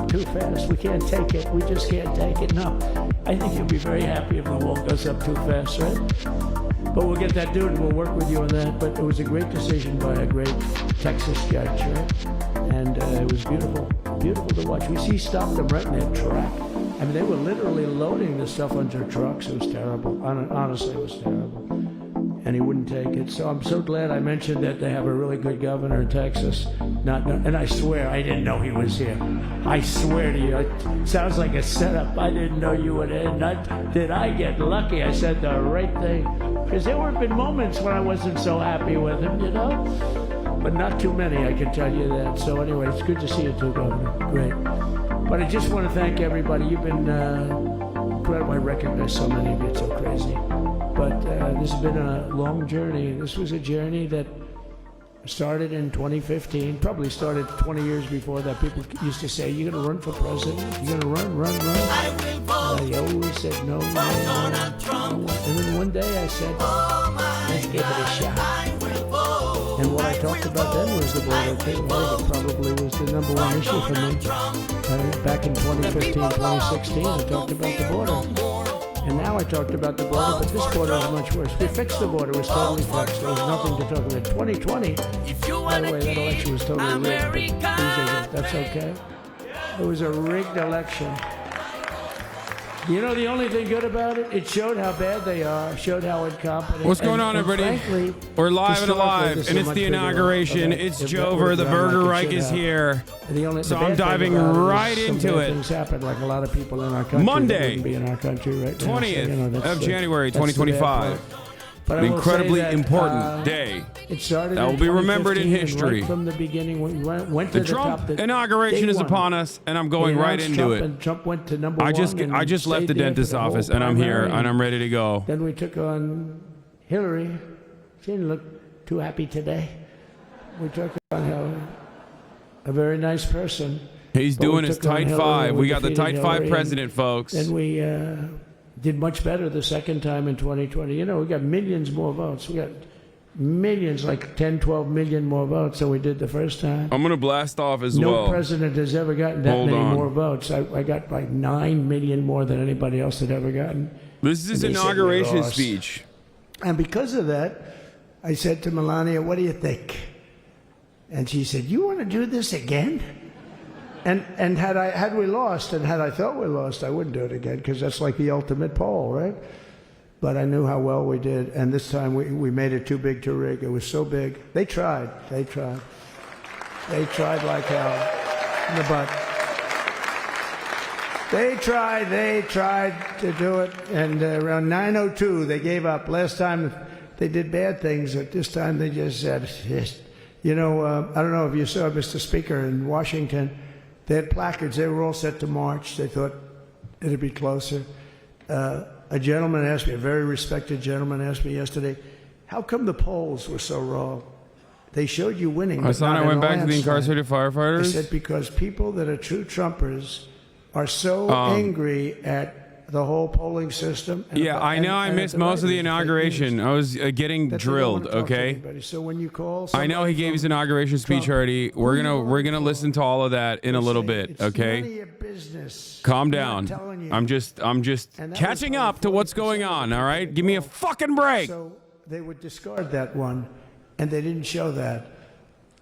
up too fast. We can't take it. We just can't take it. No, I think you'll be very happy if the wall goes up too fast, right? But we'll get that dude and we'll work with you on that. But it was a great decision by a great Texas judge, right? And it was beautiful, beautiful to watch. He stopped them right in their track. I mean, they were literally loading the stuff onto trucks. It was terrible. Honestly, it was terrible. And he wouldn't take it. So I'm so glad I mentioned that they have a really good governor in Texas. And I swear, I didn't know he was here. I swear to you, it sounds like a setup. I didn't know you would end. Did I get lucky? I said the right thing. Because there have been moments when I wasn't so happy with him, you know? But not too many, I can tell you that. So anyway, it's good to see you too, Governor. Great. But I just want to thank everybody. You've been incredible. I recognize so many of you. It's so crazy. But this has been a long journey. This was a journey that started in 2015, probably started 20 years before that. People used to say, you're going to run for president? You're going to run? I will vote. I always said no. Donald Trump. And then one day I said, let's give it a shot. And what I talked about then was the border thing. It probably was the number one issue for me. Back in 2015, 2016, I talked about the border. And now I talked about the border, but this border is much worse. We fixed the border. It was totally fixed. There was nothing to talk about. 2020, by the way, that election was totally rigged. But that's okay. It was a rigged election. You know the only thing good about it? It showed how bad they are, showed how incompetent. What's going on, everybody? Frankly, we're live and alive, and it's the inauguration. It's Jover, the Burger Reich is here. So I'm diving right into it. Things happen, like a lot of people in our country. Monday, be in our country right now. 20th of January, 2025. An incredibly important day that will be remembered in history. Right from the beginning, we went to the Trump inauguration is upon us, and I'm going right into it. And Trump went to number I one. just left the dentist's office, and I'm here, and I'm ready to go. Then we took on Hillary. She didn't look too happy today. We took on a very nice person. He's doing his tight five. We got the tight five president, folks. Then we did much better the second time in 2020. You know, we got millions more votes. We got millions, like 10, 12 million more votes than we did the first time. I'm going to blast off as well. well. No president has ever gotten that many more votes. I got like 9 million more than anybody else had ever gotten. This is his inauguration speech. And because of that, I said to Melania, what do you think? And she said, you want to do this again? And had we lost, and had I thought we lost, I wouldn't do it again, because that's like the ultimate poll, right? But I knew how well we did, and this time we made it too big to rig. It was so big. They tried like hell in the butt. They tried to do it, and around 9:02 they gave up. Last time they did bad things, but this time they just said, yes. You know, I don't know if you saw, Mr. Speaker, in Washington, they had placards. They were all set to march. They thought it'd be closer. A gentleman asked me, a very respected gentleman asked me yesterday, how come the polls were so wrong? They showed you winning. I went back to the incarcerated firefighters. I said, because people that are true Trumpers are so angry at the whole polling system. Yeah, I know I missed most of the inauguration. I was getting drilled, okay? So when you call, I know he gave his inauguration speech already. We're gonna listen to all of that in a little bit, okay? Calm down. I'm just catching up to what's going on, all right? Give me a fucking break. So they would discard that one, and they didn't show that.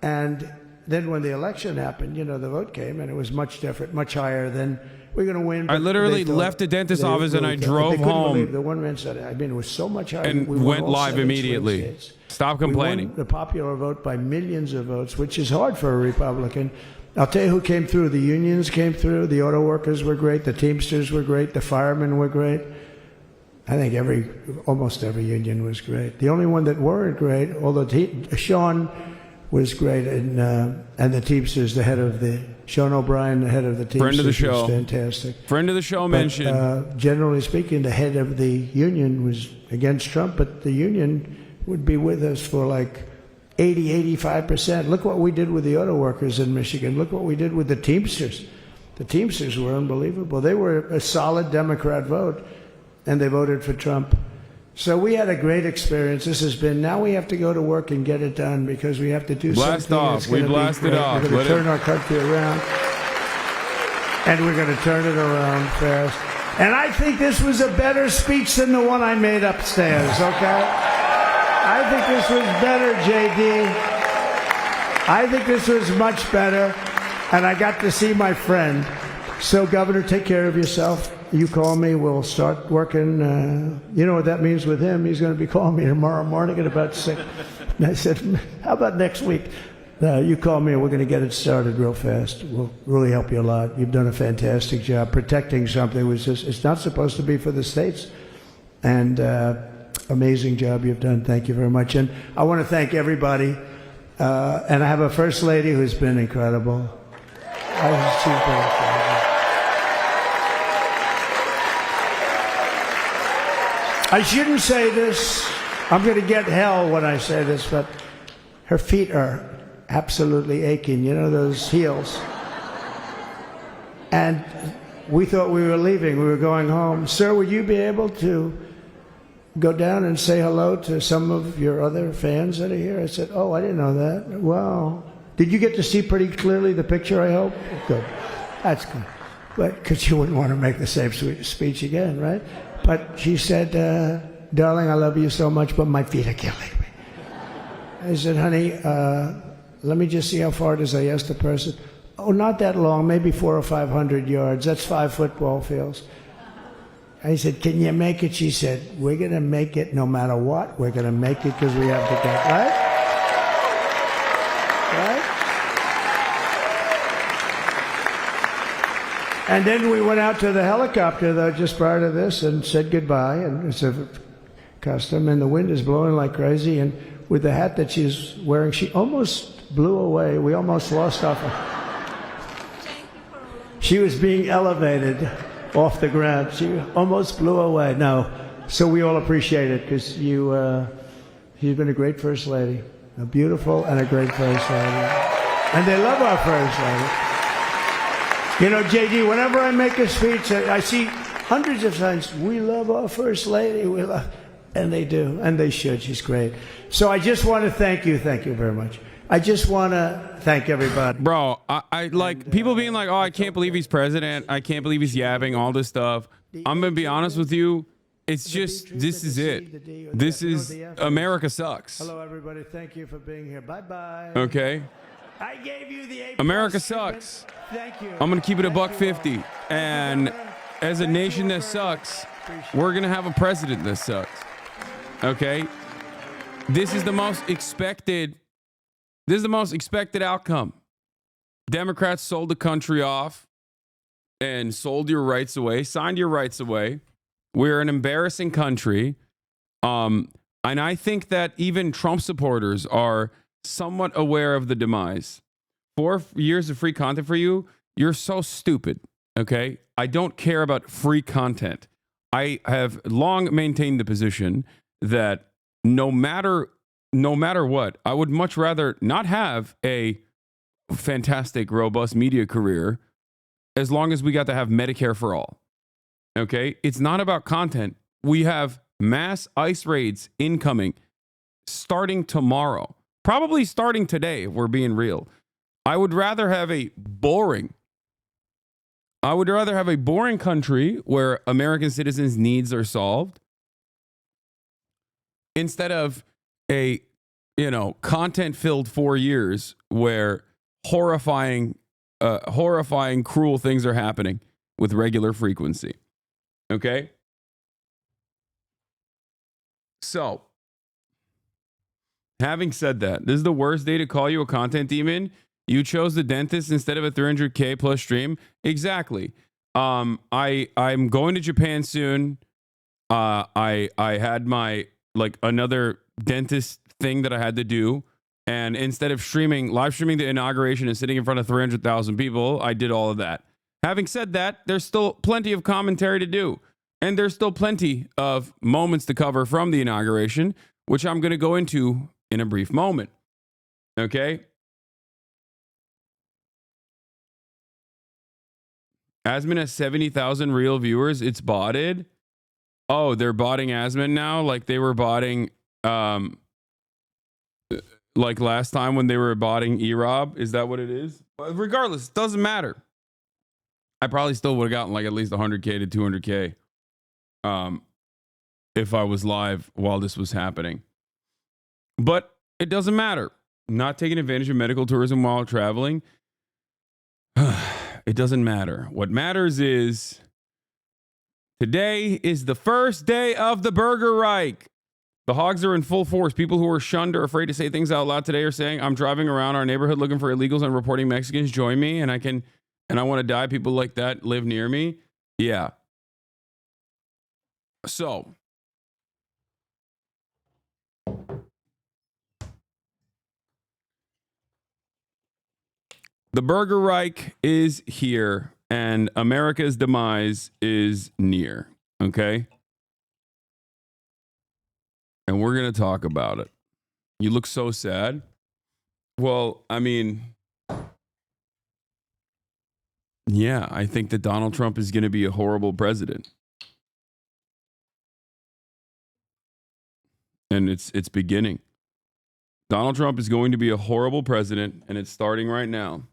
And then when the election happened, you know, the vote came, and it was much different, much higher than we're going to win. I literally left the dentist's office and I drove home. The one man said, I mean, it was so much higher. And went live immediately. Stop complaining. We won the popular vote by millions of votes, which is hard for a Republican. I'll tell you who came through. The unions came through. The auto workers were great. The Teamsters were great. The firemen were great. I think almost every union was great. The only one that weren't great, although Sean was great, and the Teamsters, the head of the Sean O'Brien, the head of the Teamsters, friend of the show, was fantastic. Friend of the show mentioned. Generally speaking, the head of the union was against Trump, but the union would be with us for like 80, 85%. Look what we did with the auto workers in Michigan. Look what we did with the Teamsters. The Teamsters were unbelievable. They were a solid Democrat vote, and they voted for Trump. So we had a great experience. This has been, now we have to go to work and get it done, because we have to do blast something off. that's going to be great. Blasted off. We're going to turn our country around. and we're going to turn it around fast. And I think this was a better speech than the one I made upstairs, okay? I think this was better, JD. I think this was much better, and I got to see my friend. So, Governor, take care of yourself. You call me, we'll start working. You know what that means with him? He's going to be calling me tomorrow morning at about 6. And I said, how about next week? You call me and we're going to get it started real fast. We'll really help you a lot. You've done a fantastic job protecting something which is it's not supposed to be for the states. And amazing job you've done. Thank you very much. And I want to thank everybody. And I have a First Lady who's been incredible. She's been incredible. I shouldn't say this. I'm going to get hell when I say this, but her feet are absolutely aching. You know, those heels. And we thought we were leaving. We were going home. Sir, would you be able to go down and say hello to some of your other fans that are here? I said, oh, I didn't know that. Wow. Did you get to see pretty clearly the picture, I hope? Good. That's good. But because you wouldn't want to make the same speech again, right? But she said, darling, I love you so much, but my feet are killing me. I said, honey, let me just see how far it is. I asked the person. Oh, not that long, maybe 400 or 500 yards. That's 5 football fields. I said, can you make it? She said, we're going to make it no matter what. We're going to make it because we have to go. Right? Right? And then we went out to the helicopter, though, just prior to this and said goodbye. And it's a custom. And the wind is blowing like crazy. And with the hat that she's wearing, she almost blew away. We almost lost off her. She was being elevated off the ground. She almost blew away. No. So we all appreciate it because she's been a great First Lady. A beautiful and a great First Lady. And they love our First Lady. You know, JD, whenever I make a speech, I see hundreds of times, we love our First Lady. We love, and they do. And they should. She's great. So I just want to thank you. Thank you very much. I just want to thank everybody. Bro, I like people being like, oh, I can't believe he's president. I can't believe he's yapping all this stuff. I'm going to be honest with you. It's just, this is it. This is, America sucks. Hello, everybody. Thank you for being here. Bye-bye. Okay? I gave you the A+. America sucks. Thank you. I'm going to keep it a $1.50. And as a nation that sucks, we're going to have a president that sucks. Okay? This is the most expected outcome. Democrats sold the country off and sold your rights away, signed your rights away. We're an embarrassing country. And I think that even Trump supporters are somewhat aware of the demise. 4 years of free content for you, you're so stupid, okay? I don't care about free content. I have long maintained the position that no matter what, I would much rather not have a fantastic, robust media career as long as we got to have Medicare for all. Okay? It's not about content. We have mass ICE raids incoming starting tomorrow. Probably starting today, if we're being real. I would rather have a boring country where American citizens' needs are solved instead of a, content-filled 4 years where horrifying, cruel things are happening with regular frequency. Okay? So, having said that, this is the worst day to call you a content demon. You chose the dentist instead of a 300K plus stream. Exactly. I'm going to Japan soon. I had my another dentist thing that I had to do, and instead of live streaming the inauguration and sitting in front of 300,000 people, I did all of that. Having said that, there's still plenty of commentary to do, and there's still plenty of moments to cover from the inauguration, which I'm going to go into in a brief moment. Okay? Asman has 70,000 real viewers. It's botted. Oh, they're botting Asman now, like they were botting, like last time when they were botting Erob. Is that what it is? Regardless, it doesn't matter. I probably still would have gotten like at least 100K to 200K if I was live while this was happening. But it doesn't matter. Not taking advantage of medical tourism while traveling, it doesn't matter. What matters is today is the first day of the Burger Reich. The hogs are in full force. People who are shunned or afraid to say things out loud today are saying, I'm driving around our neighborhood looking for illegals and reporting Mexicans. Join me, and I want to die. People like that live near me. Yeah. So, the Burger Reich is here, and America's demise is near. Okay? And we're going to talk about it. You look so sad. Well, I mean, yeah, I think that Donald Trump is going to be a horrible president. And it's beginning. Donald Trump is going to be a horrible president, and it's starting right now.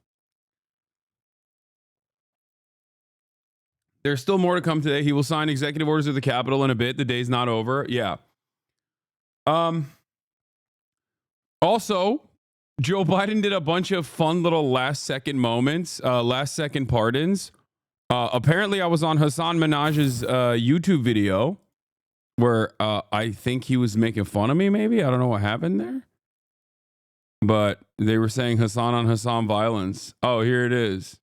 There's still more to come today. He will sign executive orders of the Capitol in a bit. The day's not over. Yeah. Also, Joe Biden did a bunch of fun little last second moments, last second pardons. Apparently, I was on Hasan Minhaj's YouTube video where I think he was making fun of me, maybe. I don't know what happened there. But they were saying Hasan on Hasan violence. Oh, here it is.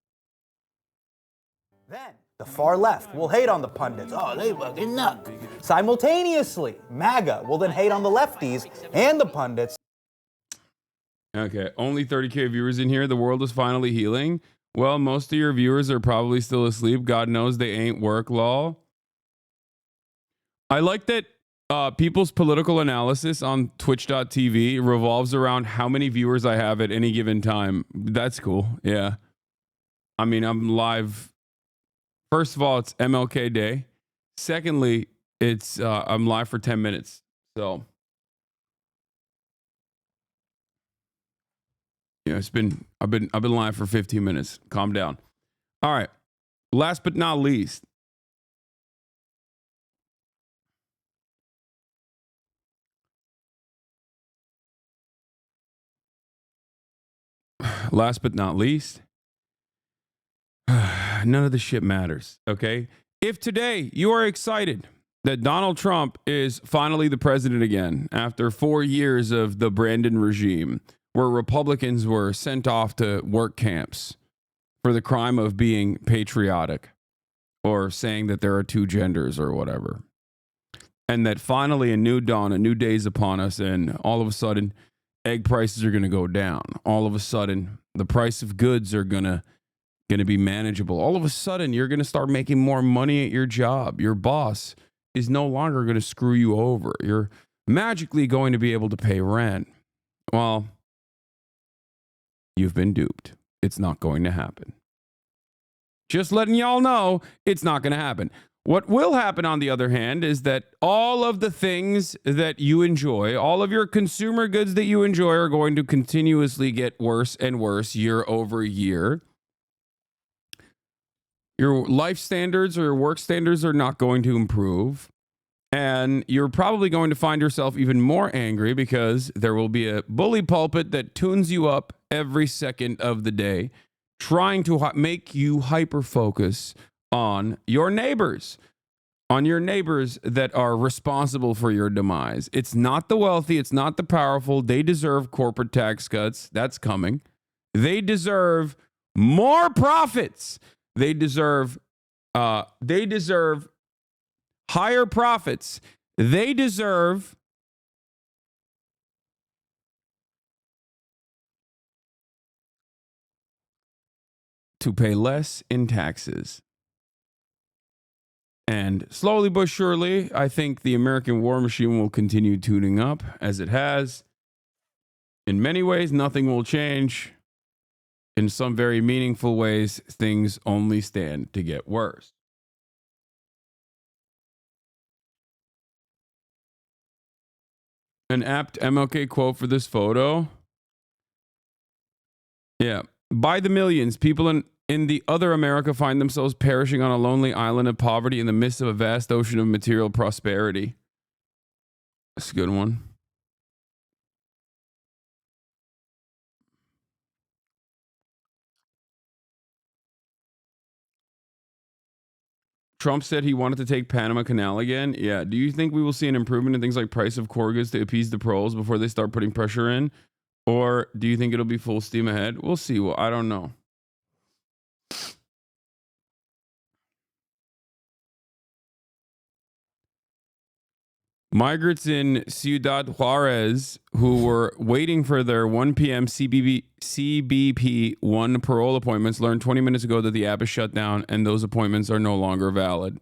Then the far left will hate on the pundits. Oh, they fucking nuts. Simultaneously, MAGA will then hate on the lefties and the pundits. Okay, only 30K viewers in here. The world is finally healing. Well, most of your viewers are probably still asleep. God knows they ain't work, lol. I like that people's political analysis on twitch.tv revolves around how many viewers I have at any given time. That's cool. Yeah. I mean, I'm live. First of all, it's MLK Day. Secondly, it's I'm live for 10 minutes. So yeah, I've been live for 15 minutes. Calm down. All right. Last but not least. Last but not least. None of the shit matters, okay? If today you are excited that Donald Trump is finally the president again after 4 years of the Brandon regime, where Republicans were sent off to work camps for the crime of being patriotic or saying that there are two genders or whatever, and that finally a new dawn, a new day is upon us, and all of a sudden egg prices are going to go down. All of a sudden the price of goods are going to be manageable. All of a sudden, you're going to start making more money at your job. Your boss is no longer going to screw you over. You're magically going to be able to pay rent. Well, you've been duped. It's not going to happen. Just letting y'all know, it's not going to happen. What will happen, on the other hand, is that all of the things that you enjoy, all of your consumer goods that you enjoy are going to continuously get worse and worse year over year. Your life standards or your work standards are not going to improve. And you're probably going to find yourself even more angry because there will be a bully pulpit that tunes you up every second of the day, trying to make you hyper-focus on your neighbors that are responsible for your demise. It's not the wealthy. It's not the powerful. They deserve corporate tax cuts. That's coming. They deserve more profits. They deserve higher profits. They deserve to pay less in taxes. And slowly but surely, I think the American war machine will continue tuning up as it has. In many ways, nothing will change. In some very meaningful ways, things only stand to get worse. An apt MLK quote for this photo. Yeah. By the millions, people in in the other America find themselves perishing on a lonely island of poverty in the midst of a vast ocean of material prosperity. That's a good one. Trump said he wanted to take Panama Canal again. Yeah. Do you think we will see an improvement in things like price of core goods to appease the proles before they start putting pressure in? Or do you think it'll be full steam ahead? We'll see. Well, I don't know. Migrants in Ciudad Juarez who were waiting for their 1 p.m. CBP1 parole appointments learned 20 minutes ago that the app is shut down and those appointments are no longer valid.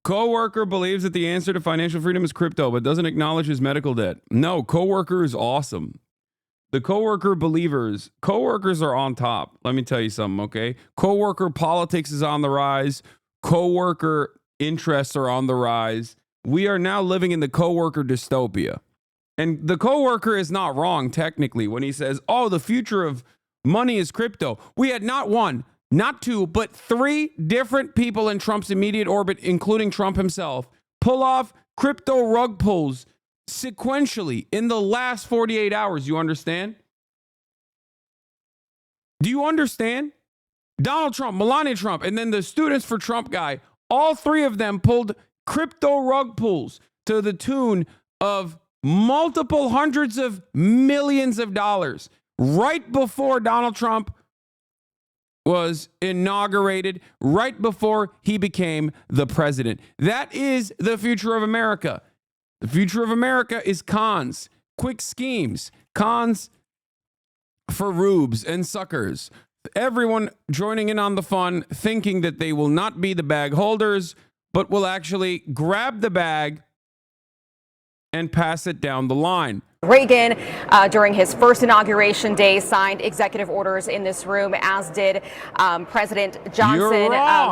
Coworker believes that the answer to financial freedom is crypto, but doesn't acknowledge his medical debt. No, coworker is awesome. The coworkers are on top. Let me tell you something, okay? Coworker politics is on the rise. Coworker interests are on the rise. We are now living in the coworker dystopia. And the coworker is not wrong, technically, when he says, oh, the future of money is crypto. We had not one, not two, but 3 different people in Trump's immediate orbit, including Trump himself, pull off crypto rug pulls sequentially in the last 48 hours. You understand? Do you understand? Donald Trump, Melania Trump, and then the Students for Trump guy, all 3 of them pulled crypto rug pulls to the tune of multiple hundreds of millions of dollars right before Donald Trump was inaugurated, right before he became the president. That is the future of America. The future of America is cons, quick schemes, cons for rubes and suckers. Everyone joining in on the fun, thinking that they will not be the bag holders, but will actually grab the bag and pass it down the line. Reagan, during his first inauguration day, signed executive orders in this room, as did President Johnson.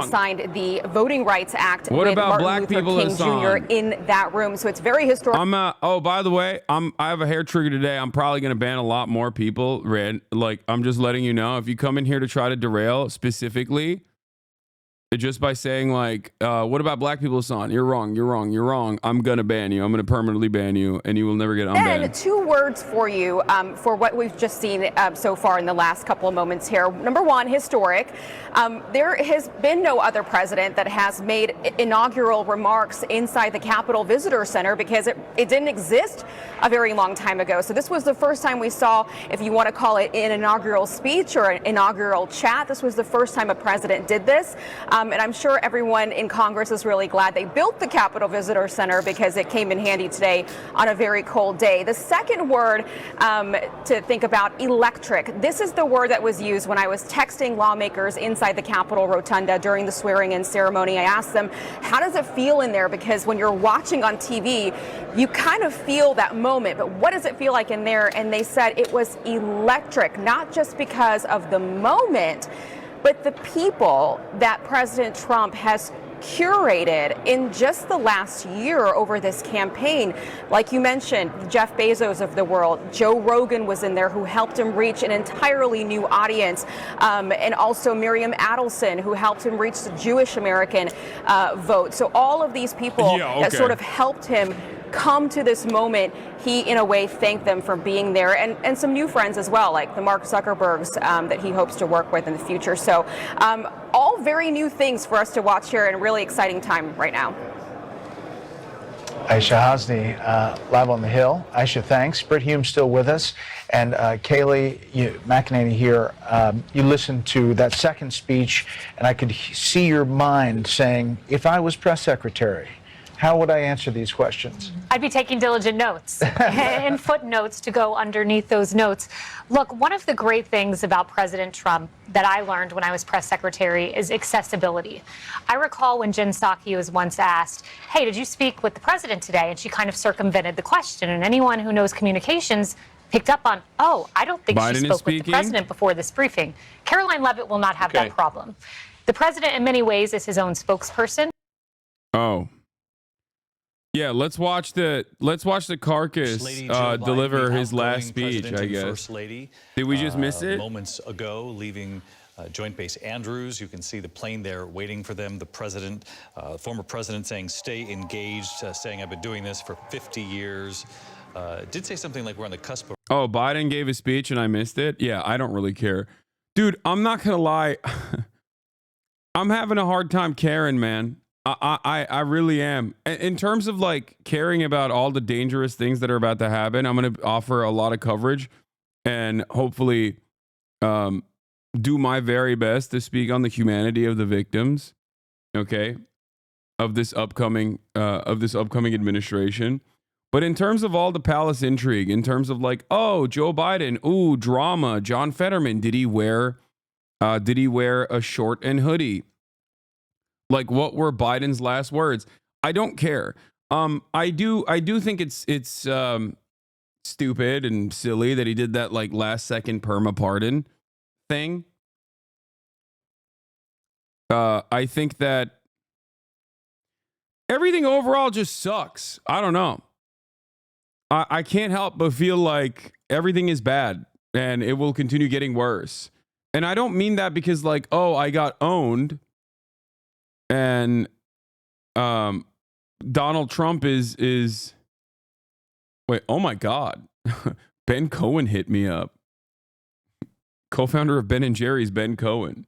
Signed the Voting Rights Act what with about Martin black Luther people, King Hasan? Jr. in that room. So it's very historic. Oh, by the way, I have a hair trigger today. I'm probably going to ban a lot more people. Like, I'm just letting you know, if you come in here to try to derail specifically, just by saying like, what about black people, Hasan? You're wrong. I'm going to ban you. I'm going to permanently ban you, and you will never get unbanned. And 2 words for you for what we've just seen so far in the last couple of moments here. Number 1, historic. There has been no other president that has made inaugural remarks inside the Capitol Visitor Center, because it didn't exist a very long time ago. So this was the first time we saw, if you want to call it an inaugural speech or an inaugural chat, this was the first time a president did this. And I'm sure everyone in Congress is really glad they built the Capitol Visitor Center, because it came in handy today on a very cold day. The second word to think about, electric. This is the word that was used when I was texting lawmakers inside the Capitol Rotunda during the swearing-in ceremony. I asked them, how does it feel in there? Because when you're watching on TV, you kind of feel that moment, but what does it feel like in there? And they said it was electric, not just because of the moment, but the people that President Trump has curated in just the last year over this campaign. Like you mentioned, Jeff Bezos of the world, Joe Rogan was in there, who helped him reach an entirely new audience, and also Miriam Adelson, who helped him reach the Jewish American vote. So all of these people that sort of helped him come to this moment, he in a way thanked them for being there, and some new friends as well, like the Mark Zuckerbergs that he hopes to work with in the future. So all very new things for us to watch here, and a really exciting time right now. Aisha Hasni, live on the Hill. Aisha, thanks. Britt Hume's still with us. And Kaylee McEnany here, you listened to that second speech, and I could see your mind saying, if I was press secretary, How would I answer these questions? I'd be taking diligent notes and footnotes to go underneath those notes. Look, one of the great things about President Trump that I learned when I was press secretary is accessibility. I recall when Jen Psaki was once asked, hey, did you speak with the president today? And she kind of circumvented the question. And anyone who knows communications picked up on, oh, I don't think Biden she spoke with the president before this briefing. Caroline Leavitt will not have that problem. The president, in many ways, is his own spokesperson. Oh. Yeah, let's watch the carcass deliver his last speech, I guess. First Lady, did we just miss it? Moments ago, leaving Joint Base Andrews. You can see the plane there waiting for them. The president, former president, saying, stay engaged, saying, I've been doing this for 50 years. Did say something like we're on the cusp of. Oh, Biden gave a speech and I missed it? Yeah, I don't really care. Dude, I'm not going to lie. I'm having a hard time caring, man. I really am. In terms of like caring about all the dangerous things that are about to happen, I'm going to offer a lot of coverage and hopefully do my very best to speak on the humanity of the victims, okay, of this upcoming administration. But in terms of all the palace intrigue, in terms of like, oh, Joe Biden, ooh, drama, John Fetterman, did he wear a short and hoodie? Like, what were Biden's last words? I don't care. I do think it's stupid and silly that he did that like last second perma pardon thing. I think that everything overall just sucks. I don't know. I can't help but feel like everything is bad and it will continue getting worse. And I don't mean that because like, oh, I got owned. And Donald Trump is wait, oh my God. Ben Cohen hit me up. Co-founder of Ben and Jerry's, Ben Cohen.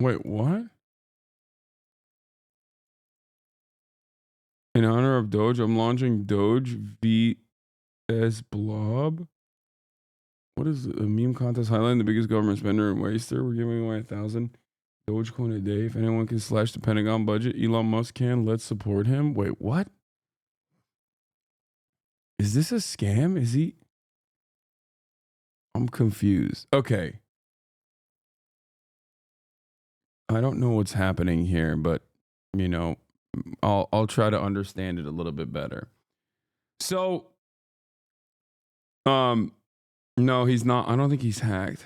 Wait, what? In honor of Doge, I'm launching Doge VS Blob. What is a meme contest highlighting the biggest government spender and waster? We're giving away 1,000 Dogecoin a day. If anyone can slash the Pentagon budget, Elon Musk can. Let's support him. Wait, what? Is this a scam? Is he? I'm confused. Okay. I don't know what's happening here, but you know, I'll try to understand it a little bit better. So, no, he's not. I don't think he's hacked.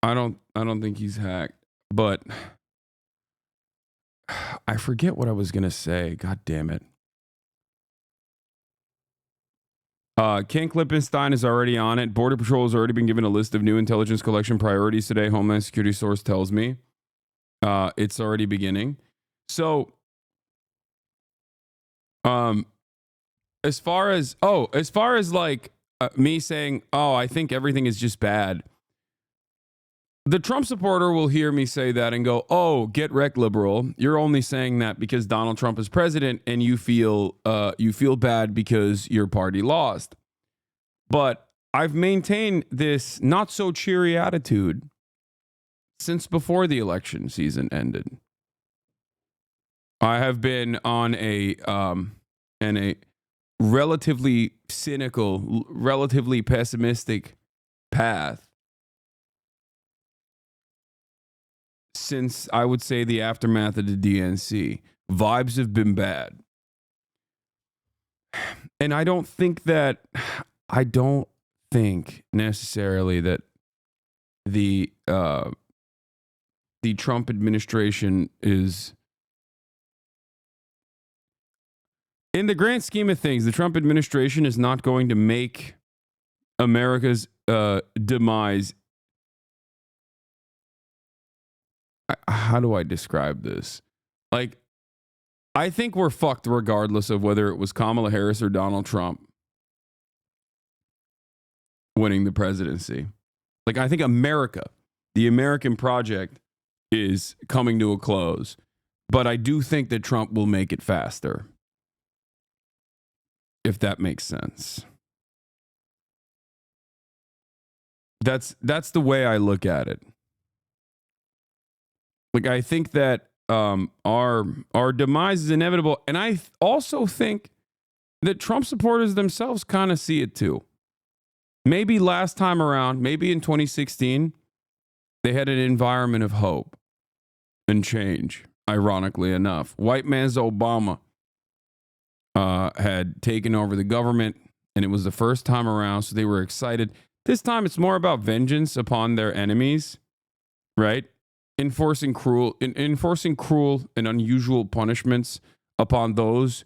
I don't think he's hacked, but I forget what I was gonna say. God damn it. Ken Klippenstein is already on it. Border Patrol has already been given a list of new intelligence collection priorities today. Homeland Security source tells me. It's already beginning. So, as far as like me saying, oh, I think everything is just bad. The Trump supporter will hear me say that and go, oh, get wrecked, liberal. You're only saying that because Donald Trump is president and you feel bad because your party lost. But I've maintained this not so cheery attitude since before the election season ended. I have been on a relatively cynical, relatively pessimistic path since I would say the aftermath of the DNC. Vibes have been bad. And I don't think necessarily that the Trump administration is, in the grand scheme of things, the Trump administration is not going to make America's demise. How do I describe this? Like, I think we're fucked regardless of whether it was Kamala Harris or Donald Trump winning the presidency. Like, I think America, the American project, is coming to a close. But I do think that Trump will make it faster. if that makes sense. That's the way I look at it. Like, I think that our demise is inevitable, and I also think that Trump supporters themselves kind of see it too. Maybe last time around, maybe in 2016, they had an environment of hope and change, ironically enough. White man's Obama had taken over the government, and it was the first time around, so they were excited. This time, it's more about vengeance upon their enemies, right? Enforcing cruel and unusual punishments upon those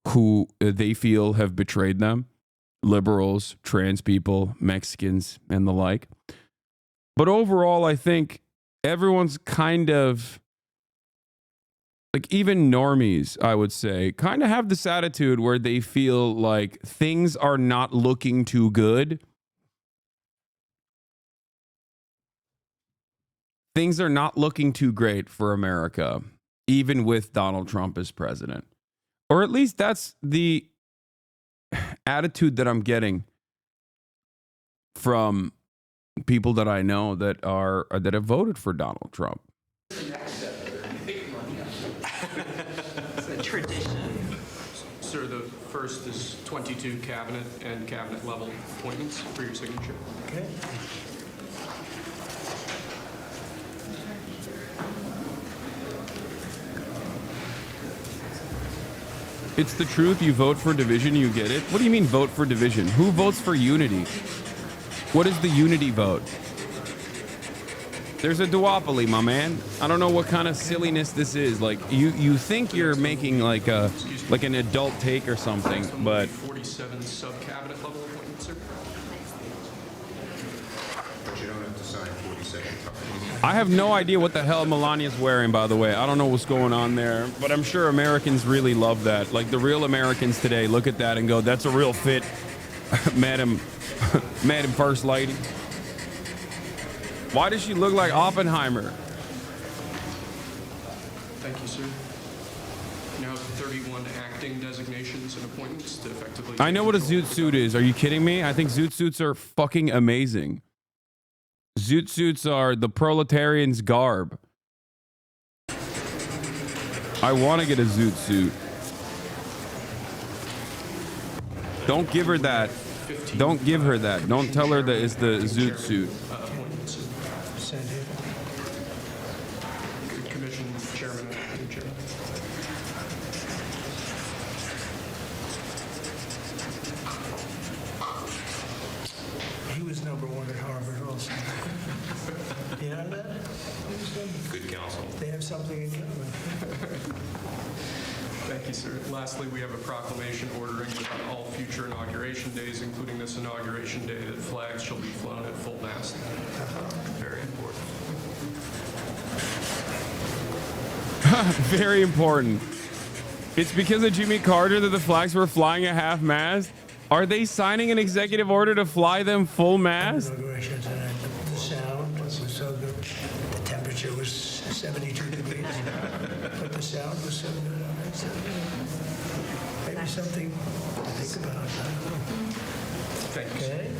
who they feel have betrayed them. Liberals, trans people, Mexicans, and the like. But overall, I think everyone's kind of, like, even normies, I would say, kind of have this attitude where they feel like things are not looking too good. Things are not looking too great for America, even with Donald Trump as president. Or at least that's the attitude that I'm getting from people that I know that have voted for Donald Trump. It's a tradition. Sir, the first is 22 cabinet and cabinet level appointments for your signature. Okay. It's the truth. You vote for division, you get it. What do you mean vote for division? Who votes for unity? What is the unity vote? There's a duopoly, my man. I don't know what kind of silliness this is. Like, you think you're making like an adult take or something, but 47 sub-cabinet level appointments, sir. But you don't have to sign 47 times. I have no idea what the hell Melania's wearing, by the way. I don't know what's going on there, but I'm sure Americans really love that. Like, the real Americans today look at that and go, that's a real fit, Madam First Lady. Why does she look like Oppenheimer? Thank you, sir. You now have 31 acting designations and appointments to effectively... I know what a zoot suit is. Are you kidding me? I think zoot suits are fucking amazing. Zoot suits are the proletarian's garb. I want to get a zoot suit. Don't give her that. Don't give her that. Don't tell her that it's the zoot suit. Commission chairman and chairman. He was number one at Harvard also. You know that? Good counsel. They have something in common. Thank you, sir. Lastly, we have a proclamation ordering that on all future inauguration days, including this inauguration day, that flags shall be flown at full mast. Very important. Very important. It's because of Jimmy Carter that the flags were flying at half mast. Are they signing an executive order to fly them full mast? Inauguration tonight, the sound was so good. The temperature was 72 degrees, but the sound was so good on it. So maybe something to think about. Thank you, sir. Okay.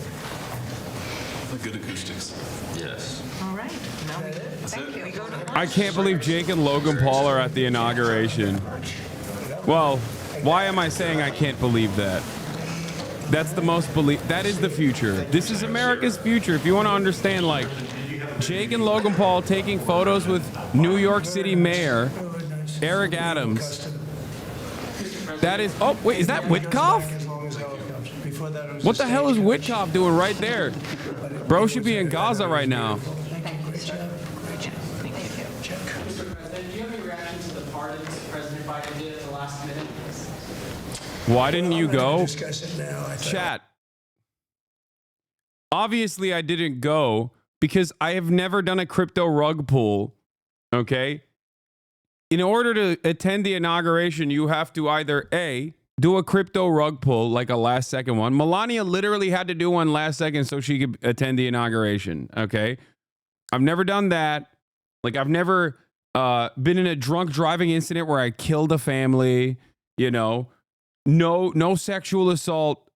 Good acoustics. Yes. All right. Now thank you. We go to I can't believe Jake and Logan Paul are at the inauguration. Well, why am I saying I can't believe that? That's the most that is the future. This is America's future. If you want to understand, like, Jake and Logan Paul taking photos with New York City Mayor Eric Adams. That is, oh, wait, is that Witkoff? What the hell is Witkoff doing right there? Bro should be in Gaza right now. Great job. Thank you. Check. President, do you have any reaction to the pardons President Biden did at the last minute? Why didn't you go? Discuss it now. I Chat. Obviously, I didn't go because I have never done a crypto rug pull. Okay. In order to attend the inauguration, you have to either A, do a crypto rug pull, like a last second one. Melania literally had to do one last second so she could attend the inauguration. Okay. I've never done that. Like, I've never been in a drunk driving incident where I killed a family, you know. no sexual assault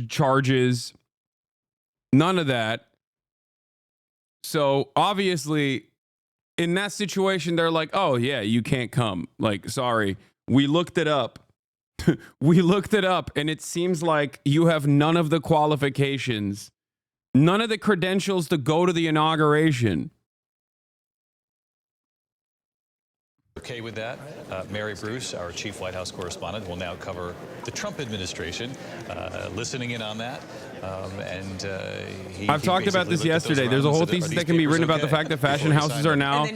charges, none of that. So obviously, in that situation, they're like, oh, yeah, you can't come. Like, sorry, we looked it up. We looked it up, and it seems like you have none of the qualifications, none of the credentials to go to the inauguration. Okay with that? Mary Bruce, our chief White House correspondent, will now cover the Trump administration, listening in on that. I've talked about this yesterday. There's a whole thesis that can be written about the fact that fashion houses are now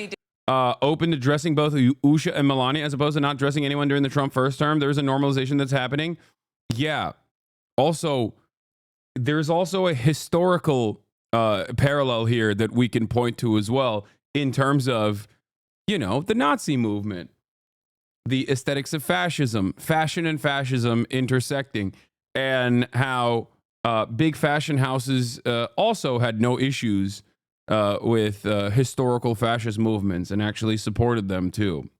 open to dressing both Usha and Melania as opposed to not dressing anyone during the Trump first term. There's a normalization that's happening. Yeah. Also, there's also a historical parallel here that we can point to as well in terms of, you know, the Nazi movement, the aesthetics of fascism, fashion and fascism intersecting, and how big fashion houses also had no issues with historical fascist movements and actually supported them too,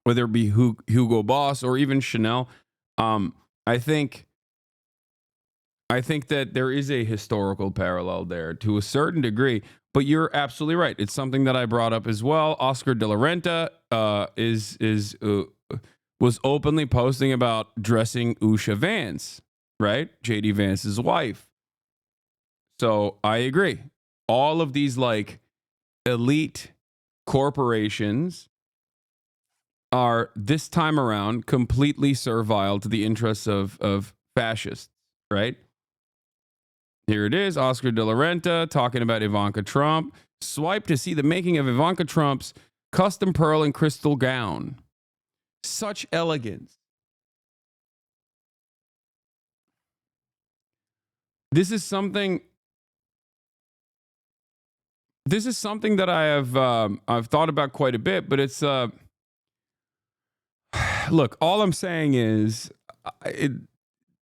whether it be Hugo Boss or even Chanel. I think that there is a historical parallel there to a certain degree. But you're absolutely right. It's something that I brought up as well. Oscar de la Renta was openly posting about dressing Usha Vance, right? JD Vance's wife. So I agree. All of these like elite corporations are this time around completely servile to the interests of fascists, right? Here it is, Oscar de la Renta talking about Ivanka Trump. Swipe to see the making of Ivanka Trump's custom pearl and crystal gown. Such elegance. This is something that I've thought about quite a bit, but it's look, all I'm saying is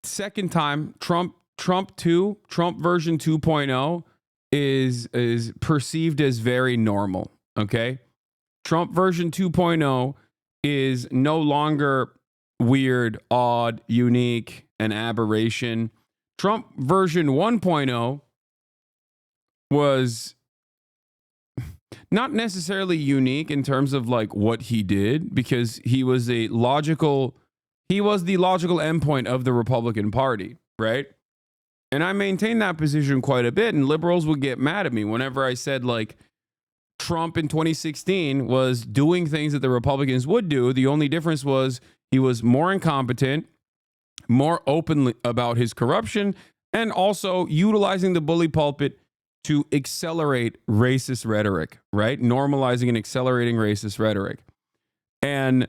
second time Trump version 2.0 is perceived as very normal, okay? Trump version 2.0 is no longer weird, odd, unique, an aberration. Trump version 1.0 was not necessarily unique in terms of like what he did, because he was the logical endpoint of the Republican Party, right? And I maintain that position quite a bit, and liberals would get mad at me whenever I said like Trump in 2016 was doing things that the Republicans would do. The only difference was he was more incompetent, more open about his corruption, and also utilizing the bully pulpit to accelerate racist rhetoric, right? Normalizing and accelerating racist rhetoric. And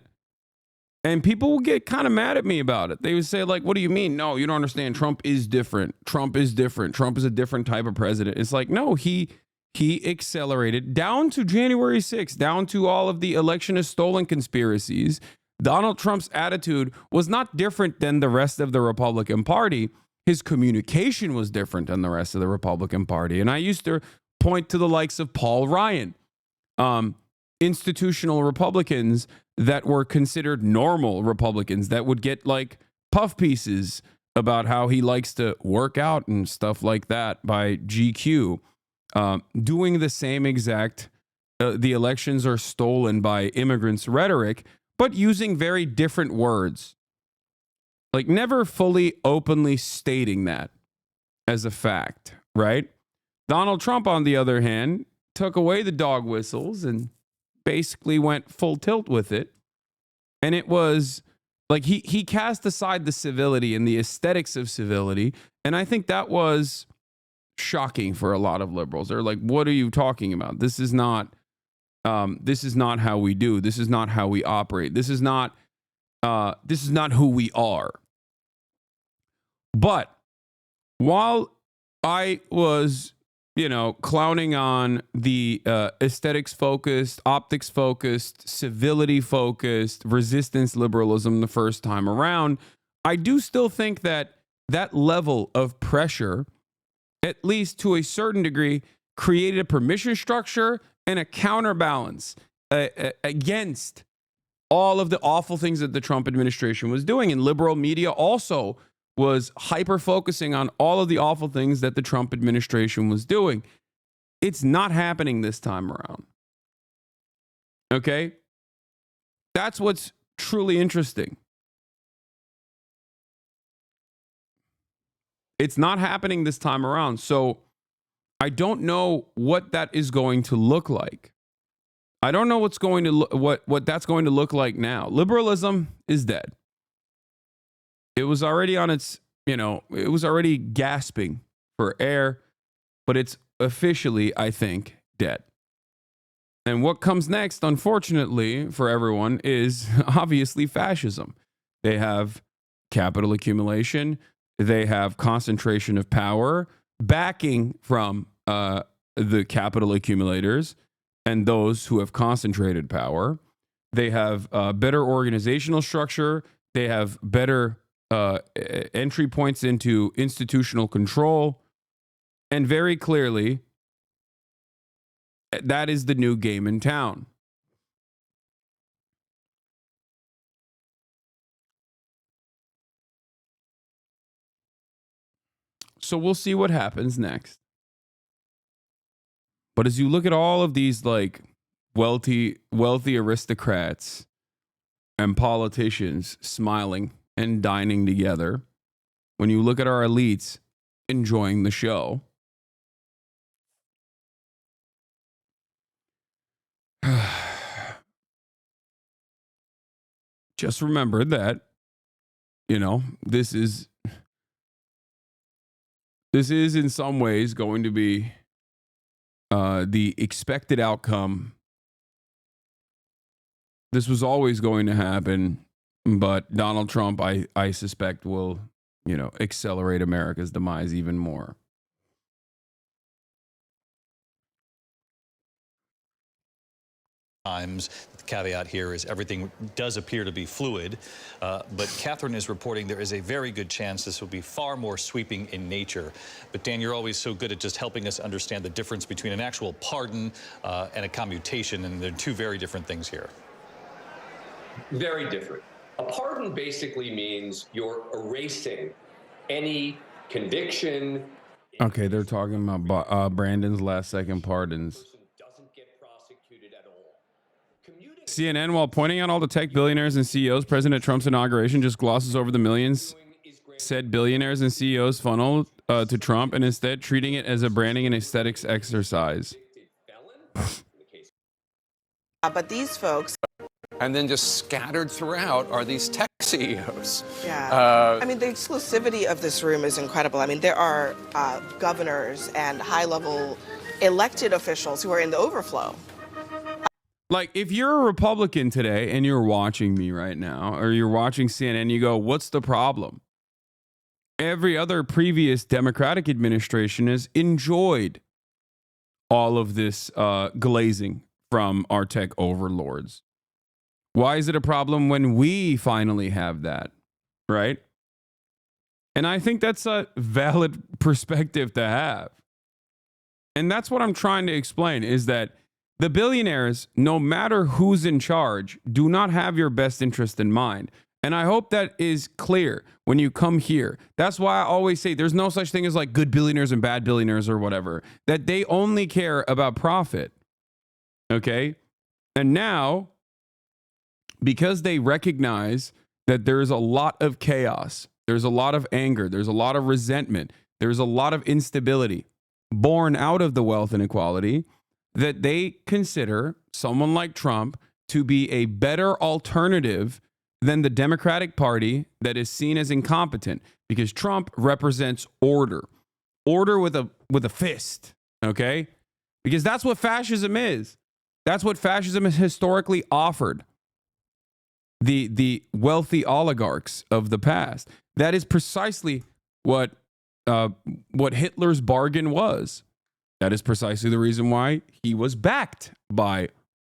people will get kind of mad at me about it. They would say, like, what do you mean? No, you don't understand. Trump is different. Trump is different. Trump is a different type of president. It's like, no, he accelerated down to January 6th, down to all of the election is stolen conspiracies. Donald Trump's attitude was not different than the rest of the Republican Party. His communication was different than the rest of the Republican Party. And I used to point to the likes of Paul Ryan, institutional Republicans that were considered normal Republicans that would get like puff pieces about how he likes to work out and stuff like that by GQ, doing the same exact the elections are stolen by immigrants rhetoric, but using very different words, like never fully openly stating that as a fact, right? Donald Trump, on the other hand, took away the dog whistles and basically went full tilt with it. And it was like he cast aside the civility and the aesthetics of civility. And I think that was shocking for a lot of liberals. They're like, what are you talking about? This is not how we do. This is not how we operate. This is not who we are. But while I was, clowning on the aesthetics focused, optics focused, civility focused, resistance liberalism the first time around, I do still think that level of pressure, at least to a certain degree, created a permission structure and a counterbalance against all of the awful things that the Trump administration was doing. And liberal media also was hyper focusing on all of the awful things that the Trump administration was doing. It's not happening this time around. Okay? That's what's truly interesting. It's not happening this time around. So I don't know what that is going to look like. I don't know what's going to what that's going to look like now. Liberalism is dead. It was already on its, it was already gasping for air, but it's officially, I think, dead. And what comes next, unfortunately for everyone, is obviously fascism. They have capital accumulation. They have concentration of power, backing from the capital accumulators and those who have concentrated power. They have better organizational structure. They have better entry points into institutional control. And very clearly, that is the new game in town. So we'll see what happens next. But as you look at all of these like wealthy aristocrats and politicians smiling and dining together, when you look at our elites enjoying the show, just remember that, this is in some ways going to be the expected outcome. This was always going to happen, but Donald Trump, I suspect, will, accelerate America's demise even more. Times. The caveat here is everything does appear to be fluid, but Catherine is reporting there is a very good chance this will be far more sweeping in nature. But Dan, you're always so good at just helping us understand the difference between an actual pardon and a commutation, and they're two very different things here. Very different. A pardon basically means you're erasing any conviction. Okay, they're talking about Brandon's last second pardons. CNN, while pointing out all the tech billionaires and CEOs, President Trump's inauguration just glosses over the millions said billionaires and CEOs funneled to Trump, and instead treating it as a branding and aesthetics exercise. But these folks... And then just scattered throughout are these tech CEOs. Yeah. I mean, the exclusivity of this room is incredible. I mean, there are governors and high-level elected officials who are in the overflow. Like, if you're a Republican today and you're watching me right now, or you're watching CNN, you go, what's the problem? Every other previous Democratic administration has enjoyed all of this glazing from our tech overlords. Why is it a problem when we finally have that, right? And I think that's a valid perspective to have. And that's what I'm trying to explain, is that the billionaires, no matter who's in charge, do not have your best interest in mind. And I hope that is clear when you come here. That's why I always say there's no such thing as like good billionaires and bad billionaires or whatever, that they only care about profit. Okay? And now, because they recognize that there's a lot of chaos, there's a lot of anger, there's a lot of resentment, there's a lot of instability born out of the wealth inequality, that they consider someone like Trump to be a better alternative than the Democratic Party that is seen as incompetent, because Trump represents order with a fist. Okay, because that's what fascism is. That's what fascism has historically offered the wealthy oligarchs of the past. That is precisely what Hitler's bargain was. That is precisely the reason why he was backed by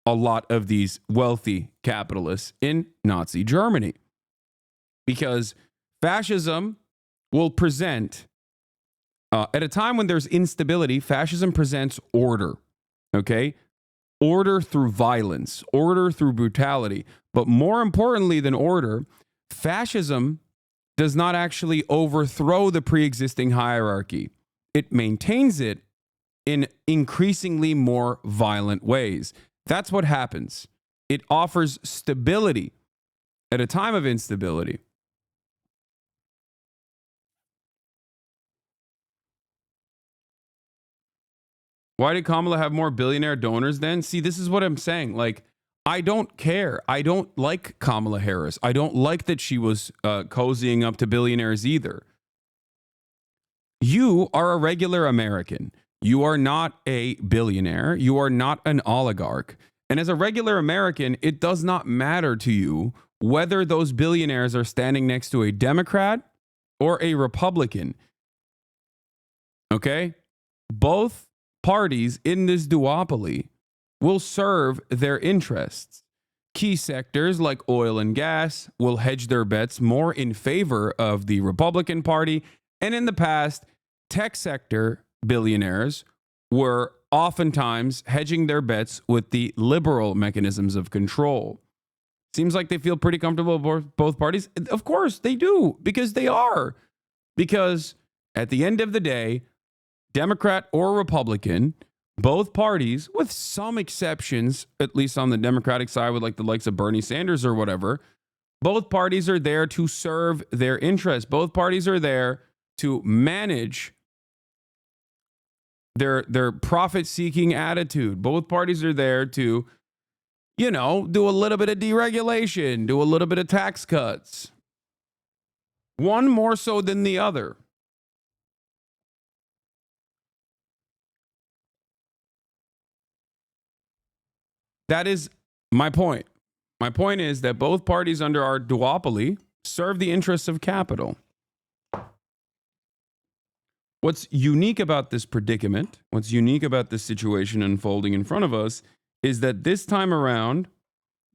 a lot of these wealthy capitalists in Nazi Germany. Because fascism will present, at a time when there's instability, fascism presents order. Okay? order through violence, order through brutality. But more importantly than order, fascism does not actually overthrow the pre-existing hierarchy. It maintains it in increasingly more violent ways. That's what happens. It offers stability at a time of instability. Why did Kamala have more billionaire donors then? See, this is what I'm saying. Like, I don't care. I don't like Kamala Harris. I don't like that she was cozying up to billionaires either. You are a regular American. You are not a billionaire. You are not an oligarch. And as a regular American, it does not matter to you whether those billionaires are standing next to a Democrat or a Republican. Okay? Both parties in this duopoly will serve their interests. Key sectors like oil and gas will hedge their bets more in favor of the Republican Party. And in the past, tech sector billionaires were oftentimes hedging their bets with the liberal mechanisms of control. Seems like they feel pretty comfortable with both parties. Of course they do, because they are. Because at the end of the day, Democrat or Republican, both parties, with some exceptions, at least on the Democratic side with like the likes of Bernie Sanders or whatever, both parties are there to serve their interests. Both parties are there to manage their profit-seeking attitude. Both parties are there to, you know, do a little bit of deregulation, do a little bit of tax cuts. One more so than the other. That is my point. My point is that both parties under our duopoly serve the interests of capital. What's unique about this predicament, what's unique about this situation unfolding in front of us, is that this time around,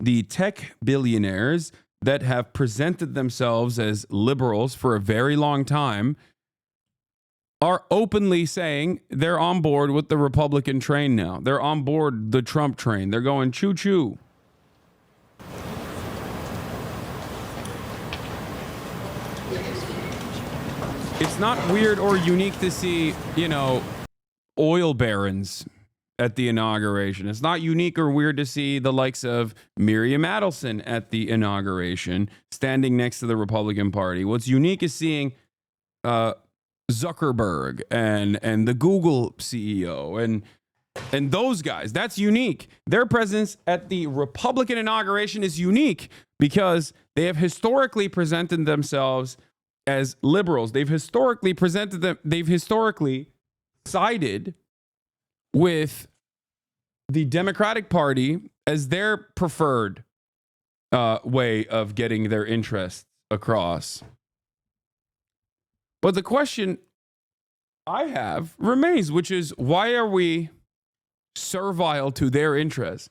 the tech billionaires that have presented themselves as liberals for a very long time are openly saying they're on board with the Republican train now. They're on board the Trump train. They're going choo-choo. It's not weird or unique to see, you know, oil barons at the inauguration. It's not unique or weird to see the likes of Miriam Adelson at the inauguration standing next to the Republican Party. What's unique is seeing Zuckerberg and the Google CEO and those guys. That's unique. Their presence at the Republican inauguration is unique because they have historically presented themselves as liberals. They've historically sided with the Democratic Party as their preferred way of getting their interests across. But the question I have remains, which is, why are we servile to their interests?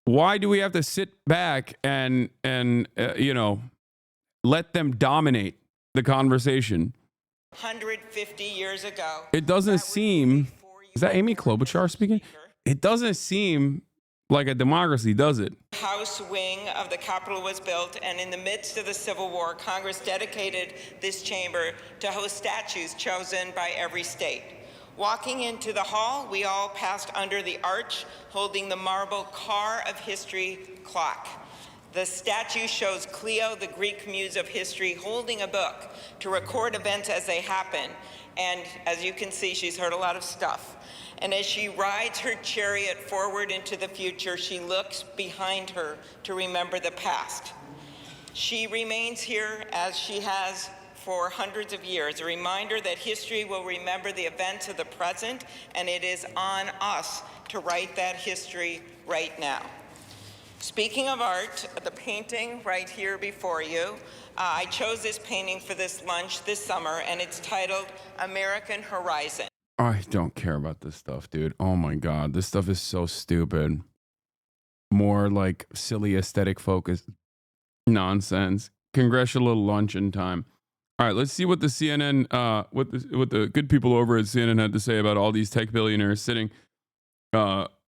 Why do we have to sit back and you know, let them dominate the conversation? 150 years ago. It doesn't seem, is that Amy Klobuchar speaking? It doesn't seem like a democracy, does it? House wing of the Capitol was built, and in the midst of the Civil War, Congress dedicated this chamber to host statues chosen by every state. Walking into the hall, we all passed under the arch, holding the marble car of history clock. The statue shows Cleo, the Greek muse of history, holding a book to record events as they happen. And as you can see, she's heard a lot of stuff. And as she rides her chariot forward into the future, she looks behind her to remember the past. She remains here as she has for hundreds of years, a reminder that history will remember the events of the present, and it is on us to write that history right now. Speaking of art, the painting right here before you, I chose this painting for this lunch this summer, and it's titled American Horizon. I don't care about this stuff, dude. Oh my God. This stuff is so stupid. More like silly aesthetic focused nonsense. Congressional luncheon time. All right, let's see what the CNN, what the good people over at CNN had to say about all these tech billionaires sitting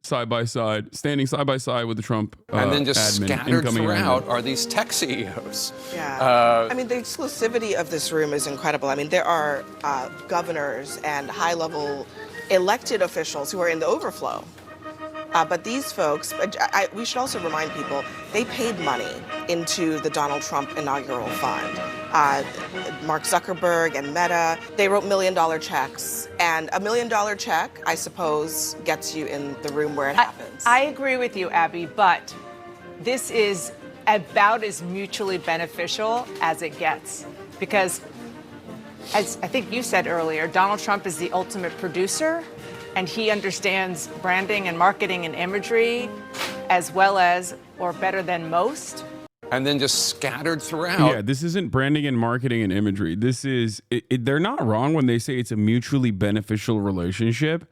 side by side, standing side by side with the Trump and then just admin, scattered incoming throughout admin. are these tech CEOs. Yeah. I mean, the exclusivity of this room is incredible. I mean, there are governors and high-level elected officials who are in the overflow. But these folks, we should also remind people, they paid money into the Donald Trump inaugural fund. Mark Zuckerberg and Meta, they wrote $1 million checks. And $1 million check, I suppose, gets you in the room where it happens. I agree with you, Abby, but this is about as mutually beneficial as it gets. Because, as I think you said earlier, Donald Trump is the ultimate producer, and he understands branding and marketing and imagery as well as, or better than most. And then just scattered throughout. Yeah, this isn't branding and marketing and imagery. This is, they're not wrong when they say it's a mutually beneficial relationship.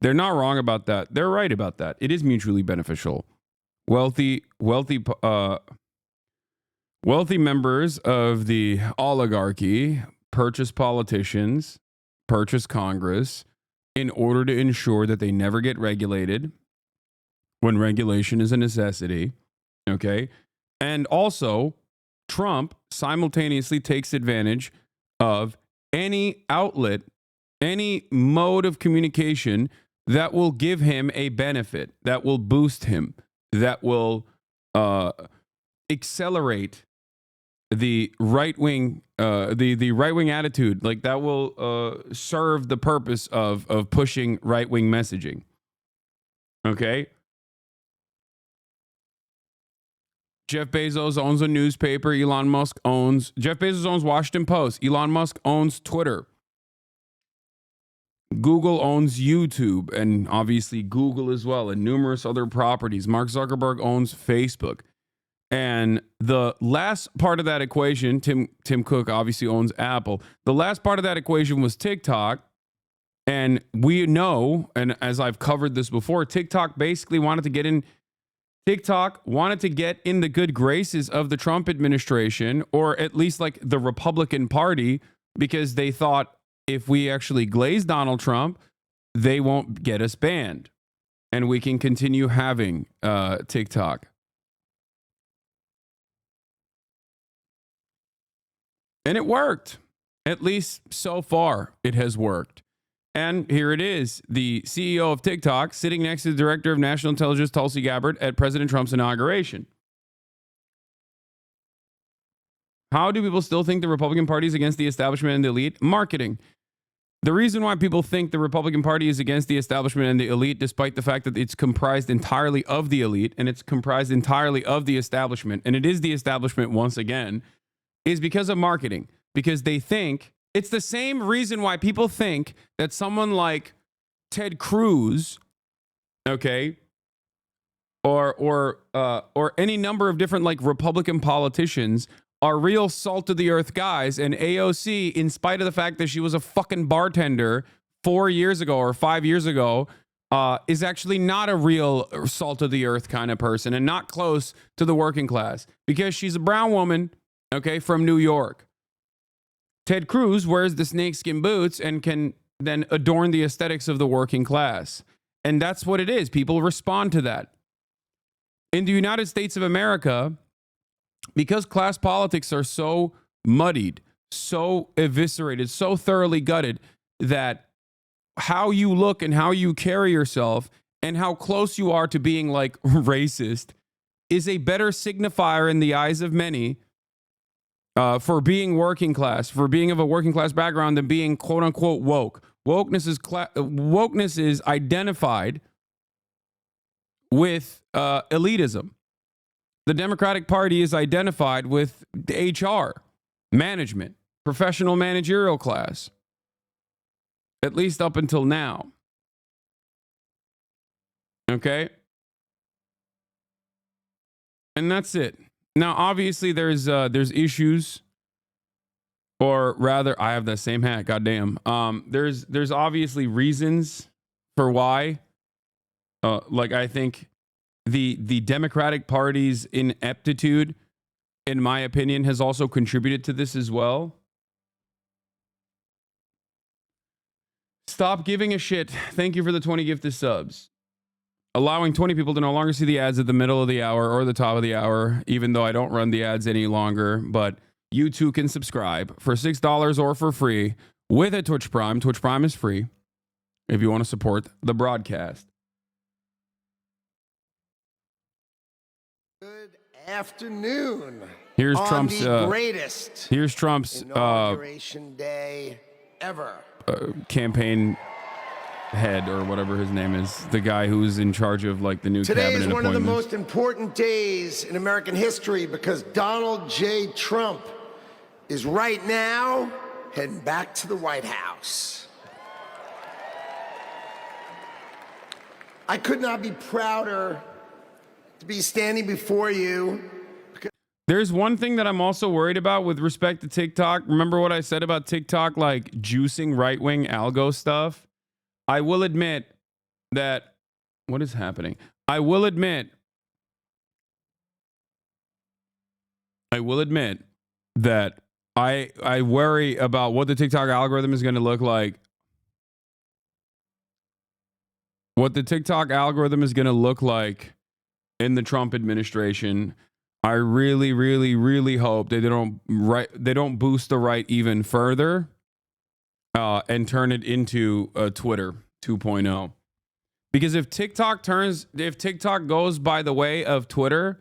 They're not wrong about that. They're right about that. It is mutually beneficial. Wealthy members of the oligarchy purchase politicians, purchase Congress, in order to ensure that they never get regulated when regulation is a necessity, okay? And also, Trump simultaneously takes advantage of any outlet, any mode of communication that will give him a benefit, that will boost him, that will accelerate the right wing, the right wing attitude, like that will serve the purpose of pushing right wing messaging. Okay. Jeff Bezos owns a newspaper. Jeff Bezos owns Washington Post. Elon Musk owns Twitter. Google owns YouTube, and obviously Google as well, and numerous other properties. Mark Zuckerberg owns Facebook. And the last part of that equation, Tim Cook obviously owns Apple. The last part of that equation was TikTok. And we know, and as I've covered this before, TikTok wanted to get in the good graces of the Trump administration, or at least like the Republican Party, because they thought if we actually glaze Donald Trump, they won't get us banned. And we can continue having TikTok. And it worked. At least so far, it has worked. And here it is, the CEO of TikTok sitting next to the Director of National Intelligence, Tulsi Gabbard, at President Trump's inauguration. How do people still think the Republican Party is against the establishment and the elite? Marketing. The reason why people think the Republican Party is against the establishment and the elite, despite the fact that it's comprised entirely of the elite and it's comprised entirely of the establishment, and it is the establishment once again, is because of marketing. Because they think, it's the same reason why people think that someone like Ted Cruz, okay, or any number of different like Republican politicians are real salt of the earth guys, and AOC, in spite of the fact that she was a fucking bartender 4 years ago or 5 years ago, is actually not a real salt of the earth kind of person and not close to the working class because she's a brown woman, okay, from New York. Ted Cruz wears the snakeskin boots and can then adorn the aesthetics of the working class. And that's what it is. People respond to that. In the United States of America, because class politics are so muddied, so eviscerated, so thoroughly gutted, that how you look and how you carry yourself and how close you are to being like racist is a better signifier in the eyes of many for being working class, for being of a working class background, than being quote unquote woke. Wokeness is identified with elitism. The Democratic Party is identified with HR, management, professional managerial class, at least up until now. Okay? And that's it. Now, obviously, there's issues, or rather, I have that same hat. Goddamn. There's obviously reasons for why. Like I think the Democratic Party's ineptitude, in my opinion, has also contributed to this as well. Stop giving a shit. Thank you for the 20 gifted subs. allowing 20 people to no longer see the ads at the middle of the hour or the top of the hour, even though I don't run the ads any longer. But you too can subscribe for $6 or for free with a Twitch Prime. Twitch Prime is free if you want to support the broadcast. Good afternoon. Here's on Trump's the greatest inauguration day ever. Campaign head or whatever his name is, the guy who's in charge of like the new Today cabinet is one of the appointments. most important days in American history because Donald J. Trump is right now heading back to the White House. I could not be prouder to be standing before you. There's one thing that I'm also worried about with respect to TikTok. Remember what I said about TikTok, like juicing right-wing algo stuff? I will admit that, what is happening? I will admit that I worry about what the TikTok algorithm is going to look like. What the TikTok algorithm is going to look like in the Trump administration. I really, really, really hope they don't boost the right even further and turn it into Twitter 2.0. Because if TikTok goes by the way of Twitter,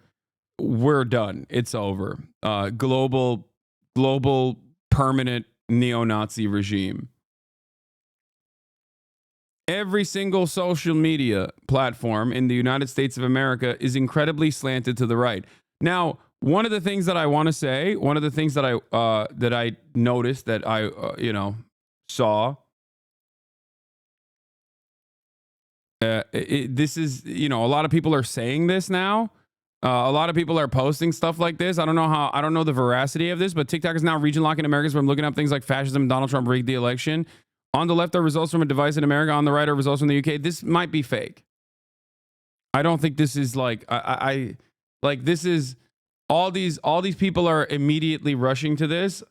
we're done. It's over. Global permanent neo-Nazi regime. Every single social media platform in the United States of America is incredibly slanted to the right. Now, one of the things that I want to say, one of the things that I noticed that I saw. This is, a lot of people are saying this now. A lot of people are posting stuff like this. I don't know the veracity of this, but TikTok is now region locking Americans from looking up things like fascism and Donald Trump rigged the election. On the left are results from a device in America. On the right are results from the UK. This might be fake. I don't think this is like, this is all these people are immediately rushing to this.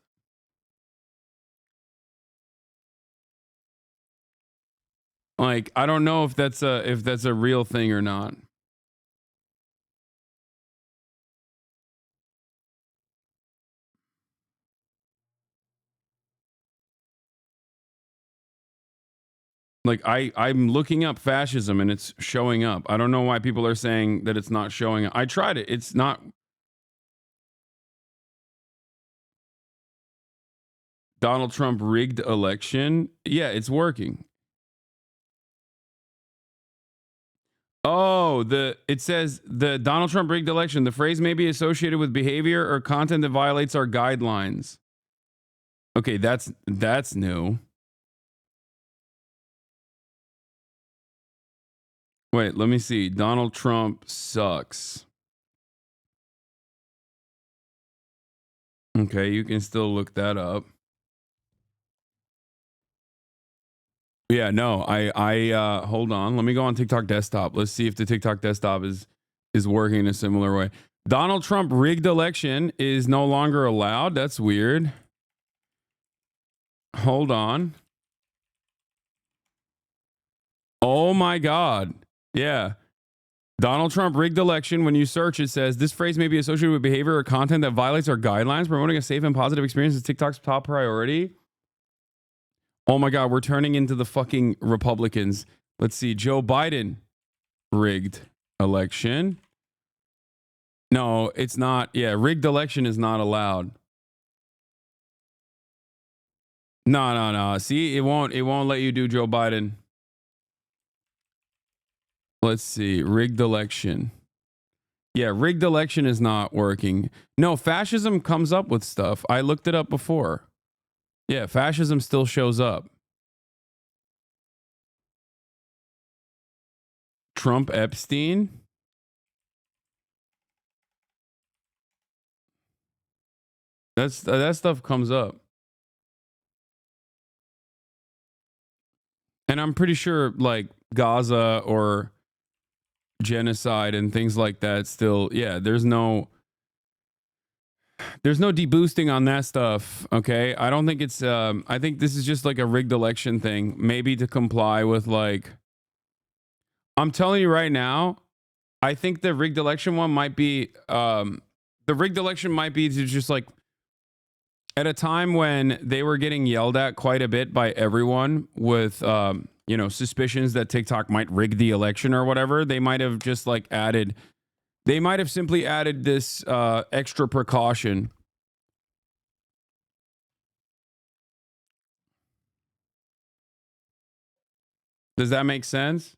Like, I don't know if that's a real thing or not. Like, I'm looking up fascism and it's showing up. I don't know why people are saying that it's not showing up. I tried it. It's not. Donald Trump rigged election. Yeah, it's working. Oh, it says the Donald Trump rigged election. The phrase may be associated with behavior or content that violates our guidelines. Okay, that's new. Wait, let me see. Donald Trump sucks. Okay, you can still look that up. Yeah, no, I hold on. Let me go on TikTok desktop. Let's see if the TikTok desktop is working in a similar way. Donald Trump rigged election is no longer allowed. That's weird. Hold on. Oh my God. Yeah. Donald Trump rigged election. When you search, it says this phrase may be associated with behavior or content that violates our guidelines. Promoting a safe and positive experience is TikTok's top priority. Oh my God, we're turning into the fucking Republicans. Let's see. Joe Biden rigged election. No, it's not. Yeah, rigged election is not allowed. No. See, it won't let you do Joe Biden. Let's see. Rigged election. Yeah, rigged election is not working. No, fascism comes up with stuff. I looked it up before. Yeah, fascism still shows up. Trump Epstein. That stuff comes up. And I'm pretty sure like Gaza or genocide and things like that still, yeah, there's no deboosting on that stuff. Okay, I don't think it's I think this is just like a rigged election thing, maybe to comply with like, I'm telling you right now, I think the rigged election one might be the rigged election might be to just like at a time when they were getting yelled at quite a bit by everyone with you know, suspicions that TikTok might rig the election or whatever. They might have just like added, they might have simply added this extra precaution. Does that make sense?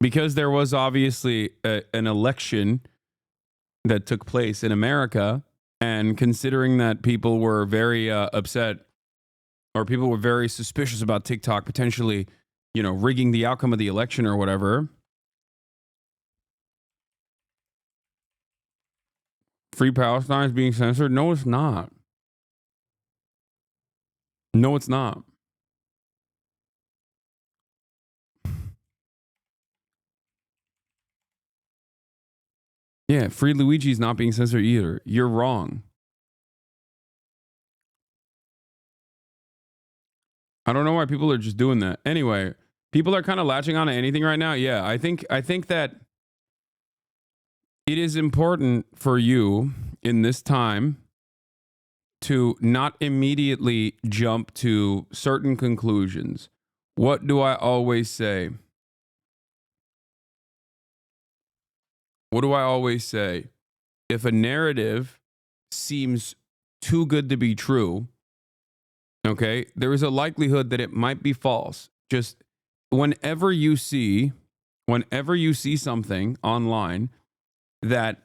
Because there was obviously an election that took place in America, and considering that people were very upset, or people were very suspicious about TikTok potentially, you know, rigging the outcome of the election or whatever. Free Palestine is being censored? No, it's not. No, it's not. Yeah, Free Luigi's not being censored either. You're wrong. I don't know why people are just doing that. Anyway, people are kind of latching on to anything right now. Yeah, I think that it is important for you in this time to not immediately jump to certain conclusions. What do I always say? What do I always say? If a narrative seems too good to be true, okay, there is a likelihood that it might be false. Just whenever you see something online that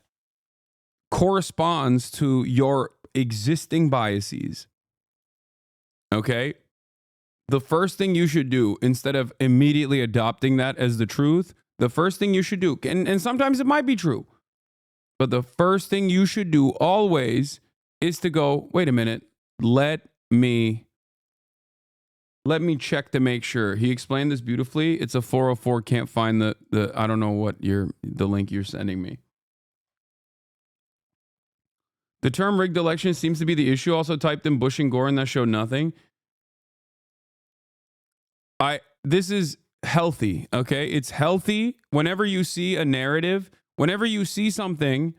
corresponds to your existing biases, okay, the first thing you should do, instead of immediately adopting that as the truth, the first thing you should do, and sometimes it might be true, but the first thing you should do always is to go, wait a minute, let me check to make sure. He explained this beautifully. It's a 404, can't find the I don't know what the link you're sending me. The term rigged election seems to be the issue. Also typed in Bush and Gore and that showed nothing. This is healthy, okay? It's healthy whenever you see a narrative, whenever you see something,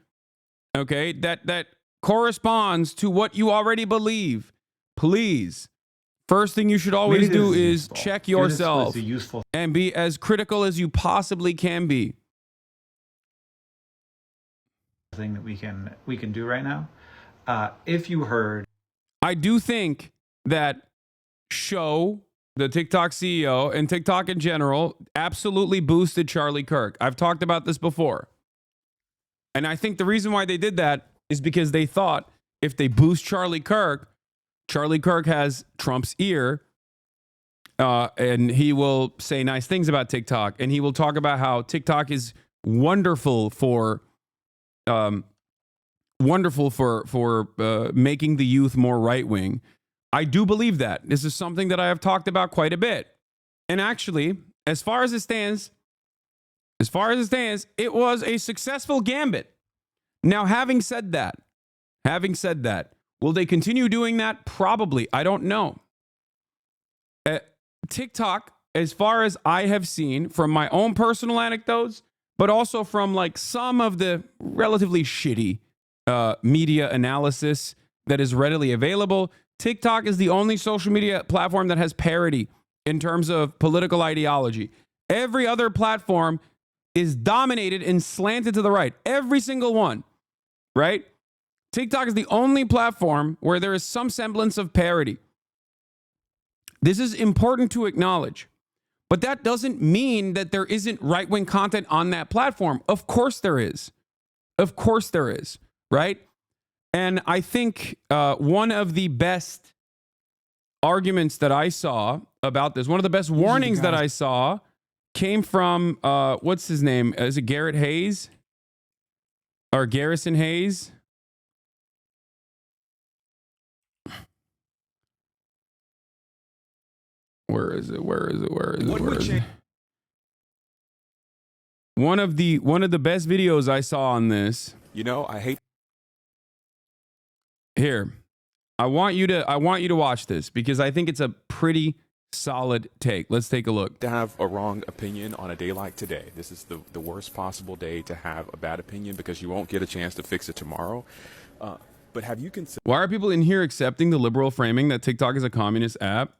okay, that corresponds to what you already believe. Please, first thing you should always do is check yourself and be as critical as you possibly can be. Thing that we can do right now. If you heard, I do think that the TikTok CEO and TikTok in general absolutely boosted Charlie Kirk. I've talked about this before. And I think the reason why they did that is because they thought if they boost Charlie Kirk has Trump's ear, and he will say nice things about TikTok, and he will talk about how TikTok is wonderful for making the youth more right-wing. I do believe that. This is something that I have talked about quite a bit. And actually, as far as it stands, it was a successful gambit. Now, having said that, will they continue doing that? Probably. I don't know. TikTok, as far as I have seen from my own personal anecdotes, but also from like some of the relatively shitty media analysis that is readily available, TikTok is the only social media platform that has parity in terms of political ideology. Every other platform is dominated and slanted to the right. Every single one, right? TikTok is the only platform where there is some semblance of parity. This is important to acknowledge. But that doesn't mean that there isn't right-wing content on that platform. Of course there is. Of course there is, right? And I think one of the best arguments that I saw about this, one of the best warnings that I saw came from, what's his name? Is it Garrett Hayes? Or Garrison Hayes? Where is it? One of the best videos I saw on this. You know, I hate. Here. I want you to watch this because I think it's a pretty solid take. Let's take a look. To have a wrong opinion on a day like today, this is the worst possible day to have a bad opinion because you won't get a chance to fix it tomorrow. But have you considered... Why are people in here accepting the liberal framing that TikTok is a communist app?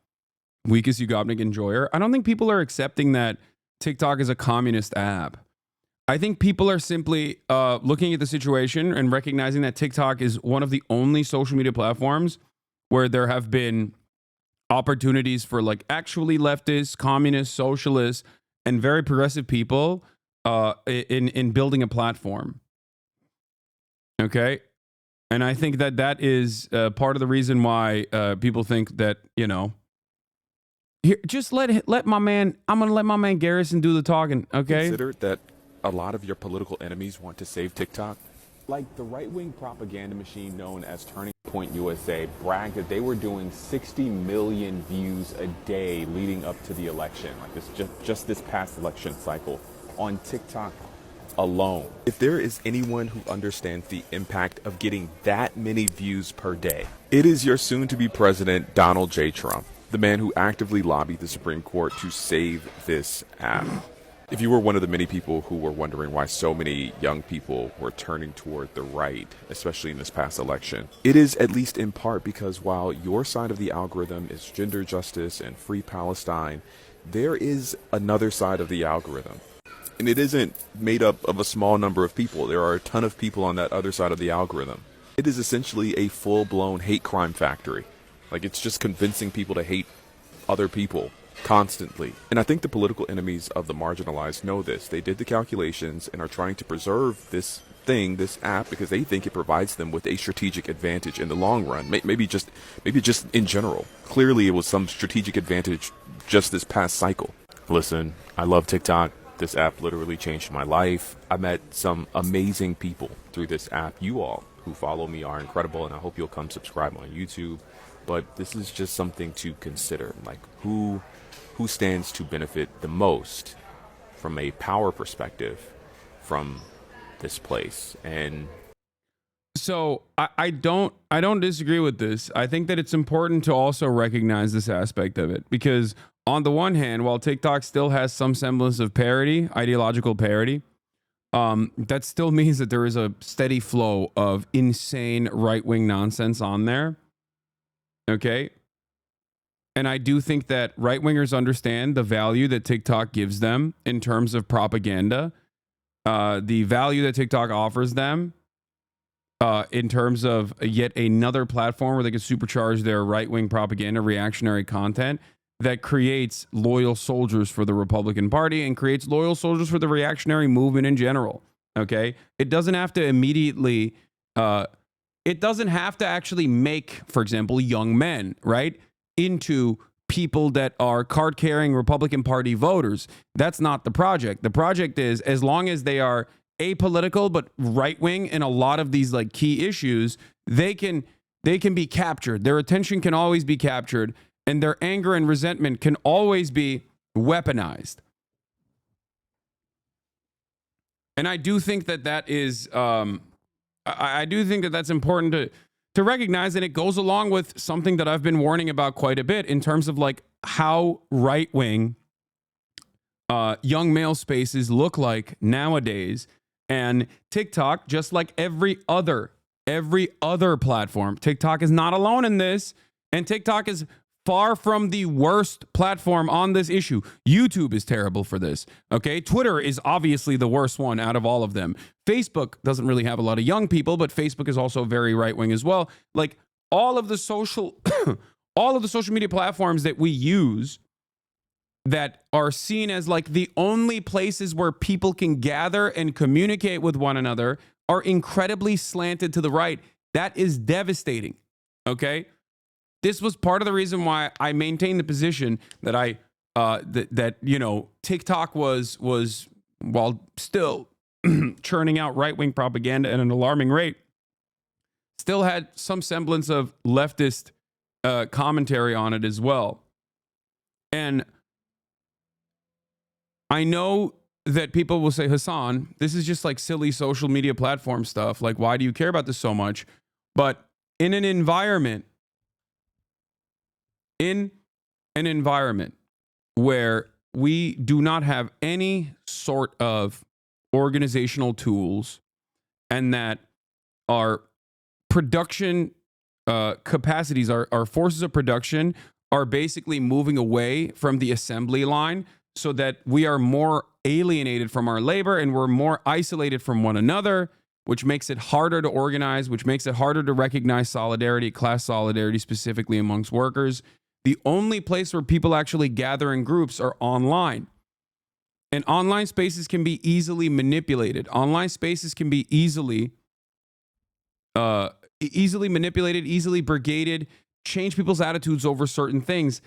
Weakest Ugobnik enjoyer. I don't think people are accepting that TikTok is a communist app. I think people are simply looking at the situation and recognizing that TikTok is one of the only social media platforms where there have been opportunities for like actually leftist, communist, socialist, and very progressive people in building a platform. Okay? And I think that is part of the reason why people think that, you know, here, just let my man, I'm going to let my man Garrison do the talking, okay? Consider that a lot of your political enemies want to save TikTok. Like the right-wing propaganda machine known as Turning Point USA bragged that they were doing 60 million views a day leading up to the election, like this just this past election cycle on TikTok alone. If there is anyone who understands the impact of getting that many views per day, it is your soon-to-be president, Donald J. Trump, the man who actively lobbied the Supreme Court to save this app. If you were one of the many people who were wondering why so many young people were turning toward the right, especially in this past election, it is at least in part because while your side of the algorithm is gender justice and free Palestine, there is another side of the algorithm. And it isn't made up of a small number of people. There are a ton of people on that other side of the algorithm. It is essentially a full-blown hate crime factory. Like, it's just convincing people to hate other people constantly. And I think the political enemies of the marginalized know this. They did the calculations and are trying to preserve this thing, this app, because they think it provides them with a strategic advantage in the long run. Maybe just in general. Clearly, it was some strategic advantage just this past cycle. Listen, I love TikTok. This app literally changed my life. I met some amazing people through this app. You all who follow me are incredible, and I hope you'll come subscribe on YouTube. But this is just something to consider, like who stands to benefit the most from a power perspective from this place. And so I don't disagree with this. I think that it's important to also recognize this aspect of it, because on the one hand, while TikTok still has some semblance of parody, ideological parody, that still means that there is a steady flow of insane right-wing nonsense on there. Okay. And I do think that right-wingers understand the value that TikTok gives them in terms of propaganda, the value that TikTok offers them in terms of yet another platform where they can supercharge their right-wing propaganda, reactionary content that creates loyal soldiers for the Republican Party and creates loyal soldiers for the reactionary movement in general. Okay. It doesn't have to immediately, it doesn't have to actually make, for example, young men, right, into people that are card-carrying Republican Party voters. That's not the project. The project is, as long as they are apolitical but right-wing in a lot of these like key issues, they can be captured. Their attention can always be captured, and their anger and resentment can always be weaponized. And I do think that is... I do think that that's important to recognize, and it goes along with something that I've been warning about quite a bit in terms of like how right-wing young male spaces look like nowadays. And TikTok, just like every other platform, TikTok is not alone in this, and TikTok is far from the worst platform on this issue. YouTube is terrible for this. Okay. Twitter is obviously the worst one out of all of them. Facebook doesn't really have a lot of young people, but Facebook is also very right wing as well. Like all of the social media platforms that we use that are seen as like the only places where people can gather and communicate with one another are incredibly slanted to the right. That is devastating. Okay. This was part of the reason why I maintained the position that TikTok was while still churning out right-wing propaganda at an alarming rate, still had some semblance of leftist commentary on it as well. And I know that people will say, Hasan, this is just like silly social media platform stuff. Like, why do you care about this so much? But in an environment in an environment where we do not have any sort of organizational tools and that our production capacities, our forces of production are basically moving away from the assembly line so that we are more alienated from our labor and we're more isolated from one another, which makes it harder to organize, which makes it harder to recognize solidarity, class solidarity, specifically amongst workers. The only place where people actually gather in groups are online. And online spaces can be easily manipulated. Online spaces can be easily manipulated, easily brigaded, change people's attitudes over certain things.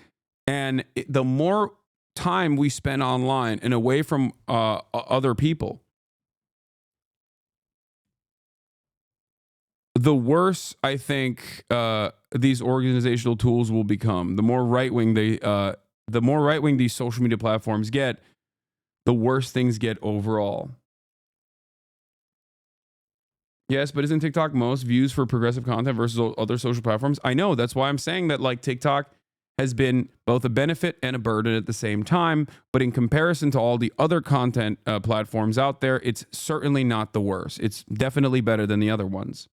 And the more time we spend online and away from other people, the worse I think these organizational tools will become. The more right wing these social media platforms get, the worse things get overall. Yes, but isn't TikTok most views for progressive content versus other social platforms? I know. That's why I'm saying that like TikTok has been both a benefit and a burden at the same time. But in comparison to all the other content platforms out there, it's certainly not the worst. It's definitely better than the other ones.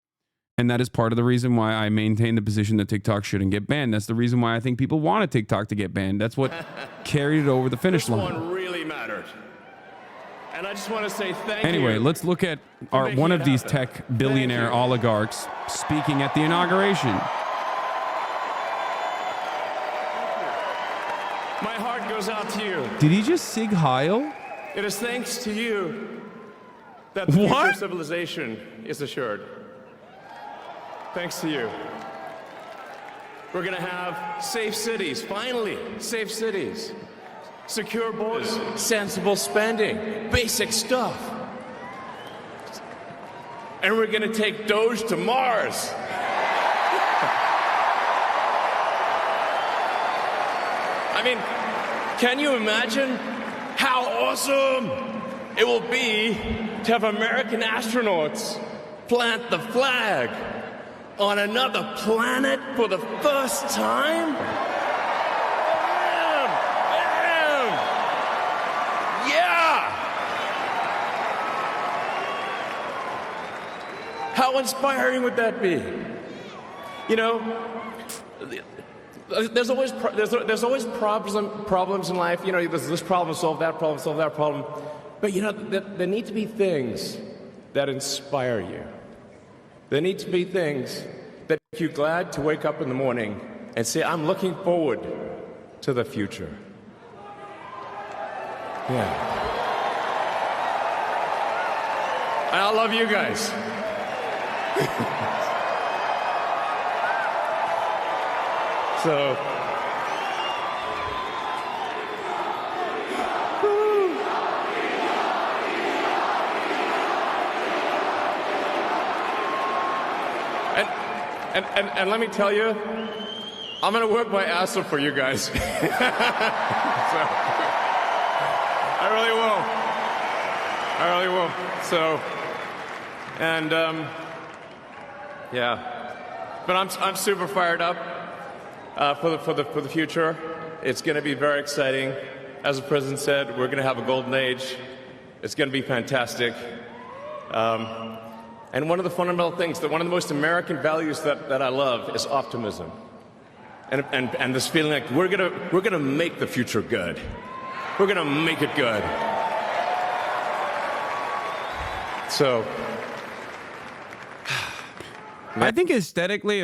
And that is part of the reason why I maintain the position that TikTok shouldn't get banned. That's the reason why I think people wanted TikTok to get banned. That's what carried it over the finish line. This one really mattered. And I just want to say thank you. Anyway, let's look at one of these tech billionaire oligarchs speaking at the inauguration. My heart goes out to you. Did he just Sig Heil? It is thanks to you that the future of civilization is assured. Thanks to you. We're going to have safe cities, finally, safe cities. Secure borders, sensible spending, basic stuff. And we're going to take Doge to Mars. I mean, can you imagine how awesome it will be to have American astronauts plant the flag on another planet for the first time? How inspiring would that be? You know, there's always problems in life. You know, there's this problem, solve that problem. But you know, there need to be things that inspire you. There need to be things that make you glad to wake up in the morning and say, I'm looking forward to the future. Yeah. And I love you guys. So, and let me tell you, I'm gonna work my ass off for you guys. So, I really will. So, and yeah, but I'm super fired up for the future. It's going to be very exciting. As the president said, we're going to have a golden age. It's going to be fantastic. And one of the fundamental things, one of the most American values that I love is optimism, and this feeling like we're gonna make the future good. We're gonna make it good. So. I think aesthetically, the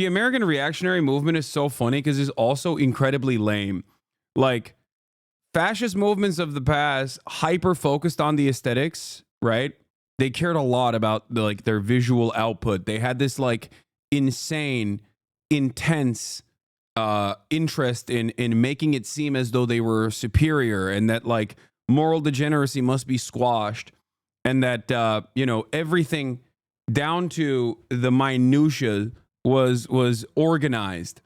American reactionary movement is so funny because it's also incredibly lame. Like, fascist movements of the past hyper focused on the aesthetics, right? They cared a lot about their visual output. They had this like insane, intense interest in making it seem as though they were superior and that like moral degeneracy must be squashed and that everything down to the minutia was organized.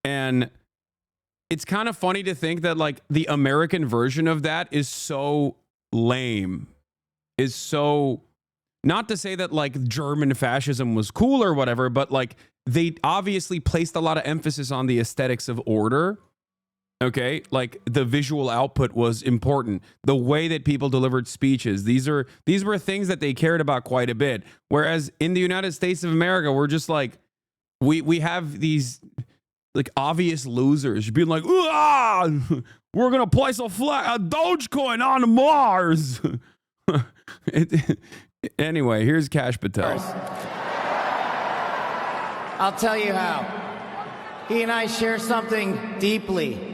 And it's kind of funny to think that like the American version of that is so lame, is so, not to say that like German fascism was cool or whatever, but like they obviously placed a lot of emphasis on the aesthetics of order. Okay, like the visual output was important. The way that people delivered speeches, these were things that they cared about quite a bit. Whereas in the United States of America, we're just like, we have these like obvious losers being like, ah, we're gonna place a Dogecoin on Mars. Anyway, here's Kash Patel. I'll tell you how. He and I share something deeply.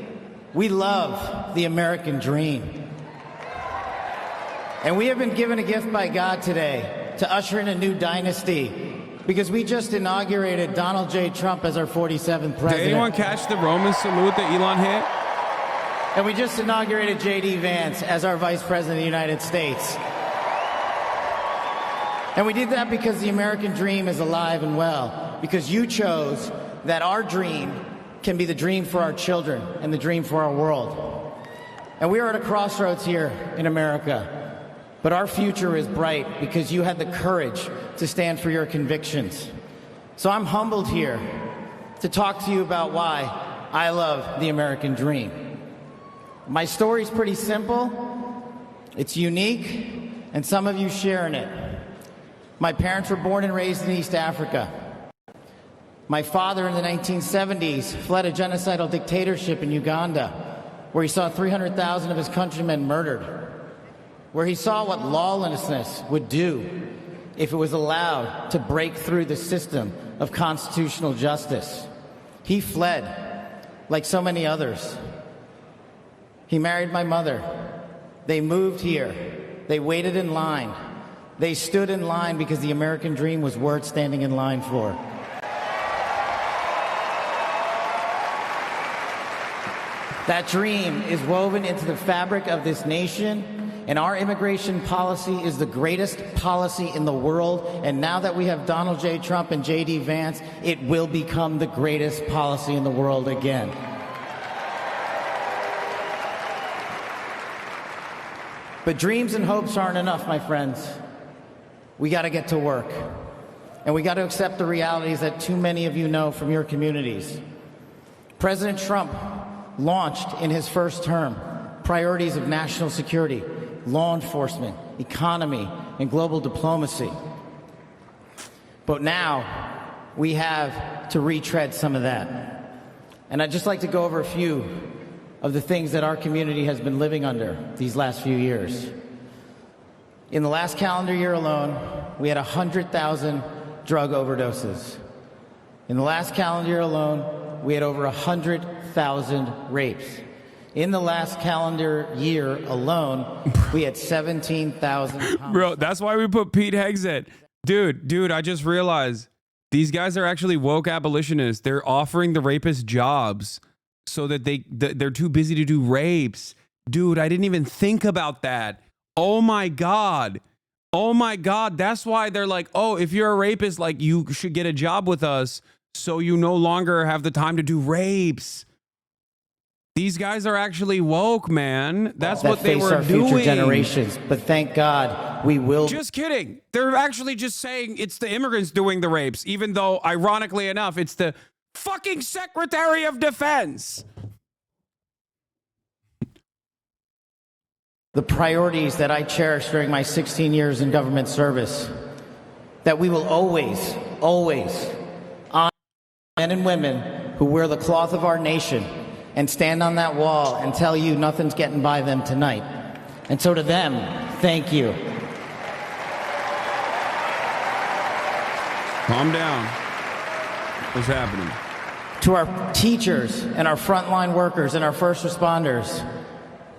We love the American dream. And we have been given a gift by God today to usher in a new dynasty because we just inaugurated Donald J. Trump as our 47th president. Did anyone catch the Roman salute that Elon hit? And we just inaugurated J.D. Vance as our vice president of the United States. And we did that because the American dream is alive and well, because you chose that our dream can be the dream for our children and the dream for our world. And we are at a crossroads here in America, but our future is bright because you had the courage to stand for your convictions. So I'm humbled here to talk to you about why I love the American dream. My story's pretty simple, it's unique, and some of you share in it. My parents were born and raised in East Africa. My father in the 1970s fled a genocidal dictatorship in Uganda, where he saw 300,000 of his countrymen murdered, where he saw what lawlessness would do if it was allowed to break through the system of constitutional justice. He fled, like so many others. He married my mother. They moved here. They waited in line. They stood in line because the American dream was worth standing in line for. That dream is woven into the fabric of this nation, and our immigration policy is the greatest policy in the world. And now that we have Donald J. Trump and J.D. Vance, it will become the greatest policy in the world again. But dreams and hopes aren't enough, my friends. We got to get to work. And we got to accept the realities that too many of you know from your communities. President Trump launched in his first term priorities of national security, law enforcement, economy, and global diplomacy. But now we have to retread some of that. And I'd just like to go over a few of the things that our community has been living under these last few years. In the last calendar year alone, we had 100,000 drug overdoses. In the last calendar year alone, we had over 100,000 rapes. In the last calendar year alone, we had 17,000. Bro, that's why we put Pete Hegseth. Dude, I just realized these guys are actually woke abolitionists. They're offering the rapists jobs so that they're too busy to do rapes. Dude, I didn't even think about that. Oh my God. Oh my God. That's why they're like, oh, if you're a rapist, like you should get a job with us so you no longer have the time to do rapes. These guys are actually woke, man. That's what they were doing. Future generations, but thank God we will. Just kidding. They're actually just saying it's the immigrants doing the rapes, even though, ironically enough, it's the fucking Secretary of Defense. The priorities that I cherished during my 16 years in government service, that we will always, always honor men and women who wear the cloth of our nation and stand on that wall and tell you nothing's getting by them tonight. And so to them, thank you. Calm down. What's happening? To our teachers and our frontline workers and our first responders,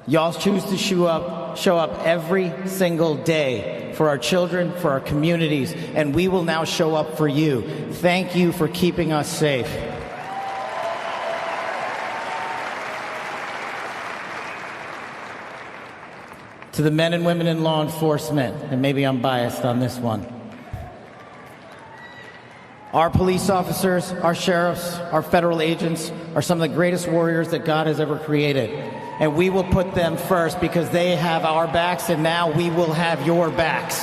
y'all choose to show up every single day for our children, for our communities, and we will now show up for you. Thank you for keeping us safe. To the men and women in law enforcement, and maybe I'm biased on this one. Our police officers, our sheriffs, our federal agents are some of the greatest warriors that God has ever created. And we will put them first because they have our backs, and now we will have your backs.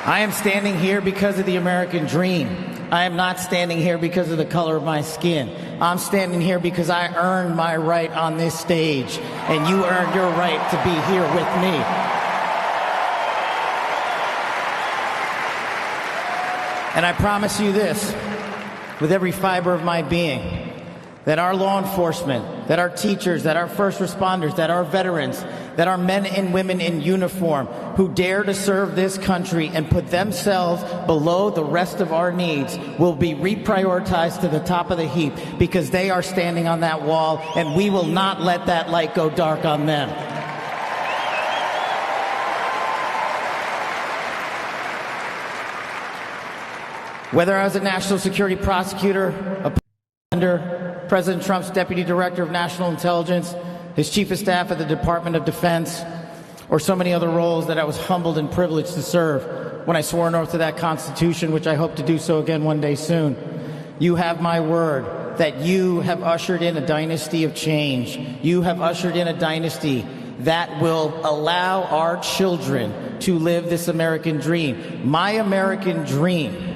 I am standing here because of the American dream. I am not standing here because of the color of my skin. I'm standing here because I earned my right on this stage, and you earned your right to be here with me. And I promise you this, with every fiber of my being, that our law enforcement, that our teachers, that our first responders, that our veterans, that our men and women in uniform who dare to serve this country and put themselves below the rest of our needs will be reprioritized to the top of the heap because they are standing on that wall, and we will not let that light go dark on them. Whether I was a national security prosecutor, a under President Trump's Deputy Director of National Intelligence, his Chief of Staff at the Department of Defense, or so many other roles that I was humbled and privileged to serve when I swore an oath to that Constitution, which I hope to do so again one day soon. You have my word that you have ushered in a dynasty of change. You have ushered in a dynasty that will allow our children to live this American dream. My American dream.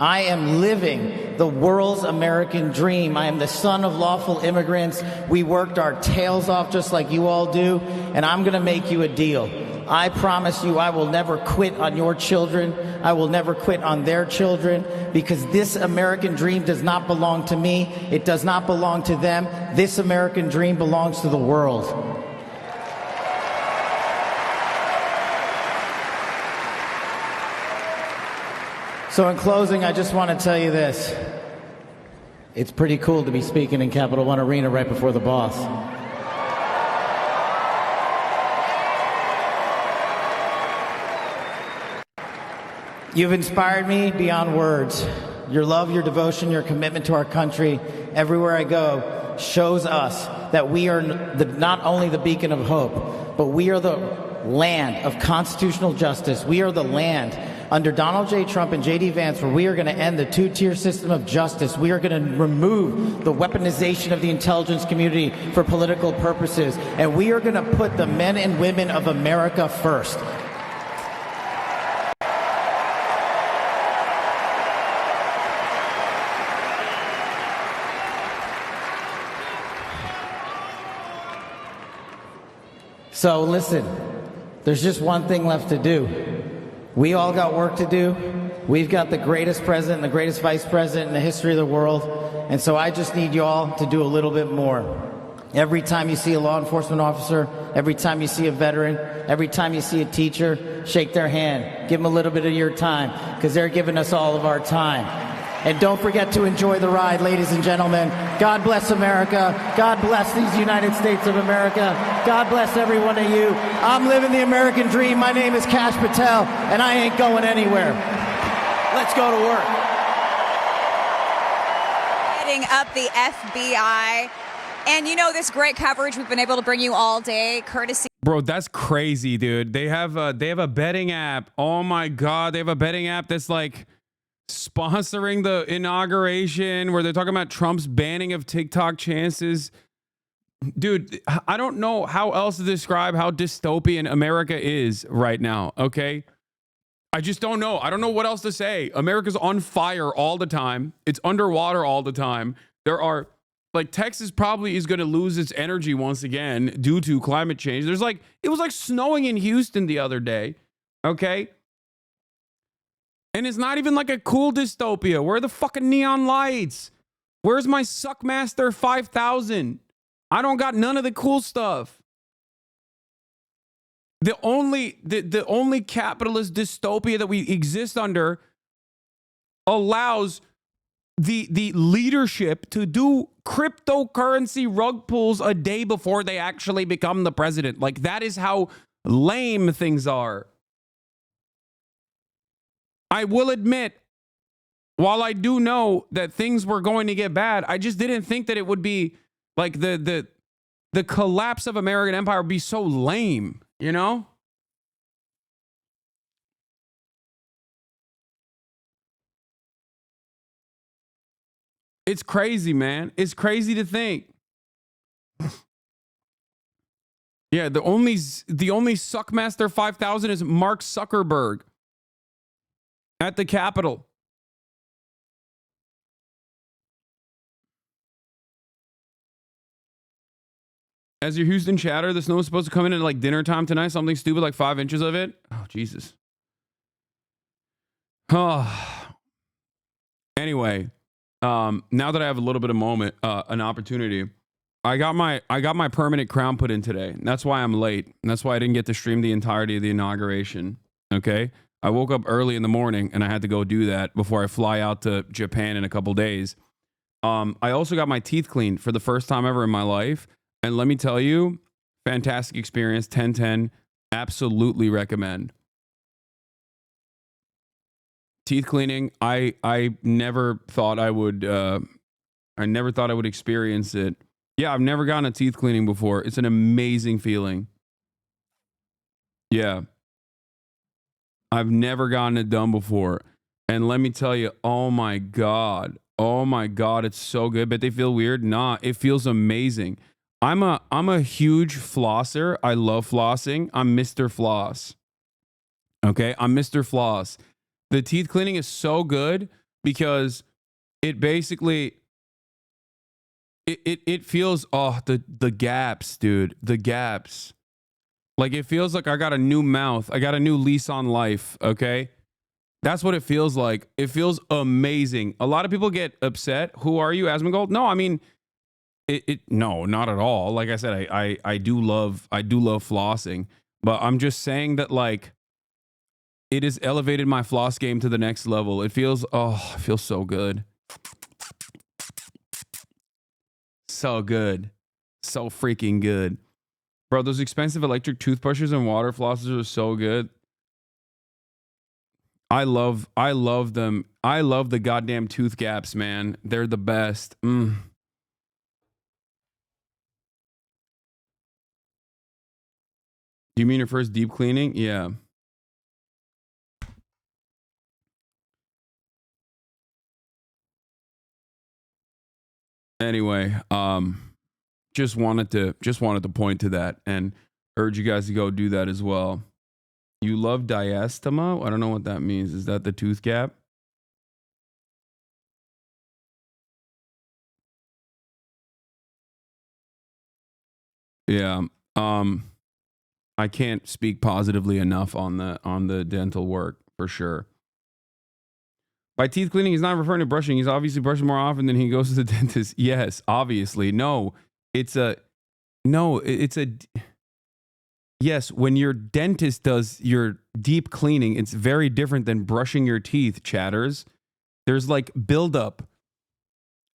I am living the world's American dream. I am the son of lawful immigrants. We worked our tails off just like you all do, and I'm going to make you a deal. I promise you I will never quit on your children. I will never quit on their children, because this American dream does not belong to me. It does not belong to them. This American dream belongs to the world. So in closing, I just want to tell you this. It's pretty cool to be speaking in Capital One Arena right before the boss. You've inspired me beyond words. Your love, your devotion, your commitment to our country, everywhere I go, shows us that we are not only the beacon of hope, but we are the land of constitutional justice. We are the land under Donald J. Trump and J.D. Vance, where we are going to end the two-tier system of justice. We are going to remove the weaponization of the intelligence community for political purposes. And we are going to put the men and women of America first. So listen, there's just one thing left to do. We all got work to do. We've got the greatest president and the greatest vice president in the history of the world. And so I just need you all to do a little bit more. Every time you see a law enforcement officer, every time you see a veteran, every time you see a teacher, shake their hand. Give them a little bit of your time, because they're giving us all of our time. And don't forget to enjoy the ride, ladies and gentlemen. God bless America. God bless these United States of America. God bless every one of you. I'm living the American dream. My name is Kash Patel, and I ain't going anywhere. Let's go to work. Heading up the FBI. And you know, this great coverage we've been able to bring you all day, courtesy. Bro, that's crazy, dude. They have a betting app. Oh my God, they have a betting app that's like sponsoring the inauguration, where they're talking about Trump's banning of TikTok chances. Dude, I don't know how else to describe how dystopian America is right now, okay? I just don't know. I don't know what else to say. America's on fire all the time. It's underwater all the time. There are, like, Texas probably is going to lose its energy once again due to climate change. It was like snowing in Houston the other day, okay? And it's not even like a cool dystopia. Where are the fucking neon lights? Where's my Suckmaster 5000? I don't got none of the cool stuff. The only capitalist dystopia that we exist under allows the leadership to do cryptocurrency rug pulls a day before they actually become the president. Like, that is how lame things are. I will admit, while I do know that things were going to get bad, I just didn't think that it would be like the collapse of American empire would be so lame, you know? It's crazy, man. It's crazy to think. Yeah, the only Suckmaster 5000 is Mark Zuckerberg. at the Capitol. As your Houston chatter, the snow is supposed to come in at like dinner time tonight. Something stupid like 5 inches of it. Oh, Jesus. Oh. Anyway, now that I have a little bit of moment, an opportunity, I got my permanent crown put in today. That's why I'm late. And that's why I didn't get to stream the entirety of the inauguration. Okay? I woke up early in the morning and I had to go do that before I fly out to Japan in a couple days. I also got my teeth cleaned for the first time ever in my life. And let me tell you, fantastic experience, 10/10, absolutely recommend. Teeth cleaning, I never thought I would experience it. Yeah, I've never gotten a teeth cleaning before. It's an amazing feeling. Yeah. I've never gotten it done before. And let me tell you, oh my God, it's so good. But they feel weird? Nah, it feels amazing. I'm a huge flosser. I love flossing. I'm Mr. Floss. Okay, I'm Mr. Floss. The teeth cleaning is so good because it basically it feels the gaps, dude. The gaps. Like it feels like I got a new mouth. I got a new lease on life, okay? That's what it feels like. It feels amazing. A lot of people get upset. Who are you, Asmongold? No, I mean no, not at all. Like I said, I do love flossing, but I'm just saying that like it has elevated my floss game to the next level. It feels so good. So good. So freaking good. Bro, those expensive electric toothbrushes and water flossers are so good. I love them. I love the goddamn tooth gaps, man. They're the best. You mean your first deep cleaning? Yeah. Anyway, just wanted to point to that and urge you guys to go do that as well. You love diastema? I don't know what that means. Is that the tooth gap? Yeah. I can't speak positively enough on the dental work for sure. By teeth cleaning, he's not referring to brushing. He's obviously brushing more often than he goes to the dentist. Yes, obviously. Yes, when your dentist does your deep cleaning, it's very different than brushing your teeth, chatters. There's like buildup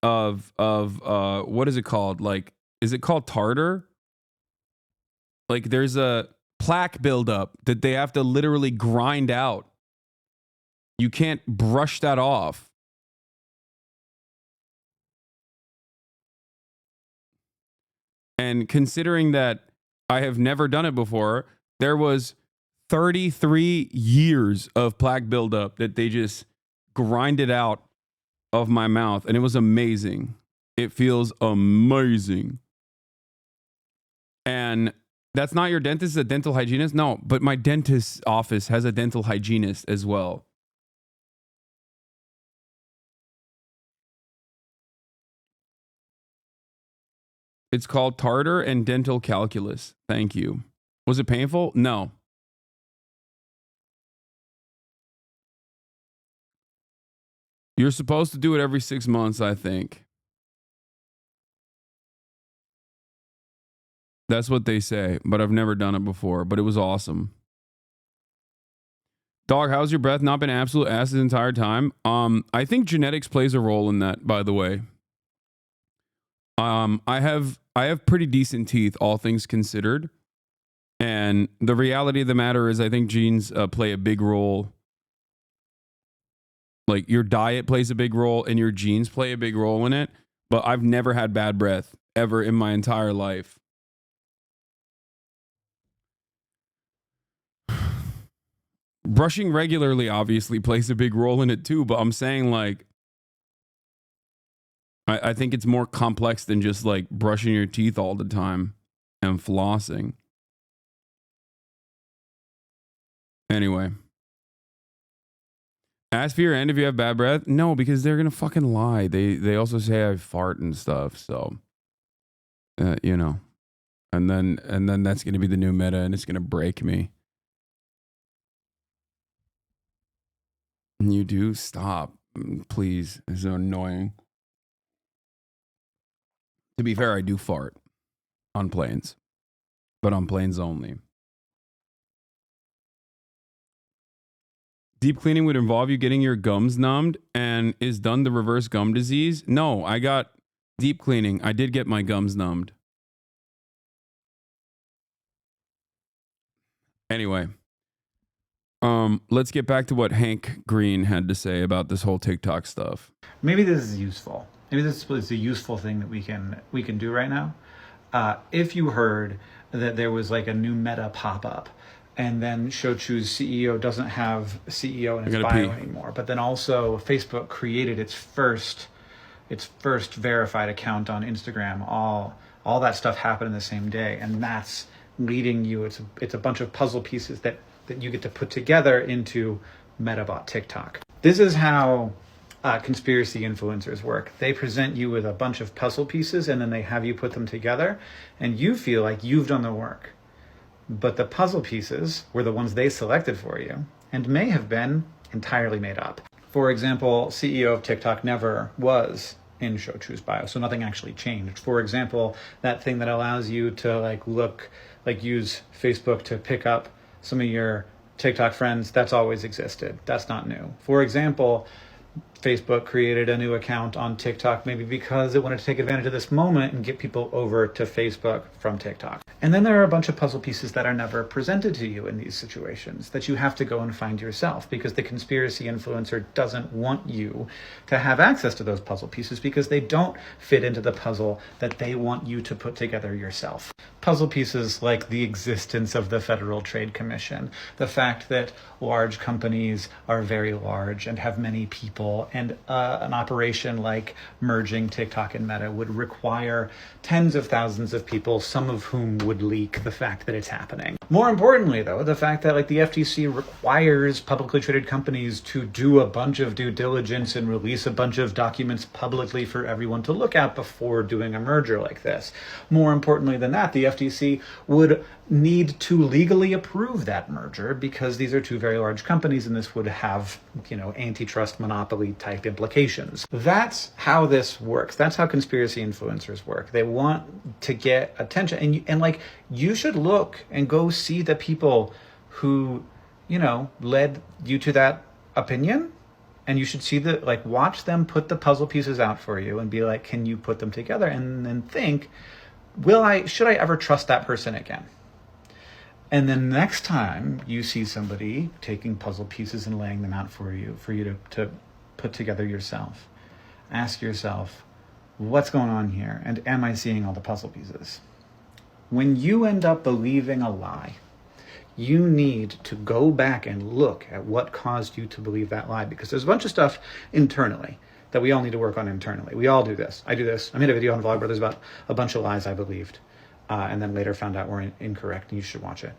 of what is it called? Like, is it called tartar? Like there's a plaque buildup that they have to literally grind out. You can't brush that off. And considering that I have never done it before, there was 33 years of plaque buildup that they just grinded out of my mouth. And it was amazing. It feels amazing. And that's not your dentist, a dental hygienist? No, but my dentist's office has a dental hygienist as well. It's called tartar and dental calculus. Thank you. Was it painful? No. You're supposed to do it every 6 months, I think. That's what they say, but I've never done it before, but it was awesome. Dog, how's your breath not been absolute ass the entire time? I think genetics plays a role in that, by the way. I have pretty decent teeth, all things considered. And the reality of the matter is I think genes play a big role. Like your diet plays a big role and your genes play a big role in it. But I've never had bad breath ever in my entire life. Brushing regularly obviously plays a big role in it too. But I'm saying like, I think it's more complex than just like brushing your teeth all the time and flossing. Anyway. Ask for your end if you have bad breath. No, because they're gonna fucking lie. They also say I fart and stuff. So, you know, and then that's gonna be the new meta, and it's gonna break me. You do stop, please. It's so annoying. To be fair, I do fart on planes, but on planes only. Deep cleaning would involve you getting your gums numbed, and is done the reverse gum disease? No, I got deep cleaning. I did get my gums numbed. Anyway, let's get back to what Hank Green had to say about this whole TikTok stuff. Maybe this is useful. Maybe this is a useful thing that we can do right now. If you heard that there was like a new Meta pop up, and then Shochu's CEO doesn't have CEO in his bio anymore, but then also Facebook created its first verified account on Instagram. All that stuff happened in the same day, and that's leading you. It's a bunch of puzzle pieces that you get to put together into Metabot TikTok. This is how conspiracy influencers work. They present you with a bunch of puzzle pieces, and then they have you put them together, and you feel like you've done the work. But the puzzle pieces were the ones they selected for you, and may have been entirely made up. For example, CEO of TikTok never was in Shochu's bio, so nothing actually changed. For example, that thing that allows you to use Facebook to pick up some of your TikTok friends, that's always existed. That's not new. For example, Facebook created a new account on TikTok maybe because it wanted to take advantage of this moment and get people over to Facebook from TikTok. And then there are a bunch of puzzle pieces that are never presented to you in these situations that you have to go and find yourself, because the conspiracy influencer doesn't want you to have access to those puzzle pieces because they don't fit into the puzzle that they want you to put together yourself. Puzzle pieces like the existence of the Federal Trade Commission, the fact that large companies are very large and have many people, and an operation like merging TikTok and Meta would require tens of thousands of people, some of whom would leak the fact that it's happening. More importantly, though, the fact that the FTC requires publicly traded companies to do a bunch of due diligence and release a bunch of documents publicly for everyone to look at before doing a merger like this. More importantly than that, the FTC would need to legally approve that merger because these are two very large companies, and this would have, antitrust monopoly type implications. That's how this works. That's how conspiracy influencers work. They want to get attention, and you should look and go see the people who, led you to that opinion, and you should see watch them put the puzzle pieces out for you and be like, can you put them together? And then think, should I ever trust that person again? And then next time you see somebody taking puzzle pieces and laying them out for you to put together yourself, ask yourself, what's going on here? And am I seeing all the puzzle pieces? When you end up believing a lie, you need to go back and look at what caused you to believe that lie, because there's a bunch of stuff internally that we all need to work on internally. We all do this. I do this. I made a video on Vlogbrothers about a bunch of lies I believed, and then later found out were incorrect, and you should watch it.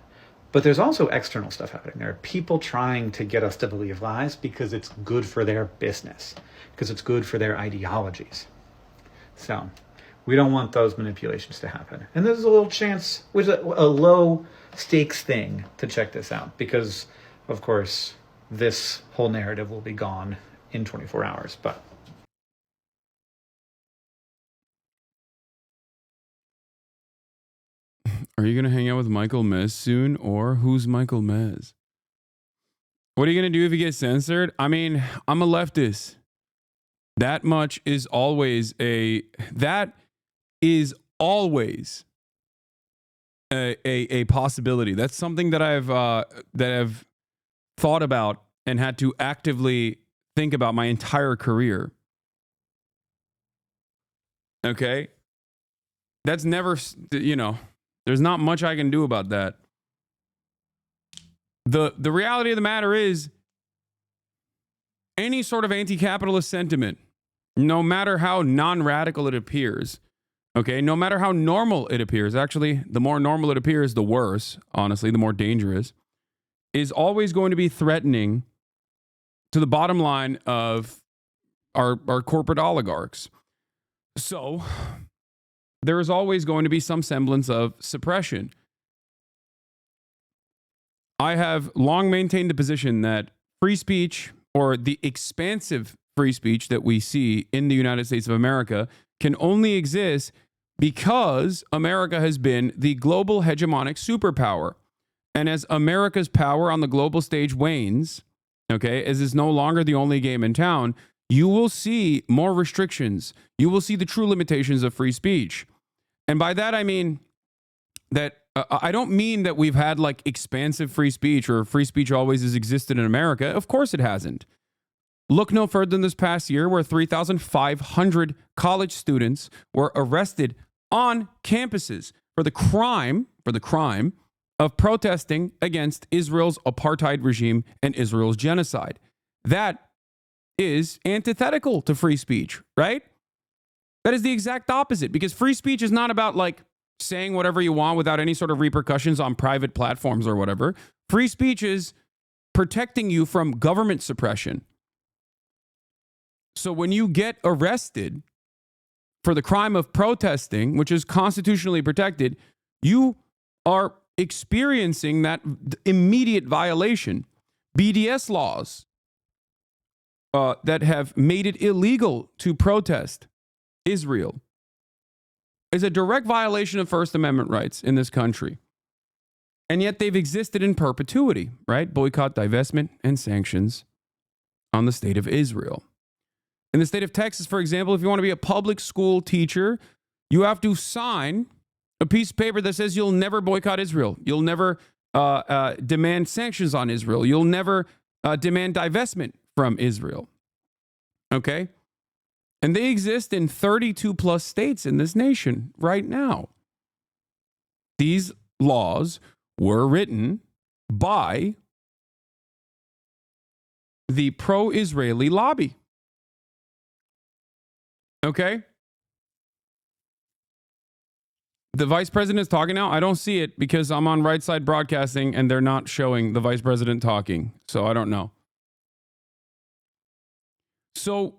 But there's also external stuff happening. There are people trying to get us to believe lies because it's good for their business, because it's good for their ideologies. So we don't want those manipulations to happen. And there's a little chance, which is a low stakes thing, to check this out, because of course this whole narrative will be gone in 24 hours. But are you going to hang out with Michael Mez soon, or who's Michael Mez? What are you going to do if you get censored? I mean, I'm a leftist. That much is always a possibility. That's something that I've thought about and had to actively think about my entire career. Okay? That's never, there's not much I can do about that. The reality of the matter is, any sort of anti-capitalist sentiment, no matter how non-radical it appears, okay, no matter how normal it appears, actually, the more normal it appears, the worse, honestly, the more dangerous, is always going to be threatening to the bottom line of our corporate oligarchs. So there is always going to be some semblance of suppression. I have long maintained the position that free speech, or the expansive free speech that we see in the United States of America, can only exist because America has been the global hegemonic superpower. And as America's power on the global stage wanes, okay, as is no longer the only game in town, you will see more restrictions. You will see the true limitations of free speech. And by that, I mean that I don't mean that we've had like expansive free speech or free speech always has existed in America. Of course it hasn't. Look no further than this past year where 3,500 college students were arrested on campuses for the crime of protesting against Israel's apartheid regime and Israel's genocide. That is antithetical to free speech, right? That is the exact opposite, because free speech is not about like saying whatever you want without any sort of repercussions on private platforms or whatever. Free speech is protecting you from government suppression. So when you get arrested for the crime of protesting, which is constitutionally protected, you are experiencing that immediate violation. BDS laws that have made it illegal to protest Israel is a direct violation of First Amendment rights in this country. And yet they've existed in perpetuity, right? Boycott, divestment, and sanctions on the state of Israel. In the state of Texas, for example, if you want to be a public school teacher, you have to sign a piece of paper that says you'll never boycott Israel. You'll never demand sanctions on Israel. You'll never demand divestment from Israel. Okay? And they exist in 32 plus states in this nation right now. These laws were written by the pro-Israeli lobby. Okay? The vice president is talking now. I don't see it because I'm on Right Side Broadcasting and they're not showing the vice president talking. So I don't know. So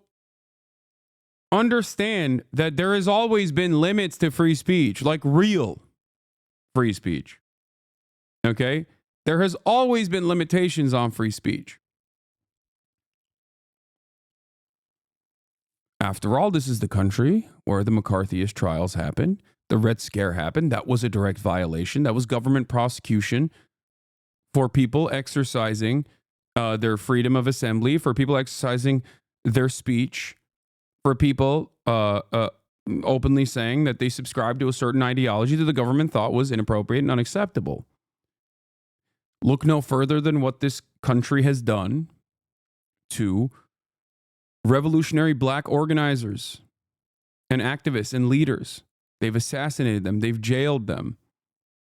understand that there has always been limits to free speech, like real free speech. Okay? There has always been limitations on free speech. After all, this is the country where the McCarthyist trials happened. The Red Scare happened. That was a direct violation. That was government prosecution for people exercising their freedom of assembly, for people exercising their speech, for people openly saying that they subscribe to a certain ideology that the government thought was inappropriate and unacceptable. Look no further than what this country has done to revolutionary black organizers and activists and leaders. They've assassinated them. They've jailed them.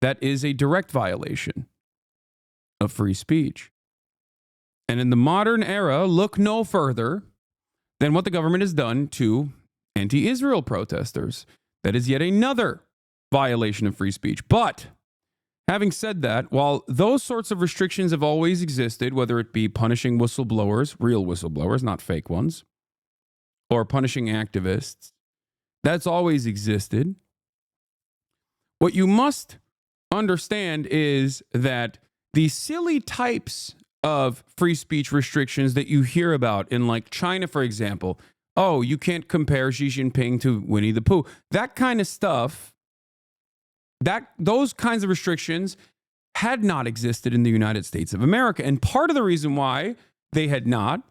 That is a direct violation of free speech. And in the modern era, look no further than what the government has done to anti-Israel protesters. That is yet another violation of free speech. But having said that, while those sorts of restrictions have always existed, whether it be punishing whistleblowers, real whistleblowers, not fake ones, or punishing activists, that's always existed. What you must understand is that the silly types of free speech restrictions that you hear about in like China, for example, oh, you can't compare Xi Jinping to Winnie the Pooh. That kind of stuff, those kinds of restrictions had not existed in the United States of America. And part of the reason why they had not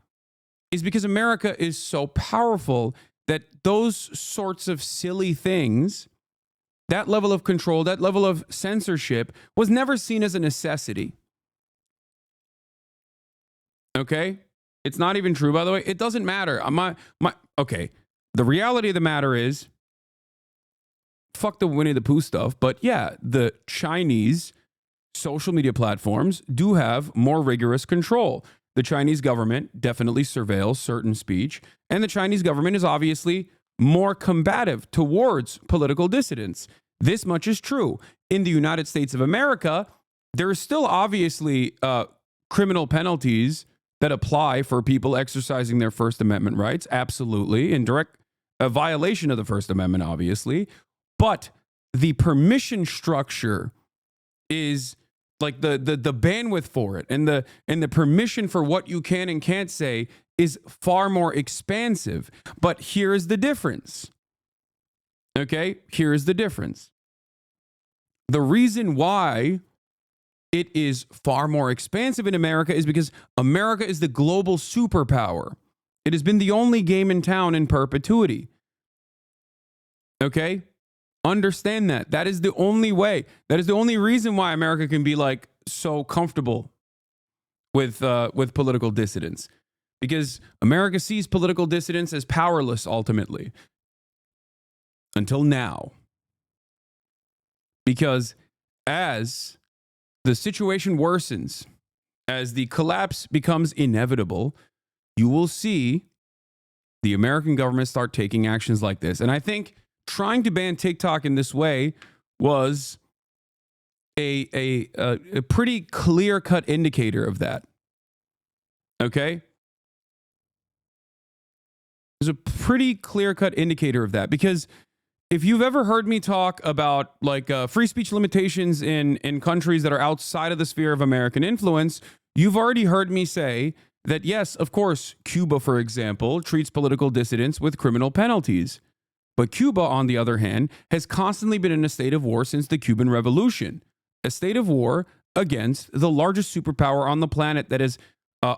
is because America is so powerful that those sorts of silly things, that level of control, that level of censorship was never seen as a necessity. Okay? It's not even true, by the way. It doesn't matter. Okay. The reality of the matter is, fuck the Winnie the Pooh stuff, but yeah, the Chinese social media platforms do have more rigorous control. The Chinese government definitely surveils certain speech, and the Chinese government is obviously more combative towards political dissidents. This much is true. In the United States of America, there is still obviously criminal penalties that apply for people exercising their First Amendment rights. Absolutely. In direct violation of the First Amendment, obviously. But the permission structure is like the bandwidth for it, and the permission for what you can and can't say is far more expansive. But here is the difference. Okay? Here is the difference. The reason why it is far more expansive in America is because America is the global superpower. It has been the only game in town in perpetuity. Okay? Understand that. That is the only way. That is the only reason why America can be like so comfortable with political dissidents. Because America sees political dissidents as powerless ultimately. Until now. Because as the situation worsens, as the collapse becomes inevitable, you will see the American government start taking actions like this. And I think trying to ban TikTok in this way was a pretty clear-cut indicator of that. Okay? It's a pretty clear-cut indicator of that, because if you've ever heard me talk about like free speech limitations in countries that are outside of the sphere of American influence, you've already heard me say that, yes, of course, Cuba, for example, treats political dissidents with criminal penalties. But Cuba, on the other hand, has constantly been in a state of war since the Cuban Revolution, a state of war against the largest superpower on the planet that has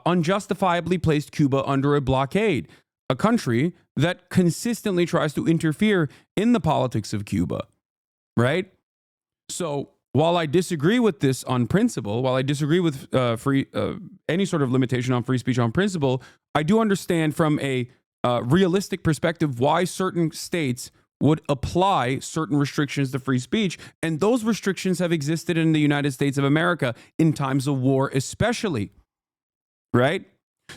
unjustifiably placed Cuba under a blockade, a country that consistently tries to interfere in the politics of Cuba, right? So while I disagree with this on principle, while I disagree with any sort of limitation on free speech on principle, I do understand from a realistic perspective why certain states would apply certain restrictions to free speech. And those restrictions have existed in the United States of America in times of war especially, right?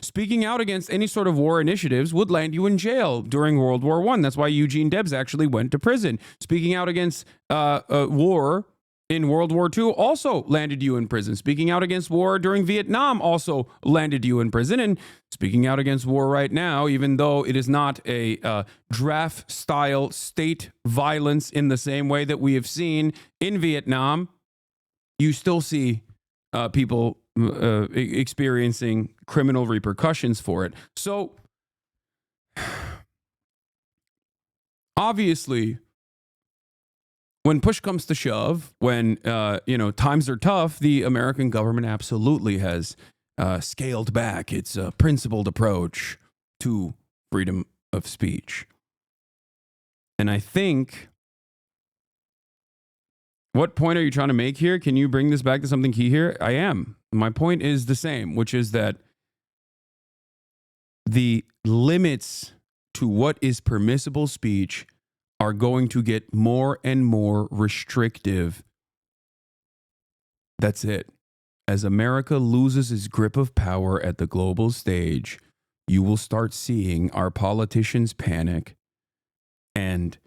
Speaking out against any sort of war initiatives would land you in jail during World War I. That's why Eugene Debs actually went to prison. Speaking out against war in World War II also landed you in prison. Speaking out against war during Vietnam also landed you in prison. And speaking out against war right now, even though it is not a draft-style state violence in the same way that we have seen in Vietnam, you still see people experiencing criminal repercussions for it. So, obviously, when push comes to shove, when times are tough, the American government absolutely has scaled back its principled approach to freedom of speech. And I think, what point are you trying to make here? Can you bring this back to something key here? I am. My point is the same, which is that the limits to what is permissible speech are going to get more and more restrictive. That's it. As America loses its grip of power at the global stage, you will start seeing our politicians panic and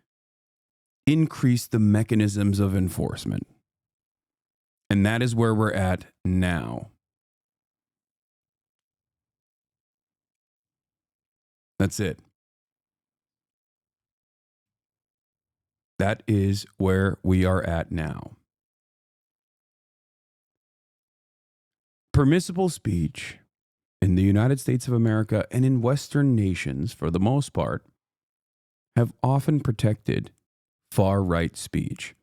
increase the mechanisms of enforcement. And that is where we're at now. That's it. That is where we are at now. Permissible speech in the United States of America and in Western nations, for the most part, have often protected far-right speech.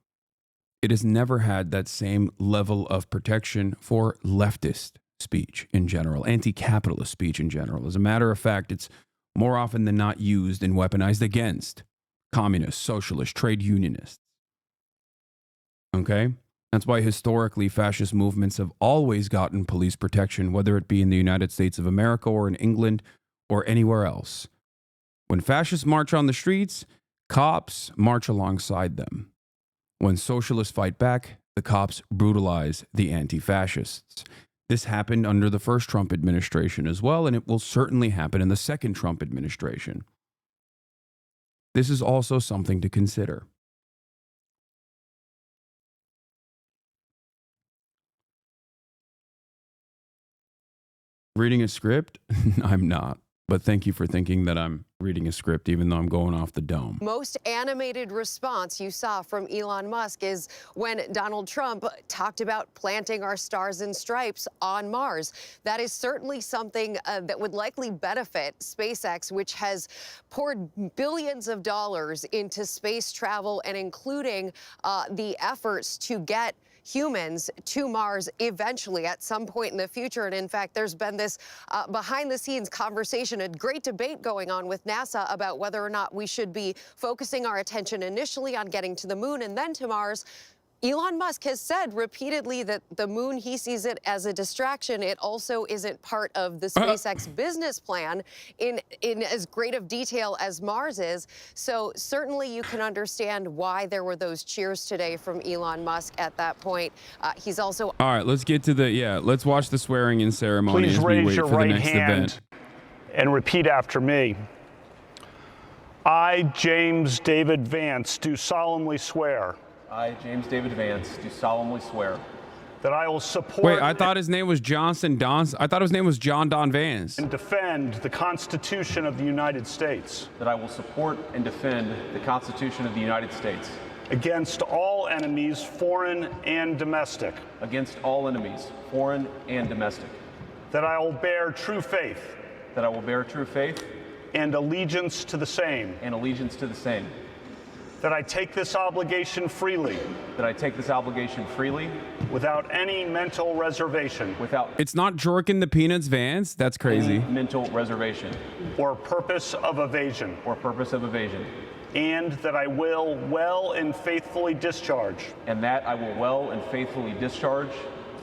It has never had that same level of protection for leftist speech in general, anti-capitalist speech in general. As a matter of fact, it's more often than not used and weaponized against communists, socialists, trade unionists. Okay? That's why historically fascist movements have always gotten police protection, whether it be in the United States of America or in England or anywhere else. When fascists march on the streets, cops march alongside them. When socialists fight back, the cops brutalize the anti-fascists. This happened under the first Trump administration as well, and it will certainly happen in the second Trump administration. This is also something to consider. Reading a script? I'm not. But thank you for thinking that I'm reading a script, even though I'm going off the dome. Most animated response you saw from Elon Musk is when Donald Trump talked about planting our stars and stripes on Mars. That is certainly something that would likely benefit SpaceX, which has poured billions of dollars into space travel and including the efforts to get humans to Mars eventually at some point in the future. And in fact, there's been this behind the scenes conversation, a great debate going on with NASA about whether or not we should be focusing our attention initially on getting to the moon and then to Mars. Elon Musk has said repeatedly that the moon, he sees it as a distraction. It also isn't part of the SpaceX business plan in as great of detail as Mars is. So certainly you can understand why there were those cheers today from Elon Musk at that point. He's also... All right, let's get to let's watch the swearing in ceremony Please as we raise wait your for the right next hand event. and repeat after me. I, James David Vance, do solemnly swear. I, James David Vance, do solemnly swear that I will support. Wait, I thought his name was I thought his name was John Don Vance. And defend the Constitution of the United States. That I will support and defend the Constitution of the United States. Against all enemies, foreign and domestic. Against all enemies, foreign and domestic. That I will bear true faith. That I will bear true faith. And allegiance to the same. And allegiance to the same. That I take this obligation freely. That I take this obligation freely. Without any mental reservation. It's not Jorkin the Peanuts Vance? That's crazy. Any mental reservation. Or purpose of evasion. Or purpose of evasion. And that I will well and faithfully discharge. And that I will well and faithfully discharge.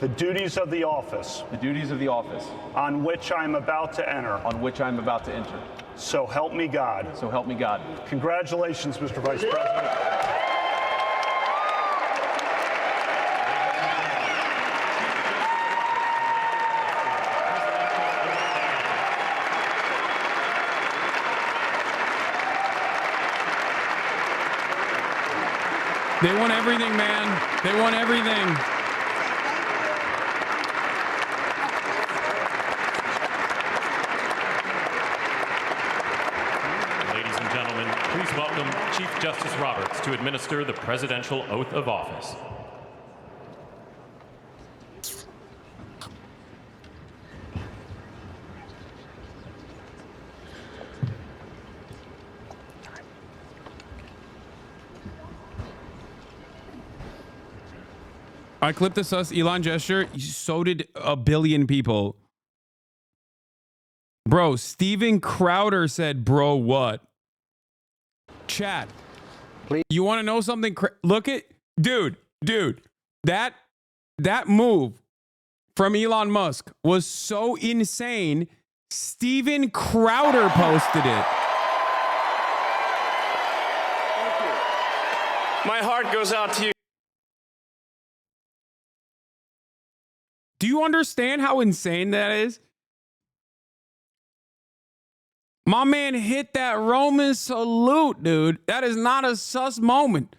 The duties of the office. The duties of the office. On which I am about to enter. On which I am about to enter. So help me God. So help me God. Congratulations, Mr. Vice President. They want everything, man. They want everything. Ladies and gentlemen, please welcome Chief Justice Roberts to administer the presidential oath of office. I clipped the sus Elon gesture. So did a billion people. Bro, Steven Crowder said, bro, what? Chat. Please. You want to know something? Look at, dude, that move from Elon Musk was so insane. Steven Crowder posted it. Thank you. My heart goes out to you. Do you understand how insane that is? My man hit that Roman salute, dude. That is not a sus moment.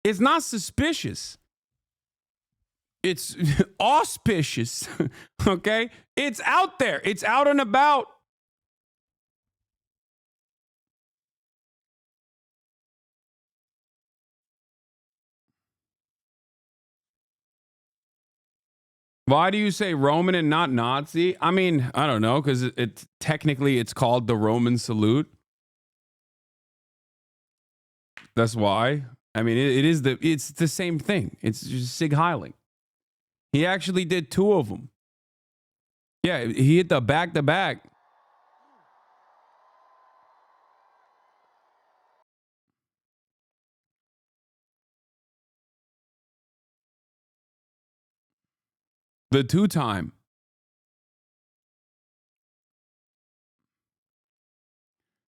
It's not suspicious. It's auspicious, okay? It's out there. It's out and about. Why do you say Roman and not Nazi? I mean, I don't know, because it technically it's called the Roman salute. That's why. I mean, it's the same thing. It's just Sig Heiling. He actually did two of them. Yeah, he hit the back-to-back. The two-time.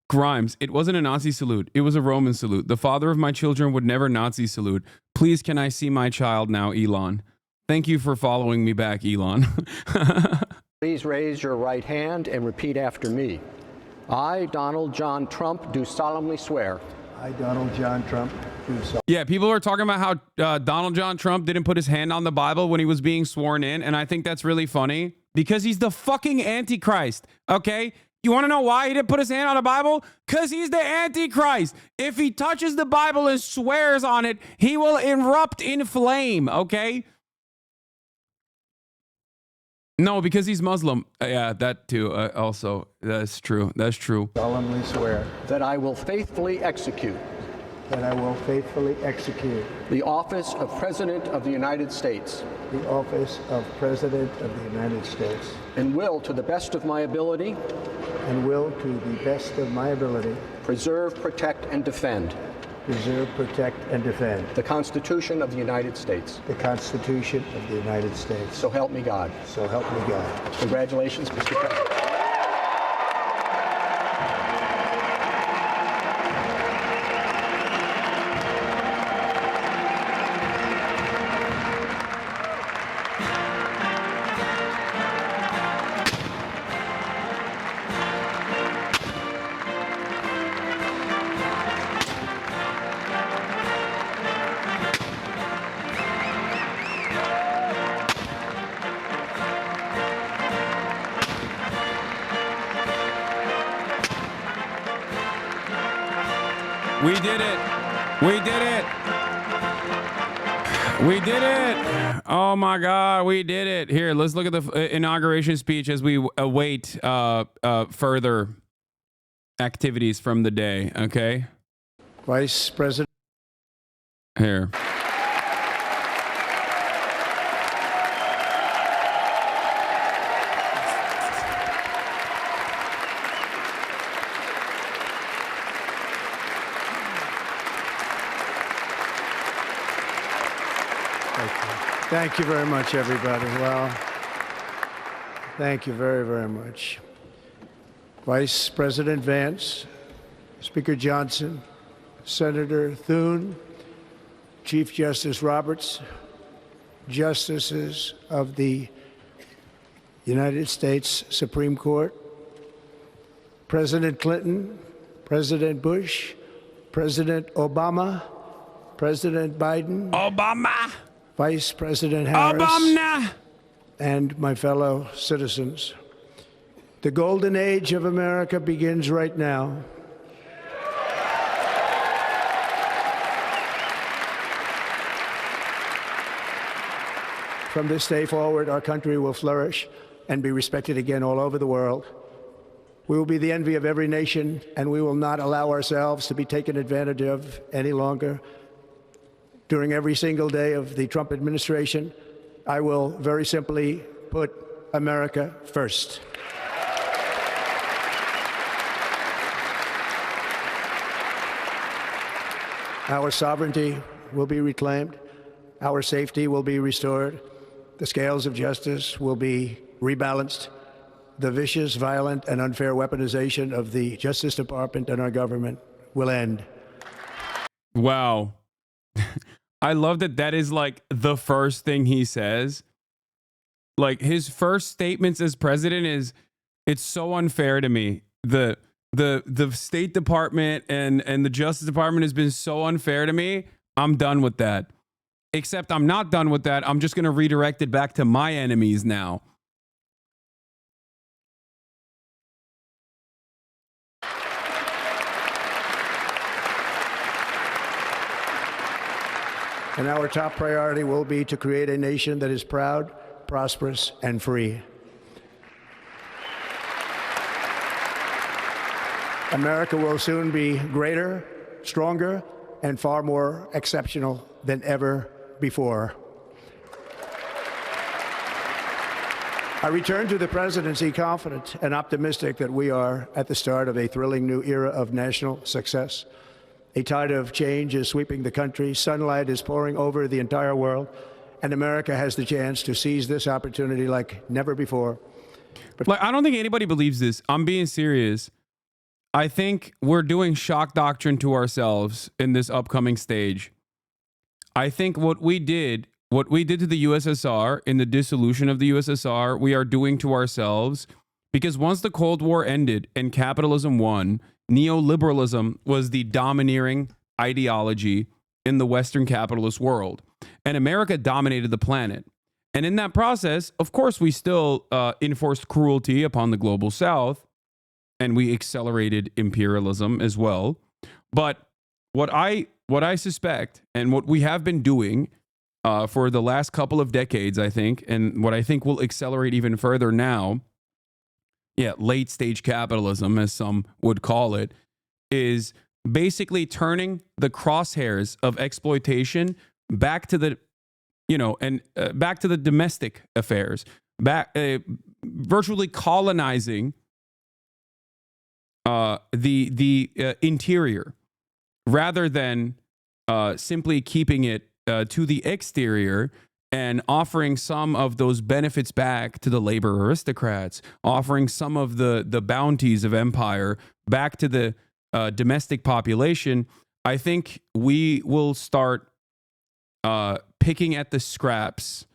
Grimes, it wasn't a Nazi salute. It was a Roman salute. The father of my children would never Nazi salute. Please, can I see my child now, Elon? Thank you for following me back, Elon. Please raise your right hand and repeat after me. I, Donald John Trump, do solemnly swear. I, Donald John Trump, do solemnly. Yeah, people are talking about how Donald John Trump didn't put his hand on the Bible when he was being sworn in, and I think that's really funny Because he's the fucking Antichrist, okay? You want to know why he didn't put his hand on the Bible? Because he's the Antichrist. If he touches the Bible and swears on it, he will erupt in flame, okay? No, because he's Muslim. Yeah, that too. Also, that's true. That's true. Solemnly swear that I will faithfully execute that I will faithfully execute the office of President of the United States the office of President of the United States and will, to the best of my ability, preserve, protect, and defend the Constitution of the United States. The Constitution of the United States. So help me God. So help me God. Congratulations, Mr. President. We did it. We did it. We did it. Oh my God, we did it. Here, let's look at the inauguration speech as we await further activities from the day, okay? Vice President. Here. Thank you very much, everybody. Well, thank you very, very much. Vice President Vance, Speaker Johnson, Senator Thune, Chief Justice Roberts, Justices of the United States Supreme Court, President Clinton, President Bush, President Obama, President Biden, Vice President Harris, and my fellow citizens. The golden age of America begins right now. From this day forward, our country will flourish and be respected again all over the world. We will be the envy of every nation, and we will not allow ourselves to be taken advantage of any longer. During every single day of the Trump administration, I will very simply put America first. Our sovereignty will be reclaimed. Our safety will be restored. The scales of justice will be rebalanced. The vicious, violent, and unfair weaponization of the Justice Department and our government will end. Wow. I love that that is like the first thing he says. Like his first statements as president is, it's so unfair to me. The State Department and the Justice Department has been so unfair to me. I'm done with that. Except I'm not done with that. I'm just going to redirect it back to my enemies now. And our top priority will be to create a nation that is proud, prosperous, and free. America will soon be greater, stronger, and far more exceptional than ever before. I return to the presidency confident and optimistic that we are at the start of a thrilling new era of national success. A tide of change is sweeping the country, sunlight is pouring over the entire world, and America has the chance to seize this opportunity like never before. Like, I don't think anybody believes this. I'm being serious. I think we're doing shock doctrine to ourselves in this upcoming stage. I think what we did to the USSR in the dissolution of the USSR, we are doing to ourselves, because once the Cold War ended and capitalism won, neoliberalism was the domineering ideology in the Western capitalist world. And America dominated the planet. And in that process, of course, we still enforced cruelty upon the global south, and we accelerated imperialism as well. But what I suspect, and what we have been doing for the last couple of decades, I think, and what I think will accelerate even further now, late stage capitalism, as some would call it, is basically turning the crosshairs of exploitation back to the, back to the domestic affairs, back, virtually colonizing the interior, rather than simply keeping it to the exterior and offering some of those benefits back to the labor aristocrats, offering some of the bounties of empire back to the domestic population. I think we will start picking at the scraps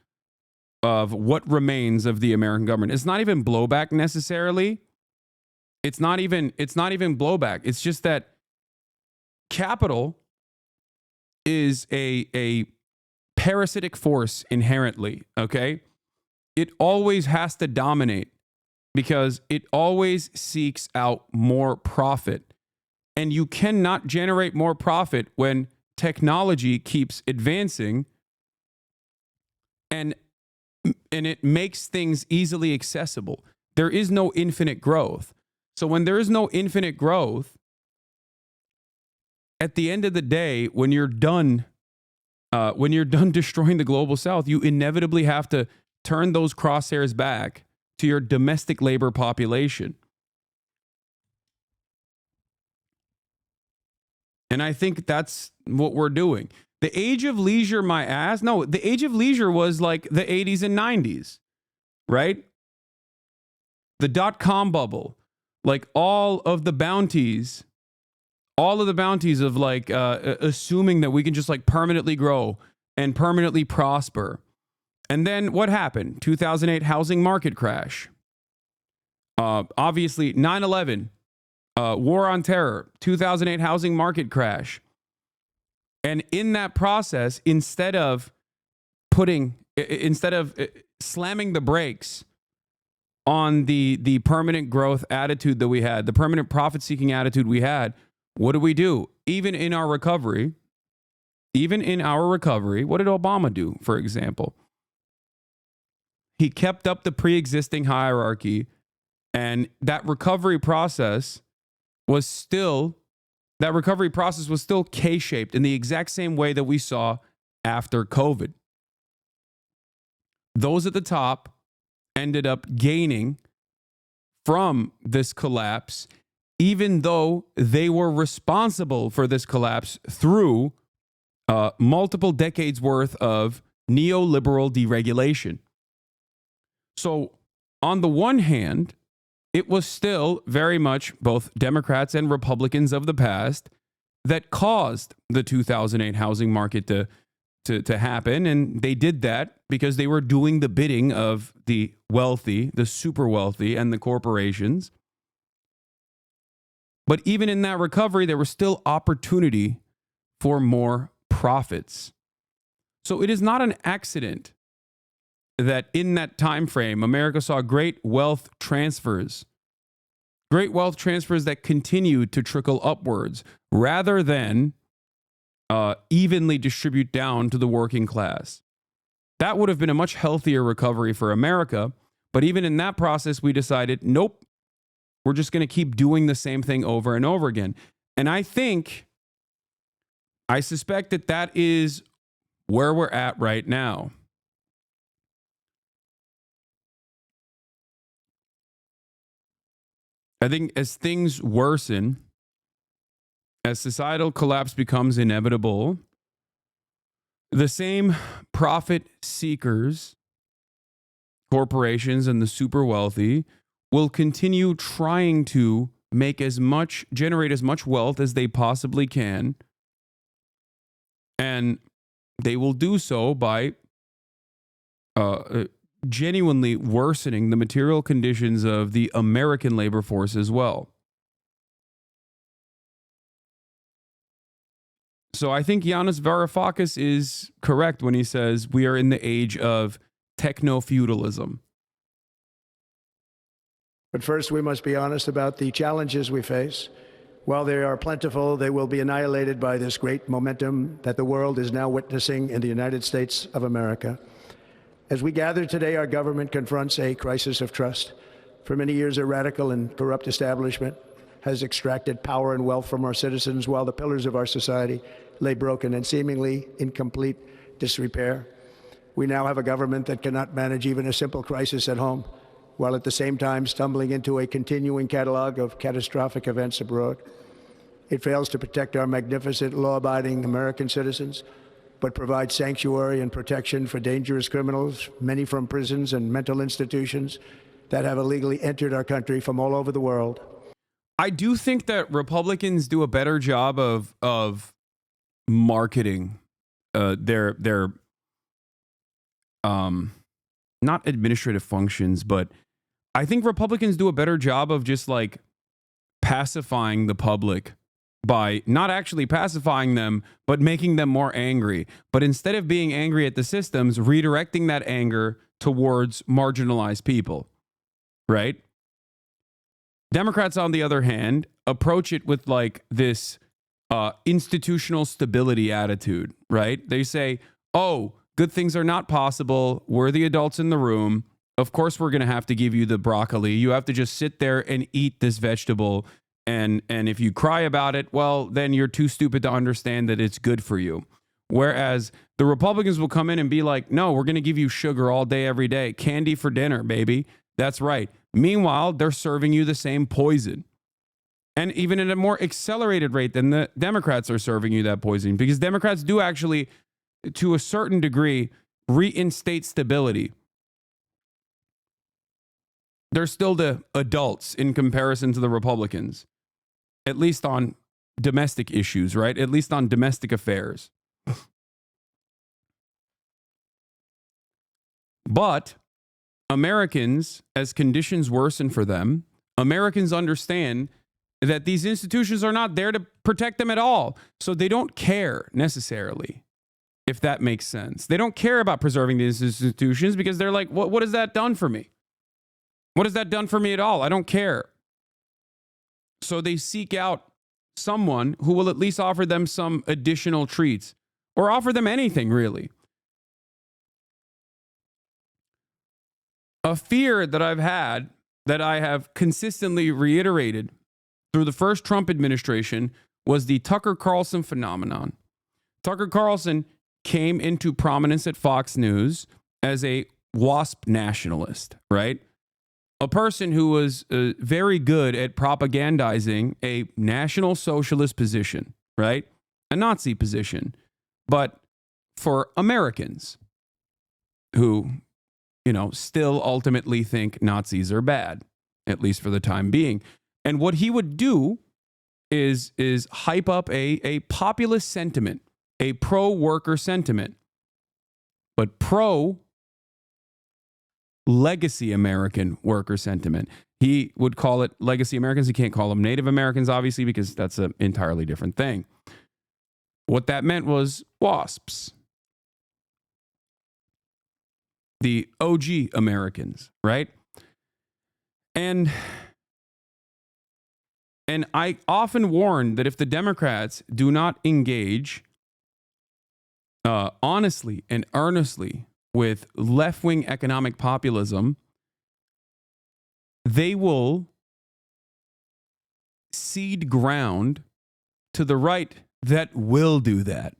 of what remains of the American government. It's not even blowback necessarily. It's not even blowback. It's just that capital is a parasitic force inherently, okay? It always has to dominate because it always seeks out more profit. And you cannot generate more profit when technology keeps advancing and it makes things easily accessible. There is no infinite growth. So when there is no infinite growth, at the end of the day, when you're done destroying the global south, you inevitably have to turn those crosshairs back to your domestic labor population. And I think that's what we're doing. The age of leisure, my ass. No, the age of leisure was like the 80s and 90s, right? The dot-com bubble, like all of the bounties of like assuming that we can just like permanently grow and permanently prosper. And then what happened? 2008 housing market crash. Obviously, 9/11, war on terror, 2008 housing market crash. And in that process, instead of slamming the brakes on the permanent growth attitude that we had, the permanent profit-seeking attitude we had, what do we do? Even in our recovery, what did Obama do, for example? He kept up the pre-existing hierarchy, and that recovery process was still K-shaped in the exact same way that we saw after COVID. Those at the top ended up gaining from this collapse, even though they were responsible for this collapse through multiple decades worth of neoliberal deregulation. So on the one hand, it was still very much both Democrats and Republicans of the past that caused the 2008 housing market to happen. And they did that because they were doing the bidding of the wealthy, the super wealthy, and the corporations. But even in that recovery, there was still opportunity for more profits. So it is not an accident that in that time frame, America saw great wealth transfers that continued to trickle upwards rather than evenly distribute down to the working class. That would have been a much healthier recovery for America. But even in that process, we decided, nope, we're just going to keep doing the same thing over and over again. And I suspect that is where we're at right now. I think as things worsen, as societal collapse becomes inevitable, the same profit seekers, corporations, and the super wealthy will continue trying to generate as much wealth as they possibly can. And they will do so by genuinely worsening the material conditions of the American labor force as well. So I think Yanis Varoufakis is correct when he says we are in the age of techno-feudalism. But first, we must be honest about the challenges we face. While they are plentiful, they will be annihilated by this great momentum that the world is now witnessing in the United States of America. As we gather today, our government confronts a crisis of trust. For many years, a radical and corrupt establishment has extracted power and wealth from our citizens while the pillars of our society lay broken and seemingly in complete disrepair. We now have a government that cannot manage even a simple crisis at home, while at the same time stumbling into a continuing catalog of catastrophic events abroad. It fails to protect our magnificent, law-abiding American citizens, but provides sanctuary and protection for dangerous criminals, many from prisons and mental institutions that have illegally entered our country from all over the world. I do think that Republicans do a better job of marketing their not administrative functions, but I think Republicans do a better job of just like pacifying the public by not actually pacifying them, but making them more angry. But instead of being angry at the systems, redirecting that anger towards marginalized people, right? Democrats, on the other hand, approach it with like this institutional stability attitude, right? They say, oh, good things are not possible. We're the adults in the room. Of course, we're going to have to give you the broccoli. You have to just sit there and eat this vegetable. And if you cry about it, well, then you're too stupid to understand that it's good for you. Whereas the Republicans will come in and be like, no, we're going to give you sugar all day, every day. Candy for dinner, baby. That's right. Meanwhile, they're serving you the same poison. And even at a more accelerated rate than the Democrats are serving you that poison. Because Democrats do actually, to a certain degree, reinstate stability. They're still the adults in comparison to the Republicans. At least on domestic issues, right? At least on domestic affairs. But Americans, as conditions worsen for them, Americans understand that these institutions are not there to protect them at all. So they don't care necessarily, if that makes sense. They don't care about preserving these institutions because they're like, what has that done for me? What has that done for me at all? I don't care. So they seek out someone who will at least offer them some additional treats or offer them anything, really. A fear that I've had, that I have consistently reiterated through the first Trump administration, was the Tucker Carlson phenomenon. Tucker Carlson came into prominence at Fox News as a WASP nationalist, right? A person who was very good at propagandizing a National Socialist position, right? A Nazi position, but for Americans who, you know, still ultimately think Nazis are bad, at least for the time being. And what he would do is hype up a populist sentiment, a pro-worker sentiment, but pro-legacy American worker sentiment. He would call it legacy Americans. He can't call them Native Americans, obviously, because that's an entirely different thing. What that meant was WASPs. The OG Americans, right? And I often warn that if the Democrats do not engage honestly and earnestly with left-wing economic populism, they will cede ground to the right that will do that.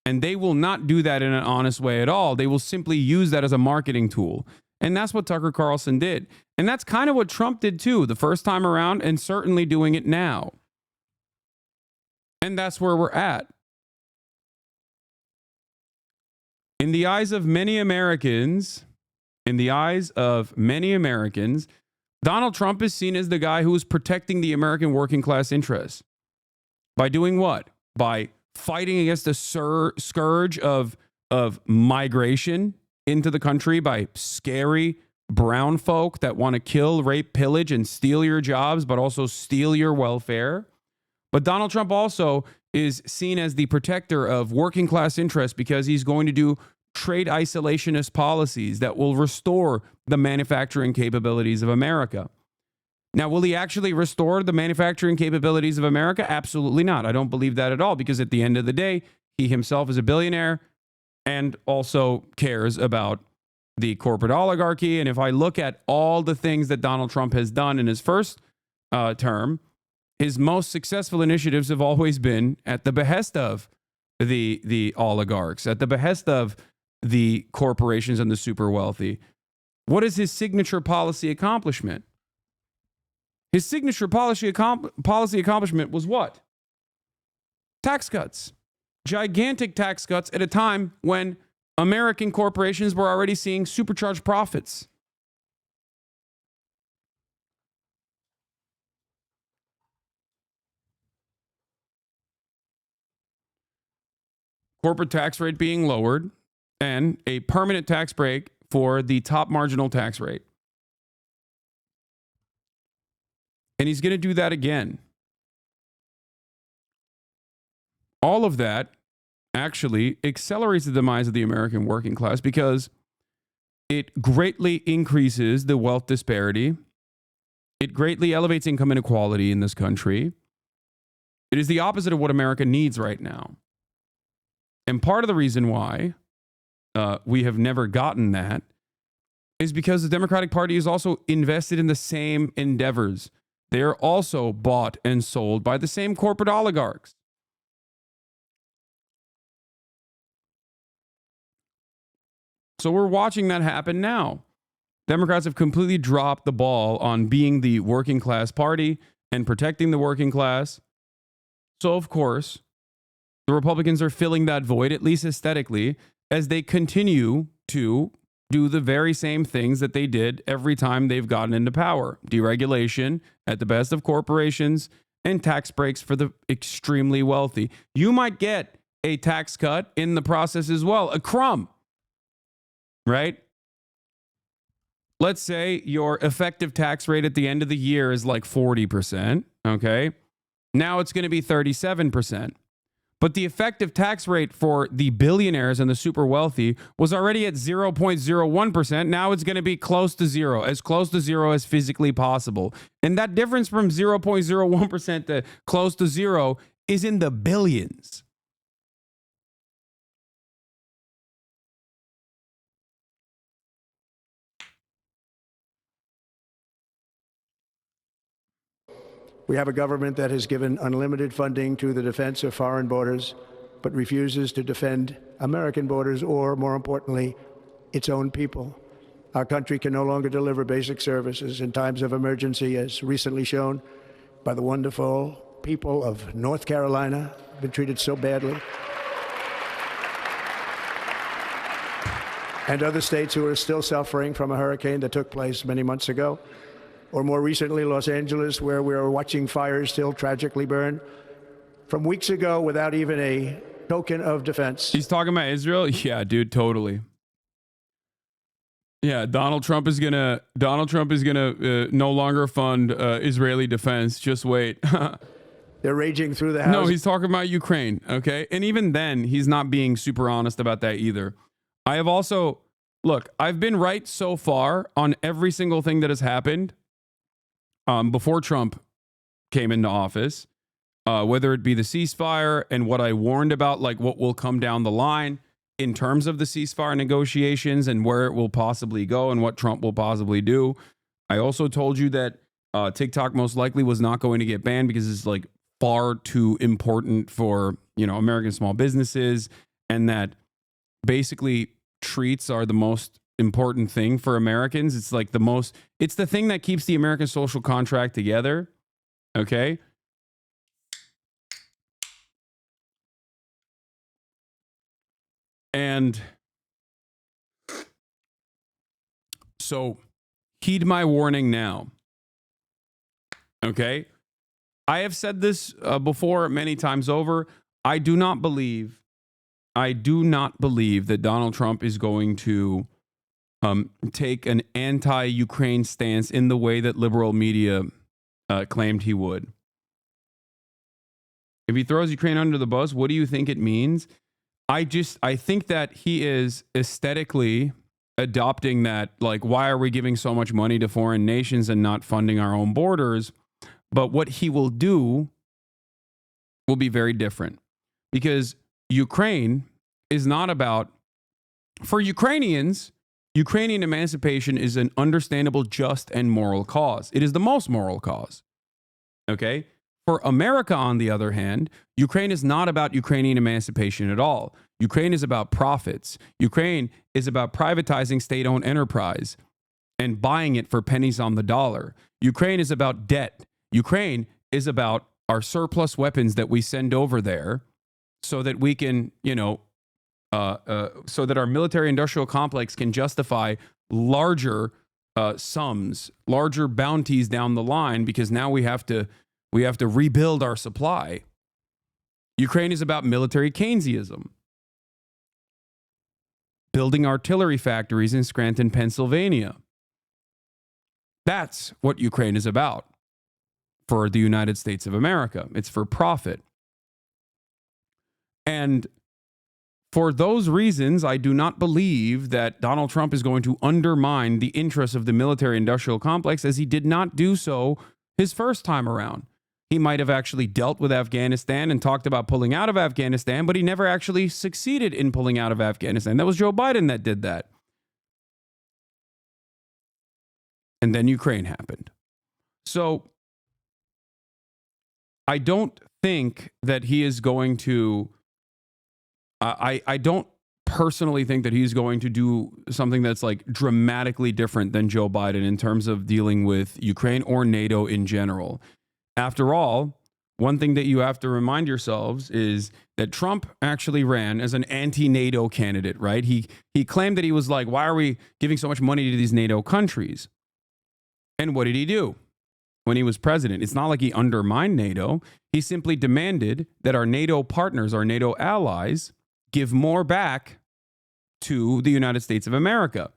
And they will not do that in an honest way at all. They will simply use that as a marketing tool. And that's what Tucker Carlson did. And that's kind of what Trump did too, the first time around, and certainly doing it now. And that's where we're at. In the eyes of many Americans, Donald Trump is seen as the guy who is protecting the American working class interests. By doing what? By fighting against the scourge of migration into the country by scary brown folk that want to kill, rape, pillage, and steal your jobs, but also steal your welfare. But Donald Trump also is seen as the protector of working class interests because he's going to do trade isolationist policies that will restore the manufacturing capabilities of America. Now, will he actually restore the manufacturing capabilities of America? Absolutely not. I don't believe that at all, because at the end of the day, he himself is a billionaire and also cares about the corporate oligarchy. And if I look at all the things that Donald Trump has done in his first term, his most successful initiatives have always been at the behest of the oligarchs, at the behest of the corporations and the super wealthy. What is his signature policy accomplishment? His signature policy accomplishment was what? Tax cuts. Gigantic tax cuts at a time when American corporations were already seeing supercharged profits. Corporate tax rate being lowered and a permanent tax break for the top marginal tax rate. And he's going to do that again. All of that actually accelerates the demise of the American working class because it greatly increases the wealth disparity. It greatly elevates income inequality in this country. It is the opposite of what America needs right now. And part of the reason why we have never gotten that is because the Democratic Party is also invested in the same endeavors. They are also bought and sold by the same corporate oligarchs. So we're watching that happen now. Democrats have completely dropped the ball on being the working class party and protecting the working class. So, of course, the Republicans are filling that void, at least aesthetically, as they continue to do the very same things that they did every time they've gotten into power. Deregulation at the best of corporations and tax breaks for the extremely wealthy. You might get a tax cut in the process as well, a crumb, right? Let's say your effective tax rate at the end of the year is like 40%, okay? Now it's going to be 37%. But the effective tax rate for the billionaires and the super wealthy was already at 0.01%. Now it's going to be close to zero, as close to zero as physically possible. And that difference from 0.01% to close to zero is in the billions. We have a government that has given unlimited funding to the defense of foreign borders, but refuses to defend American borders or, more importantly, its own people. Our country can no longer deliver basic services in times of emergency, as recently shown by the wonderful people of North Carolina, been treated so badly, and other states who are still suffering from a hurricane that took place many months ago. Or more recently, Los Angeles, where we are watching fires still tragically burn from weeks ago without even a token of defense. He's talking about Israel? Yeah, dude, totally. Yeah, Donald Trump is gonna no longer fund Israeli defense. Just wait. They're raging through the house. No, he's talking about Ukraine, okay? And even then, he's not being super honest about that either. I have also, look, I've been right so far on every single thing that has happened before Trump came into office, whether it be the ceasefire and what I warned about, like what will come down the line in terms of the ceasefire negotiations and where it will possibly go and what Trump will possibly do. I also told you that TikTok most likely was not going to get banned because it's like far too important for, you know, American small businesses, and that basically treats are the most important thing for Americans. It's like it's the thing that keeps the American social contract together. Okay. And so heed my warning now. Okay. I have said this before many times over. I do not believe that Donald Trump is going to take an anti-Ukraine stance in the way that liberal media claimed he would. If he throws Ukraine under the bus, what do you think it means? I think that he is aesthetically adopting that, like, why are we giving so much money to foreign nations and not funding our own borders? But what he will do will be very different, because Ukraine is not about, for Ukrainians, Ukrainian emancipation is an understandable, just, and moral cause. It is the most moral cause. Okay? For America, on the other hand, Ukraine is not about Ukrainian emancipation at all. Ukraine is about profits. Ukraine is about privatizing state-owned enterprise and buying it for pennies on the dollar. Ukraine is about debt. Ukraine is about our surplus weapons that we send over there so that we can, so that our military-industrial complex can justify larger sums, larger bounties down the line, because now we have to rebuild our supply. Ukraine is about military Keynesianism. Building artillery factories in Scranton, Pennsylvania. That's what Ukraine is about for the United States of America. It's for profit. And for those reasons, I do not believe that Donald Trump is going to undermine the interests of the military-industrial complex, as he did not do so his first time around. He might have actually dealt with Afghanistan and talked about pulling out of Afghanistan, but he never actually succeeded in pulling out of Afghanistan. That was Joe Biden that did that. And then Ukraine happened. So I don't think that he is going to, I don't personally think that he's going to do something that's like dramatically different than Joe Biden in terms of dealing with Ukraine or NATO in general. After all, one thing that you have to remind yourselves is that Trump actually ran as an anti-NATO candidate, right? He claimed that he was like, why are we giving so much money to these NATO countries? And what did he do when he was president? It's not like he undermined NATO. He simply demanded that our NATO partners, our NATO allies, give more back to the United States of America.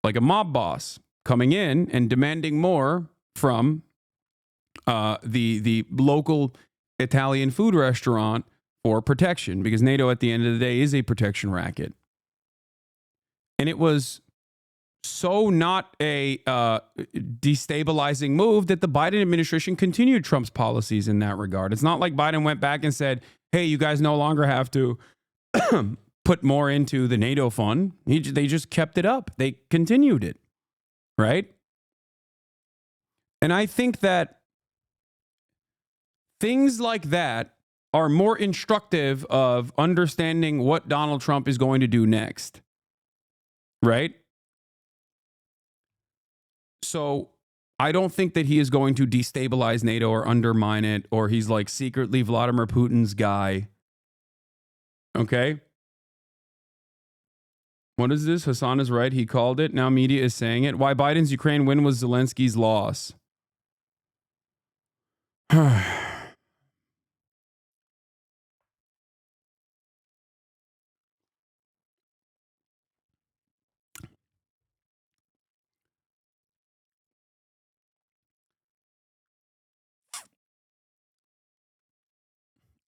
Like a mob boss coming in and demanding more from the local Italian food restaurant for protection, because NATO at the end of the day is a protection racket. And it was so not a destabilizing move that the Biden administration continued Trump's policies in that regard. It's not like Biden went back and said, hey, you guys no longer have to put more into the NATO fund. They just kept it up. They continued it, right? And I think that things like that are more instructive of understanding what Donald Trump is going to do next, right? So I don't think that he is going to destabilize NATO or undermine it, or he's like secretly Vladimir Putin's guy. Okay? What is this? Hasan is right. He called it. Now media is saying it. Why Biden's Ukraine win was Zelensky's loss.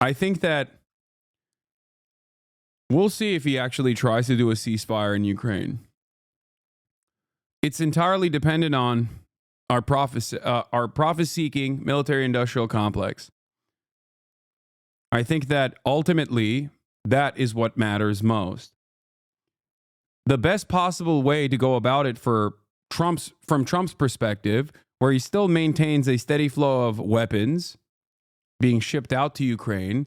I think that we'll see if he actually tries to do a ceasefire in Ukraine. It's entirely dependent on our profit-seeking military-industrial complex. I think that ultimately that is what matters most. The best possible way to go about it from Trump's perspective, where he still maintains a steady flow of weapons being shipped out to Ukraine,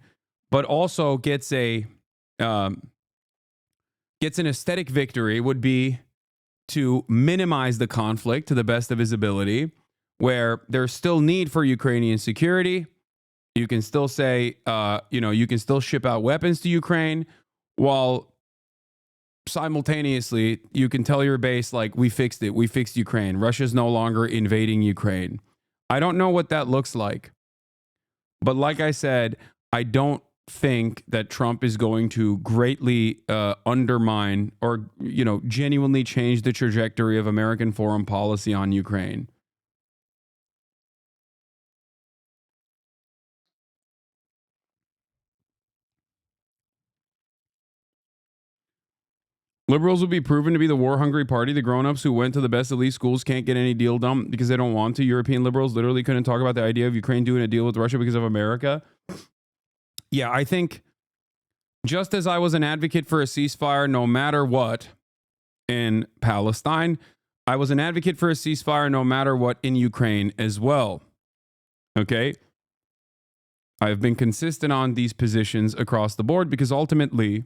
but also gets an aesthetic victory, would be to minimize the conflict to the best of his ability, where there's still need for Ukrainian security. You can still say, you can still ship out weapons to Ukraine, while simultaneously you can tell your base, like, we fixed it. We fixed Ukraine. Russia's no longer invading Ukraine. I don't know what that looks like. But like I said, I don't think that Trump is going to greatly undermine or, genuinely change the trajectory of American foreign policy on Ukraine. Liberals will be proven to be the war-hungry party. The grown-ups who went to the best elite schools can't get any deal done because they don't want to. European liberals literally couldn't talk about the idea of Ukraine doing a deal with Russia because of America. Yeah, I think just as I was an advocate for a ceasefire no matter what in Palestine, I was an advocate for a ceasefire no matter what in Ukraine as well. Okay? I've been consistent on these positions across the board because ultimately,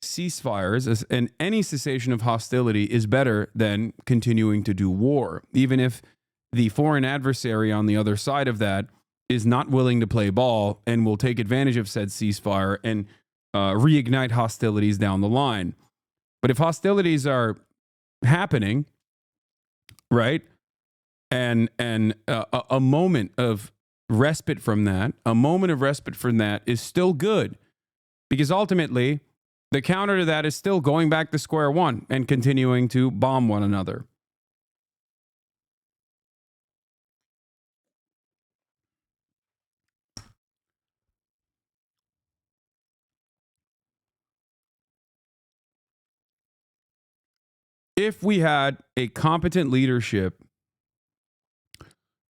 ceasefires and any cessation of hostility is better than continuing to do war, even if the foreign adversary on the other side of that is not willing to play ball and will take advantage of said ceasefire and reignite hostilities down the line. But if hostilities are happening, right, and a moment of respite from that, is still good. Because ultimately, the counter to that is still going back to square one and continuing to bomb one another. If we had a competent leadership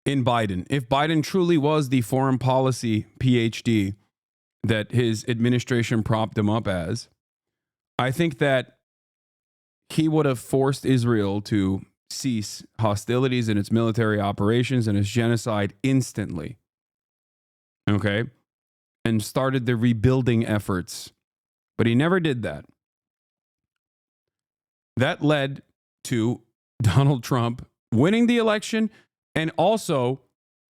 in Biden, if Biden truly was the foreign policy PhD that his administration propped him up as, I think that he would have forced Israel to cease hostilities in its military operations and its genocide instantly. Okay? And started the rebuilding efforts. But he never did that. That led to Donald Trump winning the election and also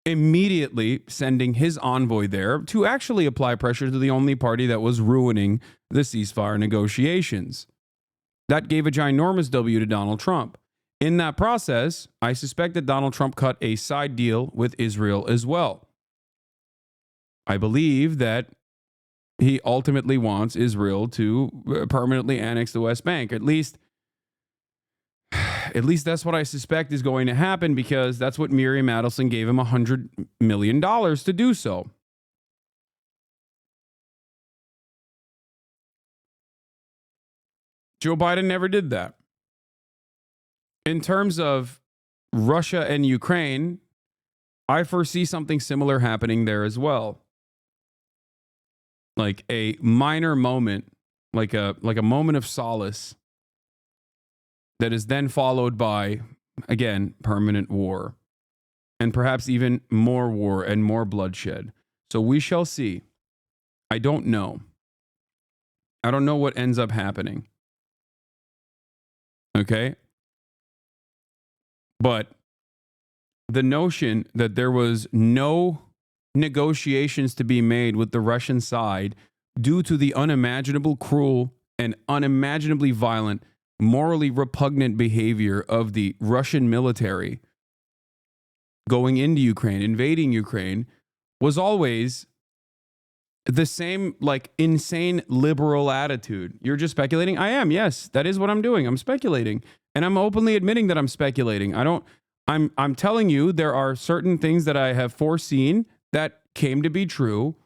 immediately sending his envoy there to actually apply pressure to the only party that was ruining the ceasefire negotiations. That gave a ginormous W to Donald Trump. In that process, I suspect that Donald Trump cut a side deal with Israel as well. I believe that he ultimately wants Israel to permanently annex the West Bank. At least that's what I suspect is going to happen because that's what Miriam Adelson gave him $100 million to do so. Joe Biden never did that. In terms of Russia and Ukraine, I foresee something similar happening there as well. Like a minor moment, like a moment of solace that is then followed by, again, permanent war. And perhaps even more war and more bloodshed. So we shall see. I don't know. I don't know what ends up happening. Okay? But the notion that there was no negotiations to be made with the Russian side due to the unimaginable cruel and unimaginably violent, morally repugnant behavior of the Russian military going into Ukraine, invading Ukraine, was always the same, like, insane liberal attitude. You're just speculating? I am, yes. That is what I'm doing. I'm speculating. And I'm openly admitting that I'm speculating. I'm telling you there are certain things that I have foreseen that came to be true.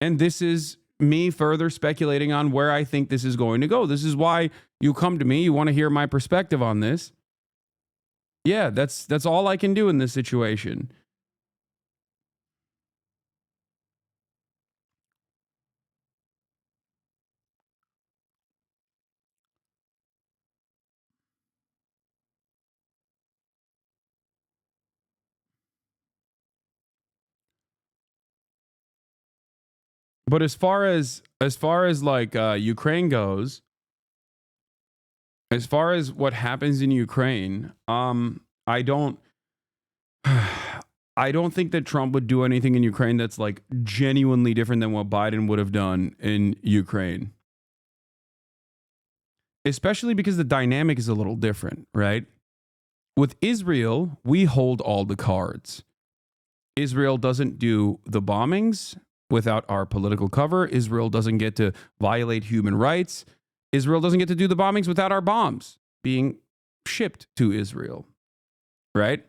And this is me further speculating on where I think this is going to go. This is why you come to me. You want to hear my perspective on this. Yeah, that's all I can do in this situation. But as far as like Ukraine goes, as far as what happens in Ukraine, I don't think that Trump would do anything in Ukraine that's like genuinely different than what Biden would have done in Ukraine. Especially because the dynamic is a little different, right? With Israel, we hold all the cards. Israel doesn't do the bombings without our political cover. Israel doesn't get to violate human rights. Israel doesn't get to do the bombings without our bombs being shipped to Israel, right?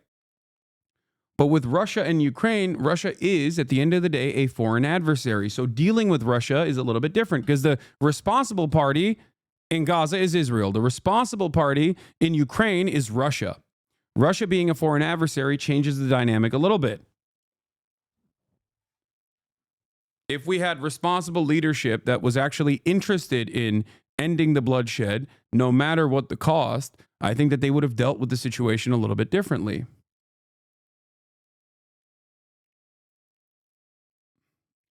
But with Russia and Ukraine, Russia is, at the end of the day, a foreign adversary. So dealing with Russia is a little bit different because the responsible party in Gaza is Israel. The responsible party in Ukraine is Russia. Russia being a foreign adversary changes the dynamic a little bit. If we had responsible leadership that was actually interested in ending the bloodshed, no matter what the cost, I think that they would have dealt with the situation a little bit differently.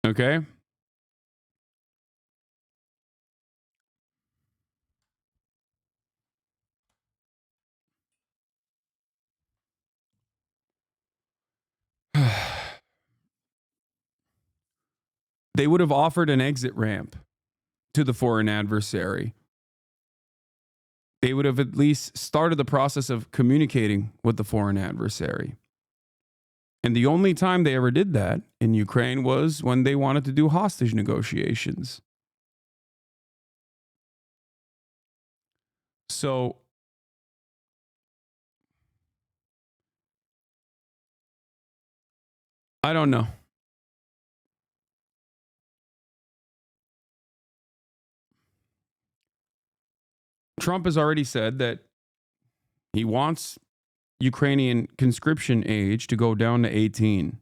Okay? They would have offered an exit ramp to the foreign adversary. They would have at least started the process of communicating with the foreign adversary. And the only time they ever did that in Ukraine was when they wanted to do hostage negotiations. So I don't know. Trump has already said that he wants Ukrainian conscription age to go down to 18.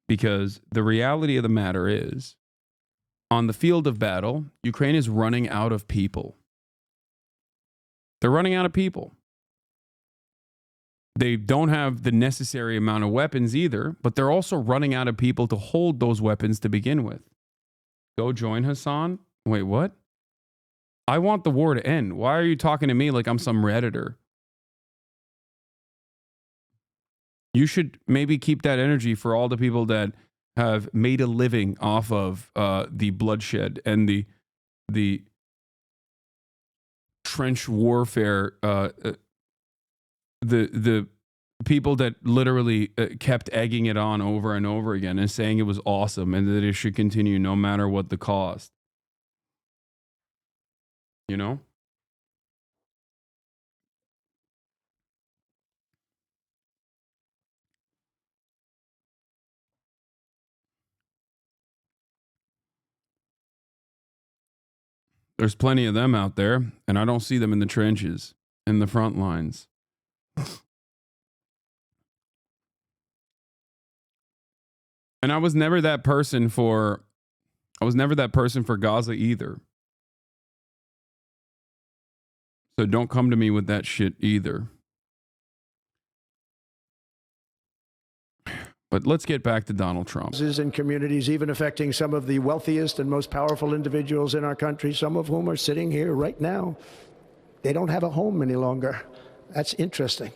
Because the reality of the matter is, on the field of battle, Ukraine is running out of people. They're running out of people. They don't have the necessary amount of weapons either, but they're also running out of people to hold those weapons to begin with. Go join Hasan? Wait, what? I want the war to end. Why are you talking to me like I'm some Redditor? You should maybe keep that energy for all the people that have made a living off of the bloodshed and the trench warfare. The people that literally kept egging it on over and over again and saying it was awesome and that it should continue no matter what the cost. You know? There's plenty of them out there, and I don't see them in the trenches, in the front lines. And I was never that person for Gaza either. So don't come to me with that shit either. But let's get back to Donald Trump. In communities, even affecting some of the wealthiest and most powerful individuals in our country, some of whom are sitting here right now. They don't have a home any longer. That's interesting.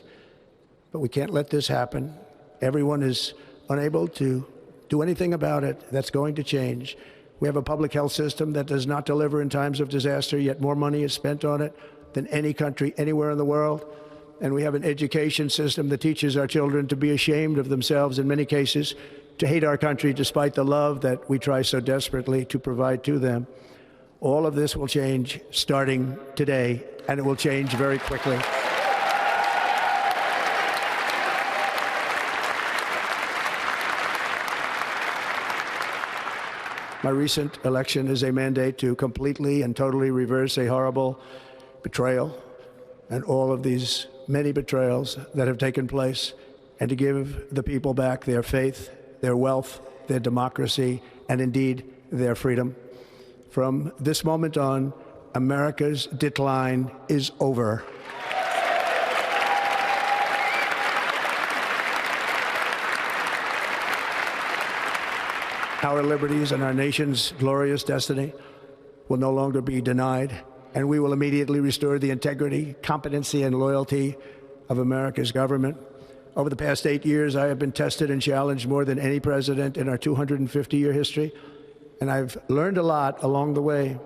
But we can't let this happen. Everyone is unable to do anything about it. That's going to change. We have a public health system that does not deliver in times of disaster, yet more money is spent on it than any country anywhere in the world. And we have an education system that teaches our children to be ashamed of themselves in many cases, to hate our country despite the love that we try so desperately to provide to them. All of this will change starting today, and it will change very quickly. My recent election is a mandate to completely and totally reverse a horrible betrayal and all of these many betrayals that have taken place, and to give the people back their faith, their wealth, their democracy, and indeed their freedom. From this moment on, America's decline is over. Our liberties and our nation's glorious destiny will no longer be denied, and we will immediately restore the integrity, competency, and loyalty of America's government. Over the past 8 years, I have been tested and challenged more than any president in our 250-year history, and I've learned a lot along the way.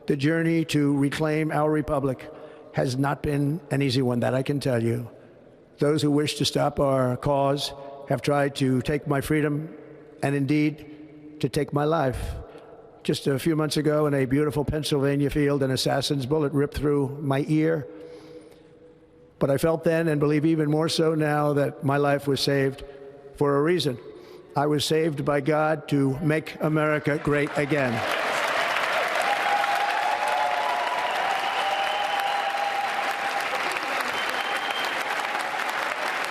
The journey to reclaim our republic has not been an easy one, that I can tell you. Those who wish to stop our cause have tried to take my freedom and indeed to take my life. Just a few months ago in a beautiful Pennsylvania field, an assassin's bullet ripped through my ear. But I felt then, and believe even more so now, that my life was saved for a reason. I was saved by God to make America great again.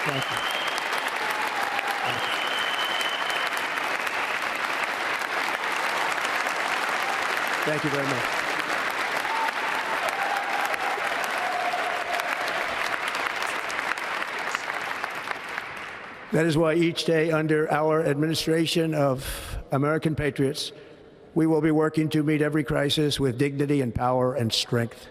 Thank you. Thank you very much. That is why each day under our administration of American patriots, we will be working to meet every crisis with dignity and power and strength.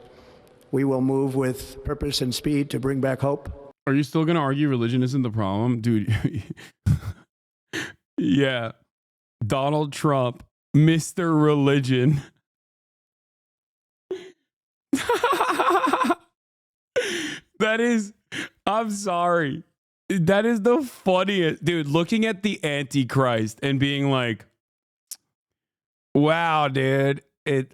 We will move with purpose and speed to bring back hope. Are you still going to argue religion isn't the problem? Dude, yeah. Donald Trump, Mr. Religion. That is, I'm sorry. That is the funniest. Dude, looking at the Antichrist and being like, wow, dude,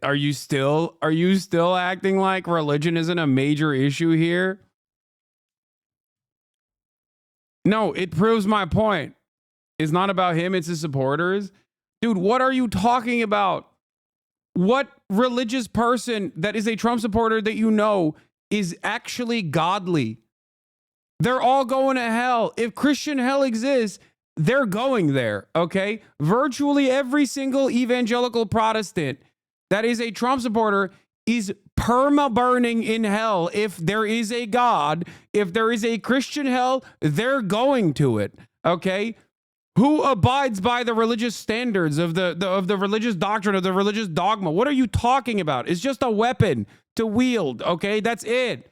are you still acting like religion isn't a major issue here? No, it proves my point. It's not about him, it's his supporters. Dude, what are you talking about? What religious person that is a Trump supporter that you know is actually godly? They're all going to hell. If Christian hell exists, they're going there, okay? Virtually every single evangelical Protestant that is a Trump supporter is perma-burning in hell. If there is a God, if there is a Christian hell, they're going to it, okay? Who abides by the religious standards of the religious doctrine, of the religious dogma? What are you talking about? It's just a weapon to wield, okay? That's it.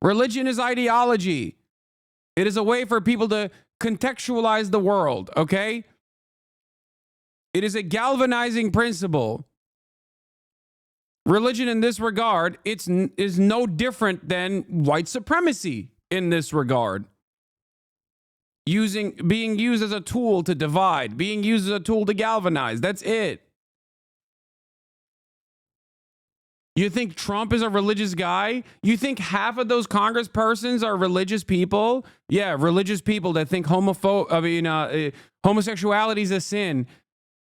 Religion is ideology. It is a way for people to contextualize the world, okay? It is a galvanizing principle. Religion in this regard, is no different than white supremacy in this regard. Being used as a tool to divide, being used as a tool to galvanize. That's it. You think Trump is a religious guy? You think half of those congresspersons are religious people? Yeah, religious people that think homosexuality is a sin.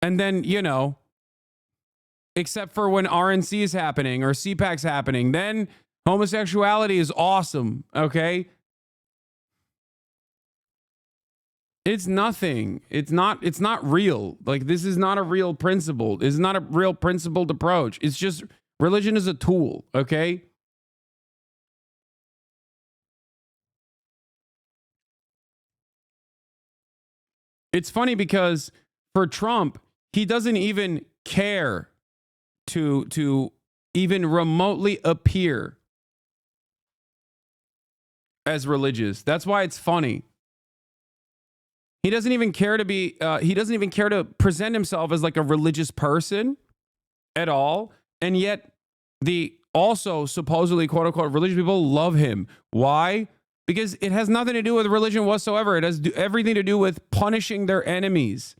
And then, you know, except for when RNC is happening or CPAC's happening, then homosexuality is awesome, okay? It's nothing. It's not real. Like, this is not a real principle. It's not a real principled approach. It's just religion is a tool, okay? It's funny because for Trump, he doesn't even care to even remotely appear as religious. That's why it's funny. He doesn't even care to be, he doesn't even care to present himself as like a religious person at all. And yet the also supposedly quote unquote religious people love him. Why? Because it has nothing to do with religion whatsoever. It has everything to do with punishing their enemies.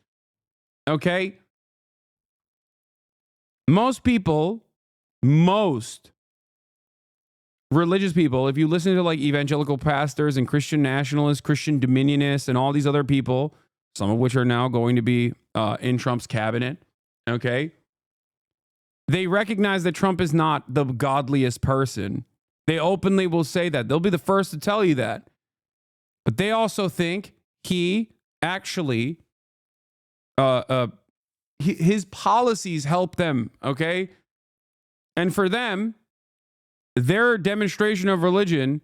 Okay? Most religious people, if you listen to like evangelical pastors and Christian nationalists, Christian dominionists, and all these other people, some of which are now going to be in Trump's cabinet, okay? They recognize that Trump is not the godliest person. They openly will say that. They'll be the first to tell you that. But they also think he actually, his policies help them, okay? And for them, their demonstration of religion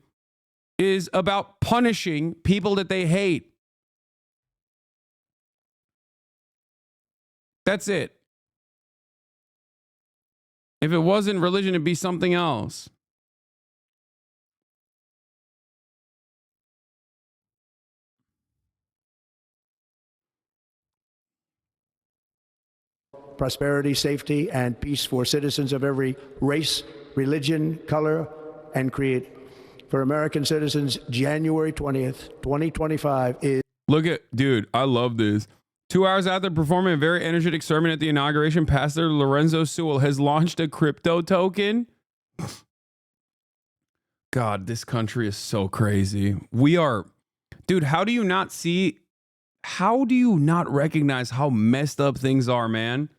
is about punishing people that they hate. That's it. If it wasn't religion, it'd be something else. Prosperity, safety, and peace for citizens of every race, religion, color, and creed. For American citizens, January 20th, 2025 is... Look at, dude, I love this. 2 hours after performing a very energetic sermon at the inauguration, Pastor Lorenzo Sewell has launched a crypto token. God, this country is so crazy. Dude, how do you not recognize how messed up things are, man?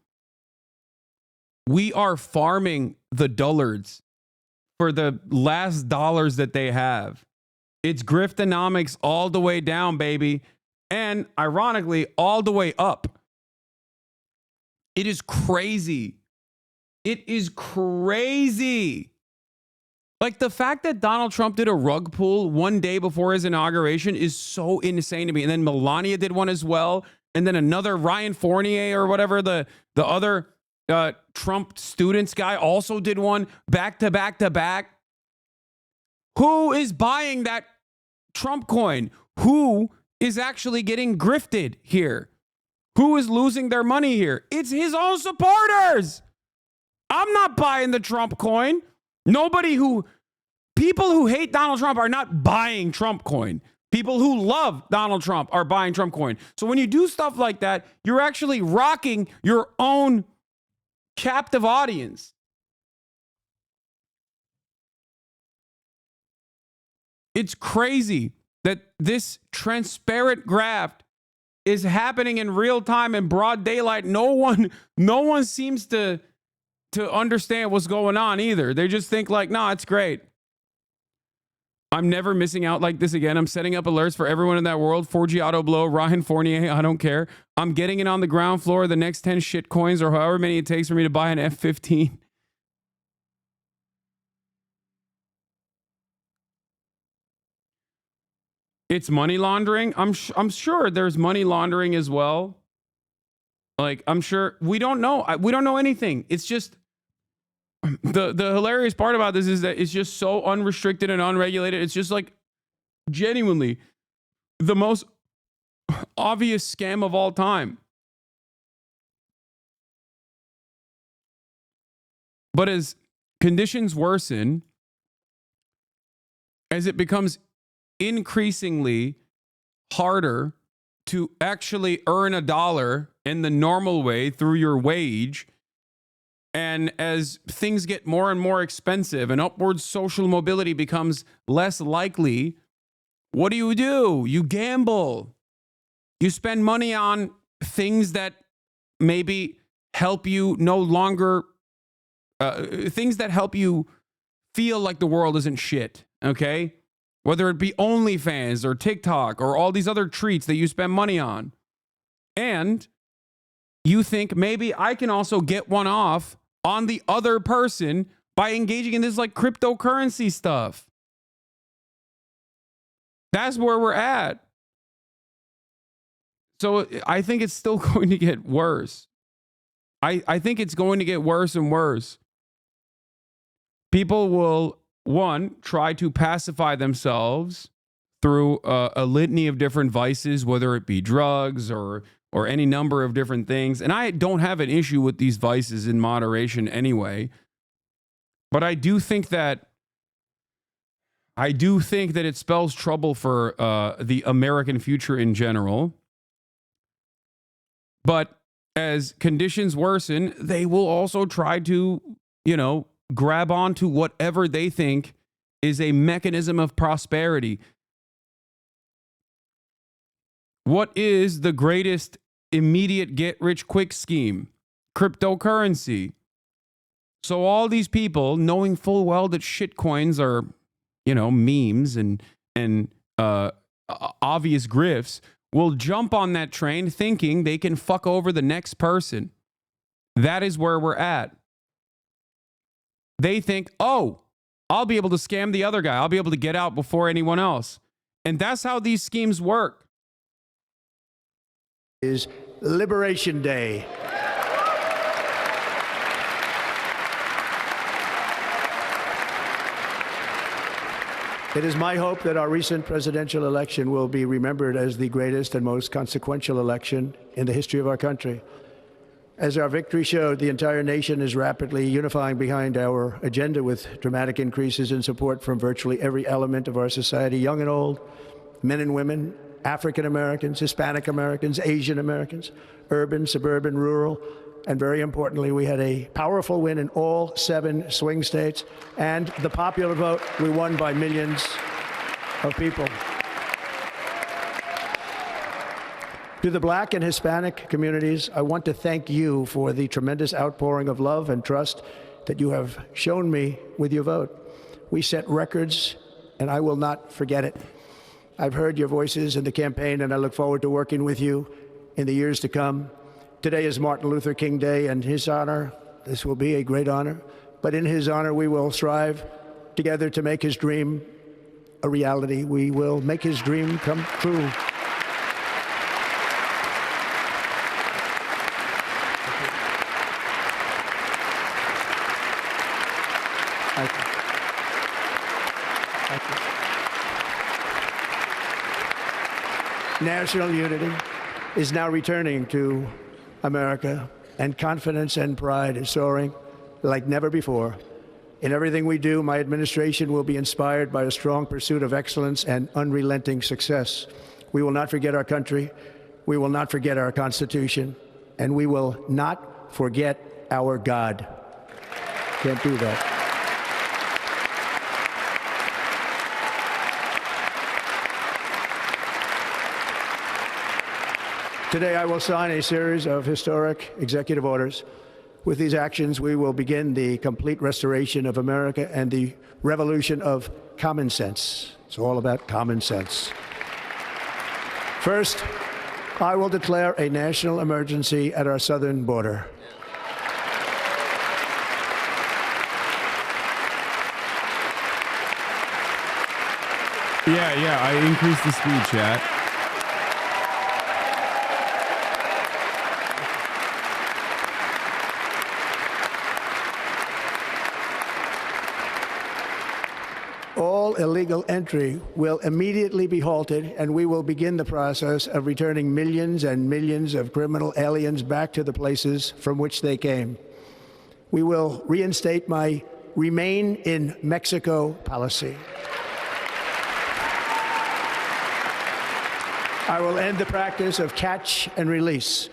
We are farming the dullards for the last dollars that they have. It's griftonomics all the way down, baby. And ironically, all the way up. It is crazy. It is crazy. Like the fact that Donald Trump did a rug pull one day before his inauguration is so insane to me. And then Melania did one as well. And then another Ryan Fournier or whatever, the other Trump students guy also did one back to back to back. Who is buying that Trump coin? Who is actually getting grifted here? Who is losing their money here? It's his own supporters. I'm not buying the Trump coin. People who hate Donald Trump are not buying Trump coin. People who love Donald Trump are buying Trump coin. So when you do stuff like that, you're actually rocking your own captive audience. It's crazy that this transparent graft is happening in real time in broad daylight. No one seems to understand what's going on either. They just think like, nah, it's great. I'm never missing out like this again. I'm setting up alerts for everyone in that world. 4G auto blow, Ryan Fournier, I don't care. I'm getting it on the ground floor. The next 10 shit coins or however many it takes for me to buy an F-15. It's money laundering. I'm sure there's money laundering as well. Like, I'm sure we don't know. We don't know anything. It's just the hilarious part about this is that it's just so unrestricted and unregulated. It's just like genuinely the most obvious scam of all time. But as conditions worsen, as it becomes increasingly harder to actually earn a dollar in the normal way through your wage, and as things get more and more expensive and upward social mobility becomes less likely, what do? You gamble. You spend money on things that maybe help you no longer, things that help you feel like the world isn't shit, okay? Whether it be OnlyFans or TikTok or all these other treats that you spend money on. And you think maybe I can also get one off on the other person by engaging in this like cryptocurrency stuff. That's where we're at. So I think it's still going to get worse. I think it's going to get worse and worse. People will, one, try to pacify themselves through a litany of different vices, whether it be drugs or any number of different things. And I don't have an issue with these vices in moderation anyway. But I do think that it spells trouble for the American future in general. But as conditions worsen, they will also try to, grab onto whatever they think is a mechanism of prosperity. What is the greatest immediate get-rich-quick scheme? Cryptocurrency. So all these people, knowing full well that shitcoins are, memes and obvious grifts, will jump on that train thinking they can fuck over the next person. That is where we're at. They think, oh, I'll be able to scam the other guy. I'll be able to get out before anyone else. And that's how these schemes work. Is Liberation Day. It is my hope that our recent presidential election will be remembered as the greatest and most consequential election in the history of our country. As our victory showed, the entire nation is rapidly unifying behind our agenda with dramatic increases in support from virtually every element of our society, young and old, men and women, African Americans, Hispanic Americans, Asian Americans, urban, suburban, rural, and very importantly, we had a powerful win in all 7 swing states, and the popular vote, we won by millions of people. To the Black and Hispanic communities, I want to thank you for the tremendous outpouring of love and trust that you have shown me with your vote. We set records and I will not forget it. I've heard your voices in the campaign, and I look forward to working with you in the years to come. Today is Martin Luther King Day, and his honor, this will be a great honor, but in his honor, we will strive together to make his dream a reality. We will make his dream come true. Thank you. Thank you. National unity is now returning to America, and confidence and pride is soaring like never before. In everything we do, my administration will be inspired by a strong pursuit of excellence and unrelenting success. We will not forget our country, we will not forget our Constitution, and we will not forget our God. Can't do that. Today, I will sign a series of historic executive orders. With these actions, we will begin the complete restoration of America and the revolution of common sense. It's all about common sense. First, I will declare a national emergency at our southern border. Yeah, I increased the speed, chat. All illegal entry will immediately be halted, and we will begin the process of returning millions and millions of criminal aliens back to the places from which they came. We will reinstate my Remain in Mexico policy. I will end the practice of catch and release.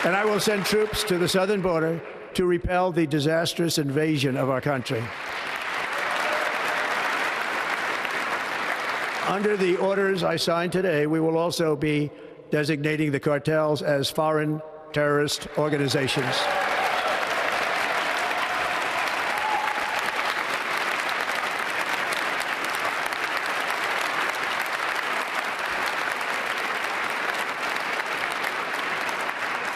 And I will send troops to the southern border to repel the disastrous invasion of our country. Under the orders I signed today, we will also be designating the cartels as foreign terrorist organizations.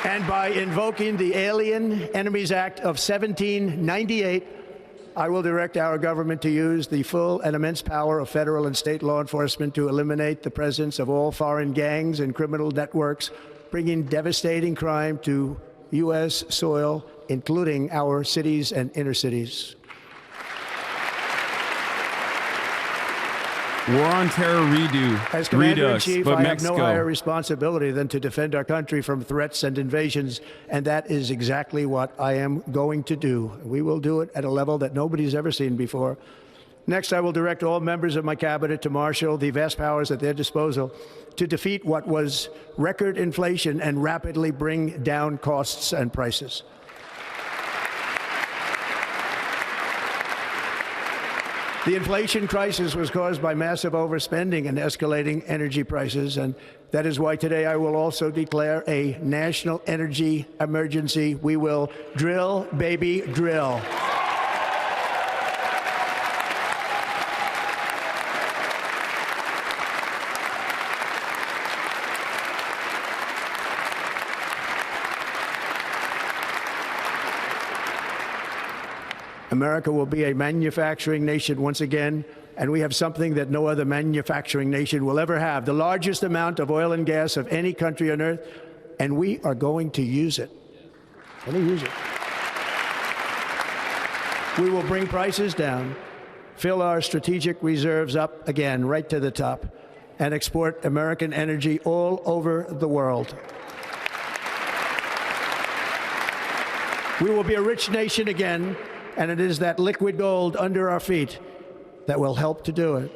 And by invoking the Alien Enemies Act of 1798, I will direct our government to use the full and immense power of federal and state law enforcement to eliminate the presence of all foreign gangs and criminal networks, bringing devastating crime to U.S. soil, including our cities and inner cities. War on Terror As Commander-in-Chief, but I Mexico. have no higher responsibility than to defend our country from threats and invasions, and that is exactly what I am going to do. We will do it at a level that nobody's ever seen before. Next, I will direct all members of my cabinet to marshal the vast powers at their disposal to defeat what was record inflation and rapidly bring down costs and prices. The inflation crisis was caused by massive overspending and escalating energy prices, and that is why today I will also declare a national energy emergency. We will drill, baby, drill. America will be a manufacturing nation once again, and we have something that no other manufacturing nation will ever have, the largest amount of oil and gas of any country on earth, and we are going to use it. We will bring prices down, fill our strategic reserves up again, right to the top, and export American energy all over the world. We will be a rich nation again, and it is that liquid gold under our feet that will help to do it.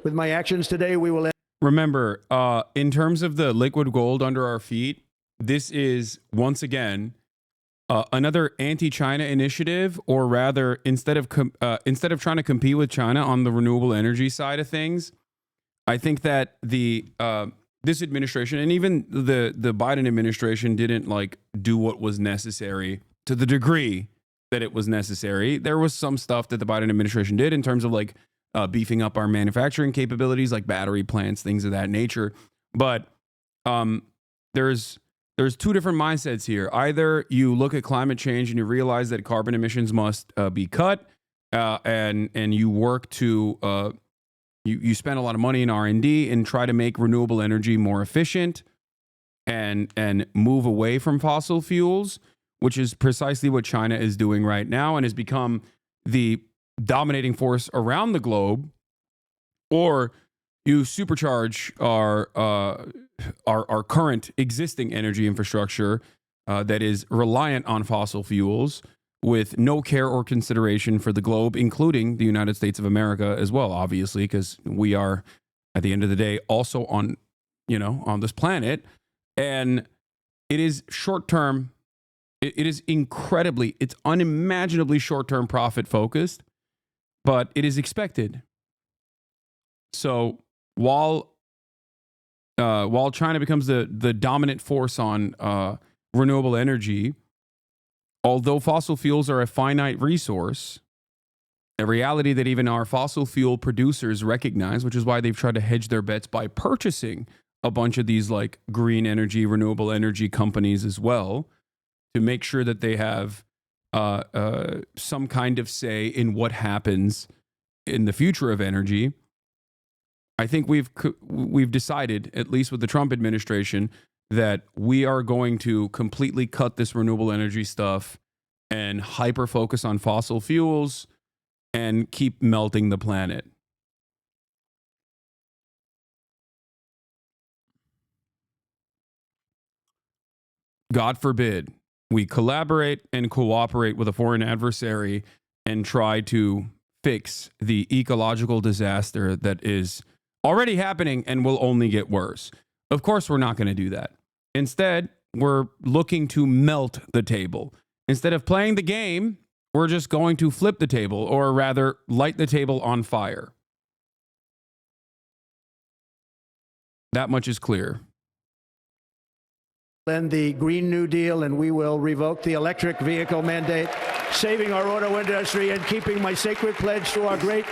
With my actions today, we will... Remember, in terms of the liquid gold under our feet, this is, once again, another anti-China initiative, or rather, instead of trying to compete with China on the renewable energy side of things, I think that this administration, and even the Biden administration, didn't do what was necessary to the degree that it was necessary. There was some stuff that the Biden administration did in terms of like beefing up our manufacturing capabilities, like battery plants, things of that nature. But there's two different mindsets here. Either you look at climate change and you realize that carbon emissions must be cut, and you work to you spend a lot of money in R&D and try to make renewable energy more efficient and move away from fossil fuels, which is precisely what China is doing right now and has become the dominating force around the globe. Or you supercharge our current existing energy infrastructure that is reliant on fossil fuels with no care or consideration for the globe, including the United States of America as well, obviously, because we are, at the end of the day, also on this planet. And it is short-term. It is it's unimaginably short-term profit focused, but it is expected. So while China becomes the dominant force on renewable energy, although fossil fuels are a finite resource, a reality that even our fossil fuel producers recognize, which is why they've tried to hedge their bets by purchasing a bunch of these like green energy, renewable energy companies as well, to make sure that they have some kind of say in what happens in the future of energy. I think we've decided, at least with the Trump administration, that we are going to completely cut this renewable energy stuff and hyper focus on fossil fuels and keep melting the planet. God forbid we collaborate and cooperate with a foreign adversary and try to fix the ecological disaster that is already happening and will only get worse. Of course, we're not going to do that. Instead, we're looking to melt the table. Instead of playing the game, we're just going to flip the table, or rather, light the table on fire. That much is clear. End the Green New Deal, and we will revoke the electric vehicle mandate, saving our auto industry and keeping my sacred pledge to our great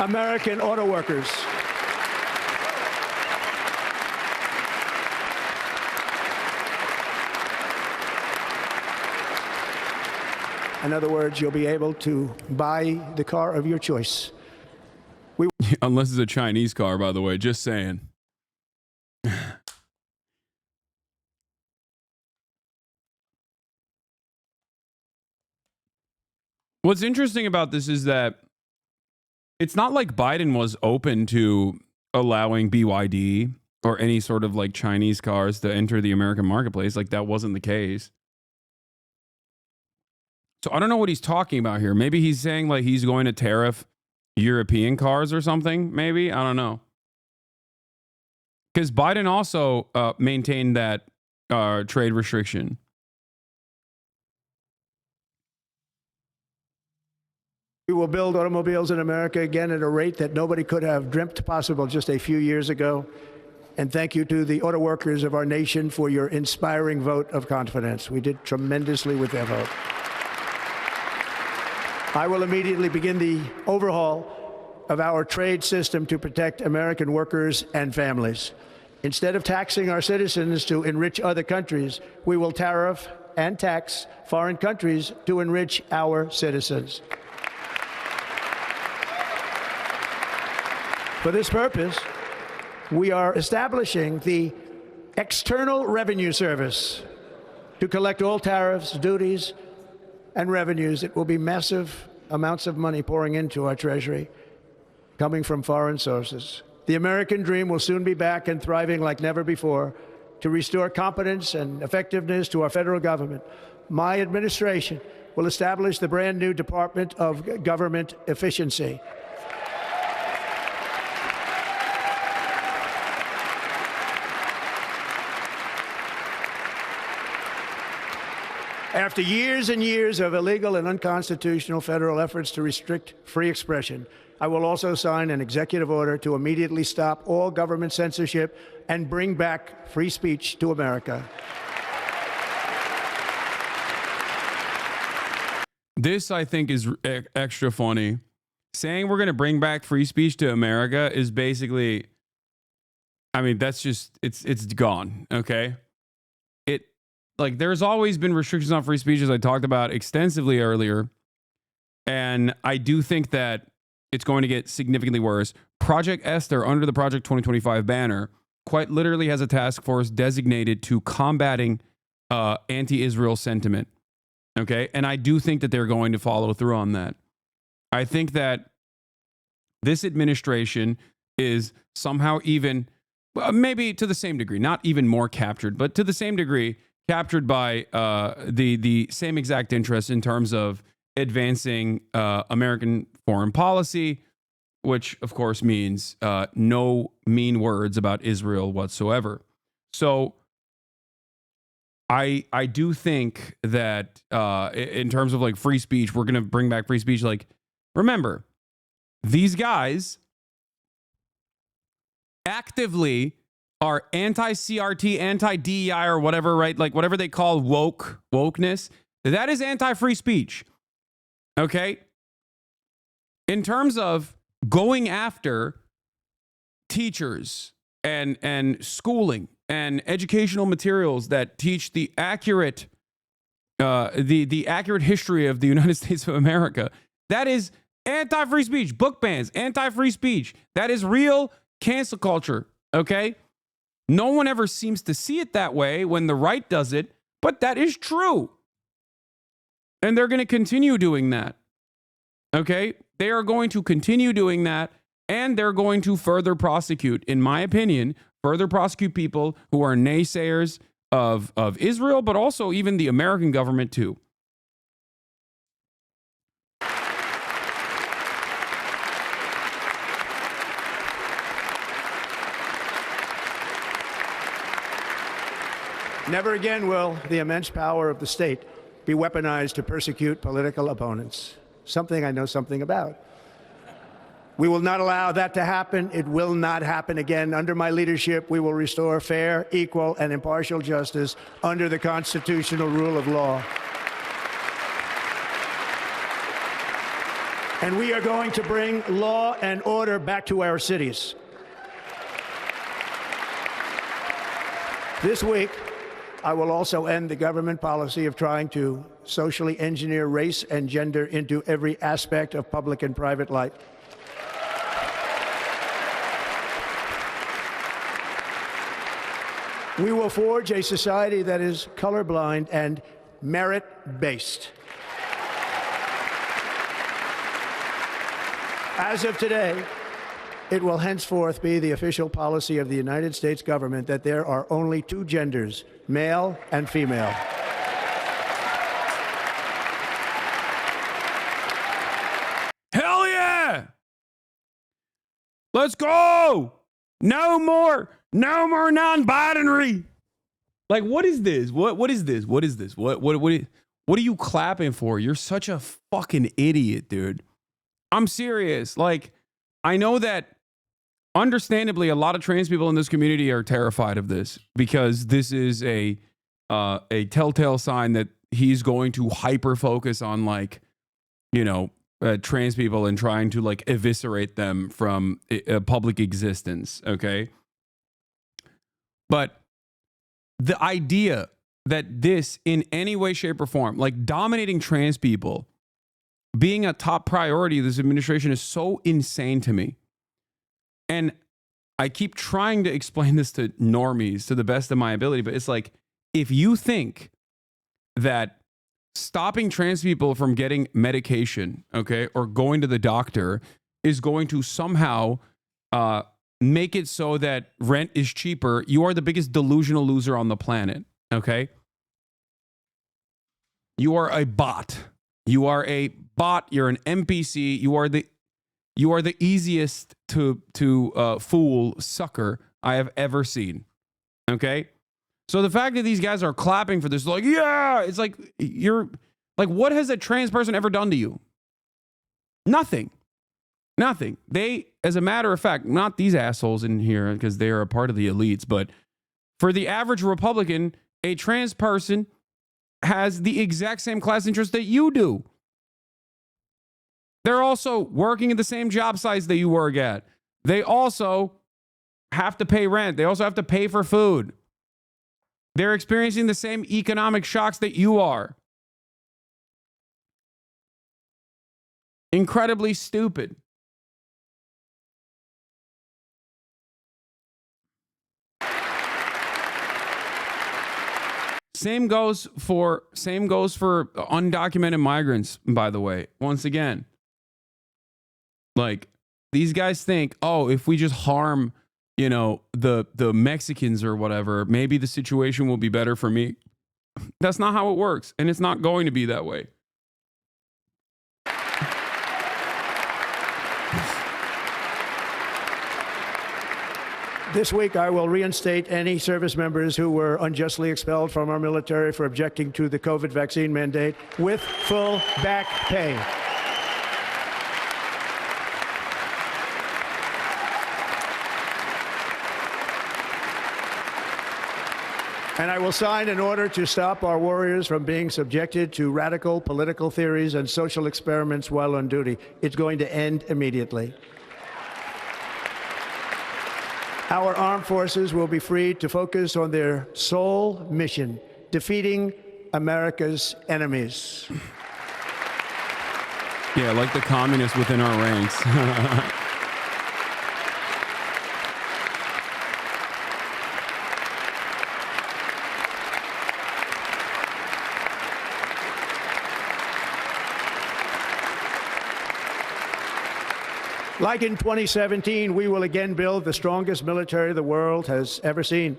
American auto workers. In other words, you'll be able to buy the car of your choice. Unless it's a Chinese car, by the way, just saying. What's interesting about this is that it's not like Biden was open to allowing BYD or any sort of like Chinese cars to enter the American marketplace. Like that wasn't the case. So I don't know what he's talking about here. Maybe he's saying like he's going to tariff European cars or something. Maybe. I don't know. Because Biden also maintained that trade restriction. We will build automobiles in America again at a rate that nobody could have dreamt possible just a few years ago. And thank you to the auto workers of our nation for your inspiring vote of confidence. We did tremendously with their vote. I will immediately begin the overhaul of our trade system to protect American workers and families. Instead of taxing our citizens to enrich other countries, we will tariff and tax foreign countries to enrich our citizens. For this purpose, we are establishing the External Revenue Service to collect all tariffs, duties, and revenues. It will be massive amounts of money pouring into our treasury, coming from foreign sources. The American dream will soon be back and thriving like never before to restore competence and effectiveness to our federal government. My administration will establish the brand new Department of Government Efficiency. After years and years of illegal and unconstitutional federal efforts to restrict free expression, I will also sign an executive order to immediately stop all government censorship and bring back free speech to America. This, I think, is extra funny. Saying we're going to bring back free speech to America is basically, I mean, that's just, it's gone, okay? Like, there's always been restrictions on free speech, as I talked about extensively earlier. And I do think that it's going to get significantly worse. Project Esther, under the Project 2025 banner, quite literally has a task force designated to combating anti-Israel sentiment. Okay? And I do think that they're going to follow through on that. I think that this administration is somehow even, maybe to the same degree, not even more captured, but to the same degree, captured by the same exact interests in terms of advancing American foreign policy, which of course means no mean words about Israel whatsoever. So I do think that in terms of like free speech, we're going to bring back free speech. Like, remember, these guys actively are anti-CRT, anti-DEI, or whatever, right? Like whatever they call wokeness, that is anti-free speech. Okay? In terms of going after teachers and schooling and educational materials that teach the accurate the accurate history of the United States of America, that is anti-free speech. Book bans, anti-free speech. That is real cancel culture. Okay? No one ever seems to see it that way when the right does it, but that is true. And they're going to continue doing that. Okay? They are going to continue doing that, and they're going to further prosecute, in my opinion, further prosecute people who are naysayers of Israel, but also even the American government too. Never again will the immense power of the state be weaponized to persecute political opponents, something I know something about. We will not allow that to happen. It will not happen again. Under my leadership, we will restore fair, equal, and impartial justice under the constitutional rule of law. And we are going to bring law and order back to our cities. This week, I will also end the government policy of trying to socially engineer race and gender into every aspect of public and private life. We will forge a society that is colorblind and merit-based. As of today, it will henceforth be the official policy of the United States government that there are only two genders, male and female. Hell yeah! Let's go! No more non-binary. Like, what is this? What is this? What is this? What are you clapping for? You're such a fucking idiot, dude. I'm serious. Like, I know that understandably a lot of trans people in this community are terrified of this because this is a telltale sign that he's going to hyper focus on, like, you know, trans people and trying to like eviscerate them from public existence. Okay. But the idea that this in any way, shape, or form, like dominating trans people, being a top priority of this administration is so insane to me. And I keep trying to explain this to normies to the best of my ability, but it's like, if you think that stopping trans people from getting medication, okay, or going to the doctor is going to somehow make it so that rent is cheaper, you are the biggest delusional loser on the planet, okay? You are a bot. You are a bot. You're an NPC. You are the easiest to fool sucker I have ever seen. Okay? So the fact that these guys are clapping for this, like, yeah, it's like, you're like, what has a trans person ever done to you? Nothing. Nothing. They, as a matter of fact, not these assholes in here because they are a part of the elites, but for the average Republican, a trans person has the exact same class interest that you do. They're also working at the same job sites that you work at. They also have to pay rent. They also have to pay for food. They're experiencing the same economic shocks that you are. Incredibly stupid. Same goes for undocumented migrants, by the way. Once again, like, these guys think, oh, if we just harm, you know, the Mexicans or whatever, maybe the situation will be better for me. That's not how it works, and it's not going to be that way. This week, I will reinstate any service members who were unjustly expelled from our military for objecting to the COVID vaccine mandate with full back pay. And I will sign an order to stop our warriors from being subjected to radical political theories and social experiments while on duty. It's going to end immediately. Our armed forces will be free to focus on their sole mission, defeating America's enemies. Yeah, like the communists within our ranks. Like in 2017, we will again build the strongest military the world has ever seen.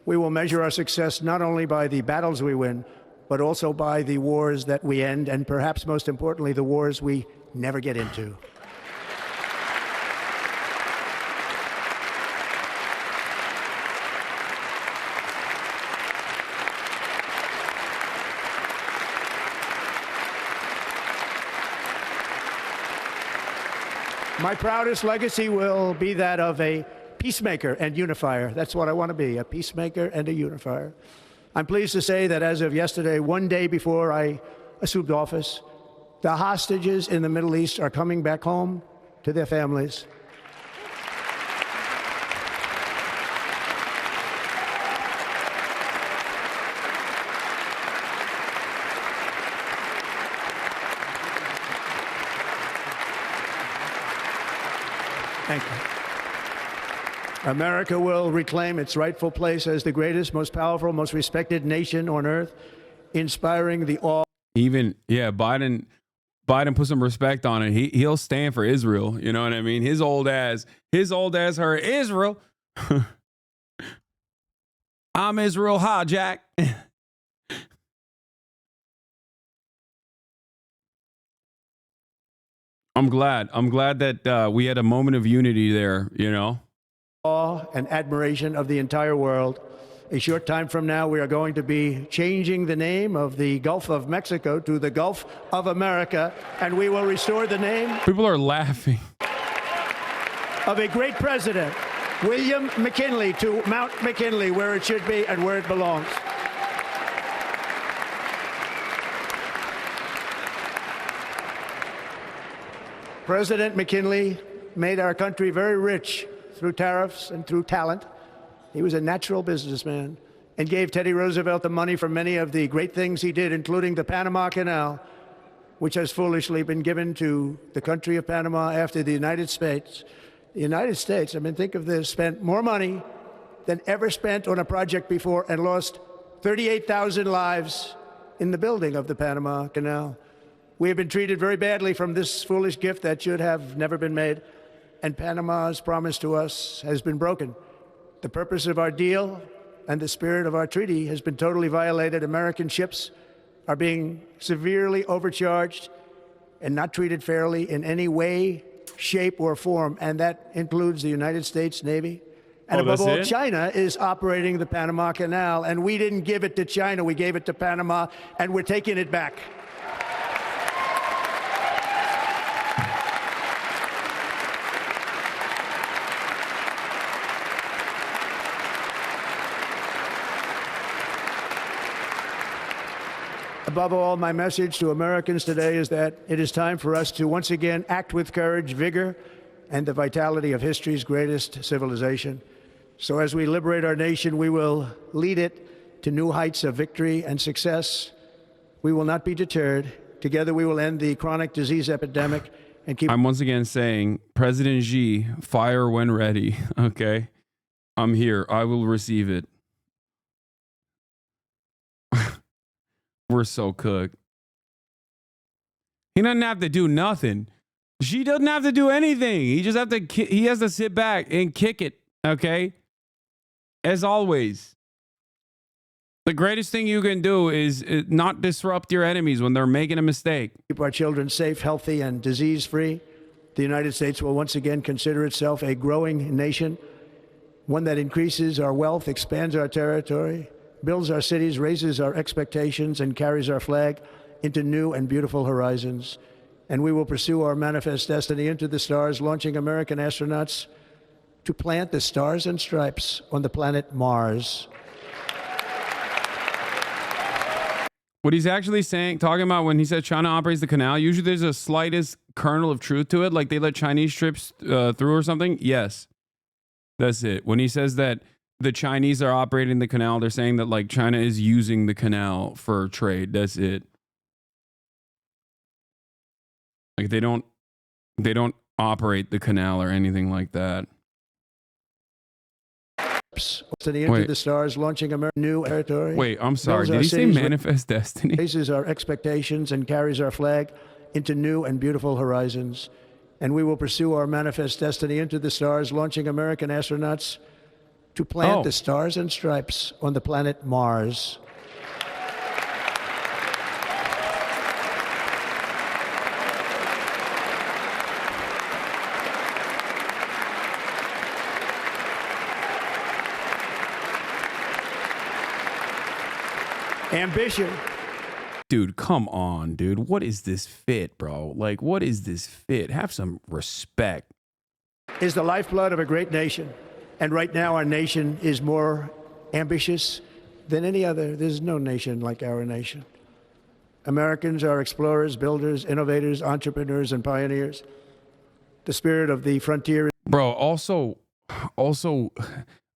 We will measure our success not only by the battles we win, but also by the wars that we end, and perhaps most importantly, the wars we never get into. My proudest legacy will be that of a peacemaker and unifier. That's what I want to be, a peacemaker and a unifier. I'm pleased to say that as of yesterday, one day before I assumed office, the hostages in the Middle East are coming back home to their families. Thank you. America will reclaim its rightful place as the greatest, most powerful, most respected nation on earth, inspiring the awe. Even, yeah, Biden put some respect on it. He'll stand for Israel. You know what I mean? His old ass heard Israel. I'm Israel Ha, Jack. I'm glad that we had a moment of unity there, you know. Awe and admiration of the entire world. A short time from now, we are going to be changing the name of the Gulf of Mexico to the Gulf of America, and we will restore the name. People are laughing. Of a great president, William McKinley, to Mount McKinley, where it should be and where it belongs. President McKinley made our country very rich through tariffs and through talent. He was a natural businessman and gave Teddy Roosevelt the money for many of the great things he did, including the Panama Canal, which has foolishly been given to the country of Panama after the United States. The United States, I mean, think of this, spent more money than ever spent on a project before and lost 38,000 lives in the building of the Panama Canal. We have been treated very badly from this foolish gift that should have never been made, and Panama's promise to us has been broken. The purpose of our deal and the spirit of our treaty has been totally violated. American ships are being severely overcharged and not treated fairly in any way, shape, or form, and that includes the United States Navy. And above all, China is operating the Panama Canal, and we didn't give it to China, we gave it to Panama, and we're taking it back. Above all, my message to Americans today is that it is time for us to once again act with courage, vigor, and the vitality of history's greatest civilization. So as we liberate our nation, we will lead it to new heights of victory and success. We will not be deterred. Together we will end the chronic disease epidemic and keep... I'm once again saying, President Xi, fire when ready, okay? I'm here. I will receive it. We're so cooked. He doesn't have to do nothing. Xi doesn't have to do anything. He just he has to sit back and kick it, okay? As always. The greatest thing you can do is not disrupt your enemies when they're making a mistake. Keep our children safe, healthy, and disease-free. The United States will once again consider itself a growing nation, one that increases our wealth, expands our territory, builds our cities, raises our expectations, and carries our flag into new and beautiful horizons. And we will pursue our manifest destiny into the stars, launching American astronauts to plant the stars and stripes on the planet Mars. What he's actually talking about when he said China operates the canal, usually there's a slightest kernel of truth to it, like they let Chinese ships through or something. Yes, that's it. When he says that the Chinese are operating the canal, they're saying that like China is using the canal for trade. That's it. Like they don't operate the canal or anything like that. Into the stars, launching American new territory. Wait, I'm sorry. Did he say manifest destiny? Raises our expectations and carries our flag into new and beautiful horizons. And we will pursue our manifest destiny into the stars, launching American astronauts to plant the stars and stripes on the planet Mars. Ambition. Dude, come on, dude. What is this fit, bro? Like, what is this fit? Have some respect. Is the lifeblood of a great nation. And right now, our nation is more ambitious than any other. There's no nation like our nation. Americans are explorers, builders, innovators, entrepreneurs, and pioneers. The spirit of the frontier. Bro, also,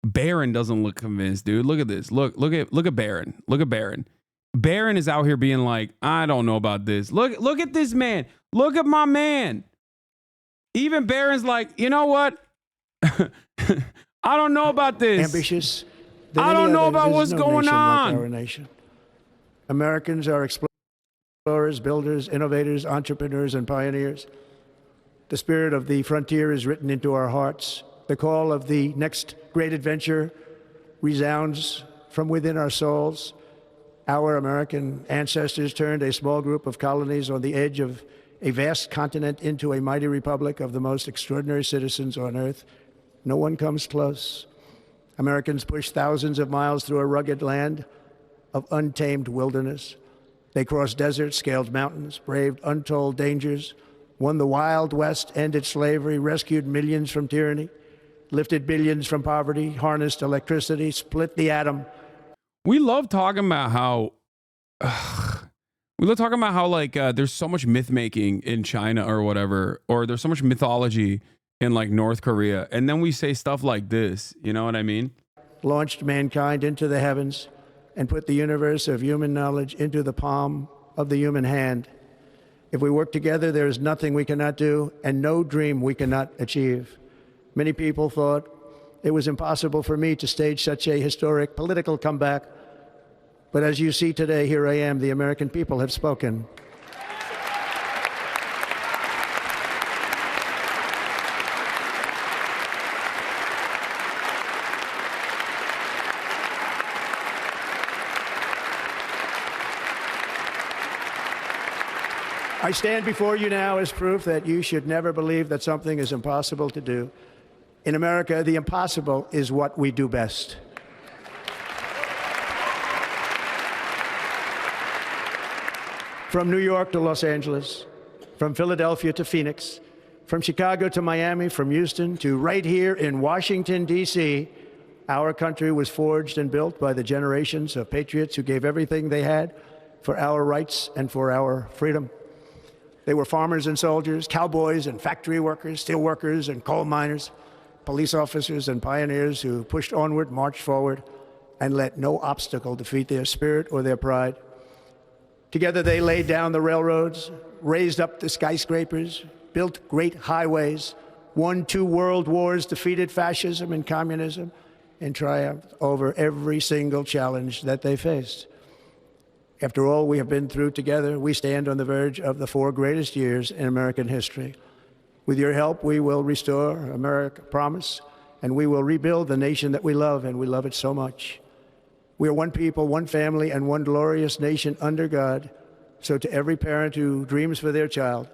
Barron doesn't look convinced, dude. Look at this. Look at Barron. Look at Barron. Barron is out here being like, I don't know about this. Look at this man. Look at my man. Even Barron's like, you know what? I don't know about this. Ambitious. I don't know about what's going on. Like our nation. Americans are explorers, builders, innovators, entrepreneurs, and pioneers. The spirit of the frontier is written into our hearts. The call of the next great adventure resounds from within our souls. Our American ancestors turned a small group of colonies on the edge of a vast continent into a mighty republic of the most extraordinary citizens on earth. No one comes close. Americans pushed thousands of miles through a rugged land of untamed wilderness. They crossed deserts, scaled mountains, braved untold dangers, won the Wild West, ended slavery, rescued millions from tyranny, lifted billions from poverty, harnessed electricity, split the atom. We love talking about how like there's so much myth making in China or whatever, or there's so much mythology in like North Korea, and then we say stuff like this. You know what I mean? Launched mankind into the heavens and put the universe of human knowledge into the palm of the human hand. If we work together, there is nothing we cannot do and no dream we cannot achieve. Many people thought it was impossible for me to stage such a historic political comeback. But as you see today, here I am. The American people have spoken. I stand before you now as proof that you should never believe that something is impossible to do. In America, the impossible is what we do best. From New York to Los Angeles, from Philadelphia to Phoenix, from Chicago to Miami, from Houston to right here in Washington, D.C., our country was forged and built by the generations of patriots who gave everything they had for our rights and for our freedom. They were farmers and soldiers, cowboys and factory workers, steel workers and coal miners, police officers and pioneers who pushed onward, marched forward, and let no obstacle defeat their spirit or their pride. Together they laid down the railroads, raised up the skyscrapers, built great highways, won 2 world wars, defeated fascism and communism, and triumphed over every single challenge that they faced. After all we have been through together, we stand on the verge of the 4 greatest years in American history. With your help, we will restore America, promise, and we will rebuild the nation that we love, and we love it so much. We are one people, one family, and one glorious nation under God. So to every parent who dreams for their child,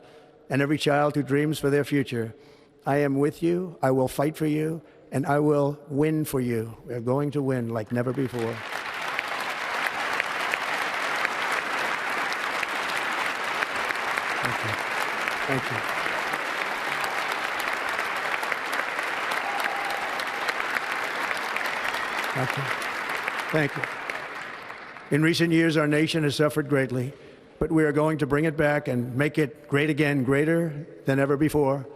and every child who dreams for their future, I am with you, I will fight for you, and I will win for you. We are going to win like never before. Thank you. Thank you. Thank you. Thank you. In recent years, our nation has suffered greatly, but we are going to bring it back and make it great again, greater than ever before.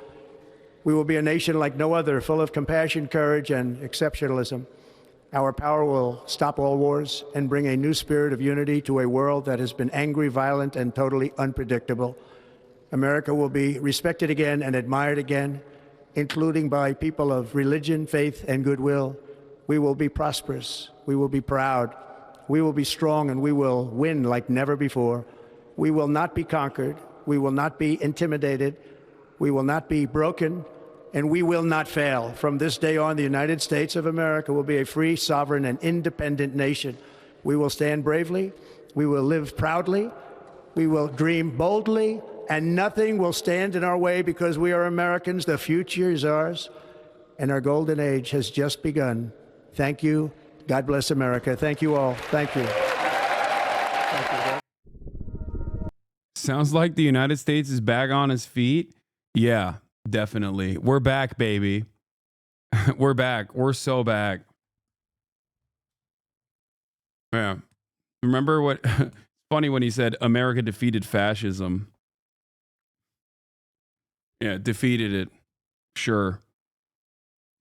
We will be a nation like no other, full of compassion, courage, and exceptionalism. Our power will stop all wars and bring a new spirit of unity to a world that has been angry, violent, and totally unpredictable. America will be respected again and admired again, including by people of religion, faith, and goodwill. We will be prosperous. We will be proud. We will be strong, and we will win like never before. We will not be conquered. We will not be intimidated. We will not be broken, and we will not fail. From this day on, the United States of America will be a free, sovereign, and independent nation. We will stand bravely. We will live proudly. We will dream boldly, and nothing will stand in our way because we are Americans. The future is ours, and our golden age has just begun. Thank you. God bless America. Thank you all. Thank you. Thank you. Sounds like the United States is back on its feet. Yeah, definitely. We're back, baby. We're back. We're so back. Yeah. Remember what? Funny when he said America defeated fascism. Yeah, defeated it. Sure.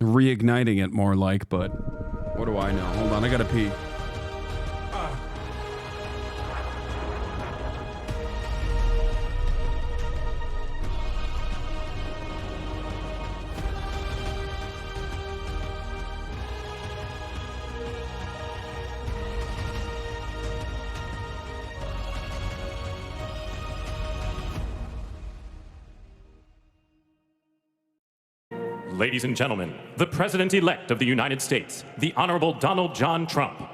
Reigniting it more like, but what do I know? Hold on, I gotta pee. Ladies and gentlemen, the President-elect of the United States, the Honorable Donald John Trump.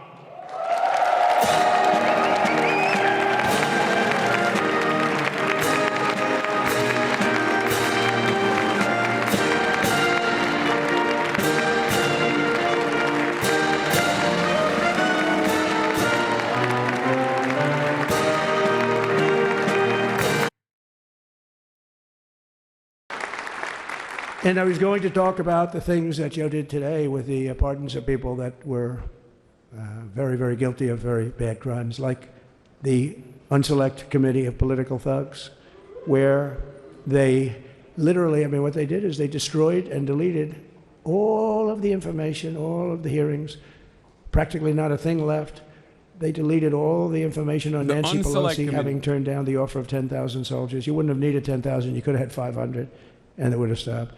And I was going to talk about the things that Joe did today with the pardons of people that were very, very guilty of very bad crimes, like the Unselect Committee of Political Thugs, where they literally, I mean, what they did is they destroyed and deleted all of the information, all of the hearings, practically not a thing left. They deleted all the information on Nancy Pelosi having turned down the offer of 10,000 soldiers. You wouldn't have needed 10,000. You could have had 500, and it would have stopped.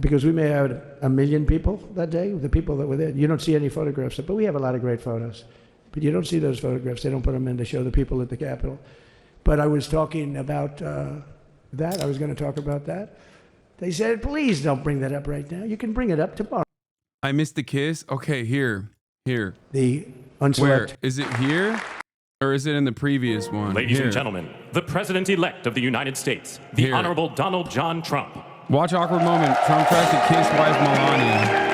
Because we may have had 1 million people that day, the people that were there. You don't see any photographs, but we have a lot of great photos. But you don't see those photographs. They don't put them in to show the people at the Capitol. But I was talking about that. I was going to talk about that. They said, please don't bring that up right now. You can bring it up tomorrow. I missed the kiss. Okay, here. The Unselect. Where? Is it here? Or is it in the previous one? Ladies Here. and gentlemen, the President-elect of the United States, the Here. Honorable Donald John Trump. Watch awkward moment. Trump tries to kiss wife Melania.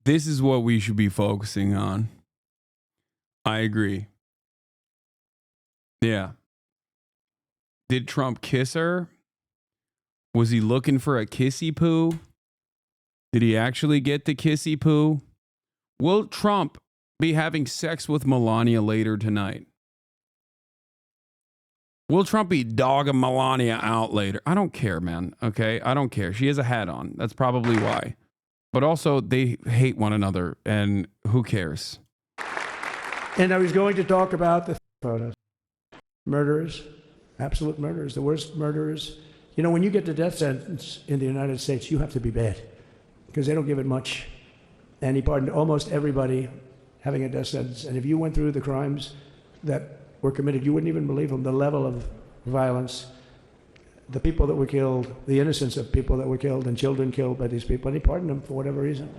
This is what we should be focusing on. I agree. Yeah. Did Trump kiss her? Was he looking for a kissy poo? Did he actually get the kissy poo? Will Trump be having sex with Melania later tonight? Will Trump be dogging Melania out later? I don't care, man. Okay? I don't care. She has a hat on. That's probably why. But also, they hate one another, and who cares? And I was going to talk about the photos. Murderers, absolute murderers, the worst murderers. You know, when you get the death sentence in the United States, you have to be bad because they don't give it much. And he pardoned almost everybody having a death sentence. And if you went through the crimes that were committed, you wouldn't even believe them, the level of violence, the people that were killed, the innocence of people that were killed and children killed by these people. And he pardoned them for whatever reason.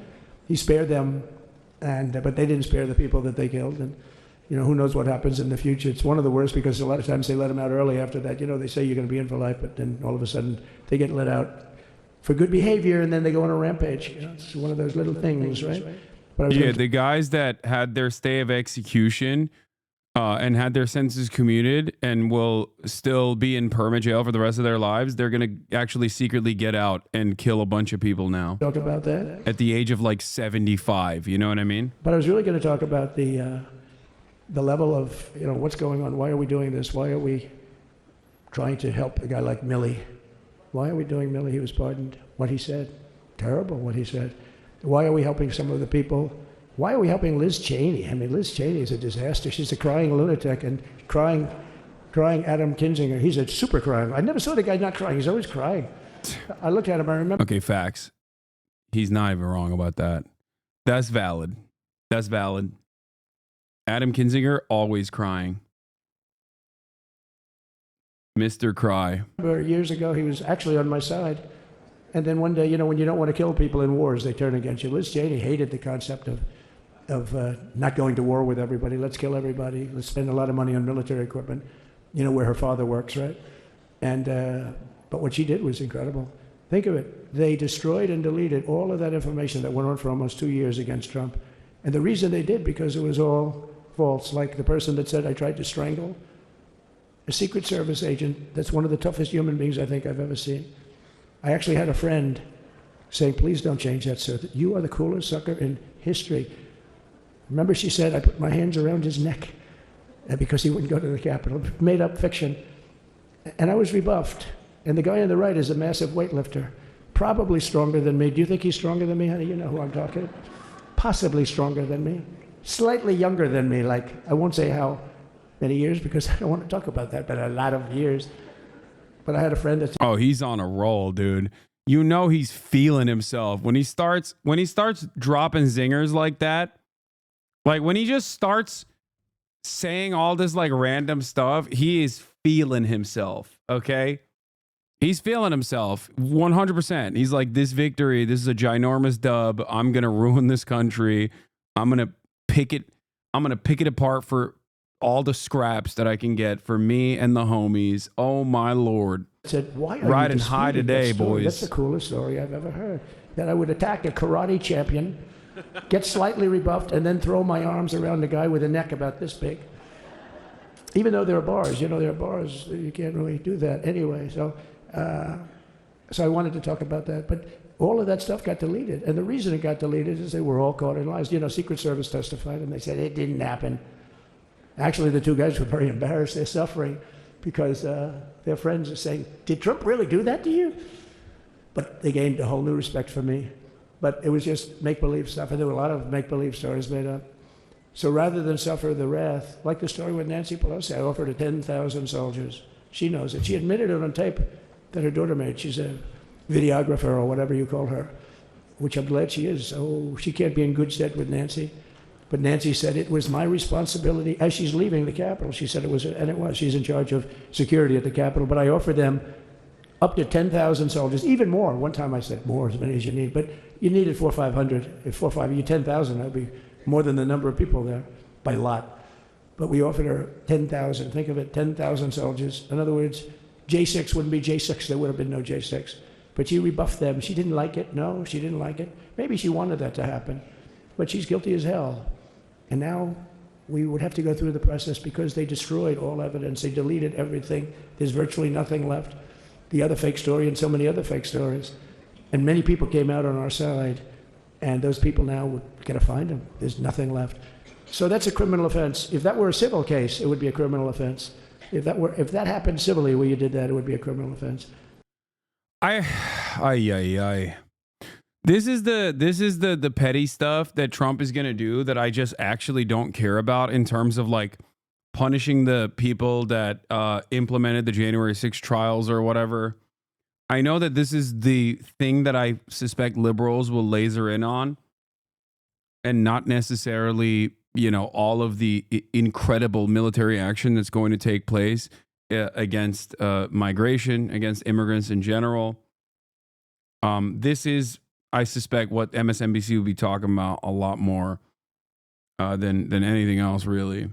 He spared them, but they didn't spare the people that they killed. And you know, who knows what happens in the future. It's one of the worst because a lot of times they let them out early after that. You know, they say you're going to be in for life, but then all of a sudden they get let out for good behavior and then they go on a rampage. You know, it's one of those little things, right? But The guys that had their stay of execution and had their sentences commuted and will still be in perma jail for the rest of their lives, they're going to actually secretly get out and kill a bunch of people now. Talk about that? At the age of like 75, you know what I mean? But I was really going to talk about the level of, you know, what's going on. Why are we doing this? Why are we trying to help a guy like Milley? Why are we doing Milley? He was pardoned. What he said, terrible what he said. Why are we helping some of the people? Why are we helping Liz Cheney? I mean, Liz Cheney is a disaster. She's a crying lunatic and crying Adam Kinzinger. He's a super crying. I never saw the guy not crying. He's always crying. I looked at him, I remember. Okay, facts. He's not even wrong about that. That's valid. That's valid. Adam Kinzinger, always crying. Mr. Cry. Years ago, he was actually on my side. And then one day, you know, when you don't want to kill people in wars, they turn against you. Liz Cheney hated the concept of not going to war with everybody. Let's kill everybody. Let's spend a lot of money on military equipment, you know, where her father works, right? And but what she did was incredible. Think of it. They destroyed and deleted all of that information that went on for almost 2 years against Trump. And the reason they did, because it was all false. Like the person that said, I tried to strangle a Secret Service agent. That's one of the toughest human beings I think I've ever seen. I actually had a friend saying, please don't change that, sir. You are the coolest sucker in history. Remember she said, I put my hands around his neck because he wouldn't go to the Capitol. Made up fiction. And I was rebuffed. And the guy on the right is a massive weightlifter, probably stronger than me. Do you think he's stronger than me, honey? You know who I'm talking. Possibly stronger than me. Slightly younger than me, like, I won't say how many years because I don't want to talk about that, but a lot of years. But I had a friend that's... Oh, he's on a roll, dude. You know he's feeling himself. When he starts dropping zingers like that, like when he just starts saying all this like random stuff, he is feeling himself, okay? He's feeling himself 100%. He's like, this victory, this is a ginormous dub. I'm going to ruin this country. I'm going to pick it apart for all the scraps that I can get for me and the homies. Oh my Lord. Said, why are riding you high today, boys? That's the coolest story I've ever heard. That I would attack a karate champion, get slightly rebuffed, and then throw my arms around a guy with a neck about this big. Even though there are bars, you know, there are bars, you can't really do that anyway. So I wanted to talk about that. But all of that stuff got deleted. And the reason it got deleted is they were all caught in lies. You know, Secret Service testified, and they said it didn't happen. Actually, the two guys were very embarrassed. They're suffering because their friends are saying, did Trump really do that to you? But they gained a whole new respect for me. But it was just make-believe stuff, and there were a lot of make-believe stories made up. So rather than suffer the wrath, like the story with Nancy Pelosi, I offered her 10,000 soldiers. She knows it. She admitted it on tape that her daughter made. She's a videographer or whatever you call her, which I'm glad she is. Oh, she can't be in good stead with Nancy. But Nancy said it was my responsibility as she's leaving the Capitol. She said it was, and it was. She's in charge of security at the Capitol. But I offered them up to 10,000 soldiers, even more. One time I said more, as many as you need. But you needed 400 or 500. If 400 or 500, you 10,000, that would be more than the number of people there by a lot. But we offered her 10,000. Think of it, 10,000 soldiers. In other words, J6 wouldn't be J6. There would have been no J6. But she rebuffed them. She didn't like it. No, she didn't like it. Maybe she wanted that to happen. but she's guilty as hell. And now we would have to go through the process because they destroyed all evidence. They deleted everything. There's virtually nothing left. The other fake story and so many other fake stories. And many people came out on our side, and those people now, we're going to find them. There's nothing left. So that's a criminal offense. If that were a civil case, it would be a criminal offense. If that happened civilly where you did that, it would be a criminal offense. This is the petty stuff that Trump is going to do that I just actually don't care about in terms of like punishing the people that implemented the January 6th trials or whatever. I know that this is the thing that I suspect liberals will laser in on, and not necessarily, you know, all of the incredible military action that's going to take place against migration, against immigrants in general. This is, I suspect, what MSNBC will be talking about a lot more than anything else, really.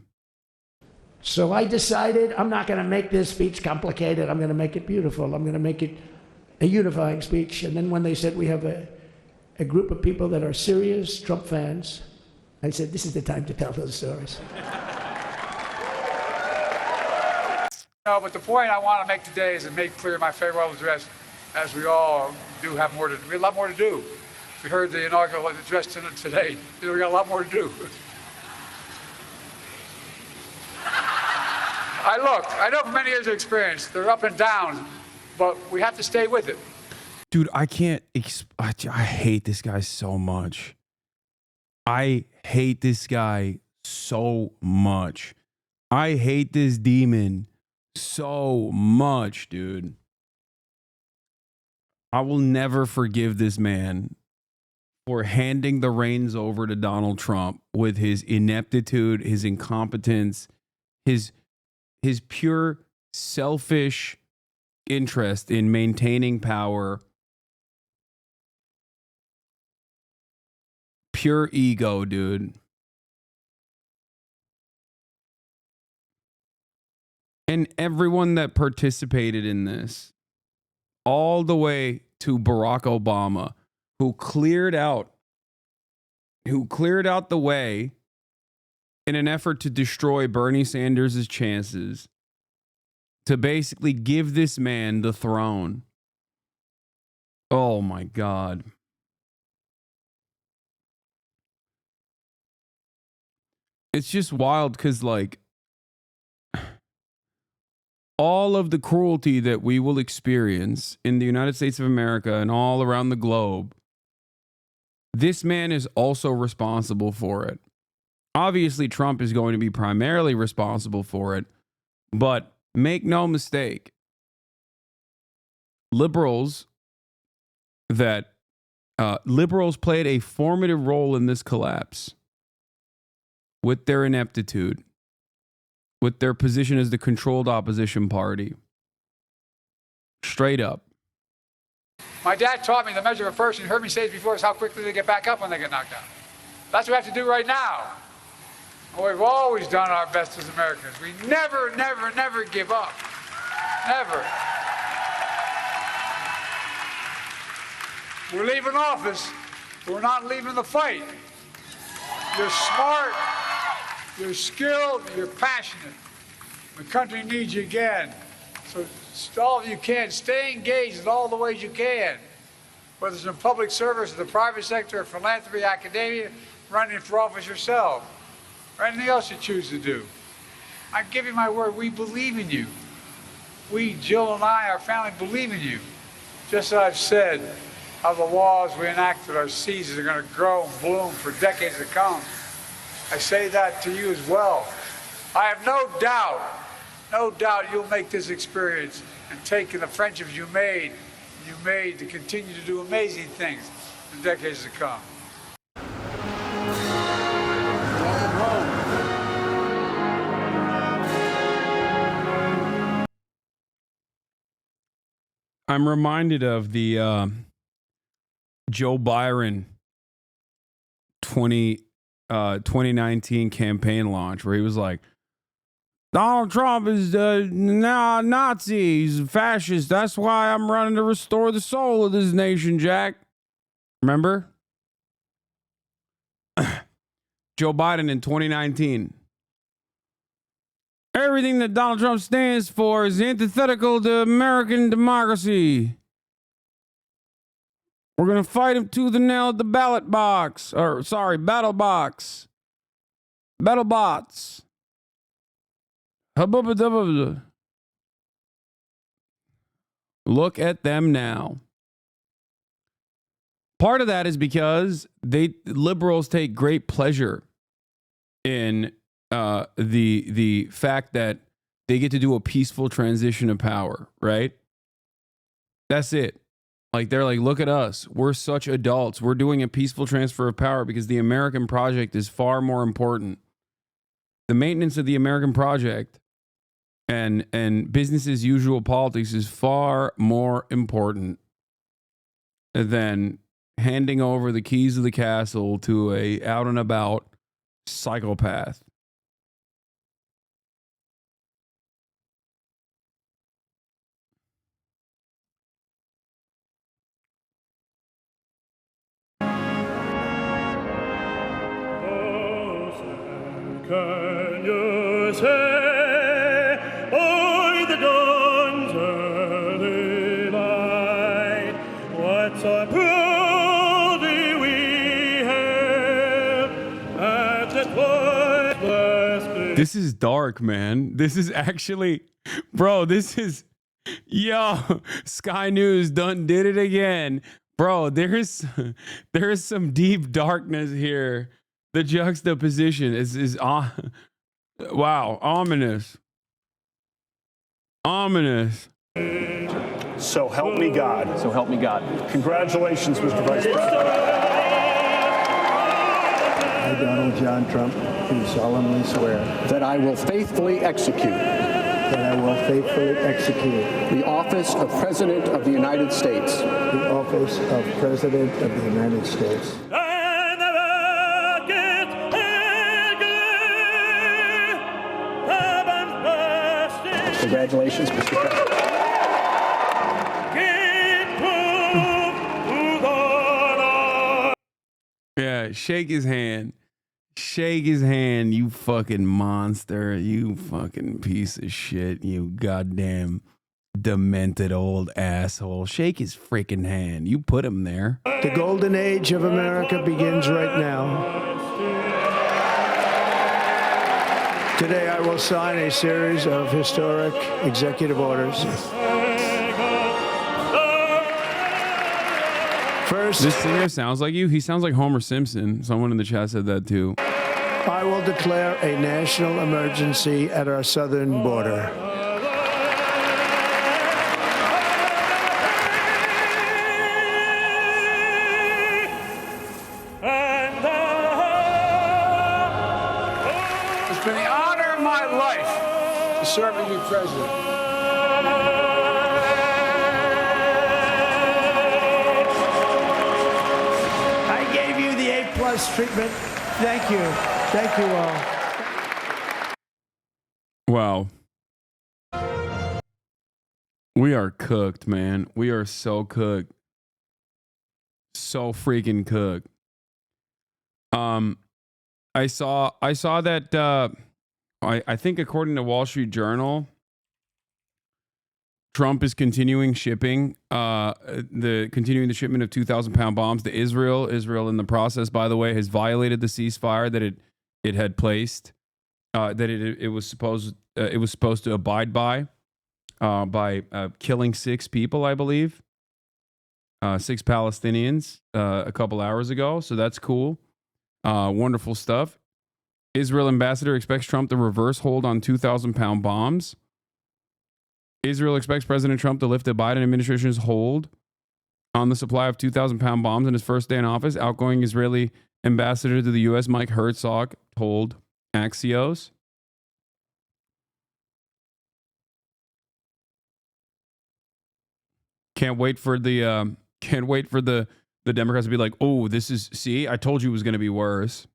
So I decided I'm not going to make this speech complicated. I'm going to make it beautiful. I'm going to make it a unifying speech. And then when they said we have a group of people that are serious Trump fans, I said, this is the time to tell those stories. No, but the point I want to make today is to make clear my farewell address, as we all do have we have a lot more to do. We heard the inaugural address today. We got a lot more to do. I know from many years of experience, there are up and downs, but we have to stay with it. Dude, I can't. I hate this guy so much. I hate this guy so much. I hate this demon so much, dude. I will never forgive this man for handing the reins over to Donald Trump with his ineptitude, his incompetence, his pure selfish interest in maintaining power, pure ego, dude. And everyone that participated in this, all the way to Barack Obama, who cleared out the way in an effort to destroy Bernie Sanders' chances to basically give this man the throne. Oh my God. It's just wild because, like, all of the cruelty that we will experience in the United States of America and all around the globe, this man is also responsible for it. Obviously, Trump is going to be primarily responsible for it, but make no mistake, liberals played a formative role in this collapse with their ineptitude, with their position as the controlled opposition party. Straight up. My dad taught me the measure of a person, you heard me say it before, is how quickly they get back up when they get knocked down. That's what we have to do right now. And we've always done our best as Americans. We never, never, never give up. Never. We're leaving office, but we're not leaving the fight. You're smart, you're skilled, you're passionate. The country needs you again. So all of you can, stay engaged in all the ways you can. Whether it's in public service, the private sector, philanthropy, academia, running for office yourself, or anything else you choose to do. I give you my word, we believe in you. We, Jill and I, our family, believe in you. Just as I've said, how the laws we enacted, our seasons are going to grow and bloom for decades to come. I say that to you as well. I have no doubt you'll make this experience and take in the friendships you made to continue to do amazing things in decades to come. I'm reminded of the Joe Byron 2019 campaign launch where he was like, Donald Trump is now Nazi, he's a fascist. That's why I'm running to restore the soul of this nation, Jack. Remember? Joe Biden in 2019. Everything that Donald Trump stands for is antithetical to American democracy. We're going to fight him tooth and nail at the ballot box. Battle box. Battle bots. Hubba-ba-dubba. Look at them now. Part of that is because liberals take great pleasure in the fact that they get to do a peaceful transition of power, right? That's it. Like, they're like, look at us. We're such adults. We're doing a peaceful transfer of power because the American project is far more important. The maintenance of the American project and business as usual politics is far more important than handing over the keys of the castle to a out and about psychopath. Can you say, by the dawn's early light, what so proudly we hailed at the twilight's This is dark, man. This is actually, bro, this is, yo, Sky News done did it again. Bro, there's some deep darkness here. The juxtaposition is wow, ominous. Ominous. So help me God. So help me God. Congratulations, Mr. Vice President. I, Donald John Trump, do solemnly swear that I will faithfully execute the office of President of the United States. The office of President of the United States. Congratulations, Mr. President. Yeah, shake his hand. Shake his hand, you fucking monster. You fucking piece of shit. You goddamn demented old asshole. Shake his freaking hand. You put him there. The golden age of America begins right now. Today I will sign a series of historic executive orders. First, this singer sounds like you. He sounds like Homer Simpson. Someone in the chat said that too. I will declare a national emergency at our southern border. It's been the honor of my life to serve as your president. I gave you the A+ treatment. Thank you. Thank you all. Wow. We are cooked, man. We are so cooked. So freaking cooked. I saw that I think according to Wall Street Journal, Trump is continuing the shipment of 2,000 pound bombs to Israel. Israel, in the process, by the way, has violated the ceasefire that it had placed, that it was supposed to abide by killing 6 people, I believe, 6 Palestinians a couple hours ago. So that's cool. Wonderful stuff. Israel ambassador expects Trump to reverse hold on 2,000 pound bombs. Israel expects President Trump to lift the Biden administration's hold on the supply of 2,000 pound bombs in his first day in office. Outgoing Israeli ambassador to the U.S., Mike Herzog, told Axios. Can't wait for the Democrats to be like, oh, see, I told you it was going to be worse.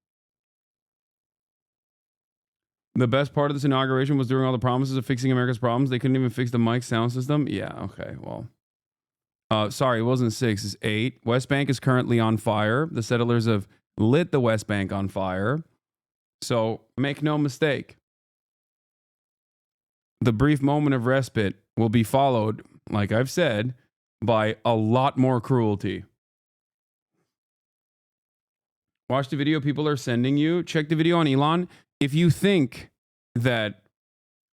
The best part of this inauguration was during all the promises of fixing America's problems. They couldn't even fix the mic sound system. Yeah, okay, well. Sorry, it wasn't 6, it's 8. West Bank is currently on fire. The settlers of lit the West Bank on fire. So make no mistake. The brief moment of respite will be followed, like I've said, by a lot more cruelty. Watch the video people are sending you. Check the video on Elon. If you think that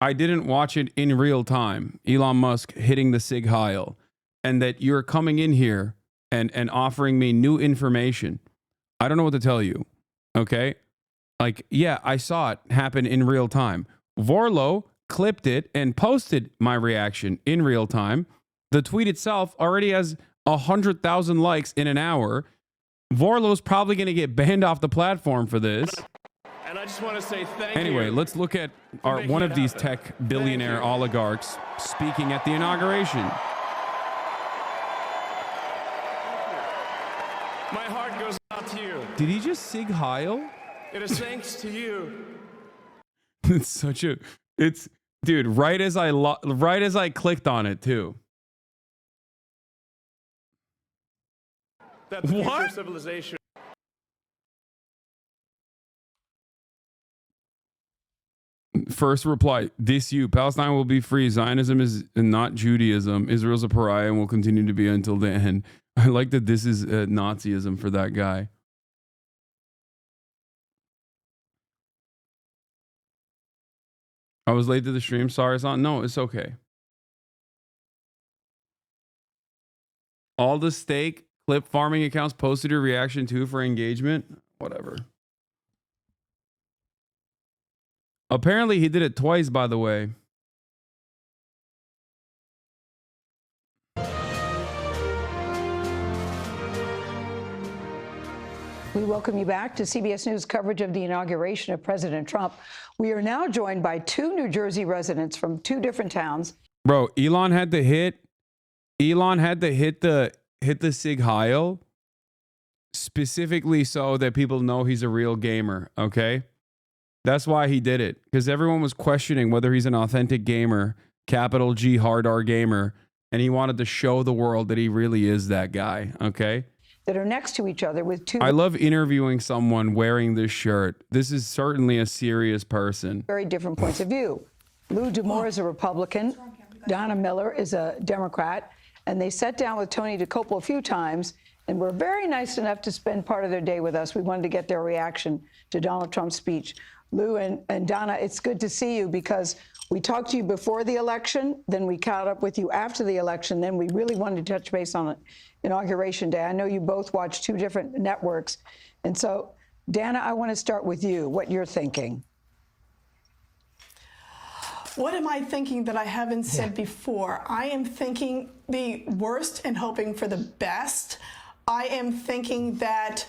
I didn't watch it in real time, Elon Musk hitting the Sig Heil, and that you're coming in here and offering me new information, I don't know what to tell you. Okay? Like, yeah, I saw it happen in real time. Vorlo clipped it and posted my reaction in real time. The tweet itself already has 100,000 likes in an hour. Vorlo's probably going to get banned off the platform for this. And I just want to say thank you. Anyway, let's look at one of these tech billionaire oligarchs speaking at the inauguration. My heart goes out to you. Did he just Sig Heil? It is thanks to you. It's such a... It's... Dude, right as I clicked on it, too. That the future of civilization. First reply, this you. Palestine will be free. Zionism is not Judaism. Israel's a pariah and will continue to be until the end. I like that this is Nazism for that guy. I was late to the stream. Sorry, it's on. No, it's okay. All the steak clip farming accounts posted your reaction to for engagement. Whatever. Apparently, he did it twice, by the way. We welcome you back to CBS News coverage of the inauguration of President Trump. We are now joined by two New Jersey residents from two different towns. Bro, Elon had to hit the Sig Heil specifically so that people know he's a real gamer, okay? That's why he did it, because everyone was questioning whether he's an authentic gamer, capital G hard R gamer, and he wanted to show the world that he really is that guy, okay? That are next to each other with two I love interviewing someone wearing this shirt. This is certainly a serious person. very different points of view. Lou DeMore is a Republican. Donna Miller is a Democrat. And they sat down with Tony DeCoppel a few times and were very nice enough to spend part of their day with us. We wanted to get their reaction to Donald Trump's speech. Lou and Donna, it's good to see you because we talked to you before the election, then we caught up with you after the election, then we really wanted to touch base on Inauguration Day. I know you both watch two different networks. And so, Dana, I want to start with you, what you're thinking. What am I thinking that I haven't said before? I am thinking the worst and hoping for the best. I am thinking that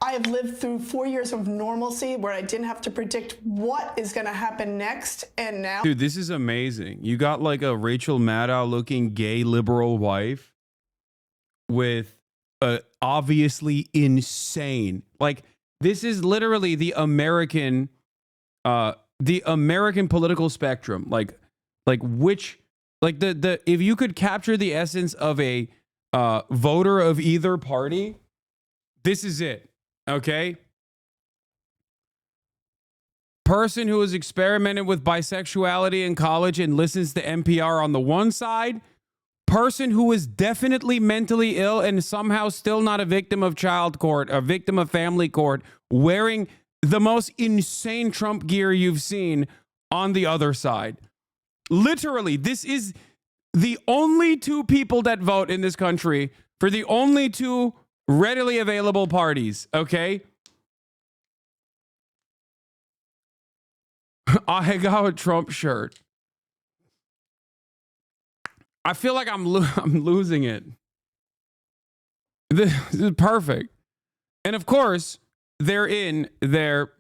I have lived through 4 years of normalcy where I didn't have to predict what is going to happen next. And now, Dude, this is amazing. You got like a Rachel Maddow looking gay liberal wife with a obviously insane. Like, this is literally the American political spectrum. Like which, like the if you could capture the essence of a voter of either party, this is it. Okay. Person who has experimented with bisexuality in college and listens to NPR on the one side. Person who is definitely mentally ill and somehow still not a victim of child court, a victim of family court, wearing the most insane Trump gear you've seen on the other side. Literally, this is the only two people that vote in this country for the only two readily available parties, okay? I got a Trump shirt. I feel like I'm losing it. This is perfect. And of course, they're in their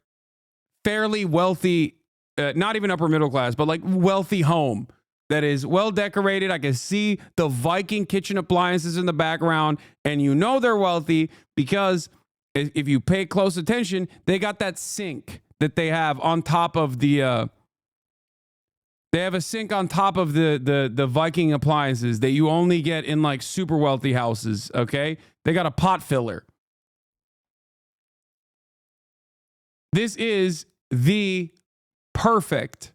fairly wealthy, not even upper middle class, but like wealthy home that is well decorated. I can see the Viking kitchen appliances in the background, and you know they're wealthy because if you pay close attention, they got that sink that they have on top of the they have a sink on top of the Viking appliances that you only get in like super wealthy houses, okay? They got a pot filler. This is the perfect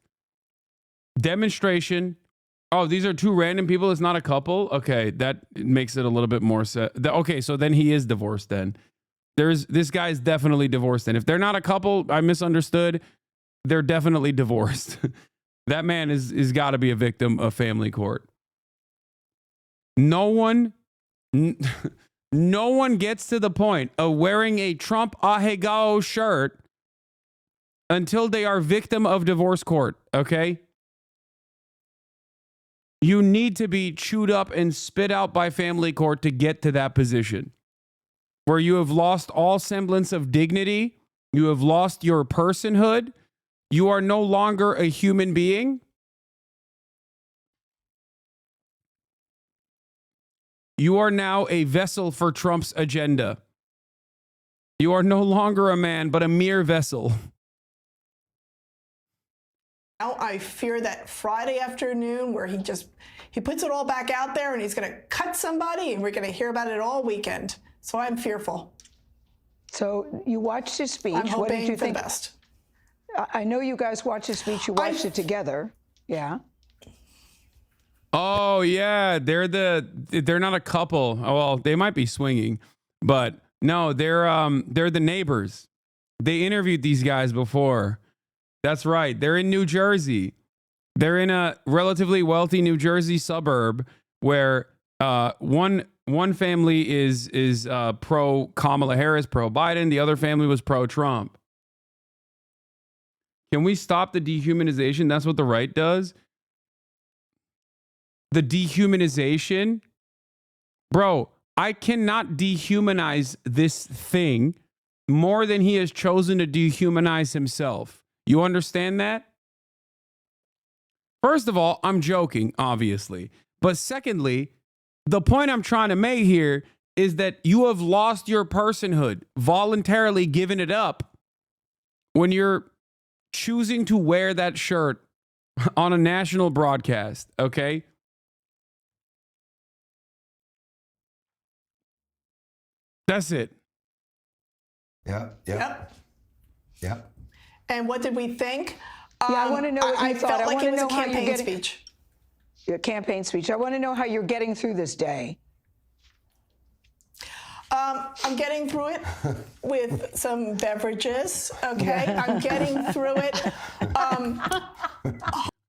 demonstration. Oh, these are two random people. It's not a couple. Okay, that makes it a little bit more okay, so then he is divorced then. This guy's definitely divorced. And if they're not a couple, I misunderstood. They're definitely divorced. That man is got to be a victim of family court. No one gets to the point of wearing a Trump ahegao shirt until they are victim of divorce court, okay? You need to be chewed up and spit out by family court to get to that position where you have lost all semblance of dignity. You have lost your personhood. You are no longer a human being. You are now a vessel for Trump's agenda. You are no longer a man, but a mere vessel. Now I fear that Friday afternoon where he puts it all back out there and he's going to cut somebody and we're going to hear about it all weekend. So I'm fearful. So you watched his speech. I'm hoping what did you think? the best. I know you guys watched his speech. You watched it together. Yeah. Oh yeah, they're not a couple. Oh, well, they might be swinging, but no, they're the neighbors. They interviewed these guys before. That's right. They're in New Jersey. They're in a relatively wealthy New Jersey suburb where one family is pro Kamala Harris, pro Biden. The other family was pro Trump. Can we stop the dehumanization? That's what the right does. The dehumanization. Bro, I cannot dehumanize this thing more than he has chosen to dehumanize himself. You understand that? First of all, I'm joking, obviously. But secondly, the point I'm trying to make here is that you have lost your personhood, voluntarily given it up when you're choosing to wear that shirt on a national broadcast, okay? That's it. Yep. Yep. And what did we think? Yeah, I want to know what you thought. felt like it was a how you're campaign getting- speech. Your campaign speech. I want to know how you're getting through this day. I'm getting through it with some beverages, okay? I'm getting through it.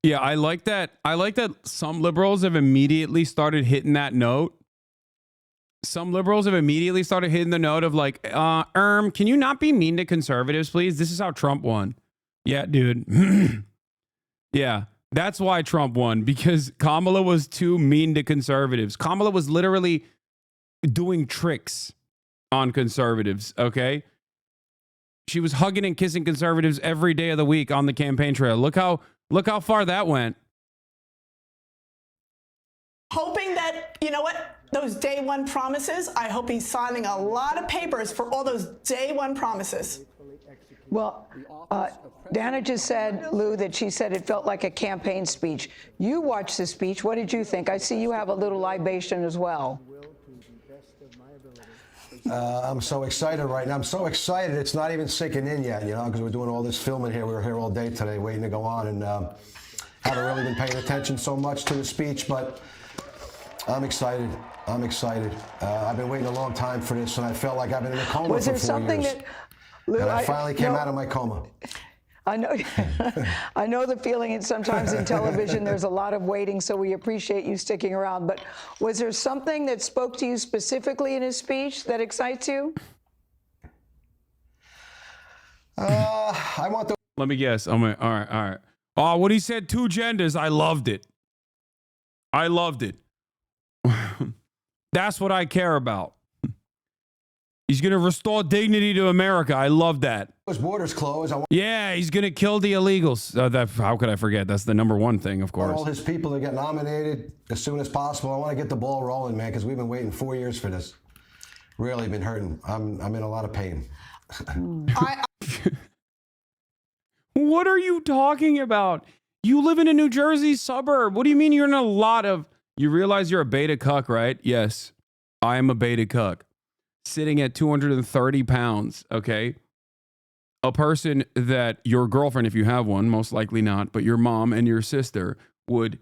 Yeah, I like that. I like that some liberals have immediately started hitting that note. Some liberals have immediately started hitting the note of like, can you not be mean to conservatives, please? This is how Trump won. Yeah, dude. Yeah, that's why Trump won, because Kamala was too mean to conservatives. Kamala was literally doing tricks on conservatives, okay? She was hugging and kissing conservatives every day of the week on the campaign trail. Look how far that went. Hoping that, you know what, those day one promises, I hope he's signing a lot of papers for all those day one promises. Well, Dana just said, Lou, that she said it felt like a campaign speech. You watched the speech. What did you think? I see you have a little libation as well. I'm so excited right now. I'm so excited it's not even sinking in yet, because we're doing all this filming here. We were here all day today waiting to go on, and haven't really been paying attention so much to the speech, but I'm excited. I'm excited. I've been waiting a long time for this, and I felt like I've been in a coma Was for there 4 something years. that, Lou, And I finally came out of my coma. I know, I know the feeling. And sometimes in television, there's a lot of waiting, so we appreciate you sticking around. But was there something that spoke to you specifically in his speech that excites you? I want the. Let me guess. All right. Oh, when he said two genders, I loved it. I loved it. That's what I care about. He's going to restore dignity to America. I love that. Those borders closed. Yeah, he's going to kill the illegals. How could I forget? That's the number one thing, of I want all course. his people to get nominated as soon as possible. I want to get the ball rolling, man, because we've been waiting 4 years for this. Really been hurting. I'm in a lot of pain. What are you talking about? You live in a New Jersey suburb. What do you mean you're in a lot of... You realize you're a beta cuck, right? Yes, I am a beta cuck. Sitting at 230 pounds, okay? a person that your girlfriend, if you have one, most likely not, but your mom and your sister would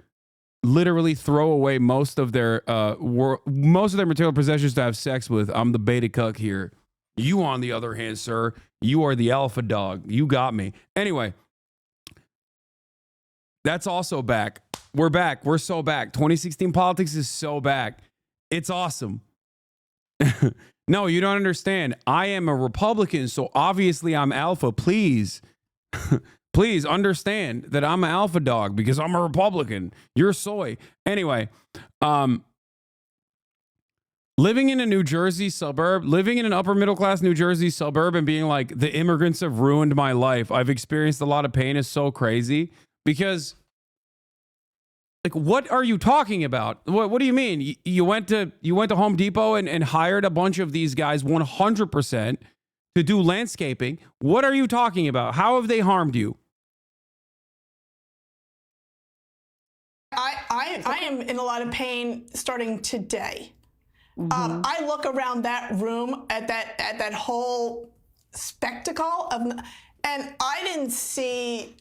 literally throw away most of their material possessions to have sex with. I'm the beta cuck here. You, on the other hand, sir, you are the alpha dog. You got me. Anyway, that's also back. We're back. We're so back. 2016 politics is so back. It's awesome. No, you don't understand. I am a Republican, so obviously I'm alpha. Please, please understand that I'm an alpha dog because I'm a Republican. You're soy. Anyway, living in a New Jersey suburb, living in an upper middle class New Jersey suburb and being like, the immigrants have ruined my life. I've experienced a lot of pain is so crazy because, like, what are you talking about? What do you mean? You went to Home Depot and hired a bunch of these guys 100% to do landscaping. What are you talking about? How have they harmed you? I am in a lot of pain starting today. I look around that room at that whole spectacle and I didn't see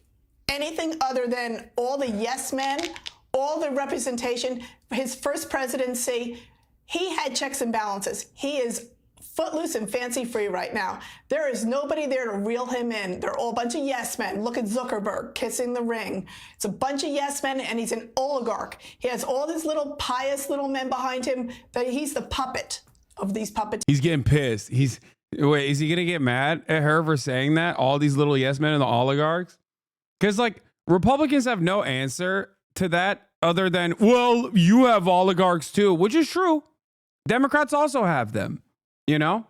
anything other than all the yes men, all the representation. His first presidency, he had checks and balances. He is footloose and fancy free right now. There is nobody there to reel him in. They're all a bunch of yes men. Look at Zuckerberg kissing the ring. It's a bunch of yes men, and he's an oligarch. He has all these little pious little men behind him. That he's the puppet of these puppeteers. He's getting pissed. Wait, is he gonna get mad at her for saying that? All these little yes men and the oligarchs? Because, like, Republicans have no answer to that other than, well, you have oligarchs too, which is true. Democrats also have them. You know,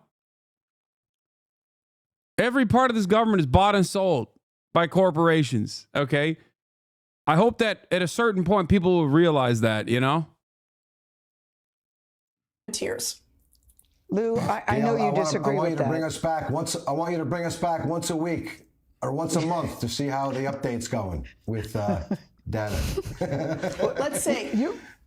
every part of this government is bought and sold by corporations. OK, I hope that at a certain point people will realize that, you know. Tears. Lou, I know you disagree with that. I want you to bring us back once a week or once a month to see how the update's going with data. Let's see.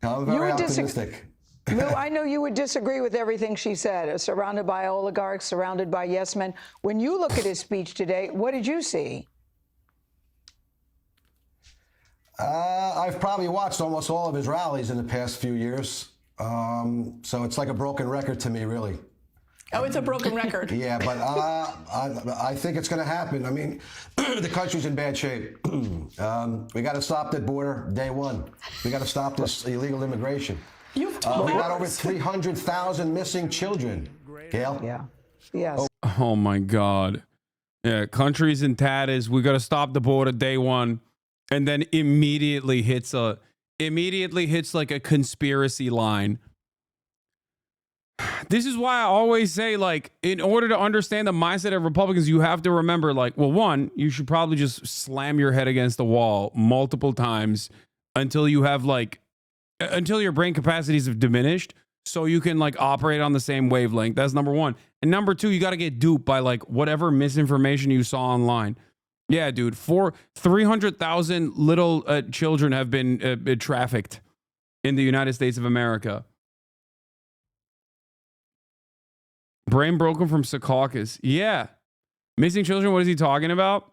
I'm very optimistic. Lou, I know you would disagree with everything she said. Surrounded by oligarchs, surrounded by yes men. When you look at his speech today, what did you see? I've probably watched almost all of his rallies in the past few years. So it's like a broken record to me, really. Oh, it's a broken record. Yeah, but I think it's going to happen. I mean, the country's in bad shape. We got to stop that border day one. We got to stop this illegal immigration. We got over 300,000 missing children. Gail? Yeah. Yes. Oh my God. Yeah, countries in tatters. We got to stop the border day one, and then immediately hits like a conspiracy line. This is why I always say, like, in order to understand the mindset of Republicans, you have to remember, like, well, one, you should probably just slam your head against the wall multiple times until you have until your brain capacities have diminished so you can, like, operate on the same wavelength. That's number one. And number two, you got to get duped by, like, whatever misinformation you saw online. Yeah, dude, 300,000 little children have been trafficked in the United States of America. Brain broken from Secaucus. Yeah. Missing children, what is he talking about?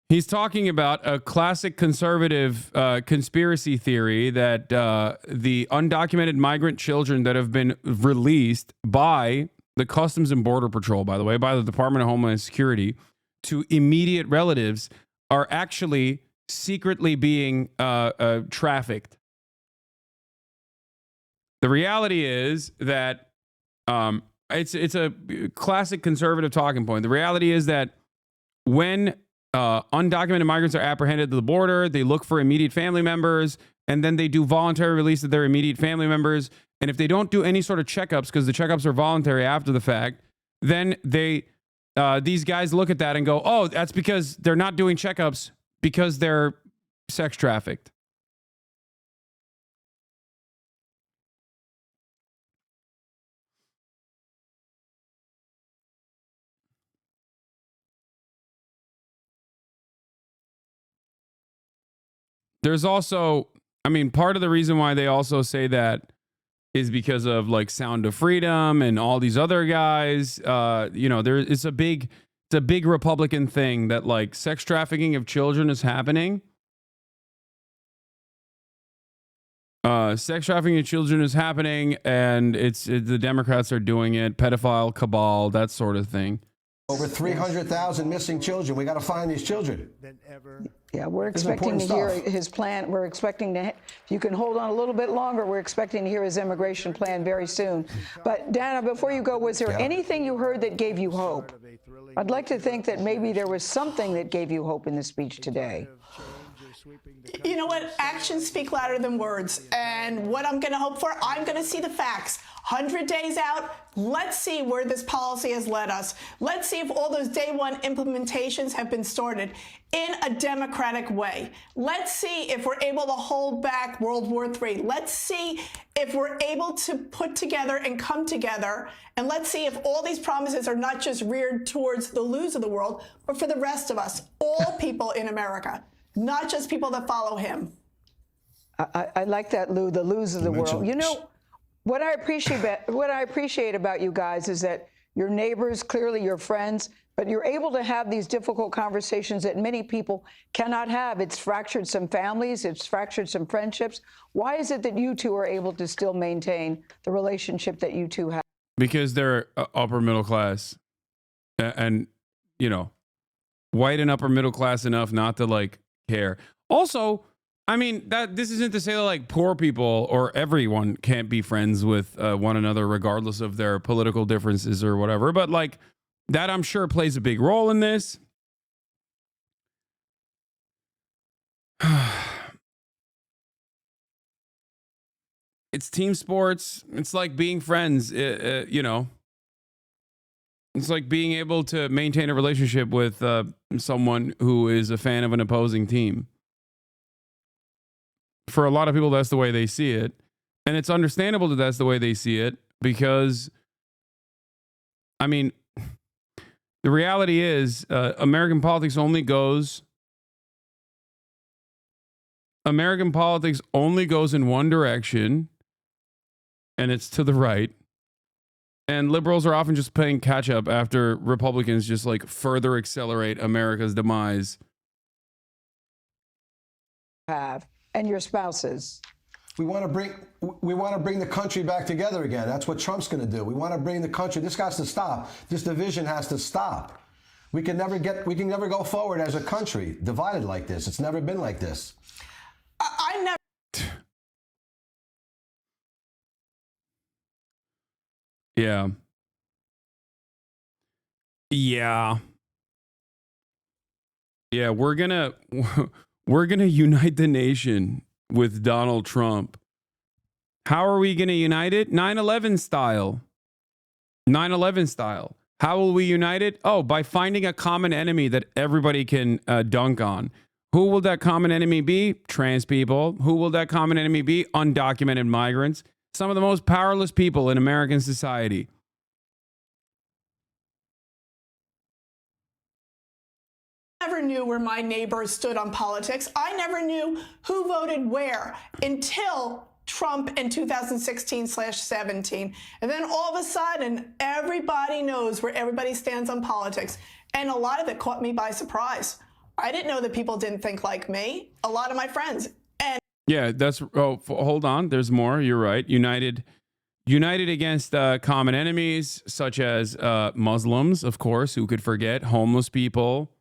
He's talking about a classic conservative conspiracy theory that the undocumented migrant children that have been released by the Customs and Border Patrol, by the way, by the Department of Homeland Security, to immediate relatives are actually secretly being trafficked. The reality is that it's a classic conservative talking point. The reality is that when undocumented migrants are apprehended at the border, they look for immediate family members, and then they do voluntary release of their immediate family members. And if they don't do any sort of checkups, because the checkups are voluntary after the fact, then these guys look at that and go, oh, that's because they're not doing checkups because they're sex trafficked. There's also, I mean, part of the reason why they also say that is because of like Sound of Freedom and all these other guys. It's a big Republican thing that like sex trafficking of children is happening. Sex trafficking of children is happening, and the Democrats are doing it. Pedophile cabal, that sort of thing. Over 300,000 missing children. We got to find these children. Yeah, we're expecting to hear his plan. We're expecting to, if you can hold on a little bit longer, we're expecting to hear his immigration plan very soon. But Dana, before you go, was there anything you heard that gave you hope? I'd like to think that maybe there was something that gave you hope in the speech today. You know what? Actions speak louder than words. And what I'm going to hope for, I'm going to see the facts. 100 days out, let's see where this policy has led us. Let's see if all those day one implementations have been started in a democratic way. Let's see if we're able to hold back World War III. Let's see if we're able to put together and come together. And let's see if all these promises are not just reared towards the lose of the world, but for the rest of us, all people in America, not just people that follow him. I like that, Lou, the lose of the world. You know, what I appreciate about you guys is that you're neighbors, clearly you're friends, but you're able to have these difficult conversations that many people cannot have. It's fractured some families, it's fractured some friendships. Why is it that you two are able to still maintain the relationship that you two have? Because they're upper middle class, and white and upper middle class enough not to like care. Also, I mean, this isn't to say that like poor people or everyone can't be friends with one another regardless of their political differences or whatever, but like that I'm sure plays a big role in this. It's team sports. It's like being friends, It's like being able to maintain a relationship with someone who is a fan of an opposing team. For a lot of people, that's the way they see it. And it's understandable that that's the way they see it because, I mean, the reality is American politics only goes in one direction, and it's to the right. And liberals are often just playing catch up after Republicans just like further accelerate America's demise. And your spouses. We want to bring the country back together again. That's what Trump's going to do. We want to bring the country. This has to stop. This division has to stop. We can never go forward as a country divided like this. It's never been like this. I never. Yeah. Yeah, we're gonna unite the nation with Donald Trump. How are we gonna unite it? 9/11 style. 9/11 style. How will we unite it? Oh, by finding a common enemy that everybody can dunk on. Who will that common enemy be? Trans people. Who will that common enemy be? Undocumented migrants. Some of the most powerless people in American society. I never knew where my neighbors stood on politics. I never knew who voted where until Trump in 2016/17. And then all of a sudden, everybody knows where everybody stands on politics. And a lot of it caught me by surprise. I didn't know that people didn't think like me. A lot of my friends. And yeah, hold on. There's more. You're right. United against common enemies, such as Muslims, of course, who could forget, homeless people.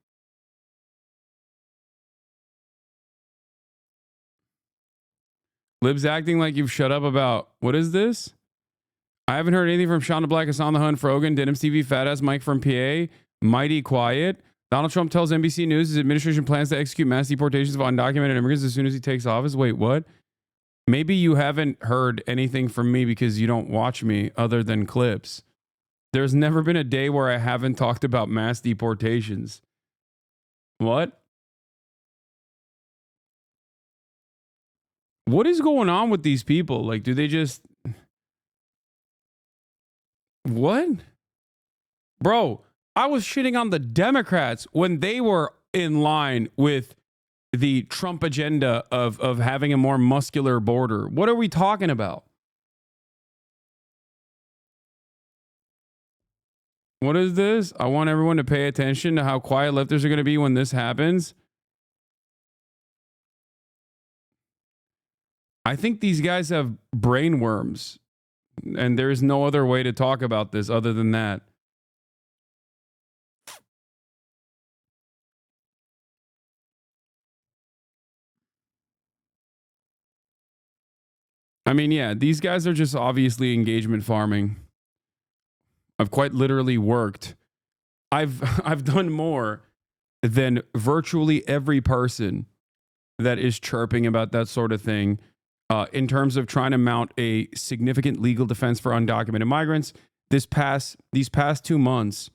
Libs acting like you've shut up about, what is this? I haven't heard anything from Shonda Black, Hassan the Hun, Frogan, Denims TV, Fat Ass Mike from PA, Mighty Quiet. Donald Trump tells NBC News his administration plans to execute mass deportations of undocumented immigrants as soon as he takes office. Wait, what? Maybe you haven't heard anything from me because you don't watch me other than clips. There's never been a day where I haven't talked about mass deportations. What? What is going on with these people? Like, do they just... What? Bro, I was shitting on the Democrats when they were in line with the Trump agenda of having a more muscular border. What are we talking about? What is this? I want everyone to pay attention to how quiet lefters are going to be when this happens. I think these guys have brain worms, and there's no other way to talk about this other than that. I mean, yeah, these guys are just obviously engagement farming. I've quite literally worked. I've done more than virtually every person that is chirping about that sort of thing in terms of trying to mount a significant legal defense for undocumented migrants. These past 2 months,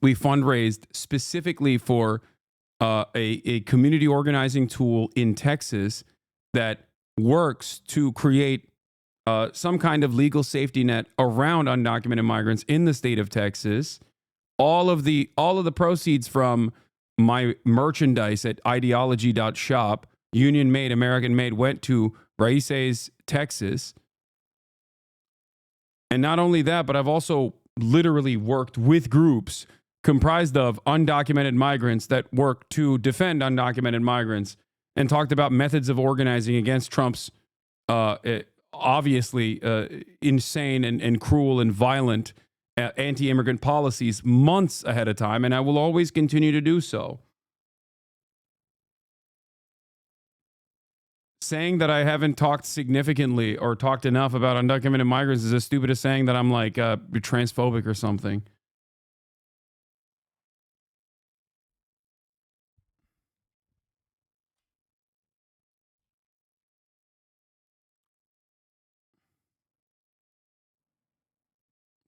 we fundraised specifically for a community organizing tool in Texas that works to create some kind of legal safety net around undocumented migrants in the state of Texas. All of the proceeds from my merchandise at ideology.shop, Union Made, American Made, went to Raíces, Texas. And not only that, but I've also literally worked with groups comprised of undocumented migrants that work to defend undocumented migrants and talked about methods of organizing against Trump's obviously insane and cruel and violent anti-immigrant policies months ahead of time, and I will always continue to do so. Saying that I haven't talked significantly or talked enough about undocumented migrants is as stupid as saying that I'm like transphobic or something.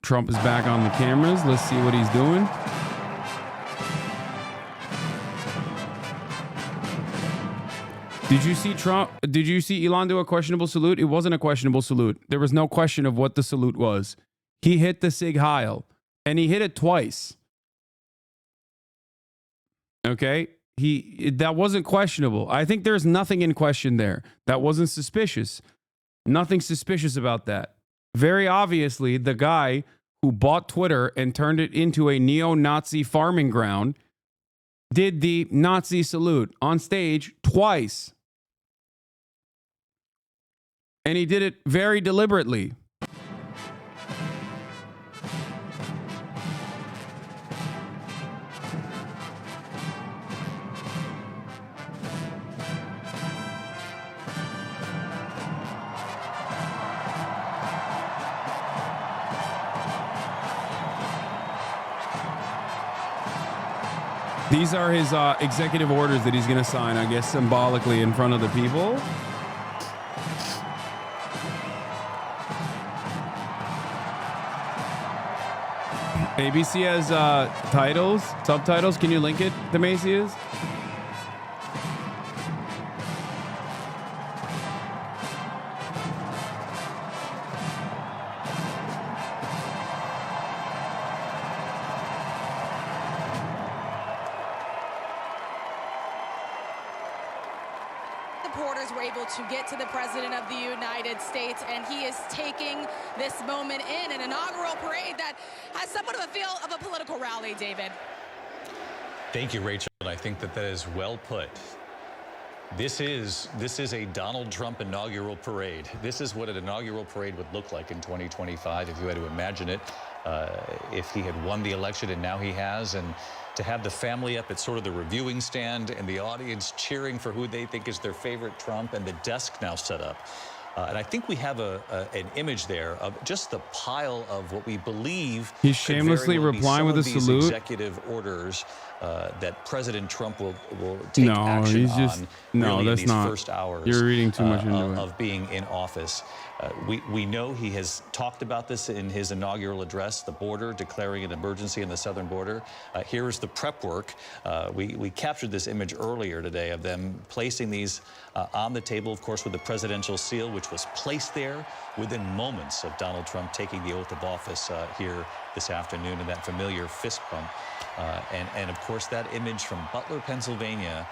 Trump is back on the cameras. Let's see what he's doing. Did you see Trump? Did you see Elon do a questionable salute? It wasn't a questionable salute. There was no question of what the salute was. He hit the Sig Heil, and he hit it twice. Okay? That wasn't questionable. I think there's nothing in question there. That wasn't suspicious. Nothing suspicious about that. Very obviously, the guy who bought Twitter and turned it into a neo-Nazi farming ground did the Nazi salute on stage twice. And he did it very deliberately. These are his executive orders that he's going to sign, I guess, symbolically in front of the people. ABC has subtitles. Can you link it, the Macy's? Reporters were able to get to the President of the United States, and he is taking this moment in an inaugural parade that has somewhat of a feel of a political rally, David. Thank you, Rachel. I think that is well put. This is a Donald Trump inaugural parade. This is what an inaugural parade would look like in 2025 if you had to imagine it. If he had won the election, and now he has, and to have the family up at sort of the reviewing stand and the audience cheering for who they think is their favorite Trump, and the desk now set up. And I think we have an image there of just the pile of what we believe. He's shamelessly replying with a salute. Executive orders that President Trump will take action on. No, really that's in these not. First hours You're reading too much into it. Of being in office. We know he has talked about this in his inaugural address, the border, declaring an emergency in the southern border. Here is the prep work. We captured this image earlier today of them placing these on the table, of course, with the presidential seal, which was placed there within moments of Donald Trump taking the oath of office here this afternoon, in that familiar fist bump. And of course, that image from Butler, Pennsylvania,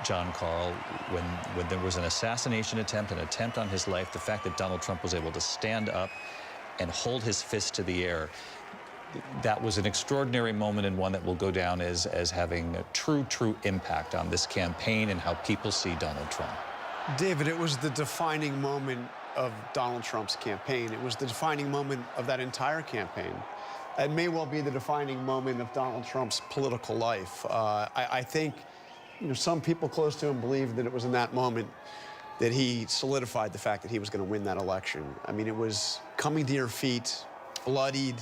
John Carl, when there was an assassination attempt, an attempt on his life, the fact that Donald Trump was able to stand up and hold his fist to the air. that was an extraordinary moment and one that will go down as having a true impact on this campaign and how people see Donald Trump. David, it was the defining moment of Donald Trump's campaign. It was the defining moment of that entire campaign. It may well be the defining moment of Donald Trump's political life. I think, some people close to him believe that it was in that moment that he solidified the fact that he was going to win that election. I mean, it was coming to your feet, bloodied,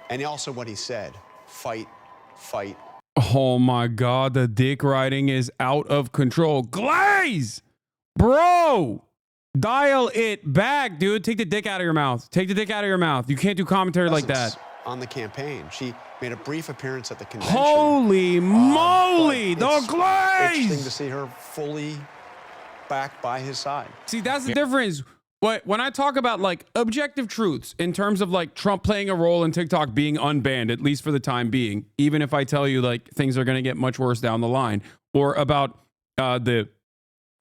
and also what he said, fight, fight. Oh my God, the dick riding is out of control. Glaze! Bro! Dial it back, dude. Take the dick out of your mouth. Take the dick out of your mouth. You can't do commentary like that. On the campaign. She made a brief appearance at the convention. Holy moly, the glaze! Interesting to see her fully back by his side. See, that's the difference. When I talk about like objective truths in terms of like Trump playing a role in TikTok being unbanned, at least for the time being, even if I tell you like things are going to get much worse down the line, or about the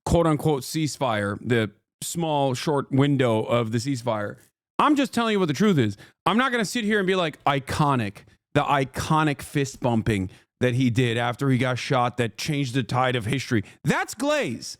quote unquote ceasefire, the small short window of the ceasefire, I'm just telling you what the truth is. I'm not going to sit here and be like the iconic fist bumping that he did after he got shot that changed the tide of history. That's glaze.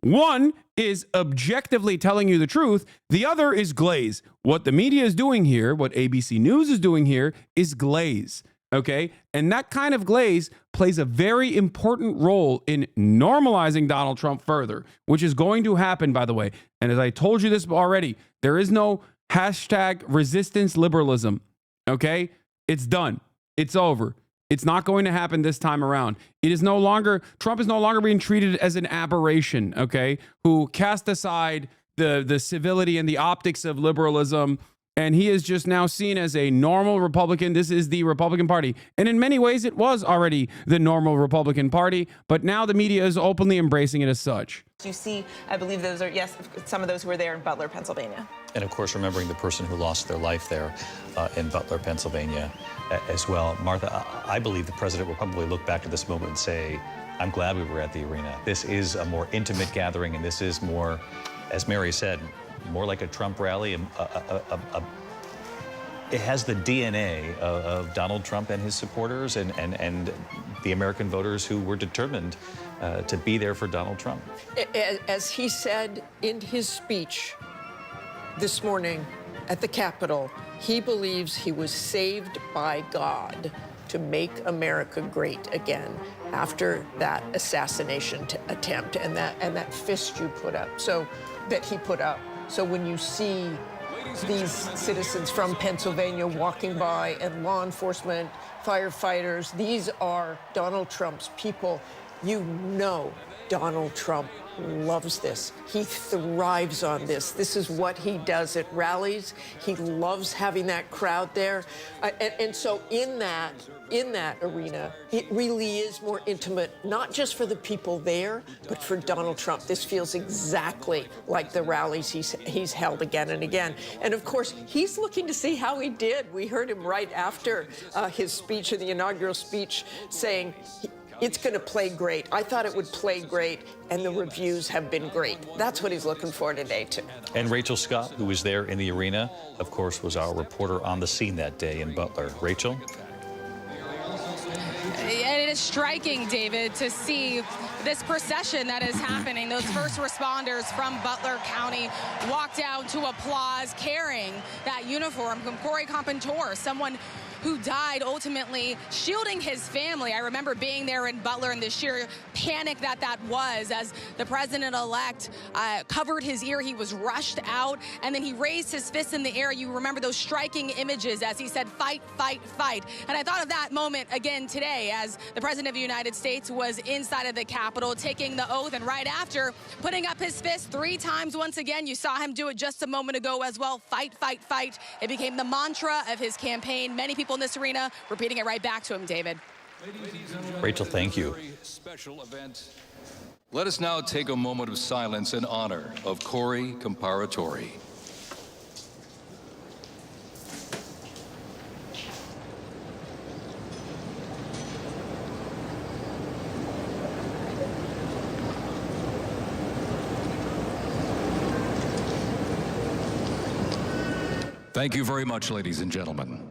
One is objectively telling you the truth. The other is glaze. What the media is doing here, what ABC News is doing here, is glaze. Okay? And that kind of glaze plays a very important role in normalizing Donald Trump further, which is going to happen, by the way. And as I told you this already, there is no hashtag resistance liberalism. Okay? It's done. It's over. It's not going to happen this time around. It is no longer, Trump is no longer being treated as an aberration, okay, who cast aside the civility and the optics of liberalism, and he is just now seen as a normal Republican. This is the Republican Party. And in many ways, it was already the normal Republican Party, but now the media is openly embracing it as such. You see, I believe those are, yes, some of those who were there in Butler, Pennsylvania. And of course, remembering the person who lost their life there in Butler, Pennsylvania as well. Martha, I believe the president will probably look back at this moment and say, I'm glad we were at the arena. This is a more intimate gathering, and this is more, as Mary said, more like a Trump rally. It has the DNA of Donald Trump and his supporters and the American voters who were determined to be there for Donald Trump. As he said in his speech this morning at the Capitol, he believes he was saved by God to make America great again after that assassination attempt and that fist you put up, that he put up. So when you see these citizens from Pennsylvania walking by and law enforcement, firefighters, these are Donald Trump's people. You know Donald Trump loves this. He thrives on this. This is what he does at rallies. He loves having that crowd there. And so in that arena, it really is more intimate, not just for the people there, but for Donald Trump. This feels exactly like the rallies he's held again and again. And of course, he's looking to see how he did. We heard him right after his speech, the inaugural speech, saying, it's going to play great. I thought it would play great, and the reviews have been great. That's what he's looking for today, too. And Rachel Scott, who was there in the arena, of course, was our reporter on the scene that day in Butler. Rachel? It is striking, David, to see this procession that is happening. Those first responders from Butler County walked out to applause carrying that uniform from Corey Compentor, someone who died ultimately shielding his family. I remember being there in Butler and the sheer panic that was as the president-elect covered his ear. He was rushed out, and then he raised his fist in the air. You remember those striking images as he said, fight, fight, fight. And I thought of that moment again today as the president of the United States was inside of the Capitol taking the oath, and right after putting up his fist 3 times once again. You saw him do it just a moment ago as well. Fight, fight, fight. It became the mantra of his campaign. Many people in this arena repeating it right back to him, David. Rachel, thank you. Special event. Let us now take a moment of silence in honor of Corey Comparatori. Thank you very much, ladies and gentlemen.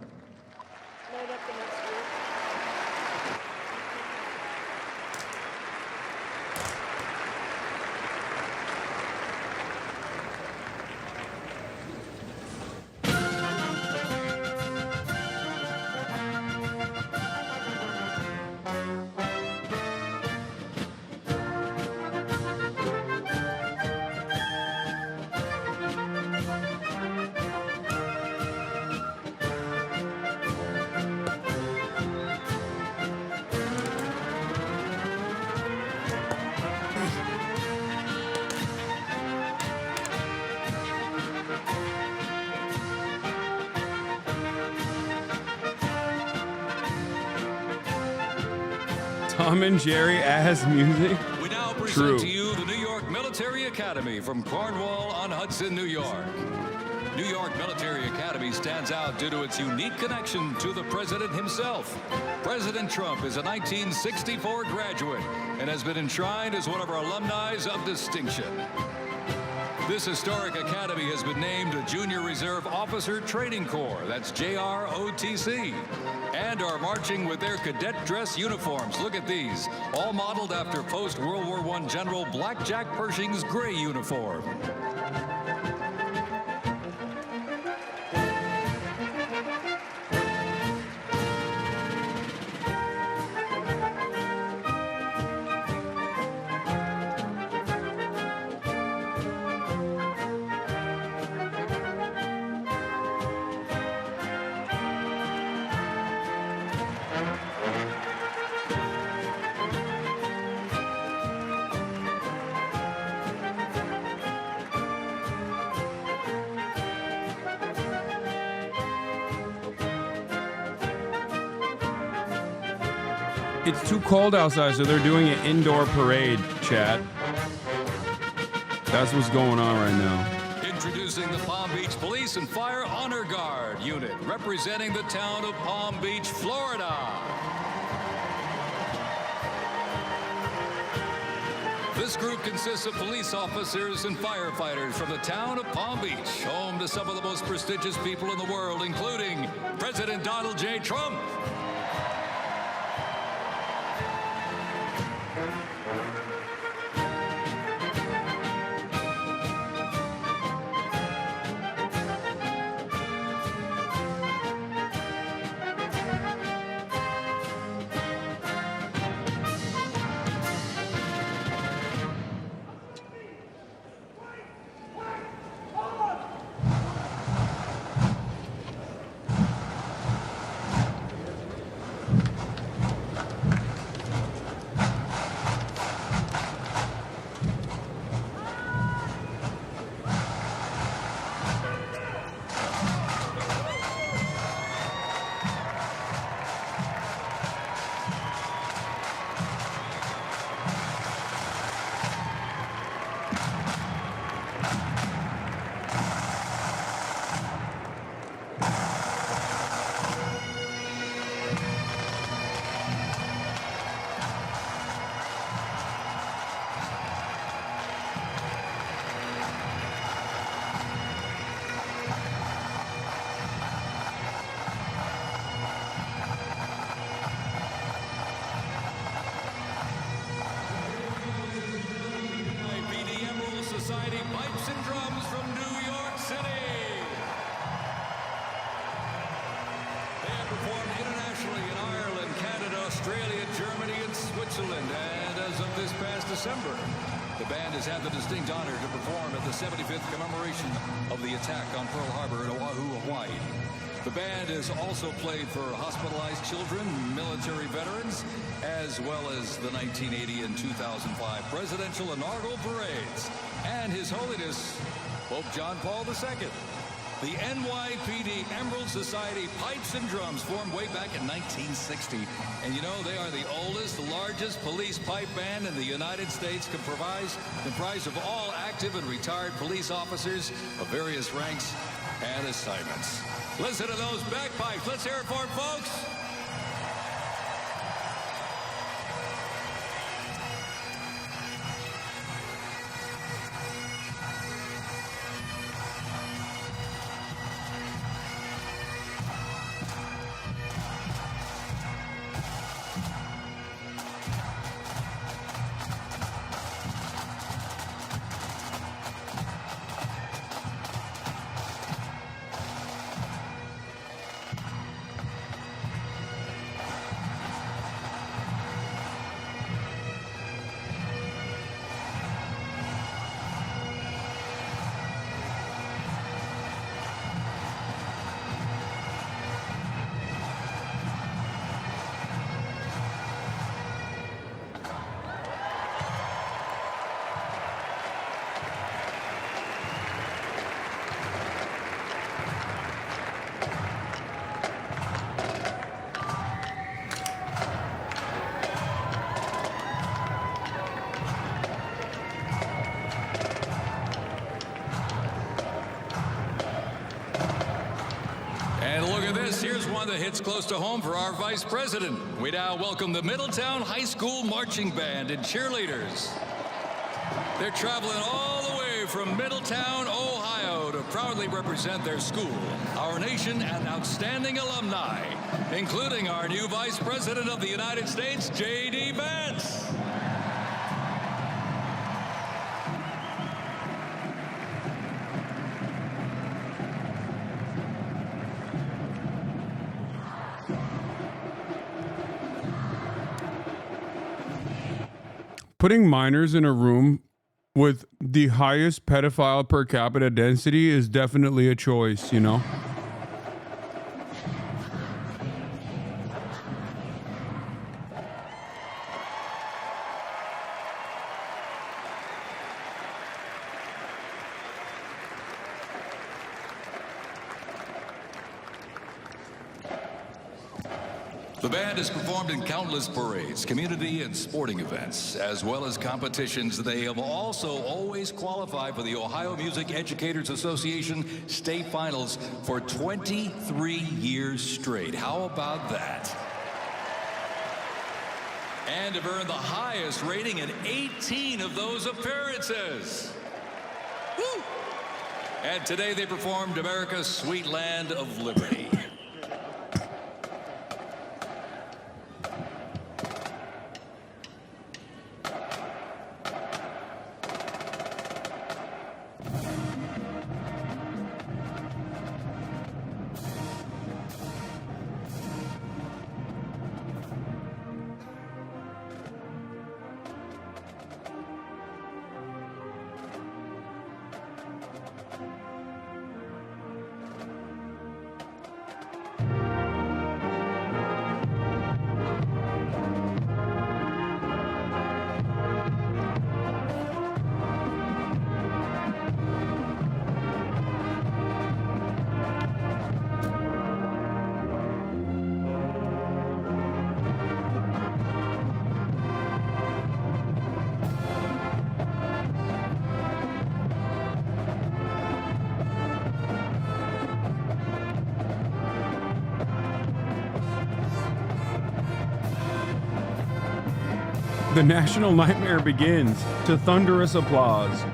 Tom and Jerry as music? We now present True. to you the New York Military Academy from Cornwall-on-Hudson, New York. New York Military Academy stands out due to its unique connection to the president himself. President Trump is a 1964 graduate and has been enshrined as one of our alumni of distinction. This historic academy has been named a Junior Reserve Officer Training Corps, that's JROTC, and are marching with their cadet dress uniforms. Look at these, all modeled after post-World War I General Blackjack Pershing's gray uniform. It's too cold outside, so they're doing an indoor parade, chat. That's what's going on right now. Introducing the Palm Beach Police and Fire Honor Guard unit, representing the town of Palm Beach, Florida. This group consists of police officers and firefighters from the town of Palm Beach, home to some of the most prestigious people in the world, including President Donald J. Trump. Society Pipes and Drums from New York City. They have performed internationally in Ireland, Canada, Australia, Germany, and Switzerland. And as of this past December, the band has had the distinct honor to perform at the 75th commemoration of the attack on Pearl Harbor in Oahu, Hawaii. The band has also played for hospitalized children, military veterans, as well as the 1980 and 2005 presidential inaugural parades, and His Holiness Pope John Paul II. The NYPD Emerald Society Pipes and Drums formed way back in 1960. And you know, they are the oldest, largest police pipe band in the United States, comprised of all active and retired police officers of various ranks and assignments. Listen to those bagpipes. Let's hear it for it, folks. one that hits close to home for our Vice President. We now welcome the Middletown High School Marching Band and cheerleaders. They're traveling all the way from Middletown, Ohio to proudly represent their school, our nation, and outstanding alumni, including our new Vice President of the United States, J.D. Vance. Putting minors in a room with the highest pedophile per capita density is definitely a choice, you know? The band has performed in countless parades, community and sporting events, as well as competitions. They have also always qualified for the Ohio Music Educators Association state finals for 23 years straight. How about that? And have earned the highest rating in 18 of those appearances. Woo! And today they performed America's Sweet Land of Liberty. The national nightmare begins to thunderous applause.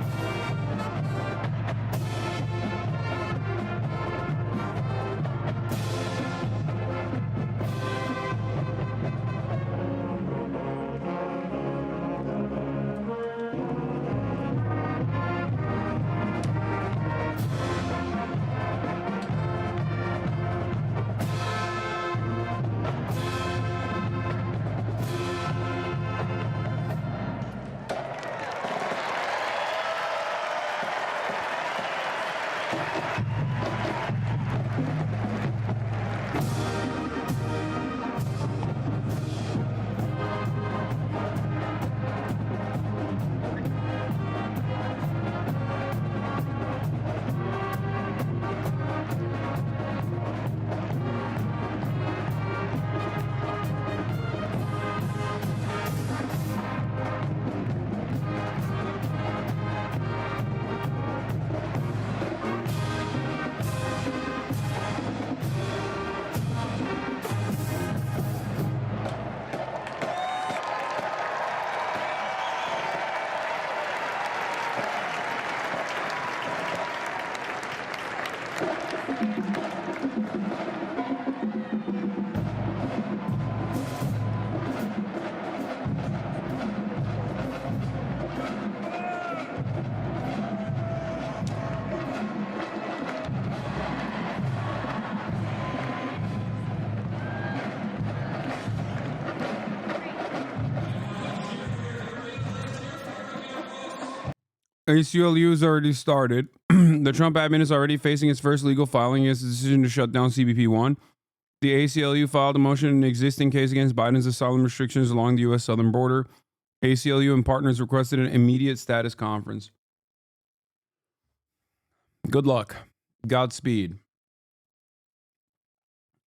ACLU's already started. The Trump admin is already facing its first legal filing against the decision to shut down CBP-1. The ACLU filed a motion in an existing case against Biden's asylum restrictions along the U.S. southern border. ACLU and partners requested an immediate status conference. Good luck. Godspeed.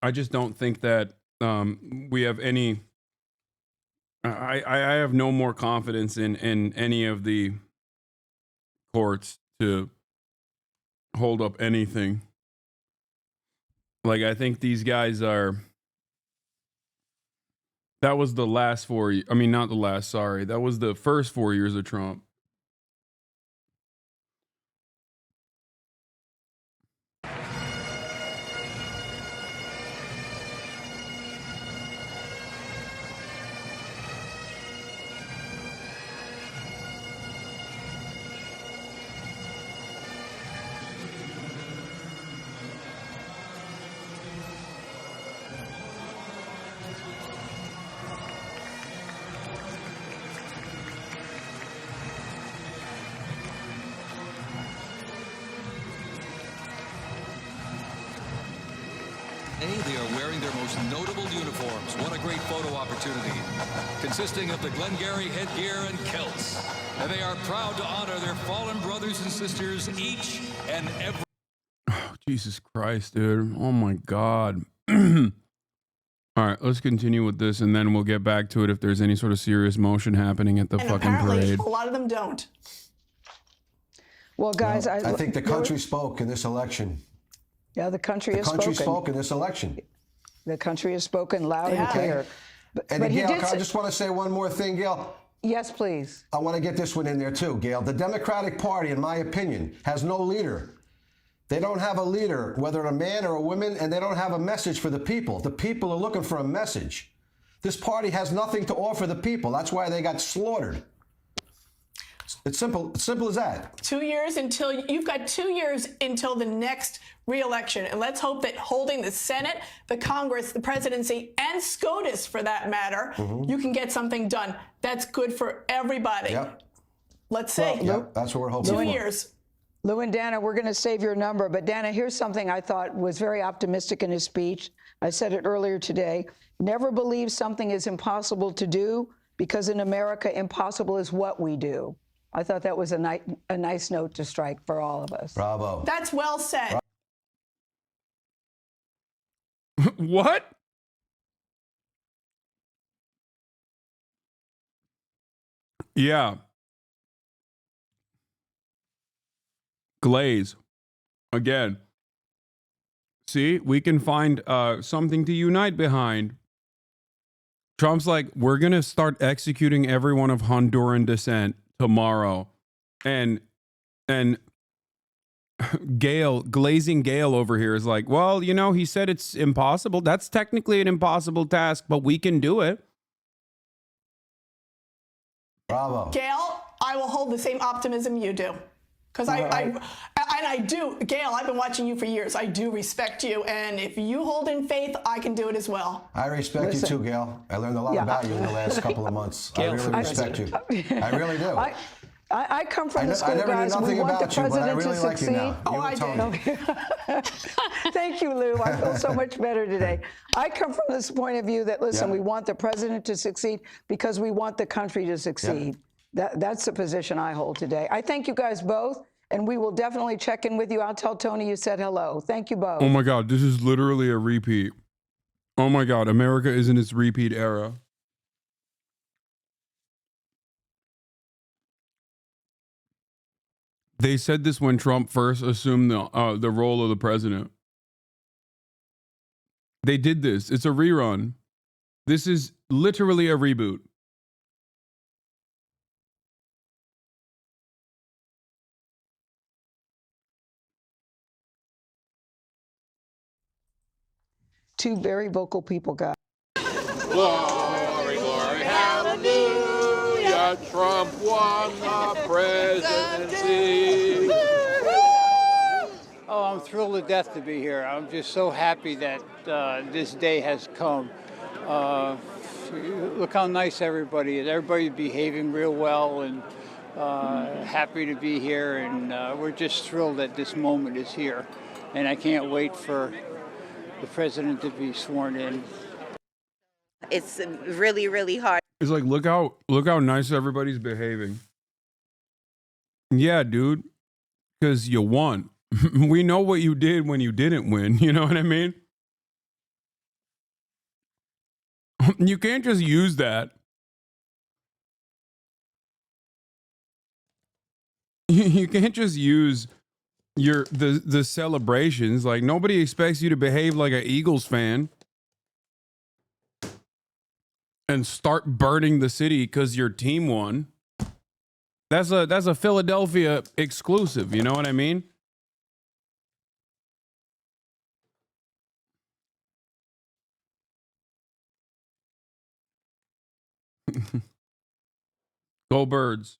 I just don't think that we have any... I have no more confidence in any of the courts to hold up anything Like, I think these guys are. That was the last 4 years. I mean, not the last, sorry. That was the first 4 years of Trump. They are wearing their most notable uniforms. What a great photo opportunity. Consisting of the Glengarry headgear and kilts. And they are proud to honor their fallen brothers and sisters each and every. Jesus Christ, dude. Oh my God. All right, let's continue with this and then we'll get back to it if there's any sort of serious motion happening at the And fucking apparently, parade. a lot of them don't. Well, guys, I think the country spoke in this election. Yeah, the country has The country spoken. spoke in this election. The country has spoken loud and clear. And but he Gail, did I say- just want to say one more thing, Gail. Yes, please. I want to get this one in there too, Gail. The Democratic Party, in my opinion, has no leader. They don't have a leader, whether a man or a woman, and they don't have a message for the people. The people are looking for a message. This party has nothing to offer the people. That's why they got slaughtered. It's simple as that. 2 years until you've got 2 years until the next re-election, and let's hope that holding the Senate, the Congress, the presidency, and SCOTUS, for that matter, you can get something done. That's good for everybody. Yep. Let's say. Yep, that's what we're hoping 2 for. years. Lou and Dana, we're going to save your number. But Dana, here's something I thought was very optimistic in his speech. I said it earlier today. Never believe something is impossible to do, because in America, impossible is what we do. I thought that was a nice note to strike for all of us. Bravo. That's well said. What? Yeah. Glaze. Again. See, we can find something to unite behind. Trump's like, we're going to start executing everyone of Honduran descent tomorrow. And Glazing Gale over here is like, well, you know, he said it's impossible. That's technically an impossible task, but we can do it. Bravo. Gail, I will hold the same optimism you do. Because I do, Gail, I've been watching you for years. I do respect you. And if you hold in faith, I can do it as well. I respect you too, Gail. I learned a lot about you in the last couple of months. I really respect you. I really do. I come from the school, I never guys. knew nothing We want the about you, but I president really to like you succeed. now. You and Tony. Thank you, Lou. I feel so much better today. I come from this point of view that, listen, we want the president to succeed because we want the country to succeed. That's the position I hold today. I thank you guys both, and we will definitely check in with you. I'll tell Tony you said hello. Thank you both. Oh my God, this is literally a repeat. Oh my God, America is in its repeat era. They said this when Trump first assumed the role of the president. They did this. It's a rerun. This is literally a reboot. Two very vocal people, guys. Glory, glory, hallelujah, Trump won the presidency. Oh, I'm thrilled to death to be here. I'm just so happy that this day has come. Look how nice everybody is. Everybody's behaving real well, and happy to be here. And we're just thrilled that this moment is here. And I can't wait for the president to be sworn in. It's really, really hard. It's like, look how nice everybody's behaving. Yeah, dude, because you won. We know what you did when you didn't win. You know what I mean? You can't just use that. You can't just use the celebrations. Like, nobody expects you to behave like an Eagles fan and start burning the city because your team won. That's a Philadelphia exclusive. You know what I mean? Go Birds.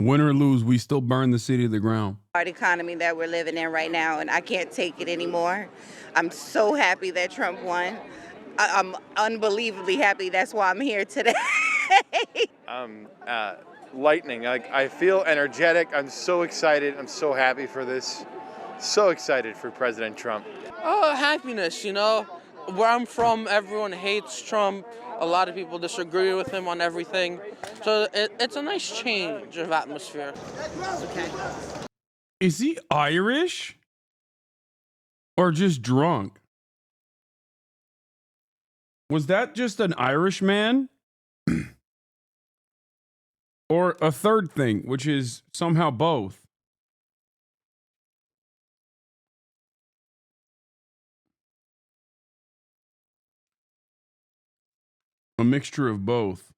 Win or lose, we still burn the city to the ground. Hard economy that we're living in right now, and I can't take it anymore. I'm so happy that Trump won. I'm unbelievably happy. That's why I'm here today. Lightning. I feel energetic. I'm so excited. I'm so happy for this. So excited for President Trump. Happiness, you know. Where I'm from, everyone hates Trump. A lot of people disagree with him on everything. So it's a nice change of atmosphere. Okay. Is he Irish? Or just drunk? Was that just an Irish man? Or a third thing, which is somehow both? A mixture of both.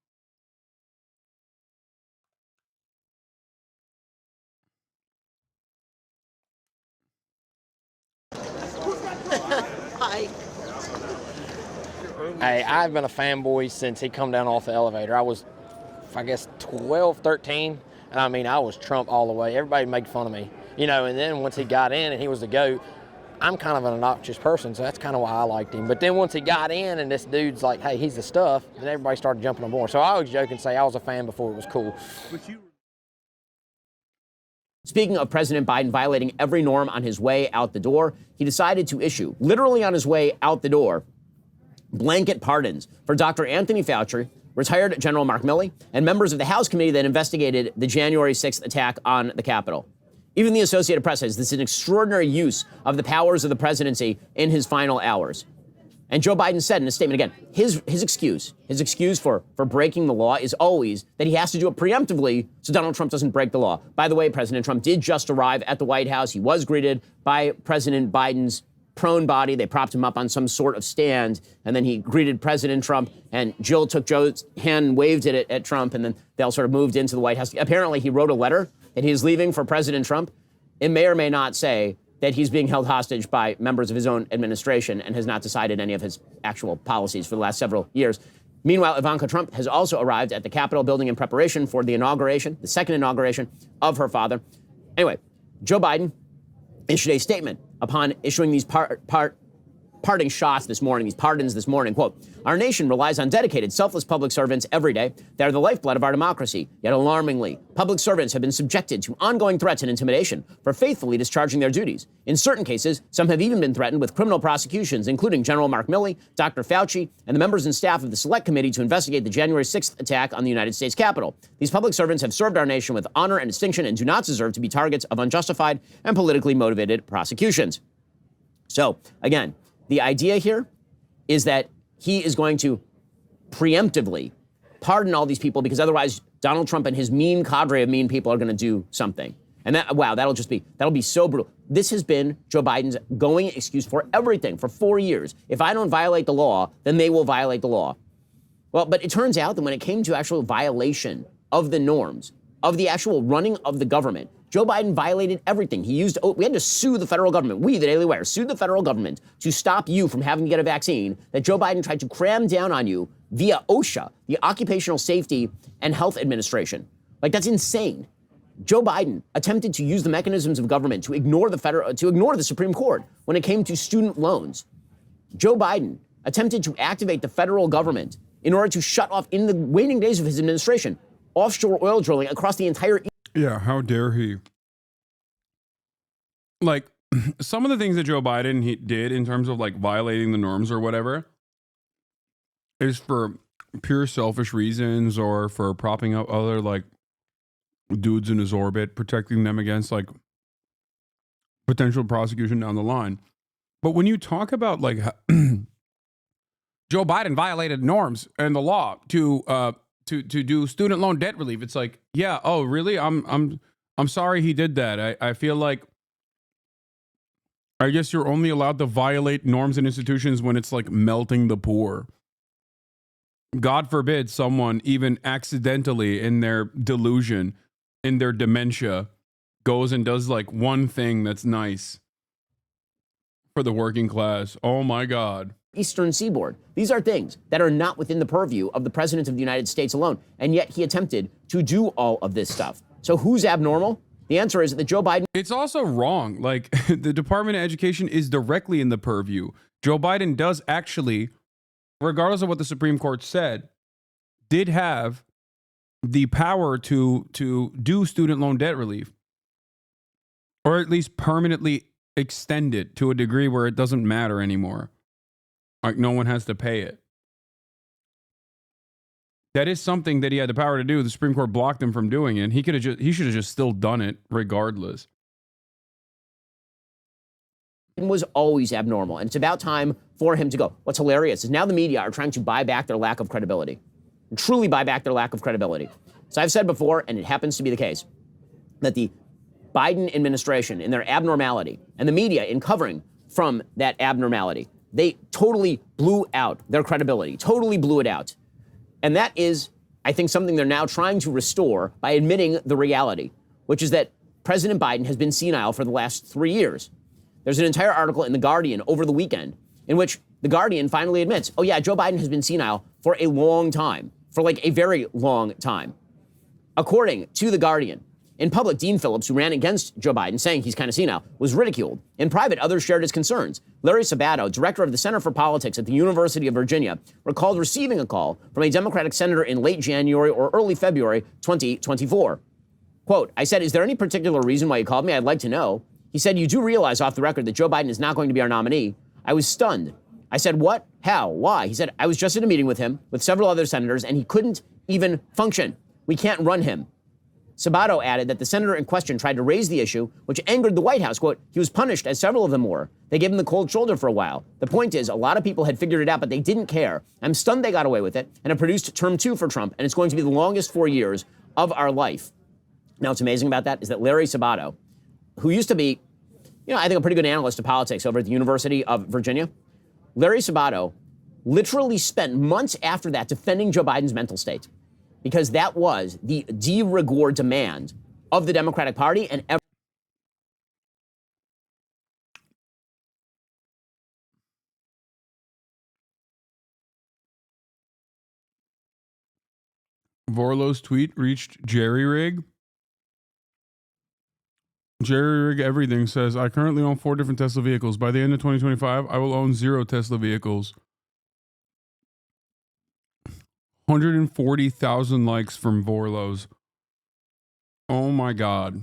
Hi. Hey, I've been a fanboy since he come down off the elevator. I was, I guess, 12, 13. And I mean, I was Trump all the way. Everybody made fun of me, you know, and then once he got in and he was the GOAT, I'm kind of an obnoxious person, so that's kind of why I liked him. But then once he got in and this dude's like, hey, he's the stuff, then everybody started jumping on board. So I always joke and say I was a fan before it was cool. Speaking of President Biden violating every norm on his way out the door, he decided to issue, literally on his way out the door, blanket pardons for Dr. Anthony Fauci, retired General Mark Milley, and members of the House committee that investigated the January 6th attack on the Capitol. Even the Associated Press says this is an extraordinary use of the powers of the presidency in his final hours. And Joe Biden said in a statement, again, his excuse for breaking the law is always that he has to do it preemptively so Donald Trump doesn't break the law. By the way, President Trump did just arrive at the White House. He was greeted by President Biden's prone body. They propped him up on some sort of stand, and then he greeted President Trump, and Jill took Joe's hand and waved it at Trump, and then they all sort of moved into the White House. Apparently, he wrote a letter that he's leaving for President Trump. It may or may not say that he's being held hostage by members of his own administration and has not decided any of his actual policies for the last several years. Meanwhile, Ivanka Trump has also arrived at the Capitol building in preparation for the inauguration, the second inauguration of her father. Anyway, Joe Biden issued a statement upon issuing these parting shots this morning, these pardons this morning. Quote, our nation relies on dedicated, selfless public servants every day. They are the lifeblood of our democracy. Yet alarmingly, public servants have been subjected to ongoing threats and intimidation for faithfully discharging their duties. In certain cases, some have even been threatened with criminal prosecutions, including General Mark Milley, Dr. Fauci, and the members and staff of the Select Committee to investigate the January 6th attack on the United States Capitol. These public servants have served our nation with honor and distinction and do not deserve to be targets of unjustified and politically motivated prosecutions. So, again, the idea here is that he is going to preemptively pardon all these people because otherwise Donald Trump and his mean cadre of mean people are going to do something. And that'll be so brutal. This has been Joe Biden's going excuse for everything for 4 years. If I don't violate the law, then they will violate the law. Well, but it turns out that when it came to actual violation of the norms, of the actual running of the government, Joe Biden violated everything. We had to sue the federal government. We, the Daily Wire, sued the federal government to stop you from having to get a vaccine that Joe Biden tried to cram down on you via OSHA, the Occupational Safety and Health Administration. Like, that's insane. Joe Biden attempted to use the mechanisms of government to ignore the Supreme Court when it came to student loans. Joe Biden attempted to activate the federal government in order to shut off, in the waning days of his administration, offshore oil drilling across the entire. Yeah, how dare he? Like, some of the things that Joe Biden did in terms of like violating the norms or whatever is for pure selfish reasons or for propping up other like dudes in his orbit, protecting them against like potential prosecution down the line. But when you talk about like Joe Biden violated norms and the law to do student loan debt relief, it's like, yeah, oh really? I'm I'm sorry he did that. I feel like, I guess you're only allowed to violate norms and institutions when it's like melting the poor. God forbid someone even accidentally in their delusion, in their dementia, goes and does like one thing that's nice for the working class. Oh my God. Eastern Seaboard. These are things that are not within the purview of the President of the United States alone. And yet he attempted to do all of this stuff. So who's abnormal? The answer is that Joe Biden. It's also wrong. Like, the Department of Education is directly in the purview. Joe Biden does actually, regardless of what the Supreme Court said, did have the power to do student loan debt relief, or at least permanently extend it to a degree where it doesn't matter anymore. Like, no one has to pay it. That is something that he had the power to do. The Supreme Court blocked him from doing it. He should have just still done it regardless. Was always abnormal, and it's about time for him to go. What's hilarious is now the media are trying to buy back their lack of credibility, and truly buy back their lack of credibility. So I've said before, and it happens to be the case, that the Biden administration, in their abnormality, and the media in covering from that abnormality, they totally blew out their credibility, totally blew it out. And that is, I think, something they're now trying to restore by admitting the reality, which is that President Biden has been senile for the last 3 years. There's an entire article in The Guardian over the weekend in which The Guardian finally admits, oh yeah, Joe Biden has been senile for a long time, for like a very long time. According to The Guardian, in public, Dean Phillips, who ran against Joe Biden, saying he's kind of senile, was ridiculed. In private, others shared his concerns. Larry Sabato, director of the Center for Politics at the University of Virginia, recalled receiving a call from a Democratic senator in late January or early February 2024. Quote, I said, is there any particular reason why you called me? I'd like to know. He said, you do realize off the record that Joe Biden is not going to be our nominee. I was stunned. I said, what? How? Why? He said, I was just in a meeting with him, with several other senators, and he couldn't even function. We can't run him. Sabato added that the senator in question tried to raise the issue, which angered the White House. Quote, he was punished, as several of them were. They gave him the cold shoulder for a while. The point is, a lot of people had figured it out, but they didn't care. I'm stunned they got away with it, and it produced term 2 for Trump, and it's going to be the longest 4 years of our life. Now, what's amazing about that is that Larry Sabato, who used to be, I think a pretty good analyst of politics over at the University of Virginia, Larry Sabato literally spent months after that defending Joe Biden's mental state, because that was the de rigueur demand of the Democratic Party and Vorlow's tweet reached Jerry Rig. Jerry Rig Everything says, I currently own 4 different Tesla vehicles. By the end of 2025, I will own 0 Tesla vehicles. 140,000 likes from Vorlow's. Oh my God.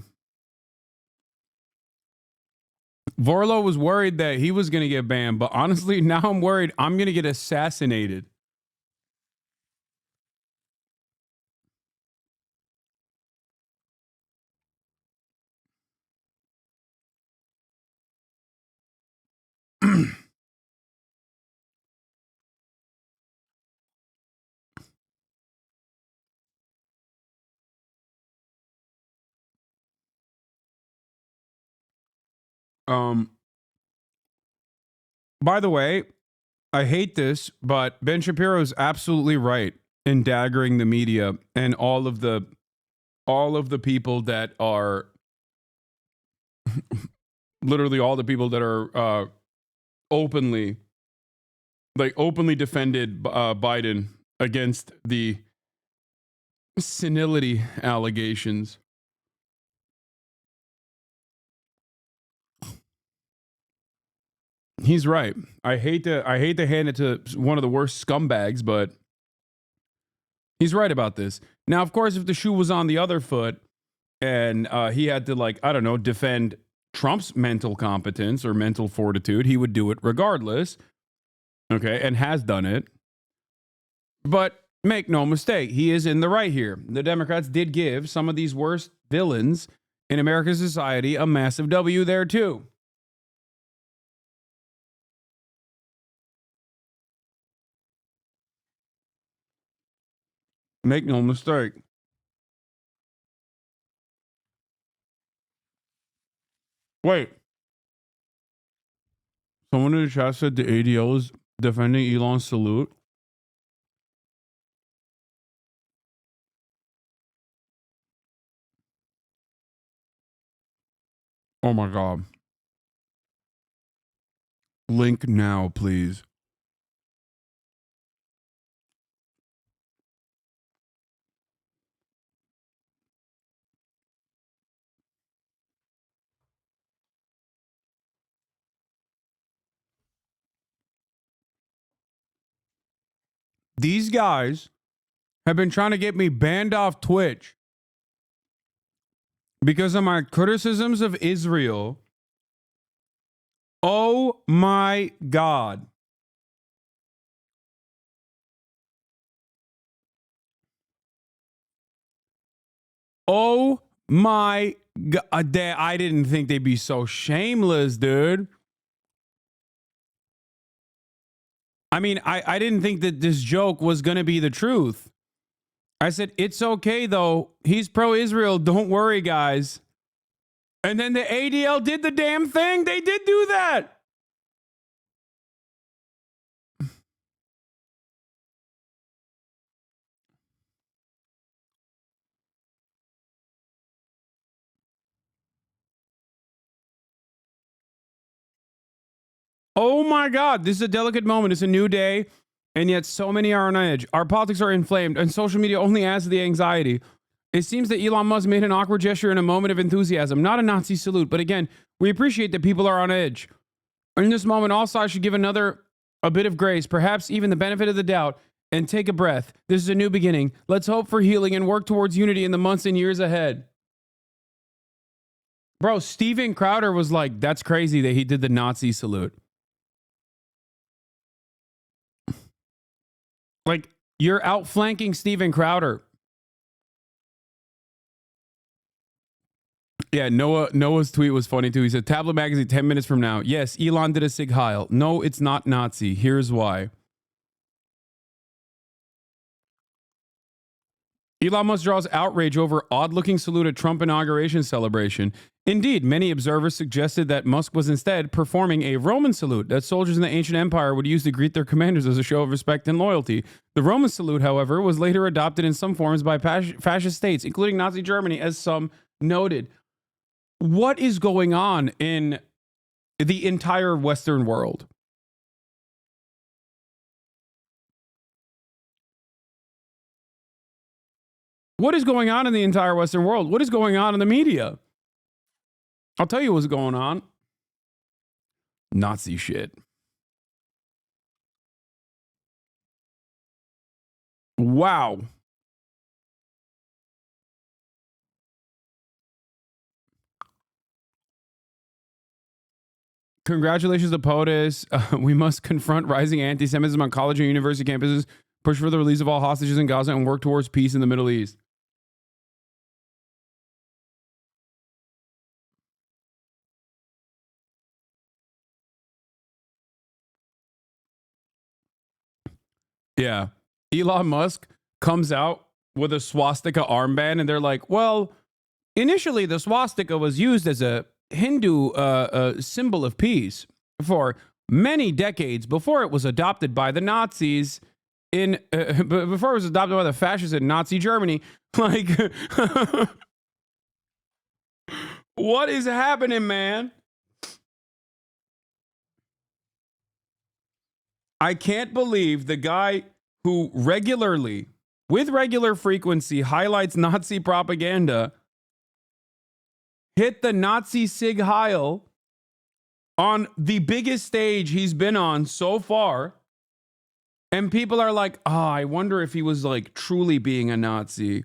Vorlow was worried that he was going to get banned, but honestly, now I'm worried I'm going to get assassinated. By the way, I hate this, but Ben Shapiro is absolutely right in daggering the media and all of the people that are literally all the people that are openly defended Biden against the senility allegations. He's right. I hate to hand it to one of the worst scumbags, but he's right about this. Now, of course, if the shoe was on the other foot and he had to, defend Trump's mental competence or mental fortitude, he would do it regardless. Okay, and has done it. But make no mistake, he is in the right here. The Democrats did give some of these worst villains in American society a massive W there, too. Make no mistake. Wait. Someone in the chat said the ADL is defending Elon's salute. Oh my God. Link now, please. These guys have been trying to get me banned off Twitch because of my criticisms of Israel. Oh my God. Oh my God. I didn't think they'd be so shameless, dude. I mean, I didn't think that this joke was going to be the truth. I said, it's okay, though. He's pro-Israel. Don't worry, guys. And then the ADL did the damn thing. They did do that. Oh my God, this is a delicate moment. It's a new day, and yet so many are on edge. Our politics are inflamed, and social media only adds to the anxiety. It seems that Elon Musk made an awkward gesture in a moment of enthusiasm, not a Nazi salute, but again, we appreciate that people are on edge. In this moment, all sides should give a bit of grace, perhaps even the benefit of the doubt, and take a breath. This is a new beginning. Let's hope for healing and work towards unity in the months and years ahead. Bro, Steven Crowder was like, that's crazy that he did the Nazi salute. Like, you're outflanking Steven Crowder. Yeah, Noah's tweet was funny too. He said, Tablet Magazine 10 minutes from now. Yes, Elon did a Sig Heil. No, it's not Nazi. Here's why. Elon Musk draws outrage over odd-looking salute at Trump inauguration celebration. Indeed, many observers suggested that Musk was instead performing a Roman salute that soldiers in the ancient empire would use to greet their commanders as a show of respect and loyalty. The Roman salute, however, was later adopted in some forms by fascist states, including Nazi Germany, as some noted. What is going on in the entire Western world? What is going on in the entire Western world? What is going on in the media? I'll tell you what's going on. Nazi shit. Wow. Congratulations to POTUS. We must confront rising anti-Semitism on college and university campuses, push for the release of all hostages in Gaza, and work towards peace in the Middle East. Yeah. Elon Musk comes out with a swastika armband, and they're like, well, initially the swastika was used as a Hindu symbol of peace for many decades before it was adopted by the Nazis before it was adopted by the fascists in Nazi Germany. Like, what is happening, man? I can't believe the guy who regularly, with regular frequency, highlights Nazi propaganda hit the Nazi Sig Heil on the biggest stage he's been on so far. And people are like, oh, I wonder if he was like truly being a Nazi.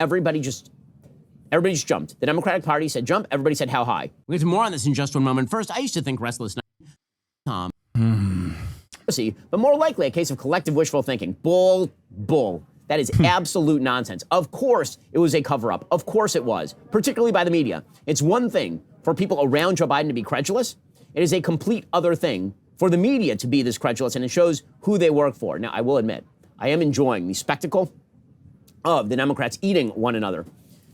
Everybody just jumped. The Democratic Party said jump. Everybody said how high. We'll get to more on this in just one moment. First, I used to think restless night. but more likely a case of collective wishful thinking. Bull. That is absolute nonsense. Of course it was a cover-up. Of course it was, particularly by the media. It's one thing for people around Joe Biden to be credulous. It is a complete other thing for the media to be this credulous, and it shows who they work for. Now, I will admit, I am enjoying the spectacle of the Democrats eating one another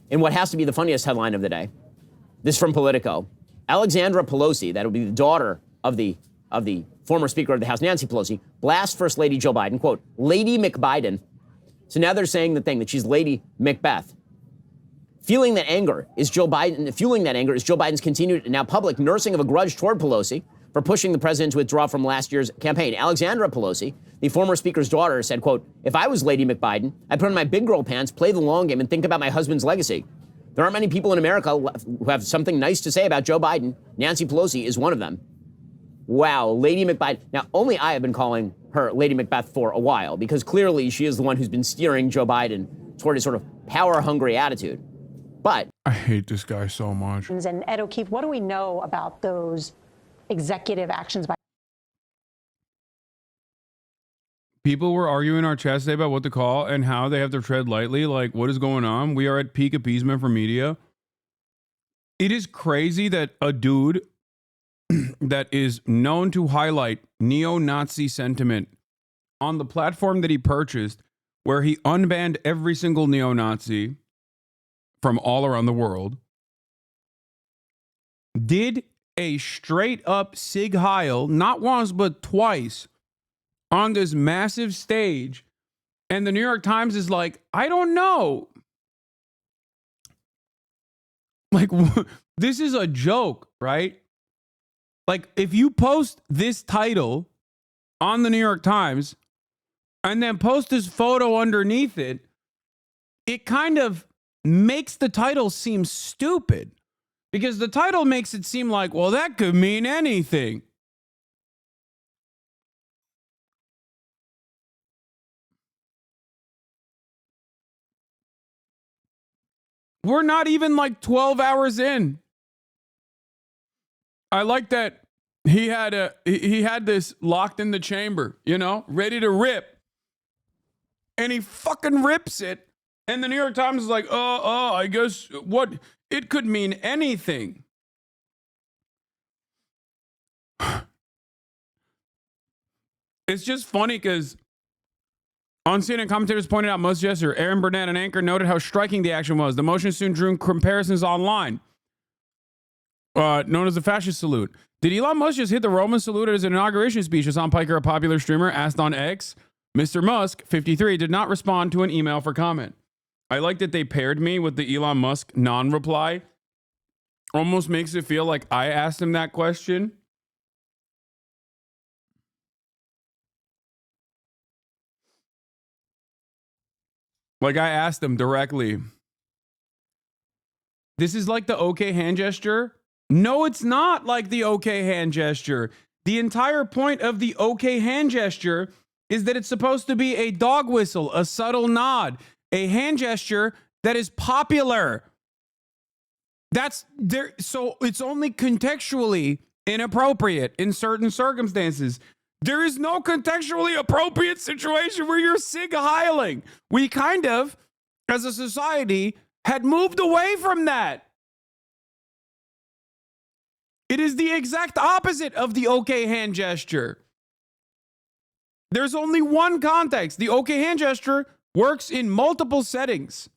in what has to be the funniest headline of the day. This from Politico. Alexandra Pelosi, that will be the daughter of the former Speaker of the House, Nancy Pelosi, blasts First Lady Joe Biden, quote, Lady McBiden. So now they're saying the thing that she's Lady Macbeth. Fueling that anger is Joe Biden's continued now public nursing of a grudge toward Pelosi for pushing the president to withdraw from last year's campaign. Alexandra Pelosi, the former speaker's daughter, said, quote, if I was Lady McBiden, I'd put on my big girl pants, play the long game, and think about my husband's legacy. There aren't many people in America who have something nice to say about Joe Biden. Nancy Pelosi is one of them. Wow, Lady McBiden. Now, only I have been calling her Lady Macbeth for a while, because clearly she is the one who's been steering Joe Biden toward a sort of power-hungry attitude. But I hate this guy so much. And Ed O'Keefe, what do we know about those executive actions by People were arguing in our chat today about what to call and how they have to tread lightly. Like, what is going on? We are at peak appeasement for media. It is crazy that a dude that is known to highlight neo-Nazi sentiment on the platform that he purchased, where he unbanned every single neo-Nazi from all around the world, did a straight up Sig Heil, not once but twice, on this massive stage. And the New York Times is like, I don't know. Like, this is a joke, right? Like, if you post this title on the New York Times and then post this photo underneath it, it kind of makes the title seem stupid, because the title makes it seem like, well, that could mean anything. We're not even like 12 hours in. I like that he had this locked in the chamber, you know, ready to rip. And he fucking rips it. And the New York Times is like, I guess what it could mean anything. It's just funny because on CNN, commentators pointed out most yesterday, Aaron Burnett, an anchor, noted how striking the action was. The motion soon drew comparisons online, known as the fascist salute. Did Elon Musk just hit the Roman salute at his inauguration speech? Hasan Piker, a popular streamer, asked on X. Mr. Musk, 53, did not respond to an email for comment. I like that they paired me with the Elon Musk non-reply. Almost makes it feel like I asked him that question. Like I asked him directly. This is like the okay hand gesture. No, it's not like the okay hand gesture. The entire point of the okay hand gesture is that it's supposed to be a dog whistle, a subtle nod, a hand gesture that is popular. That's there. So it's only contextually inappropriate in certain circumstances. There is no contextually appropriate situation where you're Sig Heiling. We kind of, as a society, had moved away from that. It is the exact opposite of the okay hand gesture. There's only one context. The okay hand gesture works in multiple settings.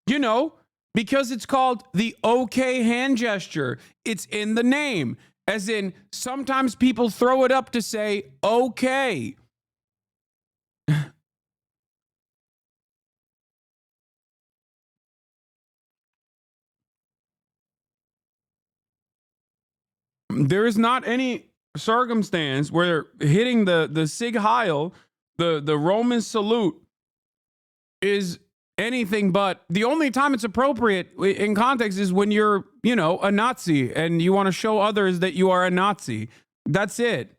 You know, because it's called the okay hand gesture. It's in the name. As in, sometimes people throw it up to say, okay. There is not any circumstance where hitting the Sig Heil, the Roman salute, is anything but. The only time it's appropriate in context is when you're, you know, a Nazi and you want to show others that you are a Nazi. That's it.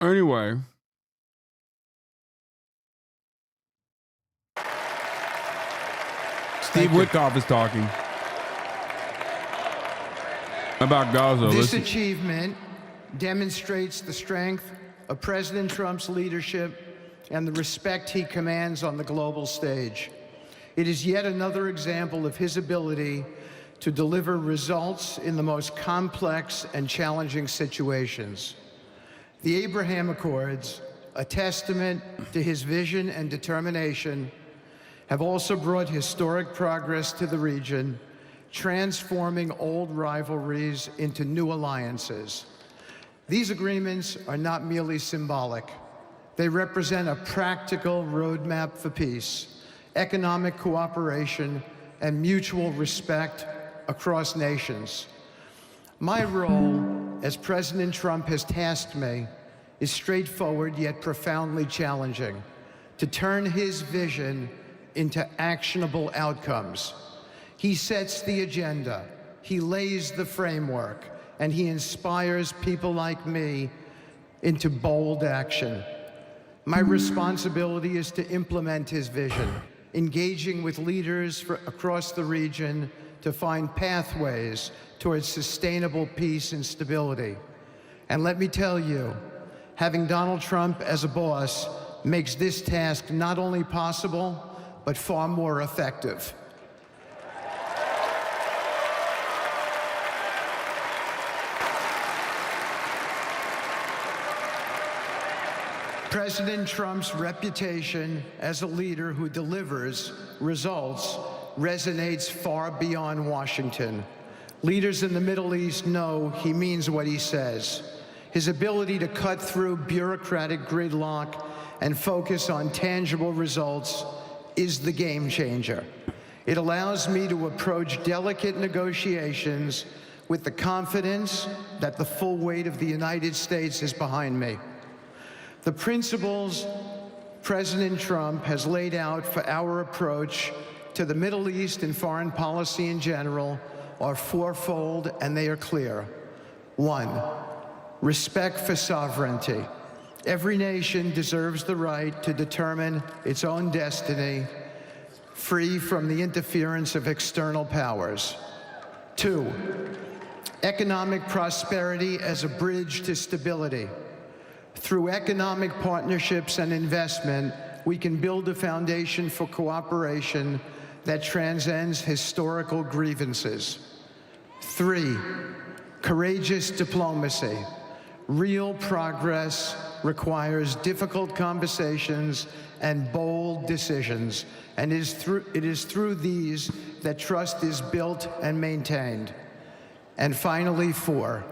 Anyway. Steve Witkoff is talking about Gaza. This Listen. achievement demonstrates the strength of President Trump's leadership and the respect he commands on the global stage. It is yet another example of his ability to deliver results in the most complex and challenging situations. The Abraham Accords, a testament to his vision and determination, have also brought historic progress to the region, transforming old rivalries into new alliances. These agreements are not merely symbolic. They represent a practical roadmap for peace, economic cooperation, and mutual respect across nations. My role, as President Trump has tasked me, is straightforward yet profoundly challenging: to turn his vision into actionable outcomes. He sets the agenda, he lays the framework, and he inspires people like me into bold action. My responsibility is to implement his vision, engaging with leaders across the region to find pathways towards sustainable peace and stability. And let me tell you, having Donald Trump as a boss makes this task not only possible, but far more effective. President Trump's reputation as a leader who delivers results resonates far beyond Washington. Leaders in the Middle East know he means what he says. His ability to cut through bureaucratic gridlock and focus on tangible results is the game changer. It allows me to approach delicate negotiations with the confidence that the full weight of the United States is behind me. The principles President Trump has laid out for our approach to the Middle East and foreign policy in general are fourfold, and they are clear. 1, respect for sovereignty. Every nation deserves the right to determine its own destiny, free from the interference of external powers. 2, economic prosperity as a bridge to stability. Through economic partnerships and investment, we can build a foundation for cooperation that transcends historical grievances. 3, courageous diplomacy. Real progress requires difficult conversations and bold decisions, and it is through these that trust is built and maintained. And finally, 4,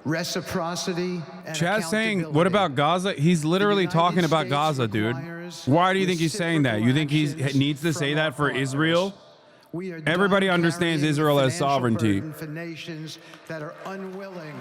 reciprocity and Chad's saying, what about Gaza? He's literally talking about Gaza, dude. Why do you think he's saying that? You think he needs to say that for Israel? Everybody understands Israel has sovereignty. For nations that are unwilling.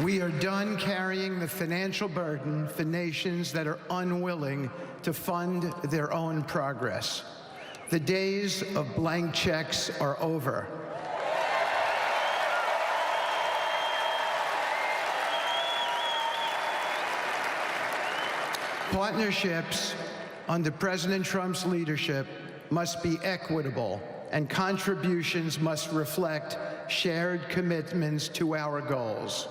We are done carrying the financial burden for nations that are unwilling to fund their own progress. The days of blank checks are over. Partnerships under President Trump's leadership must be equitable, and contributions must reflect shared commitments to our goals.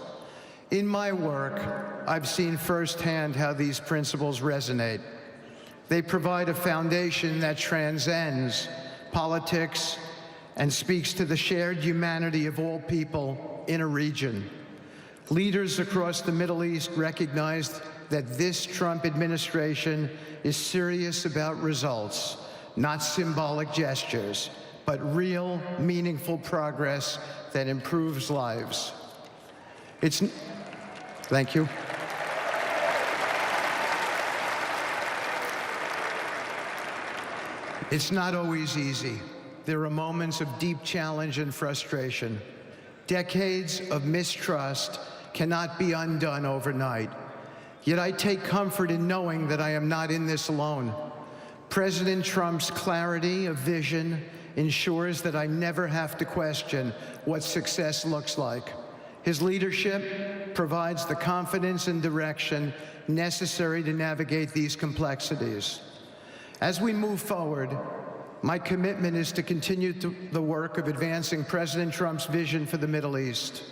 In my work, I've seen firsthand how these principles resonate. They provide a foundation that transcends politics and speaks to the shared humanity of all people in a region. Leaders across the Middle East recognized that this Trump administration is serious about results, not symbolic gestures, but real, meaningful progress that improves lives. Thank you. It's not always easy. There are moments of deep challenge and frustration. Decades of mistrust cannot be undone overnight. Yet I take comfort in knowing that I am not in this alone. President Trump's clarity of vision ensures that I never have to question what success looks like. His leadership provides the confidence and direction necessary to navigate these complexities. As we move forward, my commitment is to continue the work of advancing President Trump's vision for the Middle East.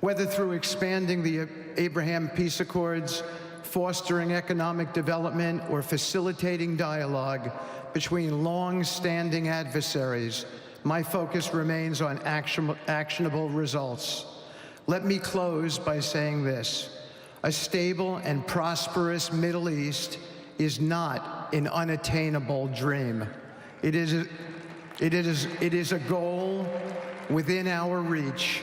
Whether through expanding the Abraham Peace Accords, fostering economic development, or facilitating dialogue between long-standing adversaries, my focus remains on actionable results. Let me close by saying this: a stable and prosperous Middle East is not an unattainable dream. It is a goal within our reach,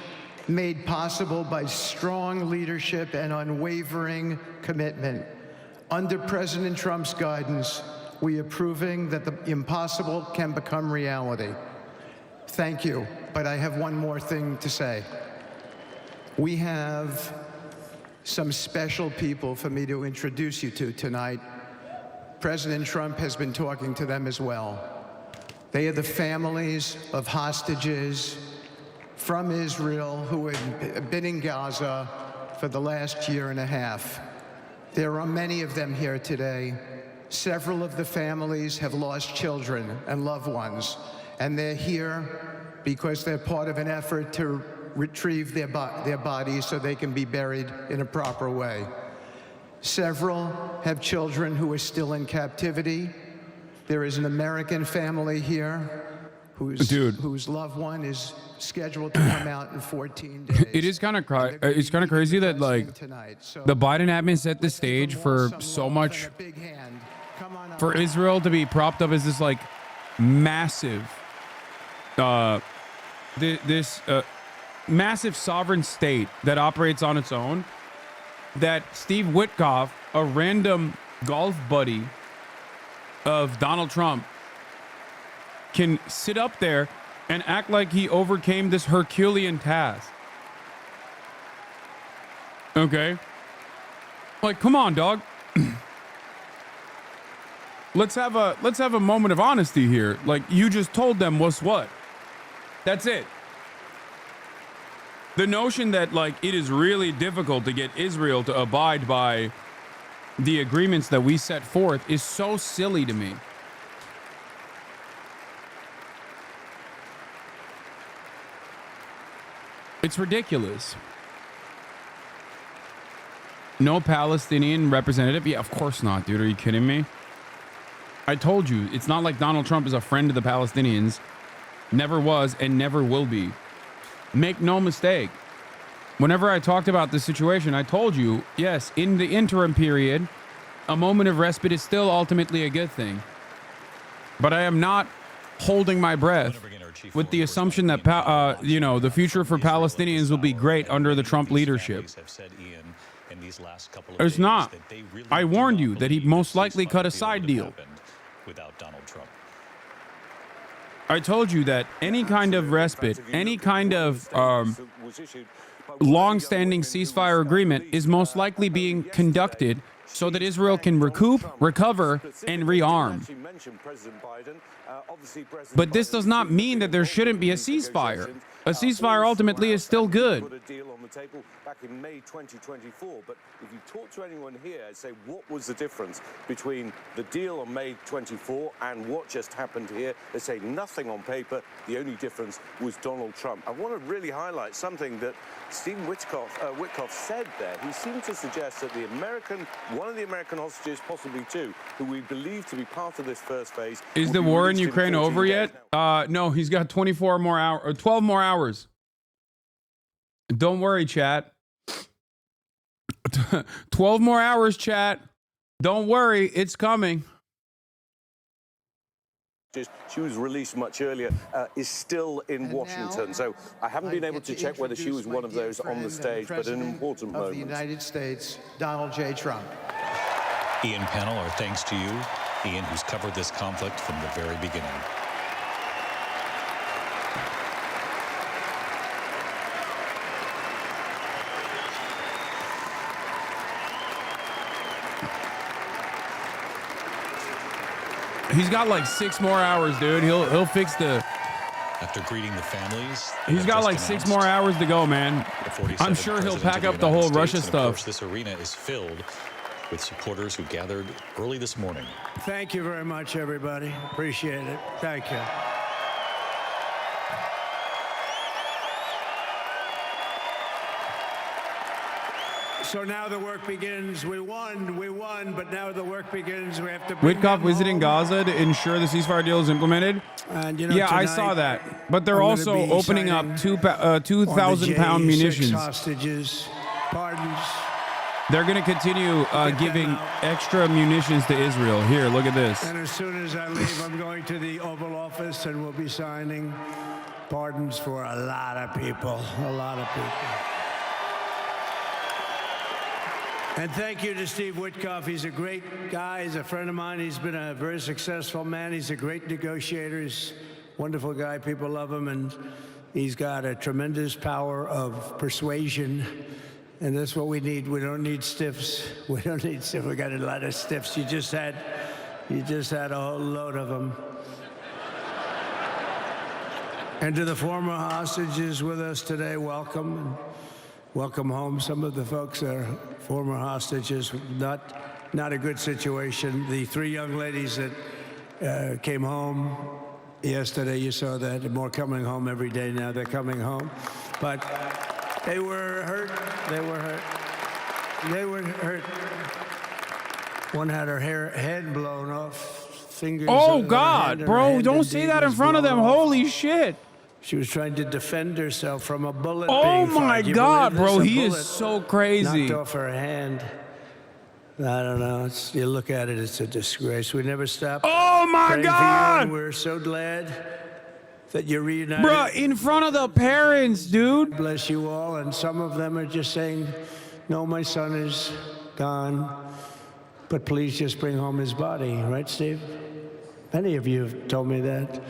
made possible by strong leadership and unwavering commitment. Under President Trump's guidance, we are proving that the impossible can become reality. Thank you, but I have one more thing to say. We have some special people for me to introduce you to tonight. President Trump has been talking to them as well. They are the families of hostages from Israel who have been in Gaza for the last year and a half. There are many of them here today. Several of the families have lost children and loved ones, and they're here because they're part of an effort to retrieve their bodies so they can be buried in a proper way. Several have children who are still in captivity. There is an American family here whose loved one is scheduled to come out in 14 days. It is kind of crazy that like the Biden admin set the stage for so much for Israel to be propped up as this like massive massive sovereign state that operates on its own, that Steve Witkoff, a random golf buddy of Donald Trump, can sit up there and act like he overcame this Herculean task. Okay? Like, come on, dog. Let's have a moment of honesty here. Like, you just told them what's what. That's it. The notion that like it is really difficult to get Israel to abide by the agreements that we set forth is so silly to me. It's ridiculous. No Palestinian representative? Yeah, of course not, dude. Are you kidding me? I told you, it's not like Donald Trump is a friend of the Palestinians. Never was and never will be. Make no mistake. Whenever I talked about this situation, I told you, yes, in the interim period, a moment of respite is still ultimately a good thing. But I am not holding my breath with the assumption that, the future for Palestinians will be great under the Trump leadership. It's not. I warned you that he'd most likely cut a side deal. Without Donald Trump. I told you that any kind of respite, any kind of long-standing ceasefire agreement is most likely being conducted so that Israel can recoup, recover, and rearm. But this does not mean that there shouldn't be a ceasefire. A ceasefire ultimately is still good. Back in May 2024, but if you talk to anyone here, say what was the difference between the deal on May 24 and what just happened here, they say nothing on paper. The only difference was Donald Trump. I want to really highlight something that Stephen Witkoff said there. He seemed to suggest that one of the American hostages, possibly two, who we believe to be part of this first phase. Is the war in Ukraine over yet? No, he's got 24 more hours or 12 more hours. Don't worry, chat. 12 more hours, chat. Don't worry, it's coming. She was released much earlier, is still in Washington. So I haven't been able to check whether she was one of those on the stage, but an important moment. Of the United States, Donald J. Trump. Ian, panel, our thanks to you. Ian, who's covered this conflict from the very beginning. He's got like 6 more hours, dude. He'll fix the. After greeting the families, He's got like 6 more hours to go, man. I'm sure he'll pack up the whole Russia Of course, stuff. this arena is filled with supporters who gathered early this morning. Thank you very much, everybody. Appreciate it. Thank you. So now the work begins. We won, but now the work begins. We have to bring Witkoff them visiting home. Gaza to ensure the ceasefire deal is implemented. And, you know, Yeah, I tonight, saw that. But they're I'm gonna also be opening up signing 2,000-pound on the J6 munitions. hostages, pardons. They're going to continue giving extra munitions to Israel. Here, look at this. And as soon as I leave, I'm going to the Oval Office and we'll be signing pardons for a lot of people, a lot of people. And thank you to Steve Witkoff. He's a great guy. He's a friend of mine. He's been a very successful man. He's a great negotiator. He's a wonderful guy. People love him. And he's got a tremendous power of persuasion. And that's what we need. We don't need stiffs. We don't need stiffs. We got a lot of stiffs. You just had a whole load of them. And to the former hostages with us today, welcome. Welcome home. Some of the folks are former hostages. Not a good situation. The 3 young ladies that came home yesterday, you saw that. More coming home every day now. They're coming home. But they were hurt. They were hurt. They were hurt. One had her head blown off. Fingers. Oh, God, bro. Don't say that in front of them. Holy shit. She was trying to defend herself from a bullet Oh, being my fired. You God, believe this? bro. A He is bullet so crazy. Knocked off her hand. I don't know. You look at it, it's a disgrace. We never stop. Oh, my praying for you, God. and we're so glad that you're reunited. Bro, in front of the parents, dude. Bless you all. And some of them are just saying, no, my son is gone, but please just bring home his body. Right, Steve? Many of you have told me that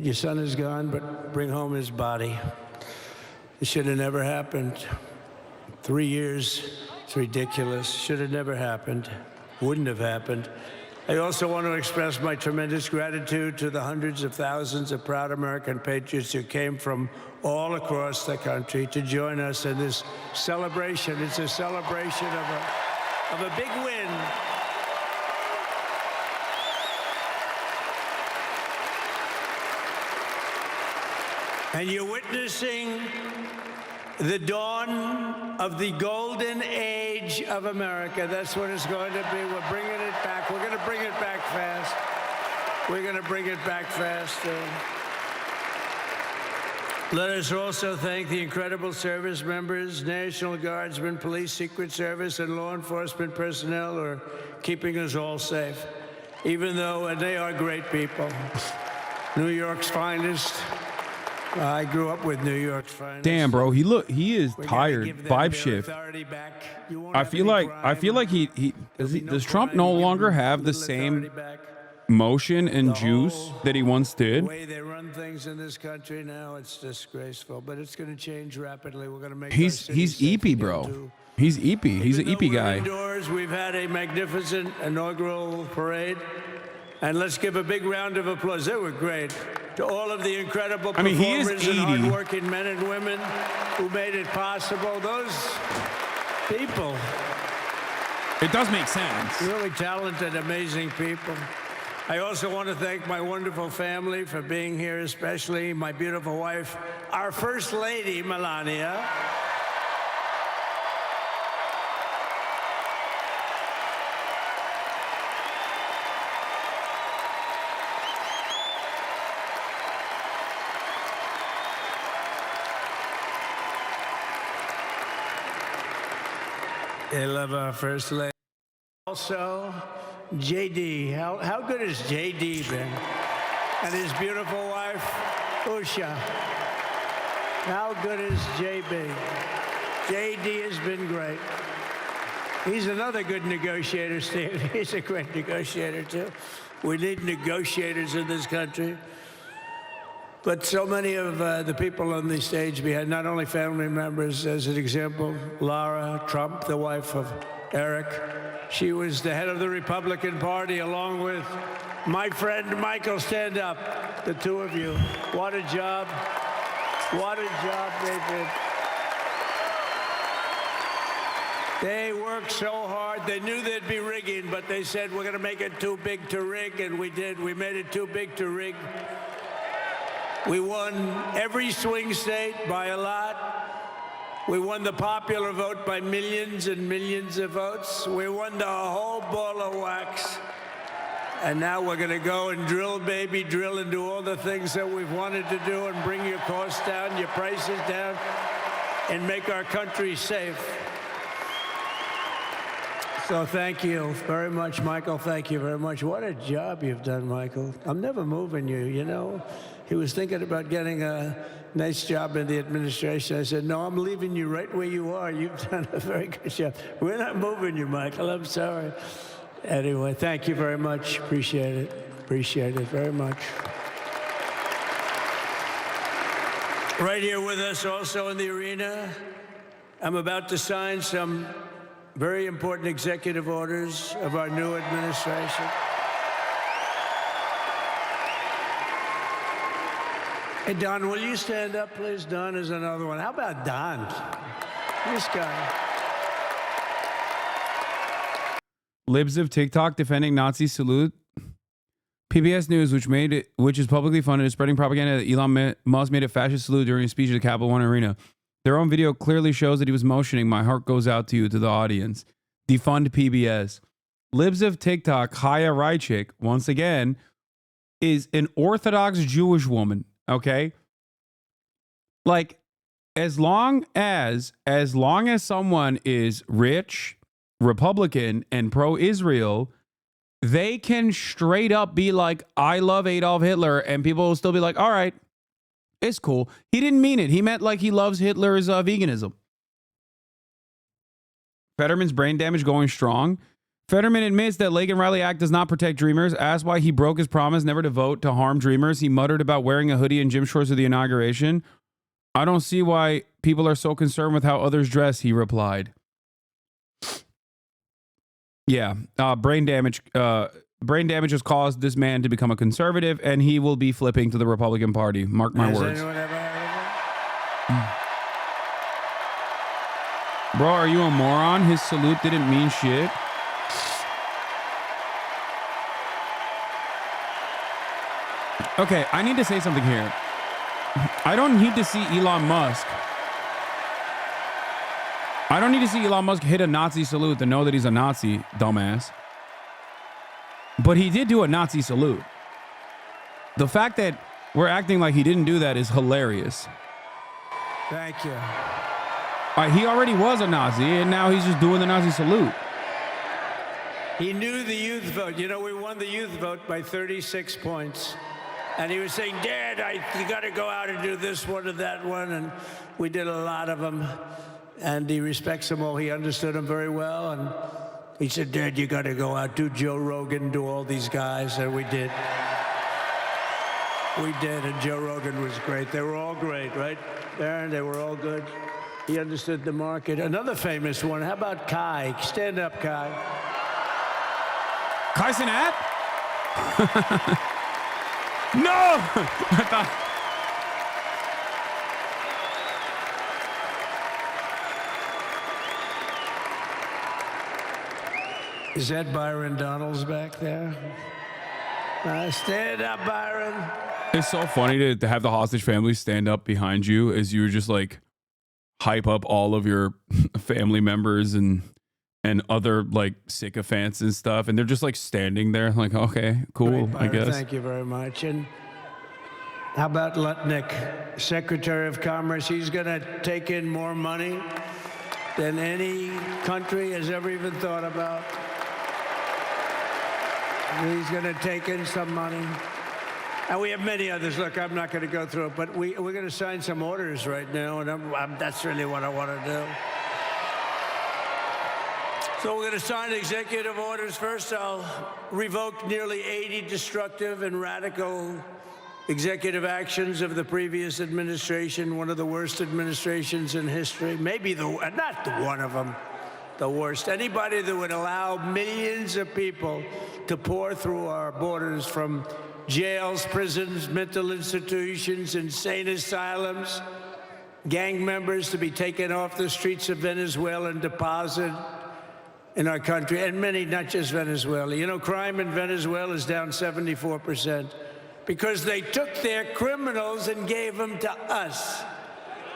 your son is gone, but bring home his body. It should have never happened. 3 years, it's ridiculous. Should have never happened. Wouldn't have happened. I also want to express my tremendous gratitude to the hundreds of thousands of proud American patriots who came from all across the country to join us in this celebration. It's a celebration of a big win. And you're witnessing the dawn of the golden age of America. That's what it's going to be. We're bringing it back. We're going to bring it back fast. We're going to bring it back fast. Let us also thank the incredible service members, National Guardsmen, Police, Secret Service, and law enforcement personnel who are keeping us all safe, even though, and they are great people. New York's finest. I grew up with New York's finest. Damn, bro. He is tired. Vibe shift. I feel like he does Trump no longer have the same motion and juice that he once did? The way they run things in this country now, it's disgraceful, but it's going to change rapidly. We're going to make He's EP, bro. He's EP. He's an EP guy. Indoors, we've had a magnificent inaugural parade. And let's give a big round of applause. They were great. To all of the incredible performers and hardworking men and women who made it possible. Those people. It does make sense. Really talented, amazing people. I also want to thank my wonderful family for being here, especially my beautiful wife, our First Lady, Melania. I love our First Lady. Also, JD. How good has JD been? And his beautiful wife, Usha. How good is JB? JD has been great. He's another good negotiator, Steve. He's a great negotiator, too. We need negotiators in this country. But so many of the people on the stage behind, not only family members, as an example, Lara Trump, the wife of Eric. She was the head of the Republican Party, along with My friend Michael, stand up. The two of you. What a job. What a job they did. They worked so hard. They knew there'd be rigging, but they said, we're going to make it too big to rig, and we did. We made it too big to rig. We won every swing state by a lot. We won the popular vote by millions and millions of votes. We won the whole ball of wax. And now we're going to go and drill, baby, drill, and do all the things that we've wanted to do and bring your costs down, your prices down, and make our country safe. So thank you very much, Michael. Thank you very much. What a job you've done, Michael. I'm never moving you, you know. He was thinking about getting a nice job in the administration. I said, no, I'm leaving you right where you are. You've done a very good job. We're not moving you, Michael. I'm sorry. Anyway, thank you very much. Appreciate it. Appreciate it very much. Right here with us also in the arena, I'm about to sign some very important executive orders of our new administration. Hey, Don, will you stand up, please? Don is another one. How about Don? This guy. Libs of TikTok defending Nazi salute. PBS News, which is publicly funded, is spreading propaganda that Elon Musk made a fascist salute during a speech at the Capital One Arena. Their own video clearly shows that he was motioning. My heart goes out to you, to the audience. Defund PBS. Libs of TikTok, Chaya Reichik, once again, is an Orthodox Jewish woman, okay? Like, as long as someone is rich, Republican, and pro-Israel, they can straight up be like, I love Adolf Hitler, and people will still be like, all right, it's cool. He didn't mean it. He meant like he loves Hitler's veganism. Fetterman's brain damage going strong. Fetterman admits that Lake and Riley Act does not protect dreamers. Asked why he broke his promise never to vote to harm dreamers, he muttered about wearing a hoodie and gym shorts at the inauguration. I don't see why people are so concerned with how others dress, he replied. Yeah, brain damage has caused this man to become a conservative, and he will be flipping to the Republican Party. Mark my words. Bro, are you a moron? His salute didn't mean shit. Okay, I need to say something here. I don't need to see Elon Musk. I don't need to see Elon Musk hit a Nazi salute to know that he's a Nazi, dumbass. But he did do a Nazi salute. The fact that we're acting like he didn't do that is hilarious. Thank you. He already was a Nazi, and now he's just doing the Nazi salute. He knew the youth vote. You know, we won the youth vote by 36 points. And he was saying, Dad, you got to go out and do this one and that one. And we did a lot of them. And he respects them all. He understood them very well. And he said, Dad, you got to go out, do Joe Rogan, do all these guys. And we did. We did. And Joe Rogan was great. They were all great, right, Aaron? They were all good. He understood the market. Another famous one. How about Kai? Stand up, Kai. Kai Cenat? No! I thought... Is that Byron Donalds back there? Stand up, Byron. It's so funny to have the hostage family stand up behind you as you just like hype up all of your family members and other like sycophants and stuff, and they're just like standing there like, okay, cool, Great, I guess. Thank you very much. And how about Lutnick, Secretary of Commerce? He's going to take in more money than any country has ever even thought about. He's going to take in some money. And we have many others. Look, I'm not going to go through it, but we're going to sign some orders right now, and that's really what I want to do. So we're going to sign executive orders. First, I'll revoke nearly 80 destructive and radical executive actions of the previous administration, one of the worst administrations in history. Maybe not one of them, the worst. Anybody that would allow millions of people to pour through our borders from jails, prisons, mental institutions, insane asylums, gang members to be taken off the streets of Venezuela and deposited in our country, and many, not just Venezuela. You know, crime in Venezuela is down 74% because they took their criminals and gave them to us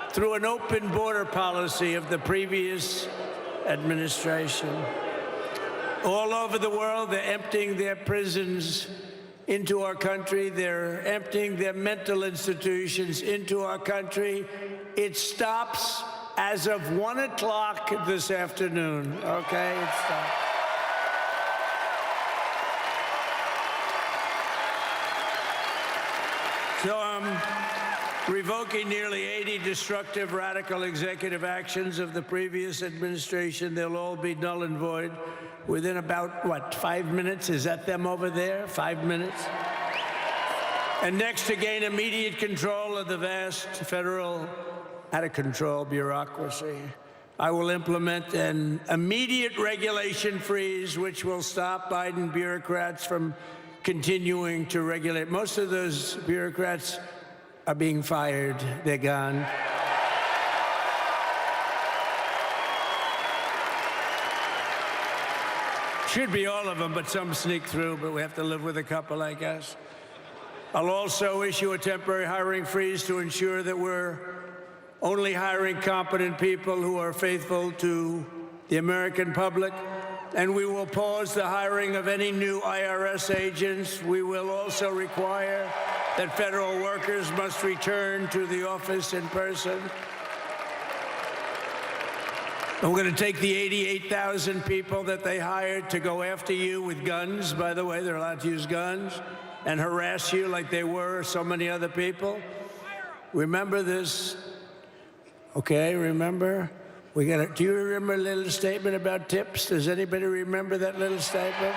through an open border policy of the previous administration. All over the world, they're emptying their prisons into our country. They're emptying their mental institutions into our country. It stops as of 1 o'clock this afternoon, okay? It stops. So I'm revoking nearly 80 destructive, radical executive actions of the previous administration. They'll all be null and void within about, what, 5 minutes? Is that them over there? 5 minutes? And next, to gain immediate control of the vast federal, out-of-control bureaucracy, I will implement an immediate regulation freeze, which will stop Biden bureaucrats from continuing to regulate. Most of those bureaucrats are being fired. They're gone. Should be all of them, but some sneak through, but we have to live with a couple, I guess. I'll also issue a temporary hiring freeze to ensure that we're only hiring competent people who are faithful to the American public. And we will pause the hiring of any new IRS agents. We will also require that federal workers must return to the office in person. And we're going to take the 88,000 people that they hired to go after you with guns. By the way, they're allowed to use guns and harass you like they were so many other people. Remember this. Okay, remember? Do you remember a little statement about tips? Does anybody remember that little statement?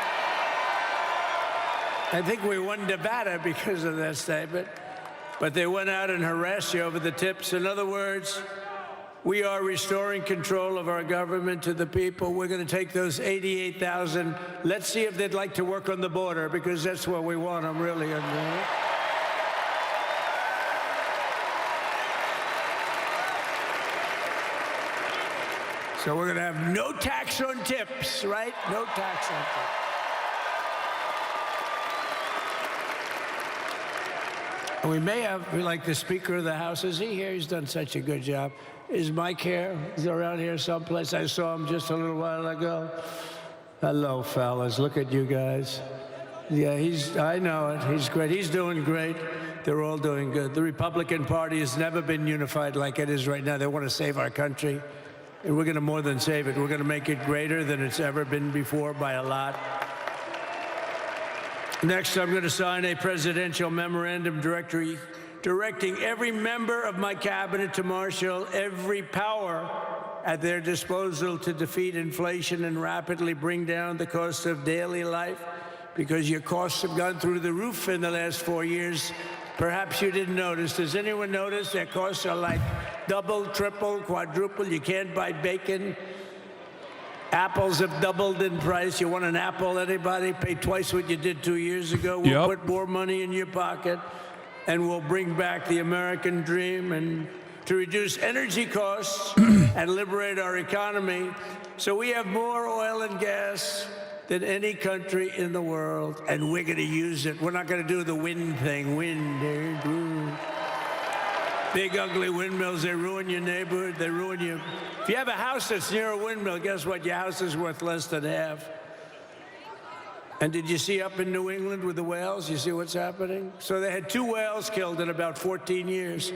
I think we won Nevada because of that statement. But they went out and harassed you over the tips. In other words, we are restoring control of our government to the people. We're going to take those 88,000. Let's see if they'd like to work on the border, because that's where we want them, really. So we're going to have no tax on tips, right? No tax on tips. And we may have, like the Speaker of the House, is he here? He's done such a good job. Is Mike here? He's around here someplace. I saw him just a little while ago. Hello, fellas. Look at you guys. Yeah, I know it. He's great. He's doing great. They're all doing good. The Republican Party has never been unified like it is right now. They want to save our country. And we're going to more than save it. We're going to make it greater than it's ever been before by a lot. Next, I'm going to sign a presidential memorandum directing every member of my cabinet to marshal every power at their disposal to defeat inflation and rapidly bring down the cost of daily life, because your costs have gone through the roof in the last 4 years. Perhaps you didn't notice. Does anyone notice their costs are like double, triple, quadruple? You can't buy bacon. Apples have doubled in price. You want an apple, anybody? Pay twice what you did 2 years ago. We'll put more money in your pocket, and we'll bring back the American dream and to reduce energy costs and liberate our economy. So we have more oil and gas than any country in the world, and we're going to use it. We're not going to do the wind thing. Big, ugly windmills, they ruin your neighborhood. They ruin you. If you have a house that's near a windmill, guess what? Your house is worth less than half. And did you see up in New England with the whales? You see what's happening? So they had 2 whales killed in about 14 years.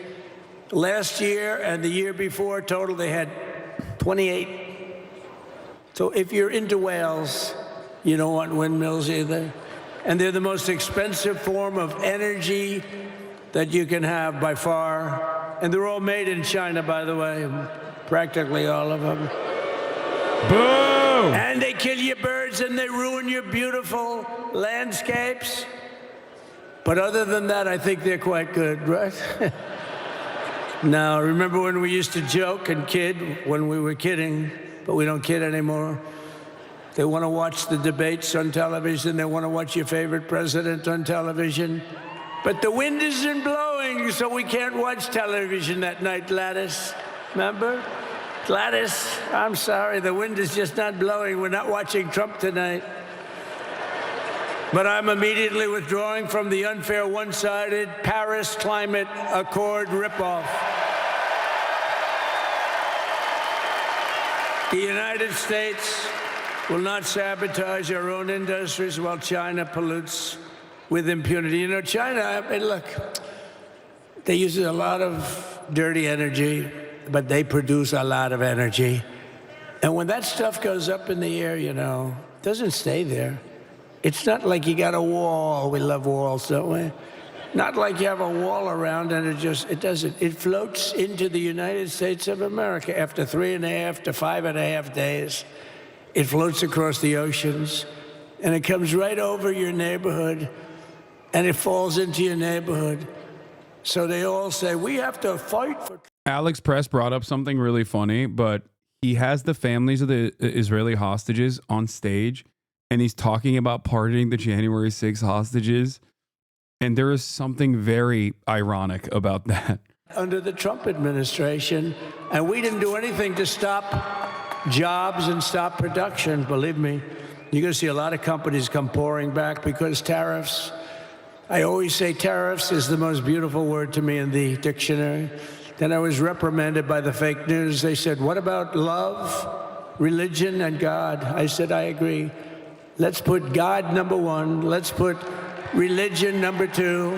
Last year and the year before, total, they had 28. So if you're into whales, you don't want windmills either. And they're the most expensive form of energy that you can have by far. And they're all made in China, by the way, practically all of them. Boo! And they kill your birds and they ruin your beautiful landscapes. But other than that, I think they're quite good, right? Now, remember when we used to joke and kid when we were kidding, but we don't kid anymore? They want to watch the debates on television. They want to watch your favorite president on television. But the wind isn't blowing, so we can't watch television that night, Gladys. Remember? Gladys, I'm sorry, the wind is just not blowing. We're not watching Trump tonight. But I'm immediately withdrawing from the unfair, one-sided Paris Climate Accord ripoff. The United States will not sabotage our own industries while China pollutes with impunity. You know, China, I mean, look, they use a lot of dirty energy, but they produce a lot of energy. And when that stuff goes up in the air, you know, it doesn't stay there. It's not like you got a wall. We love walls, don't we? Not like you have a wall around and it doesn't. It floats into the United States of America after 3.5 to 5.5 days. It floats across the oceans and it comes right over your neighborhood and it falls into your neighborhood. So they all say, we have to fight for. Alex Press brought up something really funny, but he has the families of the Israeli hostages on stage. And he's talking about pardoning the January 6 hostages. And there is something very ironic about that. Under the Trump administration, and we didn't do anything to stop jobs and stop production, believe me. You're going to see a lot of companies come pouring back because tariffs. I always say tariffs is the most beautiful word to me in the dictionary. Then I was reprimanded by the fake news. They said, what about love, religion, and God? I said, I agree. Let's put God number one. Let's put religion number two.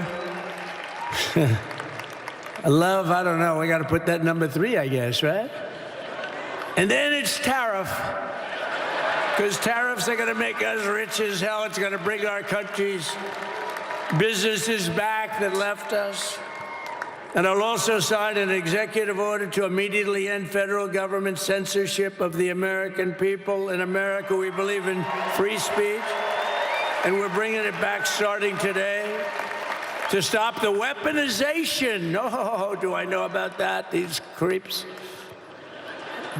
Love, I don't know. We got to put that number 3, I guess, right? And then it's tariff. Because tariffs are going to make us rich as hell. It's going to bring our country's businesses back that left us. And I'll also sign an executive order to immediately end federal government censorship of the American people. In America, we believe in free speech, and we're bringing it back starting today to stop the weaponization. Oh, do I know about that? These creeps.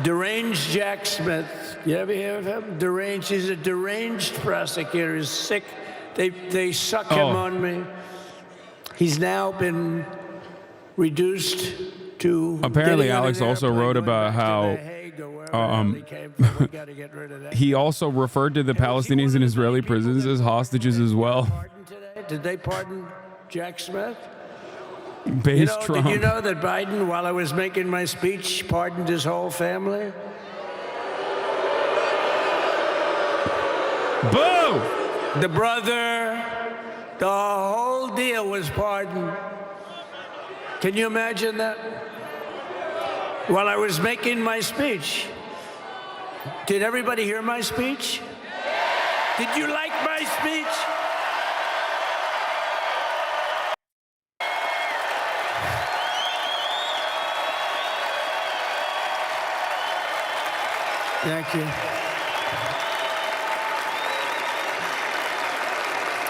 Deranged Jack Smith. You ever hear of him? Deranged. He's a deranged prosecutor. He's sick. They suck him on me. He's now been reduced to. Apparently, Alex also wrote about how he also referred to the Palestinians in Israeli prisons as hostages as well. Did they pardon Jack Smith? Base Trump. Did you know that Biden, while I was making my speech, pardoned his whole family? Boo! The brother, the whole deal was pardoned. Can you imagine that? While I was making my speech. Did everybody hear my speech? Did you like my speech? Thank you.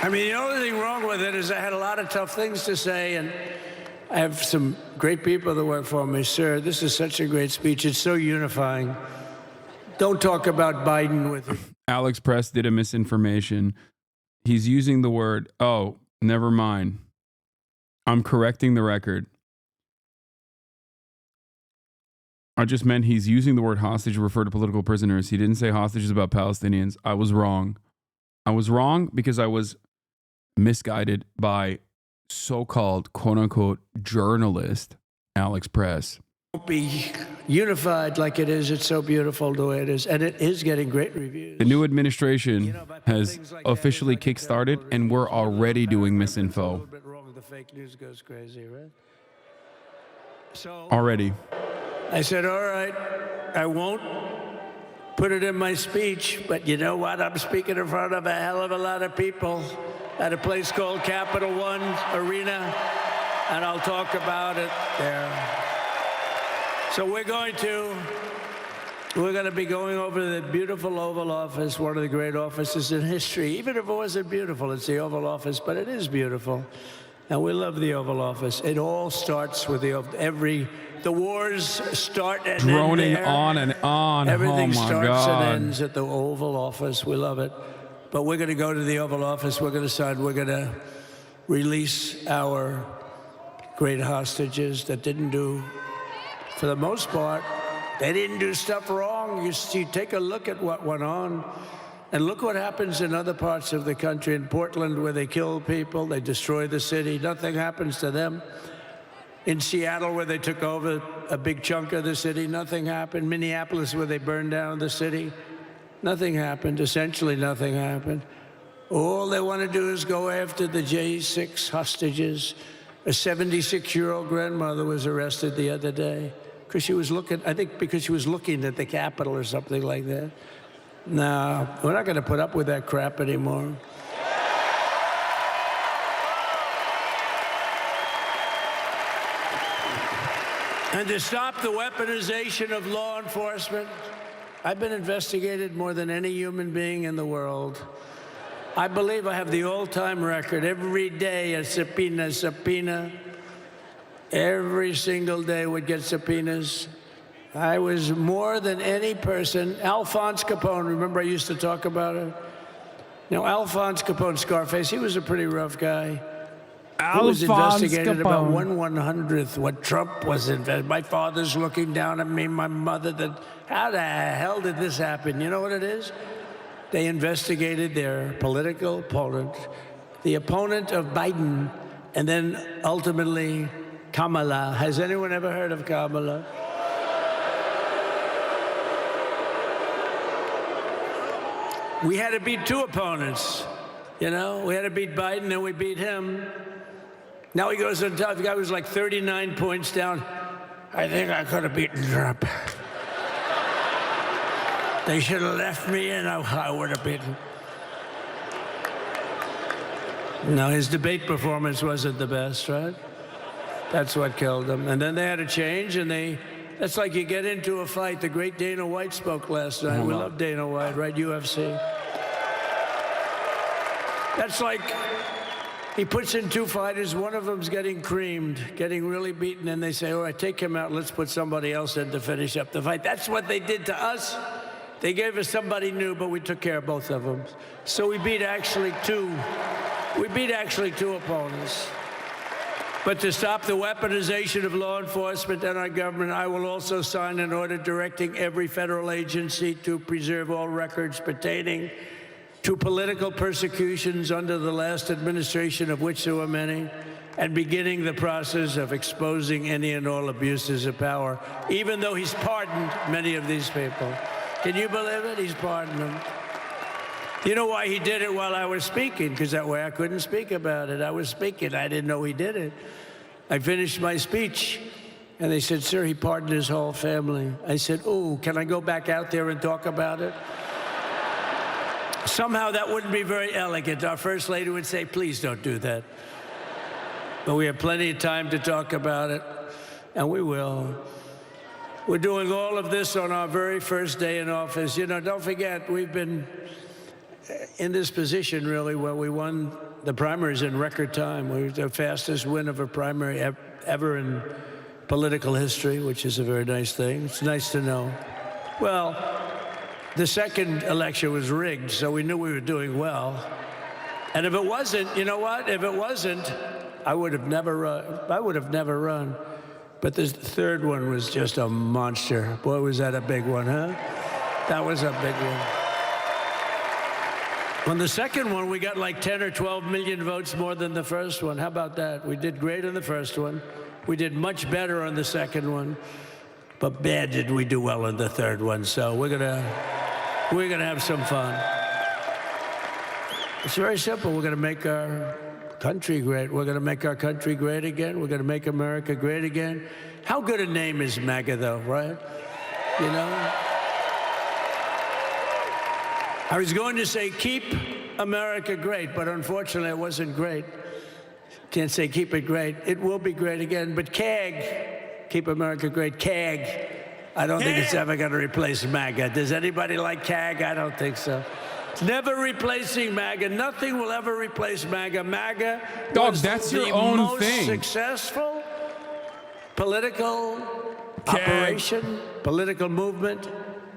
I mean, the only thing wrong with it is I had a lot of tough things to say, and I have some great people that work for me. Sir, this is such a great speech. It's so unifying. Don't talk about Biden with it. Alex Press did a misinformation. He's using the word, oh, never mind. I'm correcting the record. I just meant he's using the word hostage to refer to political prisoners. He didn't say hostages about Palestinians. I was wrong. I was wrong because I was misguided by so-called quote-unquote journalist Alex Press. Won't be unified like it is. It's so beautiful the way it is, and it is getting great reviews. The new administration has officially kickstarted, and we're already doing misinfo. The fake news goes crazy, right? So Already. I said, all right, I won't put it in my speech, but you know what? I'm speaking in front of a hell of a lot of people at a place called Capital One Arena, and I'll talk about it there. So we're going to be going over the beautiful Oval Office, one of the great offices in history. Even if it wasn't beautiful, it's the Oval Office, but it is beautiful. And we love the Oval Office. It all starts with the wars start and Droning end there. on and on. Everything Oh my starts God. and ends at the Oval Office. We love it. But we're going to go to the Oval Office. We're going to sign. We're going to release our great hostages that didn't do, for the most part, they didn't do stuff wrong. You take a look at what went on. And look what happens in other parts of the country. In Portland, where they kill people, they destroy the city. Nothing happens to them. In Seattle, where they took over a big chunk of the city, nothing happened. Minneapolis, where they burned down the city, nothing happened. Essentially, nothing happened. All they want to do is go after the J6 hostages. A 76-year-old grandmother was arrested the other day because she was looking, I think because she was looking at the Capitol or something like that. No, we're not going to put up with that crap anymore. And to stop the weaponization of law enforcement, I've been investigated more than any human being in the world. I believe I have the all-time record. Every day a subpoena. Every single day would get subpoenas. I was more than any person. Alphonse Capone, remember I used to talk about it? Now, Alphonse Capone, Scarface, he was a pretty rough guy. He was investigated about 1/100th what Trump was investigated. My father's looking down at me, my mother, how the hell did this happen? You know what it is? They investigated their political opponent, the opponent of Biden, and then ultimately Kamala. Has anyone ever heard of Kamala? We had to beat two opponents, you know? We had to beat Biden, then we beat him. Now he goes on top. The guy was like 39 points down. I think I could have beaten Trump. They should have left me and I would have beaten. No, his debate performance wasn't the best, right? That's what killed him. And then they had to change, and that's like you get into a fight. The great Dana White spoke last night. We love Dana White, right? UFC. That's like he puts in two fighters. One of them's getting creamed, getting really beaten, and they say, all right, take him out. Let's put somebody else in to finish up the fight. That's what they did to us. They gave us somebody new, but we took care of both of them. So we beat actually two opponents. But to stop the weaponization of law enforcement and our government, I will also sign an order directing every federal agency to preserve all records pertaining to political persecutions under the last administration, of which there were many, and beginning the process of exposing any and all abuses of power, even though he's pardoned many of these people. Can you believe it? He's pardoned them. You know why he did it while I was speaking? Because that way I couldn't speak about it. I was speaking. I didn't know he did it. I finished my speech, and they said, sir, he pardoned his whole family. I said, oh, can I go back out there and talk about it? Somehow that wouldn't be very elegant. Our First Lady would say, please don't do that. But we have plenty of time to talk about it, and we will. We're doing all of this on our very first day in office. You know, don't forget, we've been in this position, really, where we won the primaries in record time. We were the fastest win of a primary ever in political history, which is a very nice thing. It's nice to know. Well, the second election was rigged, so we knew we were doing well. And if it wasn't, you know what? If it wasn't, I would have never run. But the third one was just a monster. Boy, was that a big one, huh? That was a big one. On the second one, we got like 10 or 12 million votes more than the first one. How about that? We did great on the first one. We did much better on the second one. But bad did we do well on the third one. So we're gonna have some fun. It's very simple. We're gonna make our country great. We're gonna make our country great again. We're gonna make America great again. How good a name is MAGA, though, right? You know? I was going to say, keep America great, but unfortunately it wasn't great. Can't say keep it great. It will be great again, but CAG, keep America great, CAG. I don't think it's ever going to replace MAGA. Does anybody like CAG? I don't think so. Never replacing MAGA. Nothing will ever replace MAGA. MAGA Dog, was that's the your own most thing. successful political operation, political movement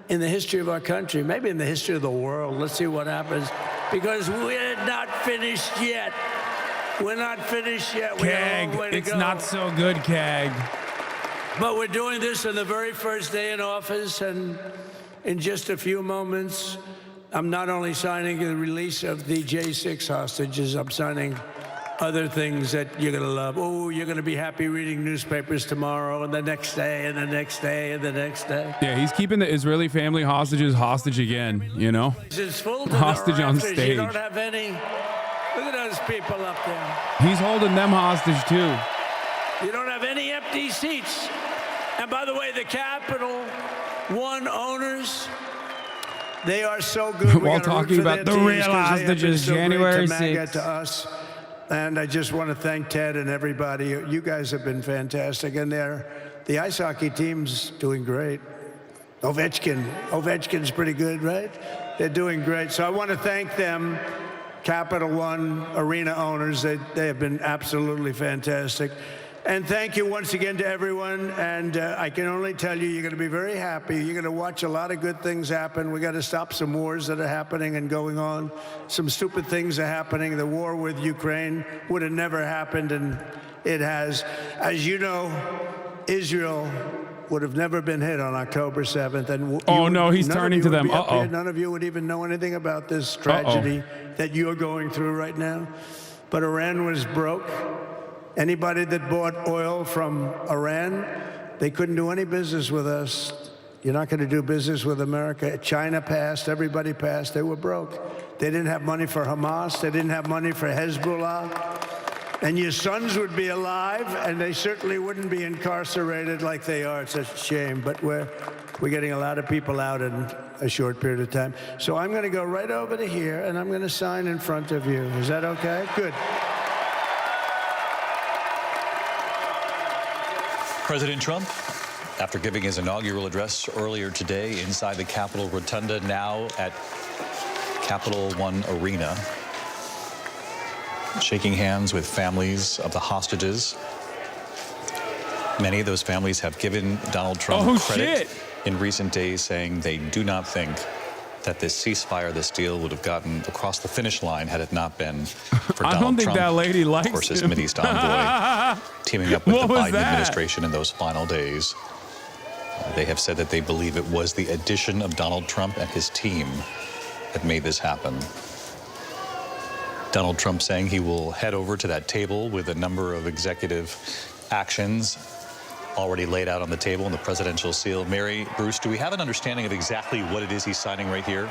in the history of our country, maybe in the history of the world. Let's see what happens, because we're not finished yet. We're not finished yet. We have a long way Kag, to it's go. not so good, Kag. But we're doing this on the very first day in office, and in just a few moments, I'm not only signing the release of the J6 hostages, I'm signing other things that you're going to love. Oh, you're going to be happy reading newspapers tomorrow, and the next day, and the next day, and the next day. Yeah, he's keeping the Israeli family hostages hostage again, you know? It's full to the Hostage on rafters. You stage. don't have any. Look at those people up there. He's holding them hostage, too. You don't have any empty seats. And by the way, the Capital One owners, they are so good. While talking about the real hostages, January 6th. To us. And I just want to thank Ted and everybody. You guys have been fantastic. And the ice hockey team's doing great. Ovechkin's pretty good, right? They're doing great. So I want to thank them, Capital One Arena owners. They have been absolutely fantastic. And thank you once again to everyone. And I can only tell you, you're going to be very happy. You're going to watch a lot of good things happen. We got to stop some wars that are happening and going on. Some stupid things are happening. The war with Ukraine would have never happened, and it has. As you know, Israel would have never been hit on October 7th. And Oh, no, he's turning to them. Uh-oh. None of you would even know anything about this tragedy that you're going through right now. But Iran was broke. Anybody that bought oil from Iran, they couldn't do any business with us. You're not going to do business with America. China passed, everybody passed, they were broke. They didn't have money for Hamas, they didn't have money for Hezbollah. And your sons would be alive, and they certainly wouldn't be incarcerated like they are. It's a shame, but we're getting a lot of people out in a short period of time. So I'm going to go right over to here, and I'm going to sign in front of you. Is that okay? Good. President Trump, after giving his inaugural address earlier today inside the Capitol Rotunda, now at Capital One Arena, shaking hands with families of the hostages. Many of those families have given Donald Trump credit in recent days, saying they do not think that this ceasefire, this deal, would have gotten across the finish line had it not been for Donald Trump. I don't think that lady likes of course, his him. Mideast envoy, teaming up with What the was Biden that? administration in those final days. They have said that they believe it was the addition of Donald Trump and his team that made this happen. Donald Trump saying he will head over to that table with a number of executive actions already laid out on the table in the presidential seal. Mary, Bruce, do we have an understanding of exactly what it is he's signing right here?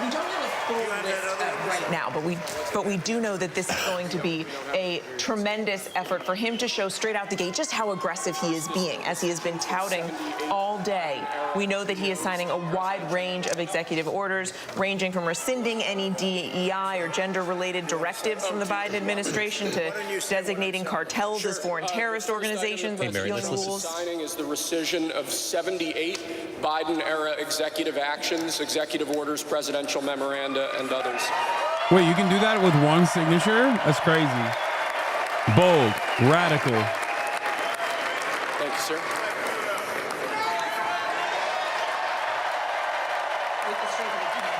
We don't have a full list right now, but we do know that this is going to be a tremendous effort for him to show straight out the gate just how aggressive he is being, as he has been touting all day. We know that he is signing a wide range of executive orders, ranging from rescinding any DEI or gender-related directives from the Biden administration to designating cartels as foreign terrorist organizations and stealing rules. Signing is the rescission of 78 Biden-era executive actions, executive orders, presidential memoranda, and others. Wait, you can do that with one signature? That's crazy. Bold, radical. Thank you, sir.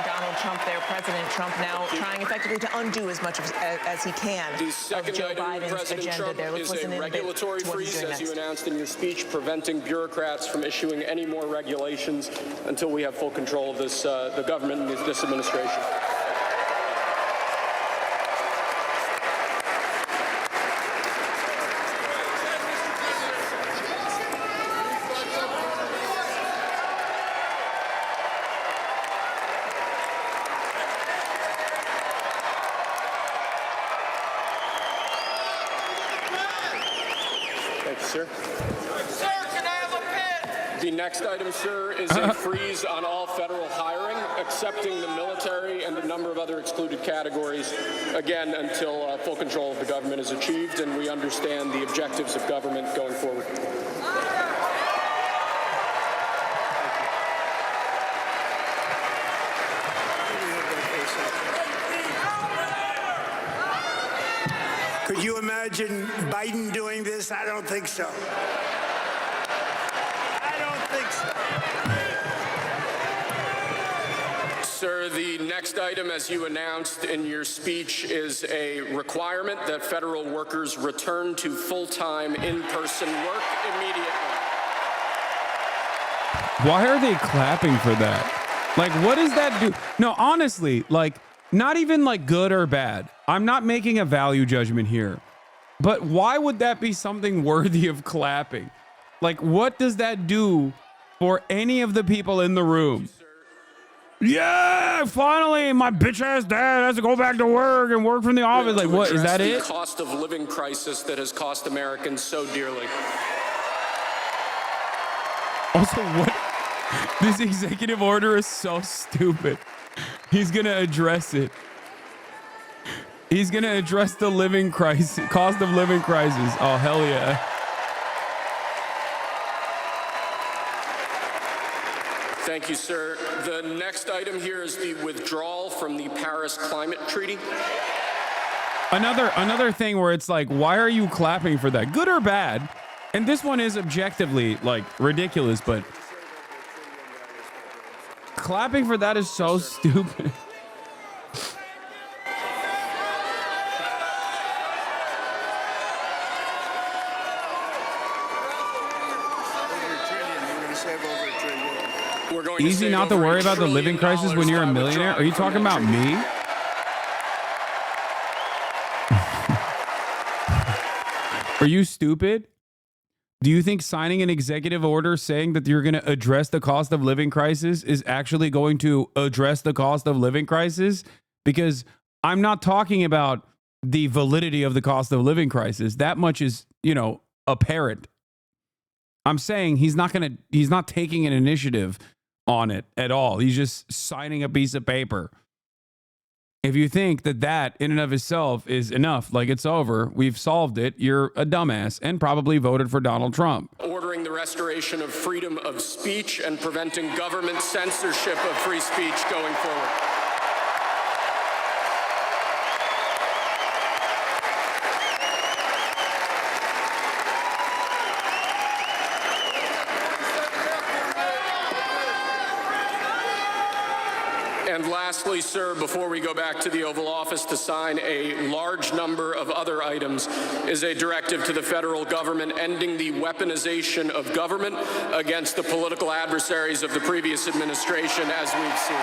Donald Trump there, President Trump now trying effectively to undo as much as he can The of second Joe item, Biden's President agenda Trump, there. Let's is listen a in a bit regulatory to what he's freeze, doing as you next. announced in your speech, preventing bureaucrats from issuing any more regulations until we have full control of this, the government and this administration. Thank you, sir. Sir, can I have a pen? The next item, sir, is a freeze on all federal hiring, excepting the military and a number of other excluded categories, again, until full control of the government is achieved and we understand the objectives of government going forward. Could you imagine Biden doing this? I don't think so. I don't think so. Sir, the next item, as you announced in your speech, is a requirement that federal workers return to full-time in-person work immediately. Why are they clapping for that? Like, what does that do? No, honestly, like, not even like good or bad. I'm not making a value judgment here. But why would that be something worthy of clapping? Like, what does that do for any of the people in the room? Yeah, finally, my bitch ass dad has to go back to work and work from the office. Like, what, is that it? The cost of living crisis that has cost Americans so dearly. Also, what? This executive order is so stupid. He's going to address it. He's going to address the living crisis, cost of living crisis. Oh, hell yeah. Thank you, sir. The next item here is the withdrawal from the Paris Climate Treaty. Another thing where it's like, why are you clapping for that? Good or bad? And this one is objectively like ridiculous, but clapping for that is so stupid. Easy not to worry about the living crisis when you're a millionaire? Are you talking about me? Are you stupid? Do you think signing an executive order saying that you're going to address the cost of living crisis is actually going to address the cost of living crisis? Because I'm not talking about the validity of the cost of living crisis. That much is, apparent. I'm saying he's not taking an initiative on it at all. He's just signing a piece of paper. If you think that in and of itself is enough, like it's over, we've solved it, you're a dumbass and probably voted for Donald Trump. Ordering the restoration of freedom of speech and preventing government censorship of free speech going forward. And lastly, sir, before we go back to the Oval Office to sign a large number of other items, is a directive to the federal government ending the weaponization of government against the political adversaries of the previous administration, as we've seen.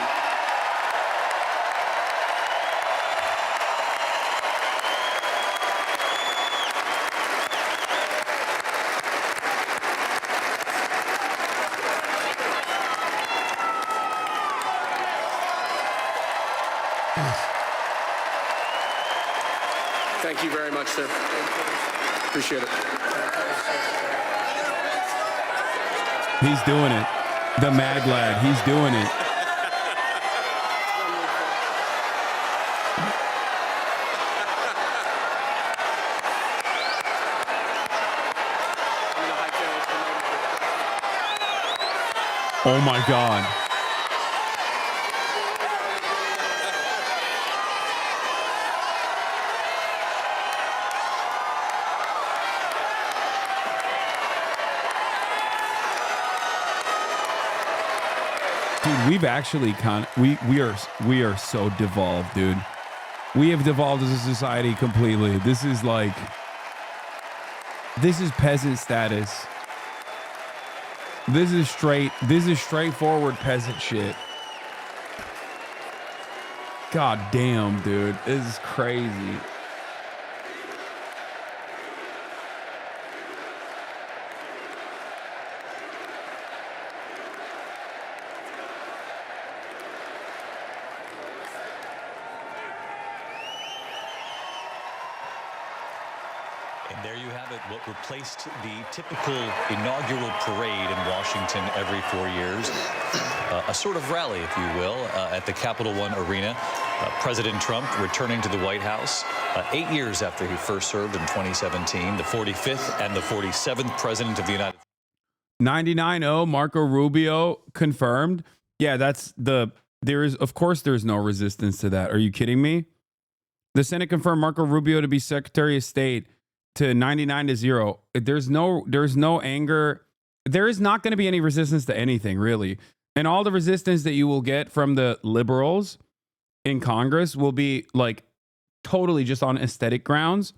Thank you very much, sir. Appreciate it. He's doing it. The Mag Lad, he's doing it. Oh my God. Dude, we've actually we are so devolved, dude. We have devolved as a society completely. This is peasant status. This is straightforward peasant shit. God damn, dude. This is crazy. And there you have it, what replaced the typical inaugural parade in Washington every 4 years. A sort of rally, if you will, at the Capital One Arena. President Trump returning to the White House 8 years after he first served in 2017, the 45th and the 47th president of the United States. 99-0, Marco Rubio confirmed. Yeah, of course there's no resistance to that. Are you kidding me? The Senate confirmed Marco Rubio to be Secretary of State to 99-0. There's no anger. There is not going to be any resistance to anything, really. And all the resistance that you will get from the liberals in Congress will be like totally just on aesthetic grounds.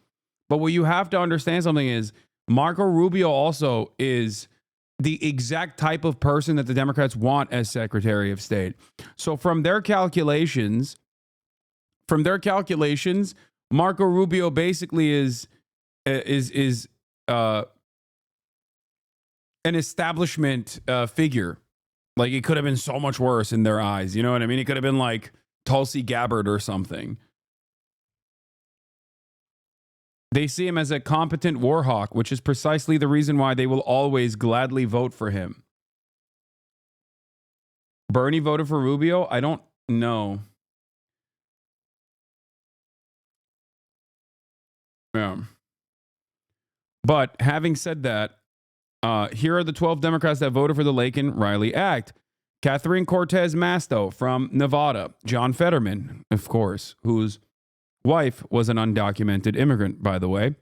But what you have to understand something is Marco Rubio also is the exact type of person that the Democrats want as Secretary of State. So from their calculations, Marco Rubio basically is an establishment figure. Like, it could have been so much worse in their eyes. You know what I mean? It could have been like Tulsi Gabbard or something. They see him as a competent war hawk, which is precisely the reason why they will always gladly vote for him. Bernie voted for Rubio? I don't know. Yeah. But having said that, here are the 12 Democrats that voted for the Laken-Riley Act. Catherine Cortez Masto from Nevada. John Fetterman, of course, whose wife was an undocumented immigrant, by the way.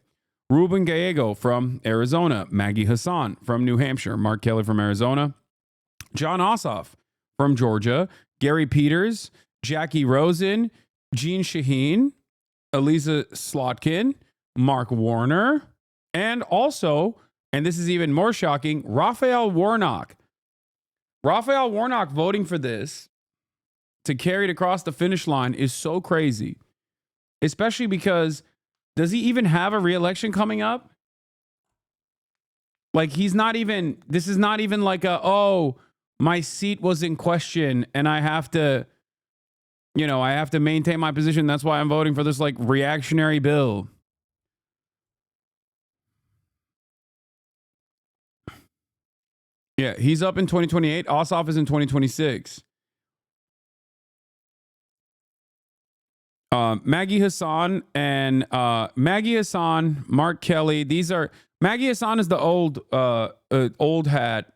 Ruben Gallego from Arizona. Maggie Hassan from New Hampshire. Mark Kelly from Arizona. John Ossoff from Georgia. Gary Peters. Jackie Rosen. Jean Shaheen. Elisa Slotkin. Mark Warner. And also, and this is even more shocking, Raphael Warnock. Raphael Warnock voting for this to carry it across the finish line is so crazy. Especially because, does he even have a re-election coming up? Like, this is not even like my seat was in question and I have to maintain my position. That's why I'm voting for this like reactionary bill. Yeah, he's up in 2028. Ossoff is in 2026. Maggie Hassan, Mark Kelly. Maggie Hassan is the old hat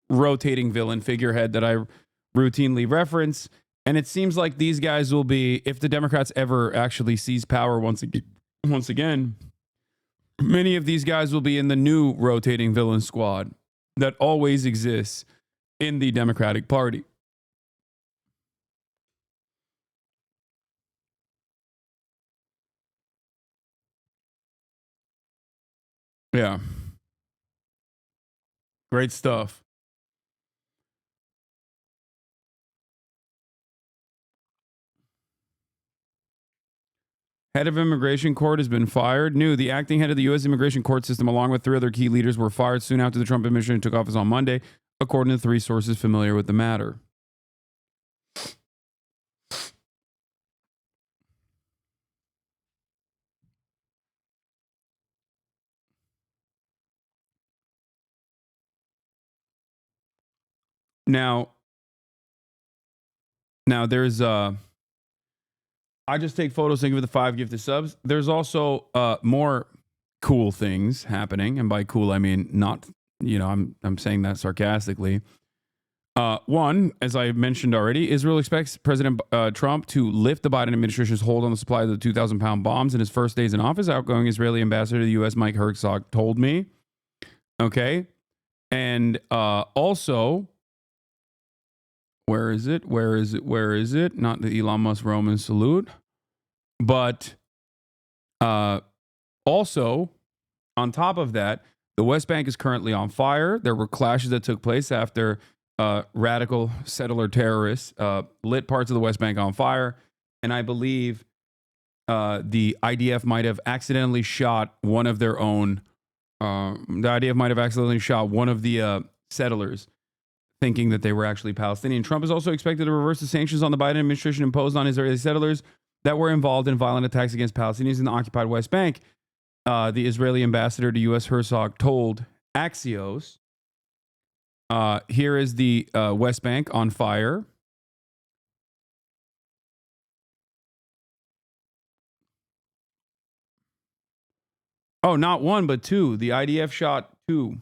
rotating villain figurehead that I routinely reference. And it seems like these guys will be, if the Democrats ever actually seize power once again, many of these guys will be in the new rotating villain squad that always exists in the Democratic Party. Yeah. Great stuff. Head of Immigration Court has been fired. New, the acting head of the U.S. Immigration Court system, along with 3 other key leaders, were fired soon after the Trump administration took office on Monday, according to 3 sources familiar with the matter. Now there's I just take photos, thank you for the 5 gifted subs. There's also more cool things happening, and by cool I mean not, I'm saying that sarcastically. One, as I mentioned already, Israel expects President Trump to lift the Biden administration's hold on the supply of the 2,000-pound bombs in his first days in office. Outgoing Israeli ambassador to the U.S. Mike Herzog told me. Okay, and also. Where is it? Not the Elon Musk Roman salute. But also, on top of that, the West Bank is currently on fire. There were clashes that took place after radical settler terrorists lit parts of the West Bank on fire. And I believe the IDF might have accidentally shot one of their own. The IDF might have accidentally shot one of the settlers, thinking that they were actually Palestinian. Trump is also expected to reverse the sanctions on the Biden administration imposed on Israeli settlers that were involved in violent attacks against Palestinians in the occupied West Bank. The Israeli ambassador to U.S. Herzog told Axios, here is the West Bank on fire. Oh, not 1, but 2. The IDF shot 2.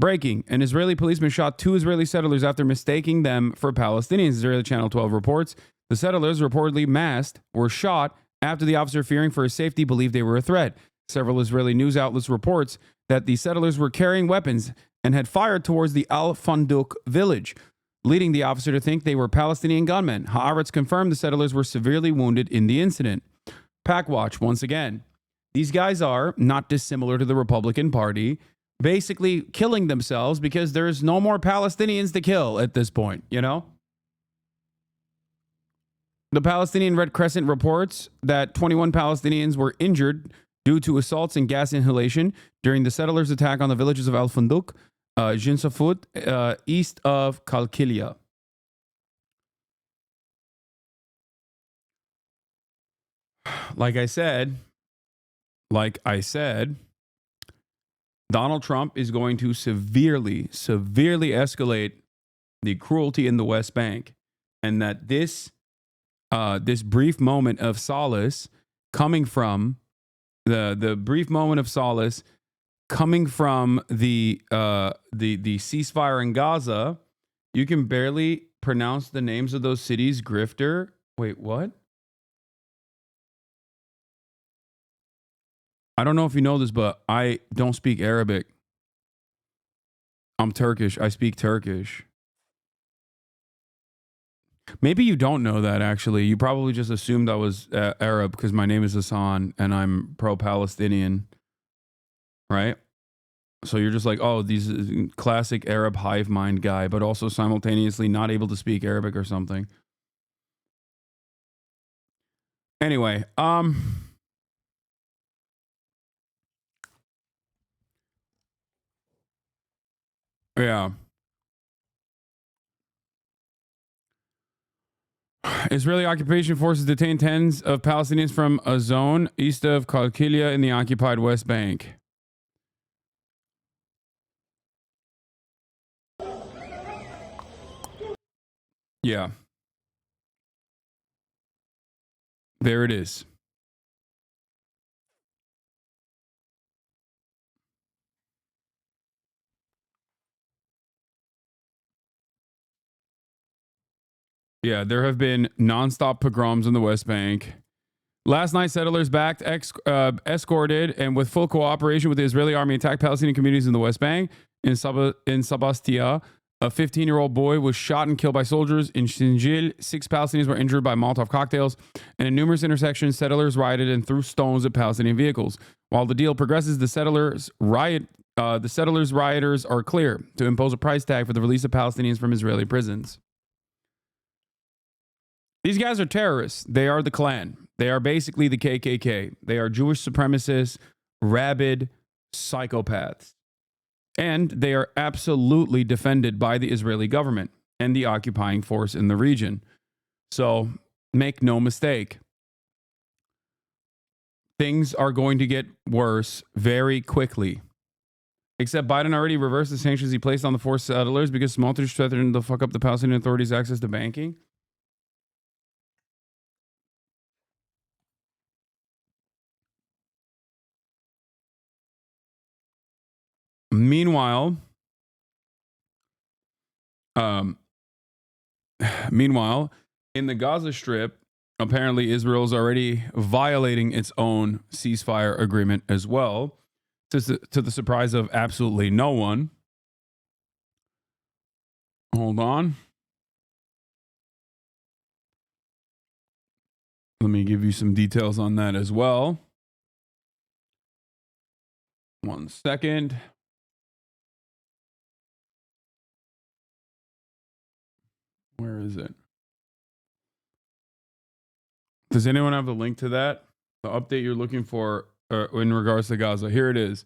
Breaking. An Israeli policeman shot 2 Israeli settlers after mistaking them for Palestinians. Israeli Channel 12 reports The settlers, reportedly masked, were shot after the officer, fearing for his safety, believed they were a threat. Several Israeli news outlets reports that the settlers were carrying weapons and had fired towards the Al Funduk village, leading the officer to think they were Palestinian gunmen. Haaretz confirmed the settlers were severely wounded in the incident. Packwatch, once again. These guys are not dissimilar to the Republican Party, basically killing themselves because there's no more Palestinians to kill at this point, you know? The Palestinian Red Crescent reports that 21 Palestinians were injured due to assaults and gas inhalation during the settlers' attack on the villages of Al Funduk, Jinsafut, east of Kalkilia. Like I said, Donald Trump is going to severely escalate the cruelty in the West Bank, and that this brief moment of solace coming from the brief moment of solace coming from the ceasefire in Gaza. You can barely pronounce the names of those cities. Grifter. Wait, what? I don't know if you know this, but I don't speak Arabic. I'm Turkish. I speak Turkish. Maybe you don't know that, actually. You probably just assumed I was Arab because my name is Hasan and I'm pro-Palestinian, right? So you're just like, oh, these classic Arab hive mind guy, but also simultaneously not able to speak Arabic or something. Anyway, yeah. Israeli occupation forces detained tens of Palestinians from a zone east of Kalkilia in the occupied West Bank. Yeah. There it is. Yeah, there have been nonstop pogroms in the West Bank. Last night, settlers escorted and with full cooperation with the Israeli army attacked Palestinian communities in the West Bank. In Sabastia, a 15-year-old boy was shot and killed by soldiers. In Shinjil, 6 Palestinians were injured by Molotov cocktails. And in numerous intersections, settlers rioted and threw stones at Palestinian vehicles. While the deal progresses, the settlers rioters are clear to impose a price tag for the release of Palestinians from Israeli prisons. These guys are terrorists. They are the Klan. They are basically the KKK. They are Jewish supremacists, rabid psychopaths. And they are absolutely defended by the Israeli government and the occupying force in the region. So make no mistake. Things are going to get worse very quickly. Except Biden already reversed the sanctions he placed on the forced settlers because Smotrich threatened to fuck up the Palestinian Authority's access to banking. Meanwhile, in the Gaza Strip, apparently Israel is already violating its own ceasefire agreement as well, to the surprise of absolutely no one. Hold on. Let me give you some details on that as well. 1 second. Where is it? Does anyone have the link to that? The update you're looking for in regards to Gaza. Here it is.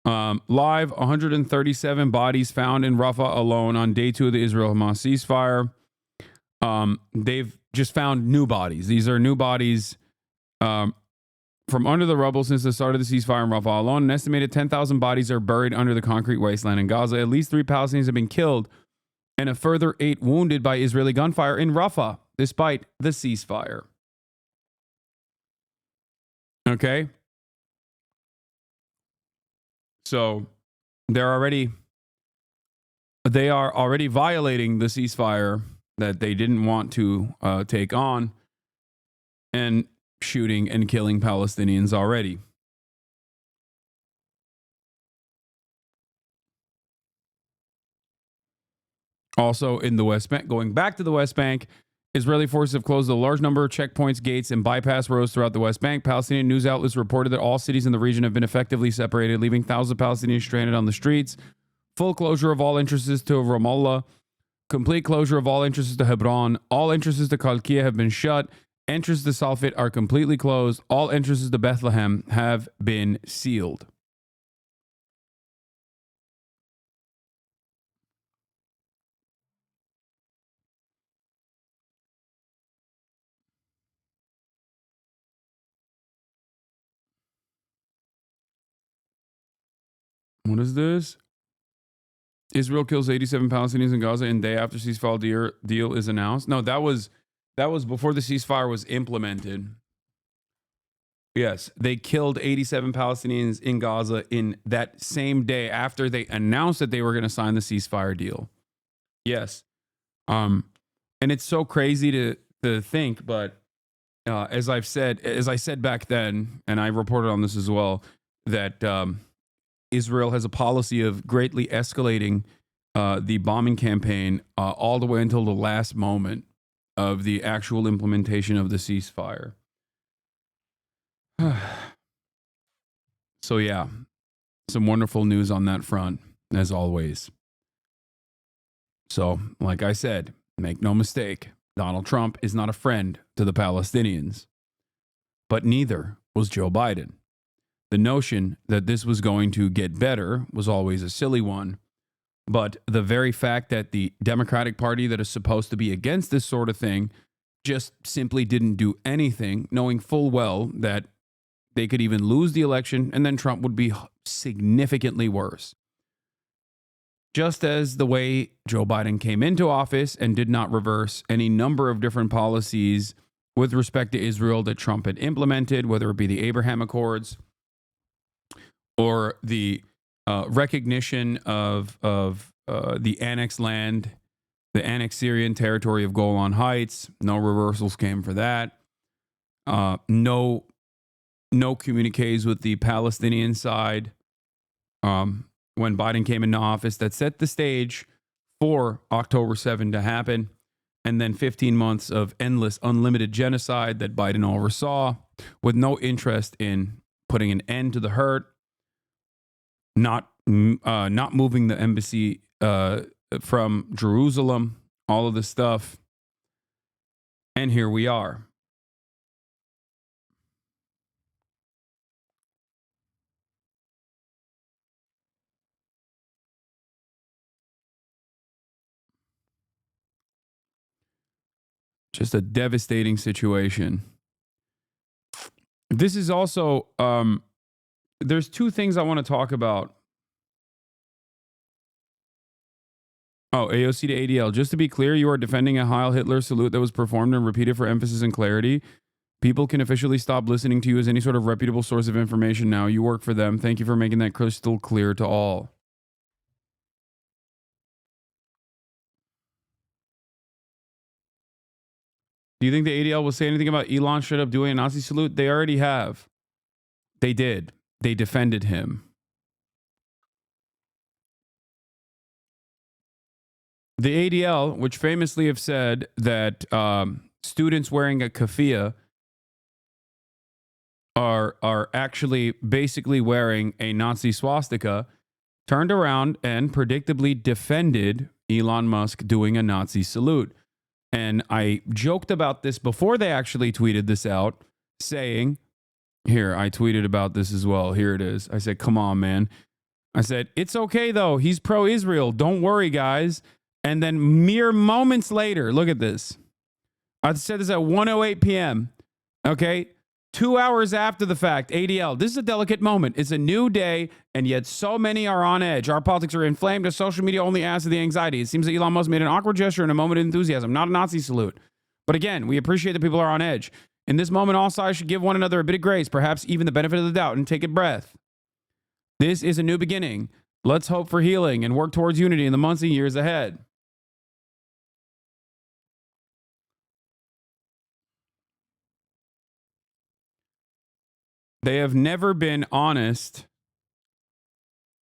Live, 137 bodies found in Rafah alone on day 2 of the Israel-Hamas ceasefire. They've just found new bodies. These are new bodies from under the rubble since the start of the ceasefire in Rafah alone. An estimated 10,000 bodies are buried under the concrete wasteland in Gaza. At least 3 Palestinians have been killed and a further 8 wounded by Israeli gunfire in Rafah, despite the ceasefire. Okay? So they are already violating the ceasefire that they didn't want to take on, and shooting and killing Palestinians already. Also in the West Bank, going back to the West Bank, Israeli forces have closed a large number of checkpoints, gates, and bypass roads throughout the West Bank. Palestinian news outlets reported that all cities in the region have been effectively separated, leaving thousands of Palestinians stranded on the streets. Full closure of all entrances to Ramallah. Complete closure of all entrances to Hebron. All entrances to Kalkia have been shut. Entrances to Salfit are completely closed. All entrances to Bethlehem have been sealed. What is this? Israel kills 87 Palestinians in Gaza in day after ceasefire deal is announced. No, that was before the ceasefire was implemented. Yes, they killed 87 Palestinians in Gaza in that same day after they announced that they were going to sign the ceasefire deal. Yes. And it's so crazy to think, but as I said back then, and I reported on this as well, that Israel has a policy of greatly escalating the bombing campaign all the way until the last moment of the actual implementation of the ceasefire. So yeah, some wonderful news on that front, as always. So, like I said, make no mistake, Donald Trump is not a friend to the Palestinians, but neither was Joe Biden. The notion that this was going to get better was always a silly one, but the very fact that the Democratic Party that is supposed to be against this sort of thing just simply didn't do anything, knowing full well that they could even lose the election and then Trump would be significantly worse. Just as the way Joe Biden came into office and did not reverse any number of different policies with respect to Israel that Trump had implemented, whether it be the Abraham Accords or the recognition of the annexed land, the annexed Syrian territory of Golan Heights. No reversals came for that. No communiques with the Palestinian side when Biden came into office that set the stage for October 7 to happen. And then 15 months of endless, unlimited genocide that Biden oversaw with no interest in putting an end to the hurt, not moving the embassy from Jerusalem, all of this stuff. And here we are. Just a devastating situation. This is also, there's two things I want to talk about. Oh, AOC to ADL. Just to be clear, you are defending a Heil Hitler salute that was performed and repeated for emphasis and clarity. People can officially stop listening to you as any sort of reputable source of information now. You work for them. Thank you for making that crystal clear to all. Do you think the ADL will say anything about Elon straight up doing a Nazi salute? They already have. They did. They defended him. The ADL, which famously have said that students wearing a keffiyeh are actually basically wearing a Nazi swastika, turned around and predictably defended Elon Musk doing a Nazi salute. And I joked about this before they actually tweeted this out, saying, here, I tweeted about this as well. Here it is. I said, come on, man. I said, it's okay, though. He's pro-Israel. Don't worry, guys. And then mere moments later, look at this. I said this at 1:08 p.m. Okay? 2 hours after the fact, ADL. This is a delicate moment. It's a new day, and yet so many are on edge. Our politics are inflamed as social media only adds to the anxiety. It seems that Elon Musk made an awkward gesture in a moment of enthusiasm, not a Nazi salute. But again, we appreciate that people are on edge. In this moment, all sides should give one another a bit of grace, perhaps even the benefit of the doubt, and take a breath. This is a new beginning. Let's hope for healing and work towards unity in the months and years ahead. They have never been honest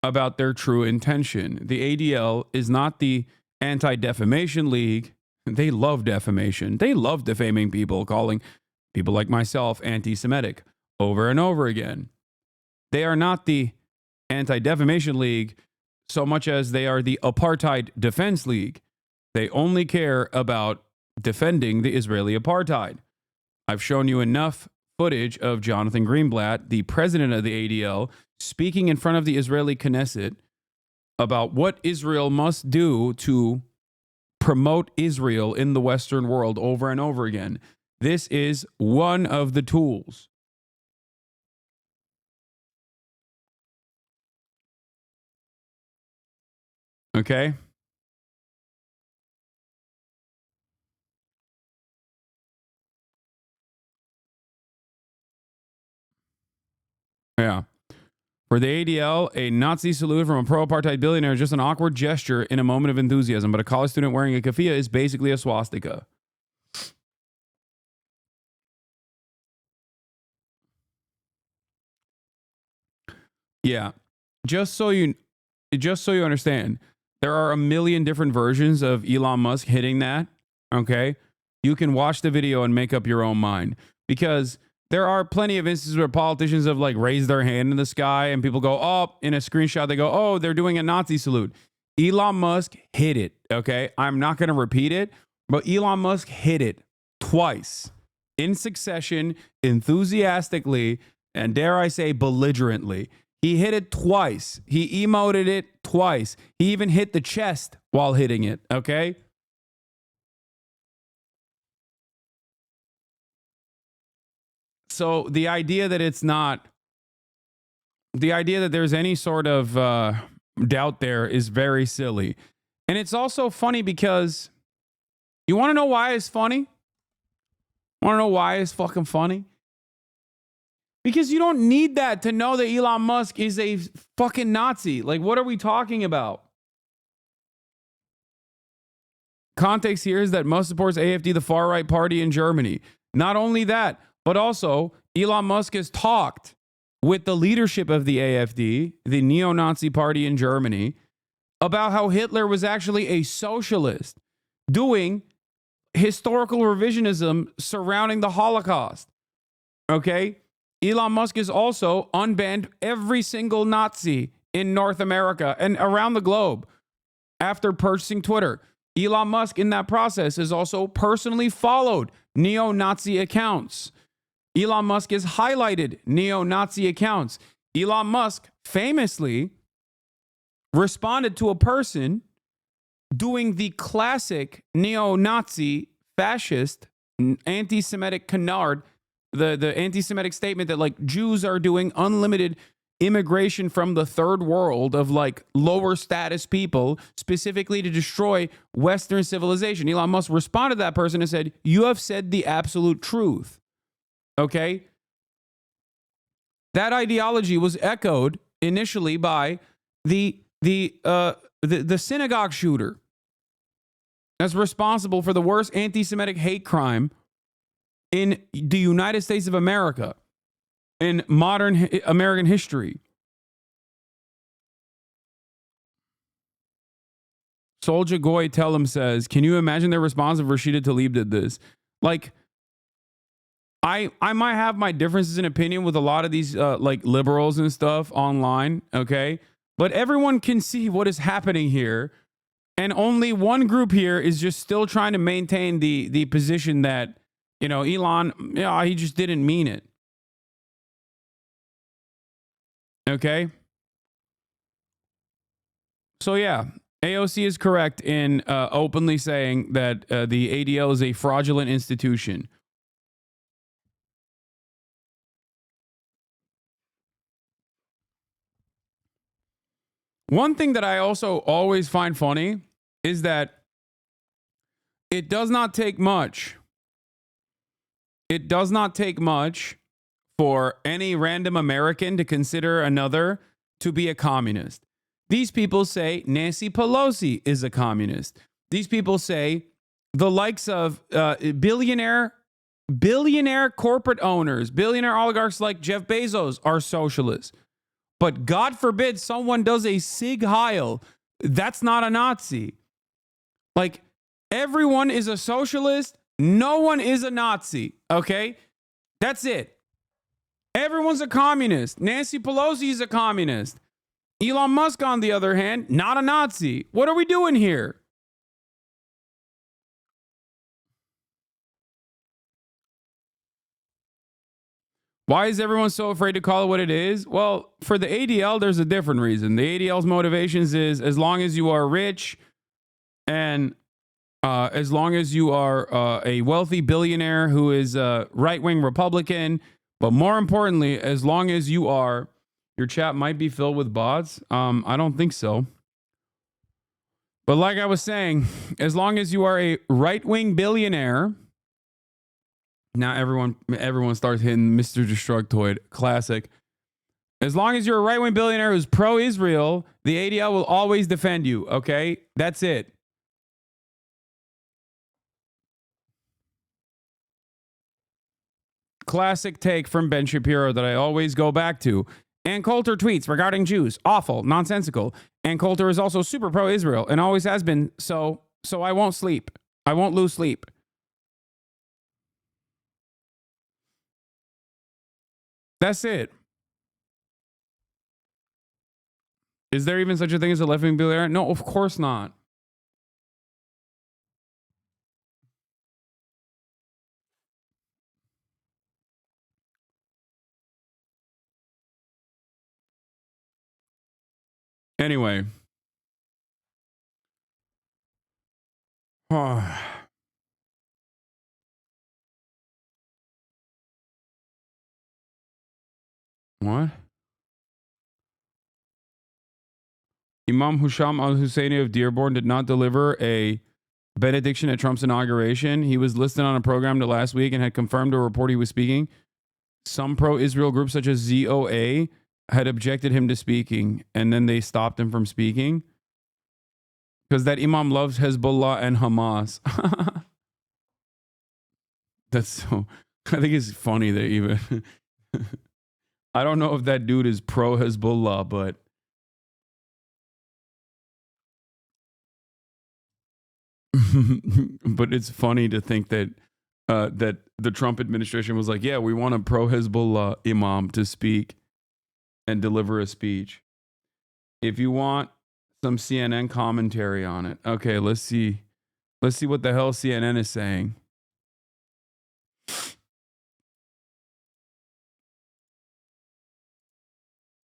about their true intention. The ADL is not the Anti-Defamation League. They love defamation. They love defaming people, calling people like myself anti-Semitic over and over again. They are not the Anti-Defamation League so much as they are the Apartheid Defense League. They only care about defending the Israeli apartheid. I've shown you enough footage of Jonathan Greenblatt, the president of the ADL, speaking in front of the Israeli Knesset about what Israel must do to promote Israel in the Western world over and over again. This is one of the tools. Okay? Yeah. For the ADL, a Nazi salute from a pro-apartheid billionaire is just an awkward gesture in a moment of enthusiasm, but a college student wearing a keffiyeh is basically a swastika. Yeah. Just so you understand, there are a million different versions of Elon Musk hitting that, okay? You can watch the video and make up your own mind, because there are plenty of instances where politicians have like raised their hand in the sky and people go, oh, in a screenshot, they go, oh, they're doing a Nazi salute. Elon Musk hit it, okay? I'm not going to repeat it, but Elon Musk hit it twice in succession, enthusiastically, and dare I say belligerently. He hit it twice. He emoted it twice. He even hit the chest while hitting it, okay? So the idea that there's any sort of doubt there is very silly. And it's also funny because you want to know why it's funny? Want to know why it's fucking funny? Because you don't need that to know that Elon Musk is a fucking Nazi. Like, what are we talking about? Context here is that Musk supports AfD, the far-right party in Germany. Not only that, but also Elon Musk has talked with the leadership of the AfD, the neo-Nazi party in Germany, about how Hitler was actually a socialist doing historical revisionism surrounding the Holocaust. Okay? Elon Musk has also unbanned every single Nazi in North America and around the globe after purchasing Twitter. Elon Musk, in that process, has also personally followed neo-Nazi accounts. Elon Musk has highlighted neo-Nazi accounts. Elon Musk famously responded to a person doing the classic neo-Nazi, fascist, anti-Semitic canard, the anti-Semitic statement that like Jews are doing unlimited immigration from the third world of like lower status people, specifically to destroy Western civilization. Elon Musk responded to that person and said, "You have said the absolute truth." Okay? That ideology was echoed initially by the synagogue shooter that's responsible for the worst anti-Semitic hate crime in the United States of America, in modern American history. Soldier Goy Tellem says, can you imagine their response if Rashida Tlaib did this? Like, I might have my differences in opinion with a lot of these like liberals and stuff online, okay? But everyone can see what is happening here. And only one group here is just still trying to maintain the position that, you know, Elon, yeah, he just didn't mean it. Okay? So, yeah, AOC is correct in openly saying that the ADL is a fraudulent institution. One thing that I also always find funny is that it does not take much. It does not take much for any random American to consider another to be a communist. These people say Nancy Pelosi is a communist. These people say the likes of billionaire billionaire corporate owners, billionaire oligarchs like Jeff Bezos are socialists. But God forbid someone does a Sig Heil. That's not a Nazi. Like, everyone is a socialist. No one is a Nazi. Okay? That's it. Everyone's a communist. Nancy Pelosi is a communist. Elon Musk, on the other hand, not a Nazi. What are we doing here? Why is everyone so afraid to call it what it is? Well, for the ADL, there's a different reason. The ADL's motivations is as long as you are rich and as long as you are a wealthy billionaire who is a right-wing Republican, but more importantly, as long as you are, your chat might be filled with bots. I don't think so. But like I was saying, as long as you are a right-wing billionaire, now everyone starts hitting Mr. Destructoid. Classic. As long as you're a right-wing billionaire who's pro-Israel, the ADL will always defend you, okay? That's it. Classic take from Ben Shapiro that I always go back to. Ann Coulter tweets regarding Jews. Awful, nonsensical. Ann Coulter is also super pro-Israel and always has been, so I won't sleep. I won't lose sleep. That's it. Is there even such a thing as a left-wing billionaire? No, of course not. Anyway. What? Imam Husham al-Husseini of Dearborn did not deliver a benediction at Trump's inauguration. He was listed on a program last week and had confirmed a report he was speaking. Some pro-Israel groups such as ZOA had objected him to speaking, and then they stopped him from speaking because that imam loves Hezbollah and Hamas. That's so... I think it's funny that even... I don't know if that dude is pro-Hezbollah, but... but it's funny to think that that the Trump administration was like, yeah, we want a pro-Hezbollah imam to speak and deliver a speech. If you want some CNN commentary on it, okay, let's see what the hell CNN is saying.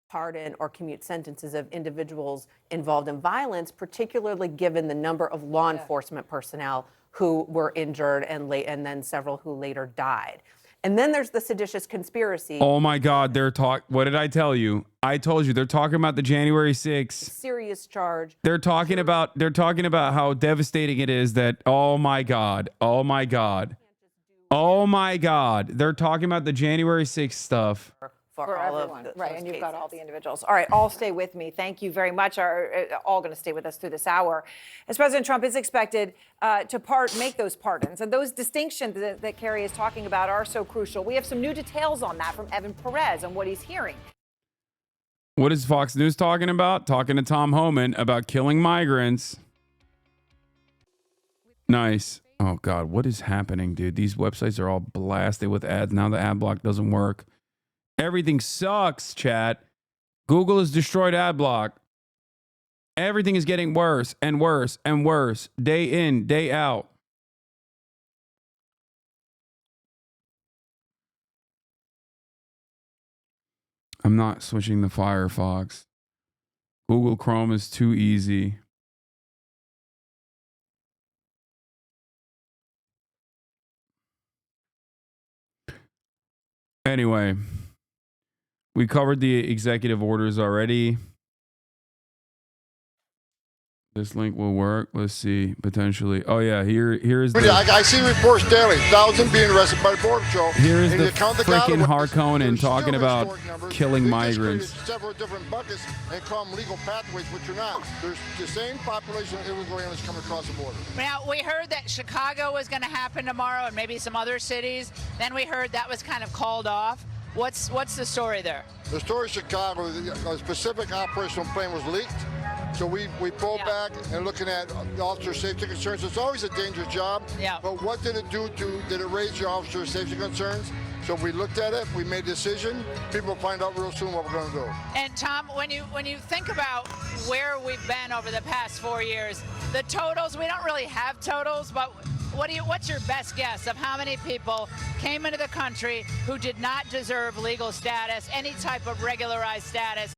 Pardon or commute sentences of individuals involved in violence, particularly given the number of law enforcement personnel who were injured and then several who later died. And then there's the seditious conspiracy. Oh my God, what did I tell you? I told you they're talking about the January 6th. Serious charge. They're talking about how devastating it is that, oh my God. They're talking about the January 6th stuff. For all everyone, of right? And you've got all the individuals. All right, all stay with me. Thank you very much. Are all going to stay with us through this hour, as President Trump is expected to make those pardons, and those distinctions that Carrie is talking about are so crucial. We have some new details on that from Evan Perez and what he's hearing. What is Fox News talking about? Talking to Tom Homan about killing migrants. Nice. Oh God, what is happening, dude? These websites are all blasted with ads. Now the ad block doesn't work. Everything sucks, chat. Google has destroyed ad block. Everything is getting worse and worse and worse, day in, day out. I'm not switching to Firefox. Google Chrome is too easy. Anyway. We covered the executive orders already. This link will work. Let's see. Potentially. Oh yeah. Here's the. I see reports daily. 1,000 being arrested by Border Patrol. Here's And the you count the freaking Galloway, Harkonnen talking about killing They just migrants. created several different buckets and call them legal pathways, which are not. There's the same population of illegal aliens coming across the border. Now, we heard that Chicago was going to happen tomorrow and maybe some other cities. Then we heard that was kind of called off. What's the story there? The story of Chicago, a specific operational plan was leaked. So we pulled back and looking at the officer safety concerns. It's always a dangerous job. Yeah. But what did it do did it raise your officer safety concerns? So we looked at it, we made a decision. People will find out real soon what we're going to do. And Tom, when you think about where we've been over the past 4 years, the totals, we don't really have totals, but what's your best guess of how many people came into the country who did not deserve legal status, any type of regularized status?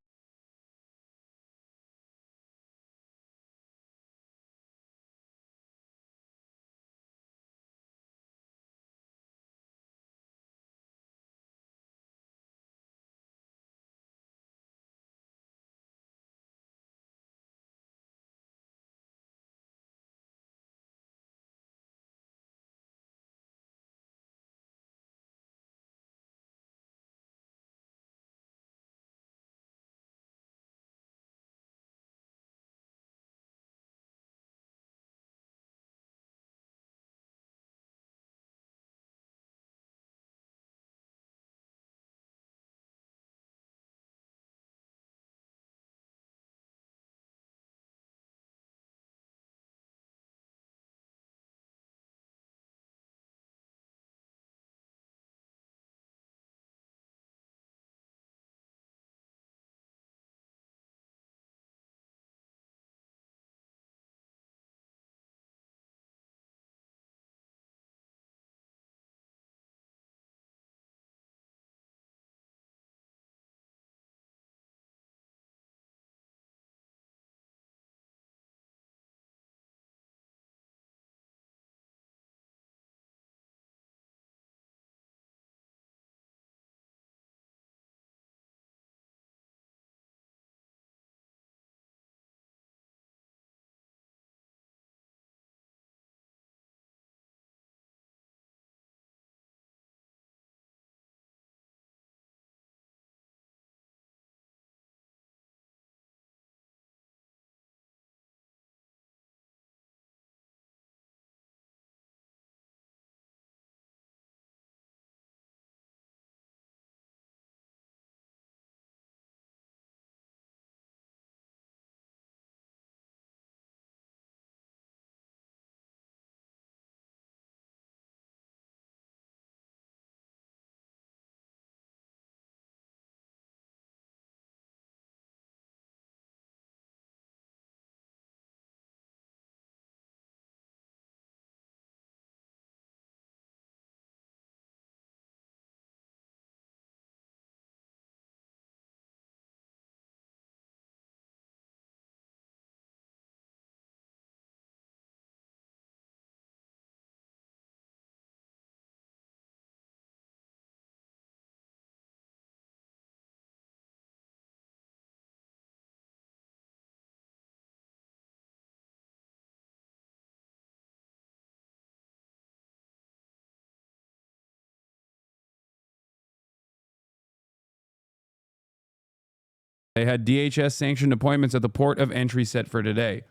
They had DHS sanctioned appointments at the port of entry set for today.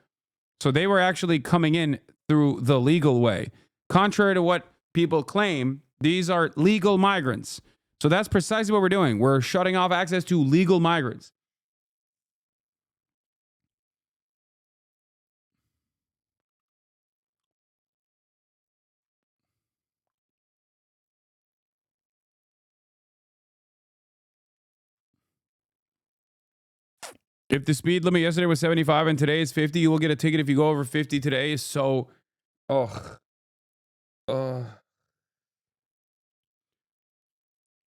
So they were actually coming in through the legal way. Contrary to what people claim, these are legal migrants. So that's precisely what we're doing. We're shutting off access to legal migrants. If the speed limit yesterday was 75 and today is 50, you will get a ticket if you go over 50 today. So, you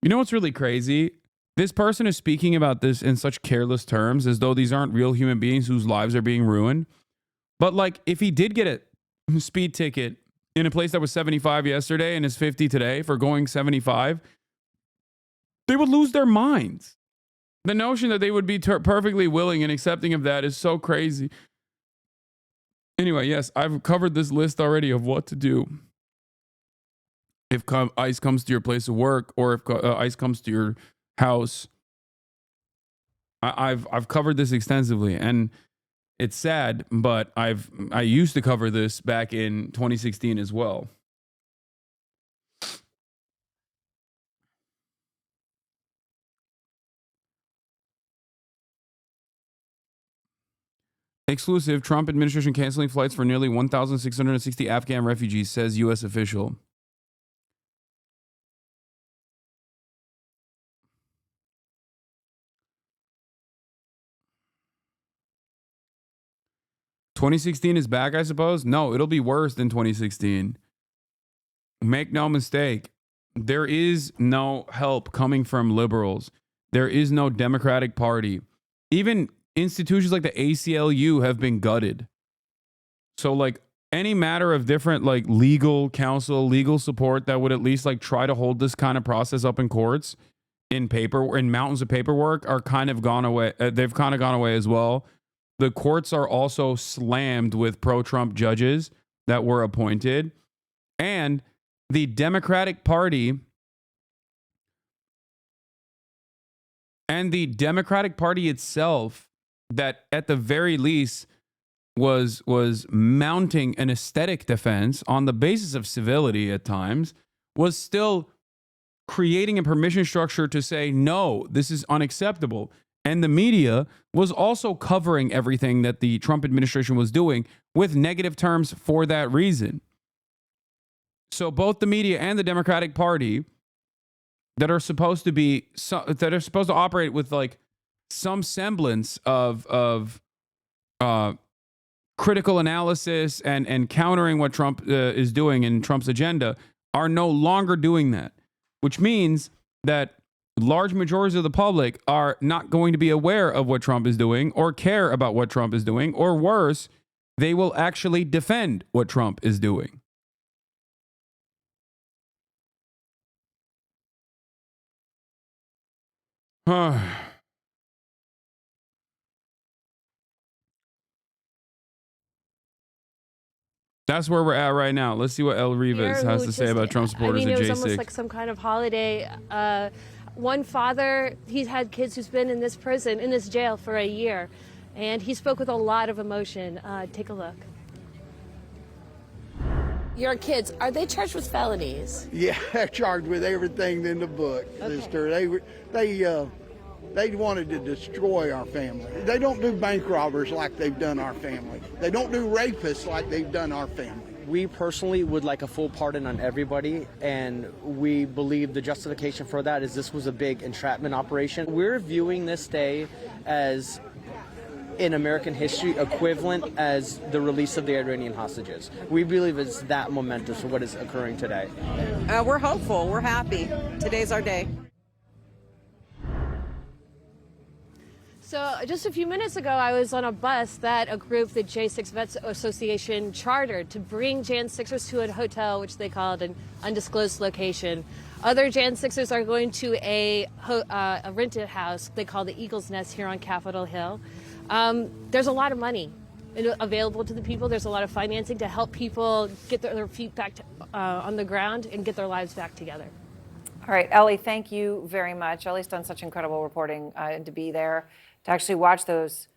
know what's really crazy? This person is speaking about this in such careless terms as though these aren't real human beings whose lives are being ruined. But like, if he did get a speed ticket in a place that was 75 yesterday and is 50 today for going 75, they would lose their minds. The notion that they would be perfectly willing and accepting of that is so crazy. Anyway, yes, I've covered this list already of what to do if ICE comes to your place of work or if ICE comes to your house. I've covered this extensively, and it's sad, but I used to cover this back in 2016 as well. Exclusive, Trump administration canceling flights for nearly 1,660 Afghan refugees, says U.S. official. "2016 is back, I suppose? No, it'll be worse than 2016. Make no mistake. There is no help coming from liberals. There is no Democratic Party. Even institutions like the ACLU have been gutted. So like any matter of different like legal counsel, legal support that would at least like try to hold this kind of process up in courts, in mountains of paperwork are kind of gone away. They've kind of gone away as well. The courts are also slammed with pro-Trump judges that were appointed, and the Democratic Party itself, that at the very least was mounting an aesthetic defense on the basis of civility at times, was still creating a permission structure to say, no, this is unacceptable. And the media was also covering everything that the Trump administration was doing with negative terms for that reason. So both the media and the Democratic Party that are supposed to operate with like some semblance of critical analysis and countering what Trump is doing in Trump's agenda are no longer doing that, which means that large majorities of the public are not going to be aware of what Trump is doing or care about what Trump is doing, or worse, they will actually defend what Trump is doing. That's where we're at right now. Let's see what El Rivas has to say about Trump supporters at J6. It was almost like some kind of holiday. One father, he's had kids who's been in this prison, in this jail for a year, and he spoke with a lot of emotion. Take a look. Your kids, are they charged with felonies? Yeah, charged with everything in the book, sister. They wanted to destroy our family. They don't do bank robbers like they've done our family. They don't do rapists like they've done our family. We personally would like a full pardon on everybody, and we believe the justification for that is this was a big entrapment operation. We're viewing this day as in American history equivalent as the release of the Iranian hostages. We believe it's that momentous for what is occurring today. We're hopeful. We're happy. Today's our day. So just a few minutes ago, I was on a bus that a group, the J6 Vets Association, chartered to bring Jan 6ers to a hotel, which they called an undisclosed location. Other Jan 6ers are going to a rented house they call the Eagle's Nest here on Capitol Hill. There's a lot of money available to the people. There's a lot of financing to help people get their feet back on the ground and get their lives back together. All right, Ellie, thank you very much. Ellie's done such incredible reporting, and to be there, to actually watch those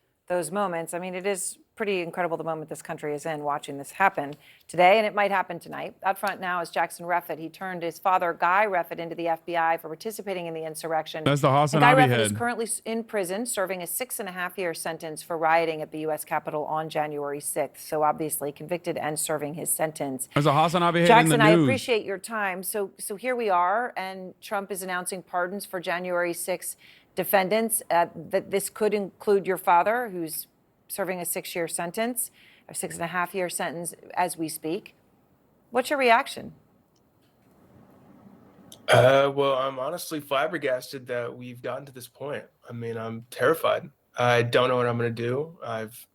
moments. I mean, it is pretty incredible the moment this country is in, watching this happen today, and it might happen tonight. Out front now is Jackson Reffitt. He turned his father, Guy Reffitt, into the FBI for participating in the insurrection. That's the HasanAbi Guy Reffitt head. is currently in prison, serving a 6.5-year sentence for rioting at the U.S. Capitol on January 6th. So obviously convicted and serving his sentence. There's a HasanAbi head Jackson, in the I news. appreciate your time. So here we are, and Trump is announcing pardons for January 6th defendants. That this could include your father, who's serving a 6-year sentence, a 6.5-year sentence as we speak. What's your reaction? Well, I'm honestly flabbergasted that we've gotten to this point. I mean, I'm terrified. I don't know what I'm going to do. I've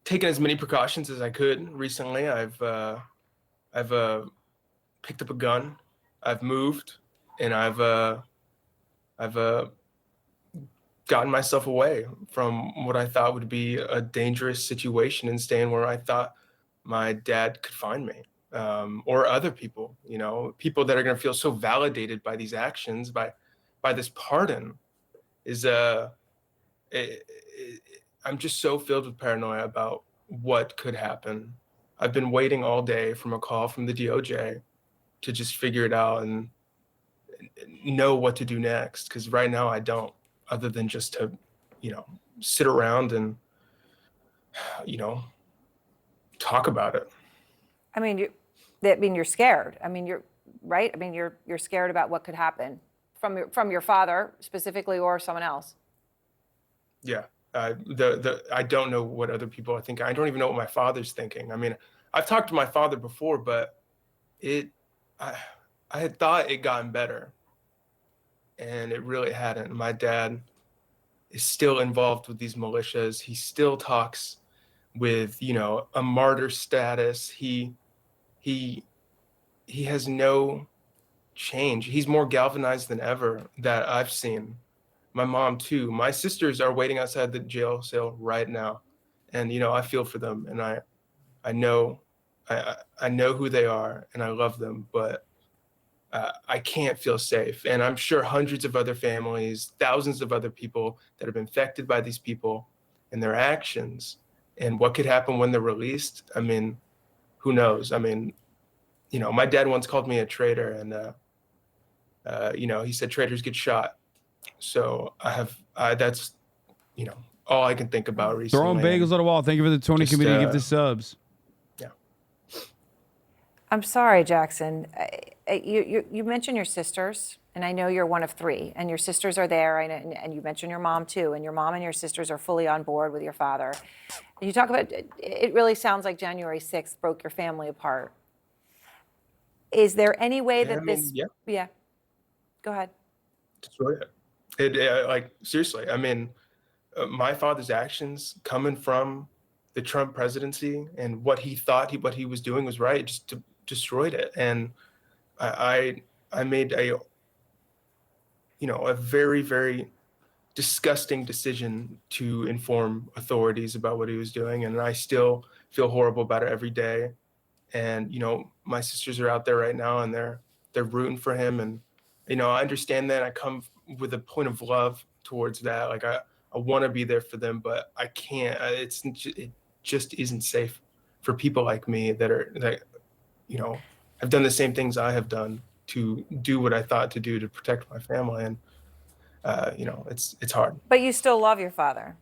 taken as many precautions as I could recently. I've picked up a gun. I've moved, and I've gotten myself away from what I thought would be a dangerous situation and staying where I thought my dad could find me, or other people, people that are going to feel so validated by these actions, by this pardon. I'm just so filled with paranoia about what could happen. I've been waiting all day from a call from the DOJ to just figure it out and know what to do next. Because right now I don't, other than just to, sit around and, talk about it. I mean, you're scared. I mean, you're right. I mean, you're scared about what could happen from your father specifically, or someone else. Yeah. I don't know what other people are thinking. I don't even know what my father's thinking. I mean, I've talked to my father before, but I had thought it gotten better, and it really hadn't. My dad is still involved with these militias. He still talks with, a martyr status. He has no change. He's more galvanized than ever that I've seen. My mom too. My sisters are waiting outside the jail cell right now, and I feel for them, and I know I know who they are, and I love them, but I can't feel safe. And I'm sure hundreds of other families, thousands of other people that have been affected by these people and their actions, and what could happen when they're released. I mean, who knows? I mean, my dad once called me a traitor, and he said traitors get shot. So that's, all I can think about recently. Throwing bagels at a wall. Thank you for the Tony community. Give the subs. Yeah. I'm sorry, Jackson. You mentioned your sisters, and I know you're one of three, and your sisters are there, and you mentioned your mom too, and your mom and your sisters are fully on board with your father. And you talk about, it really sounds like January 6th broke your family apart. Is there any way that yeah, go ahead. Destroy it. Like, seriously, I mean, my father's actions coming from the Trump presidency and what he thought what he was doing was right, just destroyed it. And I made a very, very disgusting decision to inform authorities about what he was doing. And I still feel horrible about it every day. And, my sisters are out there right now, and they're rooting for him. And, I understand that. I come with a point of love towards that. Like, I want to be there for them, but I can't. It just isn't safe for people like me that have done the same things I have done to do what I thought to do to protect my family. And, it's hard. But you still love your father.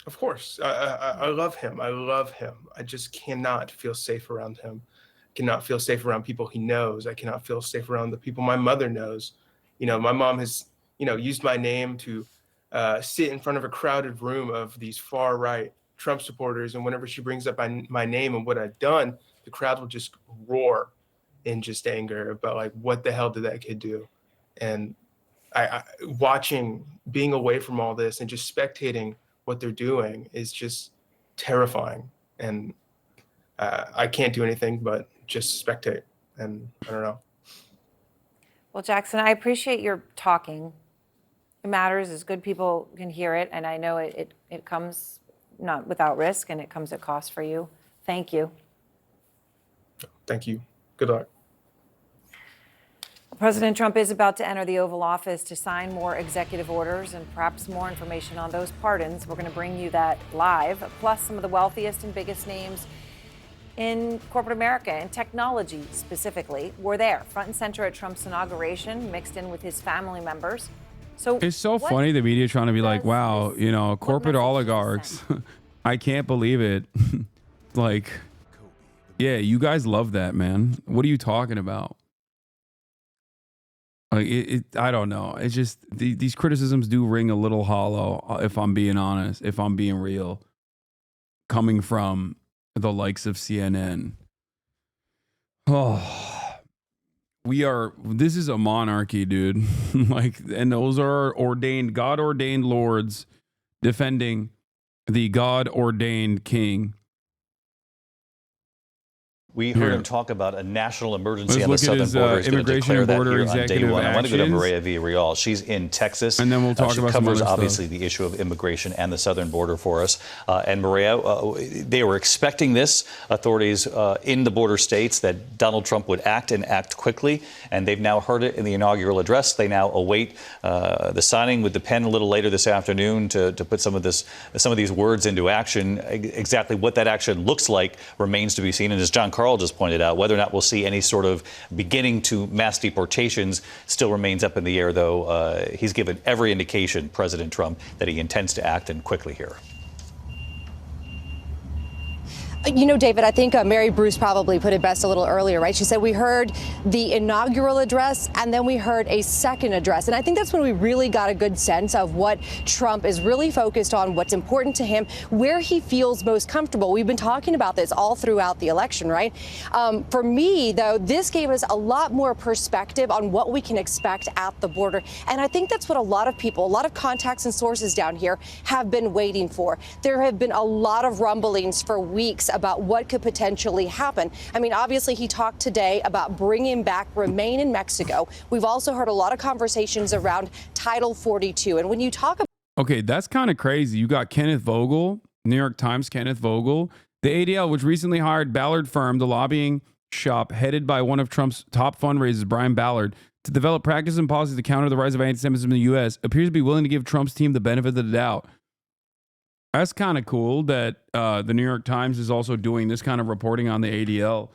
Of course. I love him. I love him. I just cannot feel safe around him. Cannot feel safe around people he knows. I cannot feel safe around the people my mother knows. My mom has, used my name to sit in front of a crowded room of these far right Trump supporters. And whenever she brings up my name and what I've done, the crowd will just roar in just anger about, like, what the hell did that kid do? And I being away from all this and just spectating what they're doing is just terrifying. And I can't do anything but just spectate. And I don't know. Well, Jackson, I appreciate your talking. It matters as good people can hear it. And I know it comes not without risk, and it comes at cost for you. Thank you. Thank you. Good luck. President Trump is about to enter the Oval Office to sign more executive orders and perhaps more information on those pardons. We're going to bring you that live, plus some of the wealthiest and biggest names in corporate America and technology specifically were there, front and center at Trump's inauguration, mixed in with his family members. So it's so funny, the media trying to be like, wow, corporate oligarchs. I can't believe it. Like, yeah, you guys love that, man. What are you talking about? Like, I don't know. It's just these criticisms do ring a little hollow, if I'm being honest, if I'm being real, coming from the likes of CNN. Oh, this is a monarchy, dude. Like, and those are God ordained lords defending the God ordained king. We heard Here. him talk about a national emergency Let's on the look at southern his, border. He's going to immigration declare that border here on day executive one. I want to go to actions. Maria Villarreal. She's in Texas. And then we'll talk she about some covers other stuff. obviously the issue of immigration and the southern border for us. And Maria, they were expecting this. Authorities in the border states that Donald Trump would act and act quickly. And they've now heard it in the inaugural address. They now await the signing with the pen a little later this afternoon to put some of these words into action. Exactly what that action looks like remains to be seen. And as John Carl just pointed out, whether or not we'll see any sort of beginning to mass deportations still remains up in the air, though he's given every indication, President Trump, that he intends to act and quickly here. You know, David, I think Mary Bruce probably put it best a little earlier, right? She said we heard the inaugural address and then we heard a second address. And I think that's when we really got a good sense of what Trump is really focused on, what's important to him, where he feels most comfortable. We've been talking about this all throughout the election, right? For me, though, this gave us a lot more perspective on what we can expect at the border. And I think that's what a lot of people, a lot of contacts and sources down here have been waiting for. There have been a lot of rumblings for weeks about what could potentially happen. I mean, obviously, he talked today about bringing back Remain in Mexico. We've also heard a lot of conversations around Title 42. And when you talk about Okay, that's kind of crazy. You got Kenneth Vogel, New York Times Kenneth Vogel, the ADL, which recently hired Ballard Firm, the lobbying shop headed by one of Trump's top fundraisers, Brian Ballard, to develop practice and policies to counter the rise of anti-Semitism in the U.S., appears to be willing to give Trump's team the benefit of the doubt. That's kind of cool that the New York Times is also doing this kind of reporting on the ADL.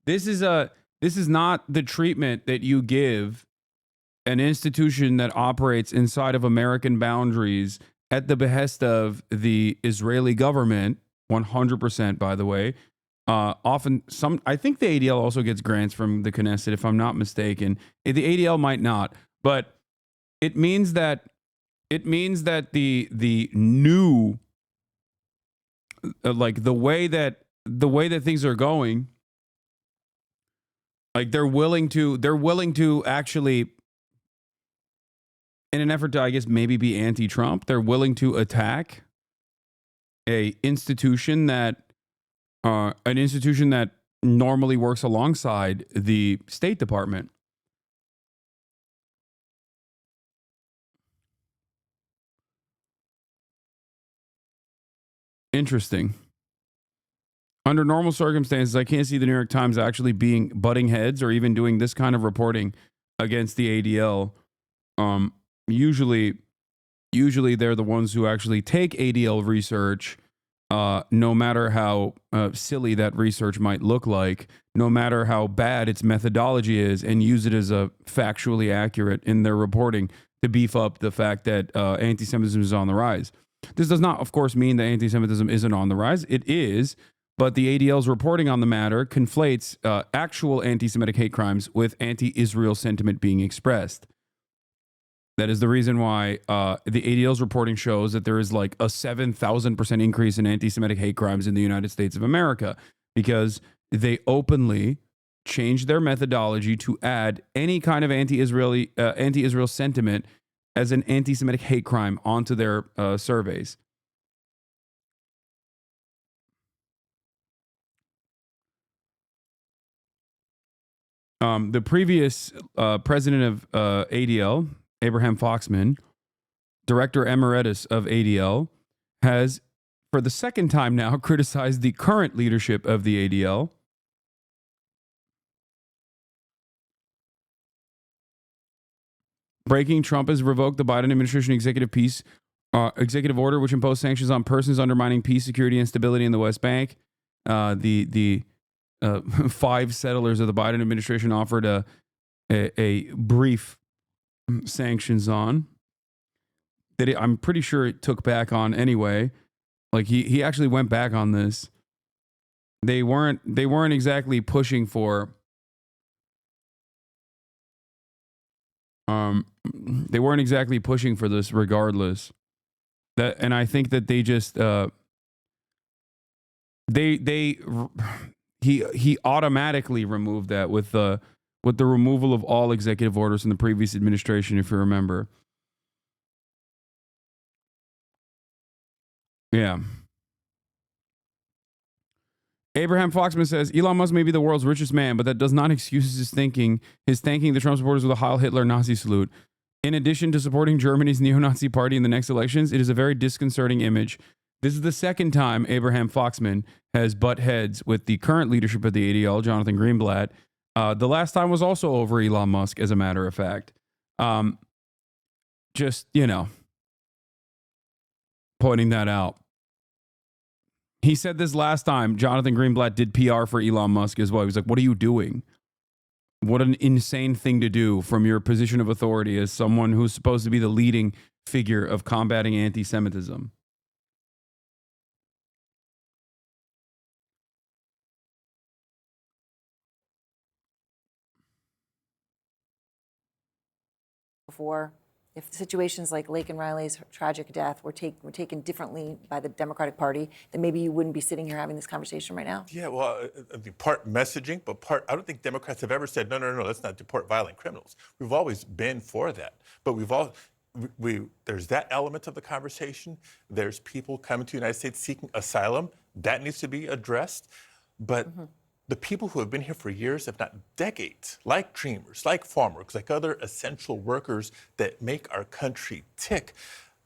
This is not the treatment that you give an institution that operates inside of American boundaries at the behest of the Israeli government, 100%, by the way. I think the ADL also gets grants from the Knesset, if I'm not mistaken. The ADL might not, but it means that the new, like the way that things are going, like they're willing to actually, in an effort to, I guess, maybe be anti-Trump, they're willing to attack an institution that normally works alongside the State Department. Interesting. Under normal circumstances, I can't see the New York Times actually butting heads or even doing this kind of reporting against the ADL. Usually they're the ones who actually take ADL research, no matter how silly that research might look like, no matter how bad its methodology is, and use it as a factually accurate in their reporting to beef up the fact that anti-Semitism is on the rise. This does not, of course, mean that anti-Semitism isn't on the rise. It is, but the ADL's reporting on the matter conflates actual anti-Semitic hate crimes with anti-Israel sentiment being expressed. That is the reason why the ADL's reporting shows that there is like a 7,000% increase in anti-Semitic hate crimes in the United States of America, because they openly changed their methodology to add any kind of anti-Israel sentiment as an anti-Semitic hate crime onto their surveys. The previous president of ADL, Abraham Foxman, director emeritus of ADL, has, for the second time now, criticized the current leadership of the ADL. Breaking, Trump has revoked the Biden administration executive order, which imposed sanctions on persons undermining peace, security, and stability in the West Bank. The 5 settlers of the Biden administration offered a brief sanctions on that I'm pretty sure it took back on anyway. Like he actually went back on this. They weren't exactly pushing for this regardless. And I think that they just he automatically removed that with the removal of all executive orders in the previous administration, if you remember. Yeah. Abraham Foxman says Elon Musk may be the world's richest man, but that does not excuse his thanking the Trump supporters with a Heil Hitler Nazi salute. In addition to supporting Germany's neo-Nazi party in the next elections, it is a very disconcerting image. This is the second time Abraham Foxman has butt heads with the current leadership of the ADL, Jonathan Greenblatt. The last time was also over Elon Musk, as a matter of fact. Just, pointing that out. He said this last time. Jonathan Greenblatt did PR for Elon Musk as well. He was like, what are you doing? What an insane thing to do from your position of authority as someone who's supposed to be the leading figure of combating anti-Semitism. Before, if situations like Laken Riley's tragic death were taken differently by the Democratic Party, then maybe you wouldn't be sitting here having this conversation right now. Yeah, well, the part messaging, but part, I don't think Democrats have ever said, no, let's not deport violent criminals. We've always been for that. But there's that element of the conversation. There's people coming to the United States seeking asylum. That needs to be addressed. But the people who have been here for years, if not decades, like dreamers, like farm workers, like other essential workers that make our country tick,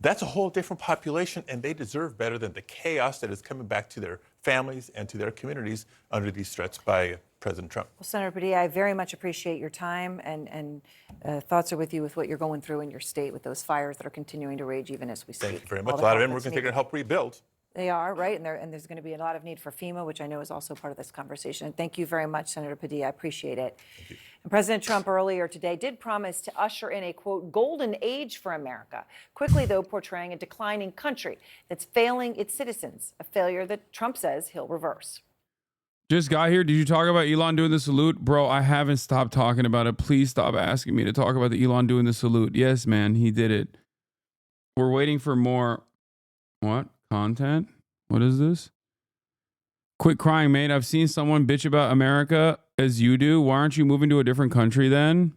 that's a whole different population, and they deserve better than the chaos that is coming back to their families and to their communities under these threats by President Trump. Well, Senator Padilla, I very much appreciate your time, and thoughts are with you with what you're going through in your state with those fires that are continuing to rage even as we speak. Thank you very much. A lot of them we're going to take and help rebuild. They are, right? And there's going to be a lot of need for FEMA, which I know is also part of this conversation. Thank you very much, Senator Padilla. I appreciate it. Thank you. And President Trump earlier today did promise to usher in a, quote, golden age for America, quickly, though, portraying a declining country that's failing its citizens, a failure that Trump says he'll reverse. Just got here. Did you talk about Elon doing the salute? Bro, I haven't stopped talking about it. Please stop asking me to talk about the Elon doing the salute. Yes, man, he did it. We're waiting for more. What? Content? What is this? Quit crying, mate. I've seen someone bitch about America as you do. Why aren't you moving to a different country then?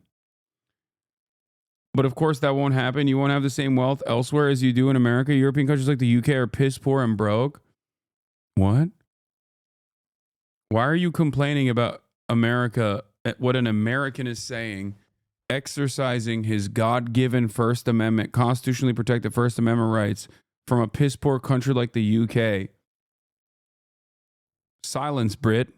But of course that won't happen. You won't have the same wealth elsewhere as you do in America. European countries like the UK are piss poor and broke. What? Why are you complaining about America, what an American is saying, exercising his God-given First Amendment, constitutionally protected First Amendment rights from a piss-poor country like the UK? Silence, Brit.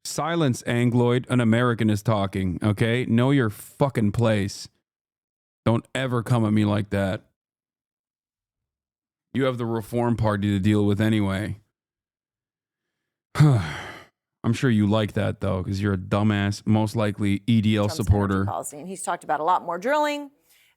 Silence, Angloid. An American is talking, okay? Know your fucking place. Don't ever come at me like that. You have the Reform Party to deal with anyway. I'm sure you like that, though, because you're a dumbass, most likely EDL supporter. Policy. And he's talked about a lot more drilling.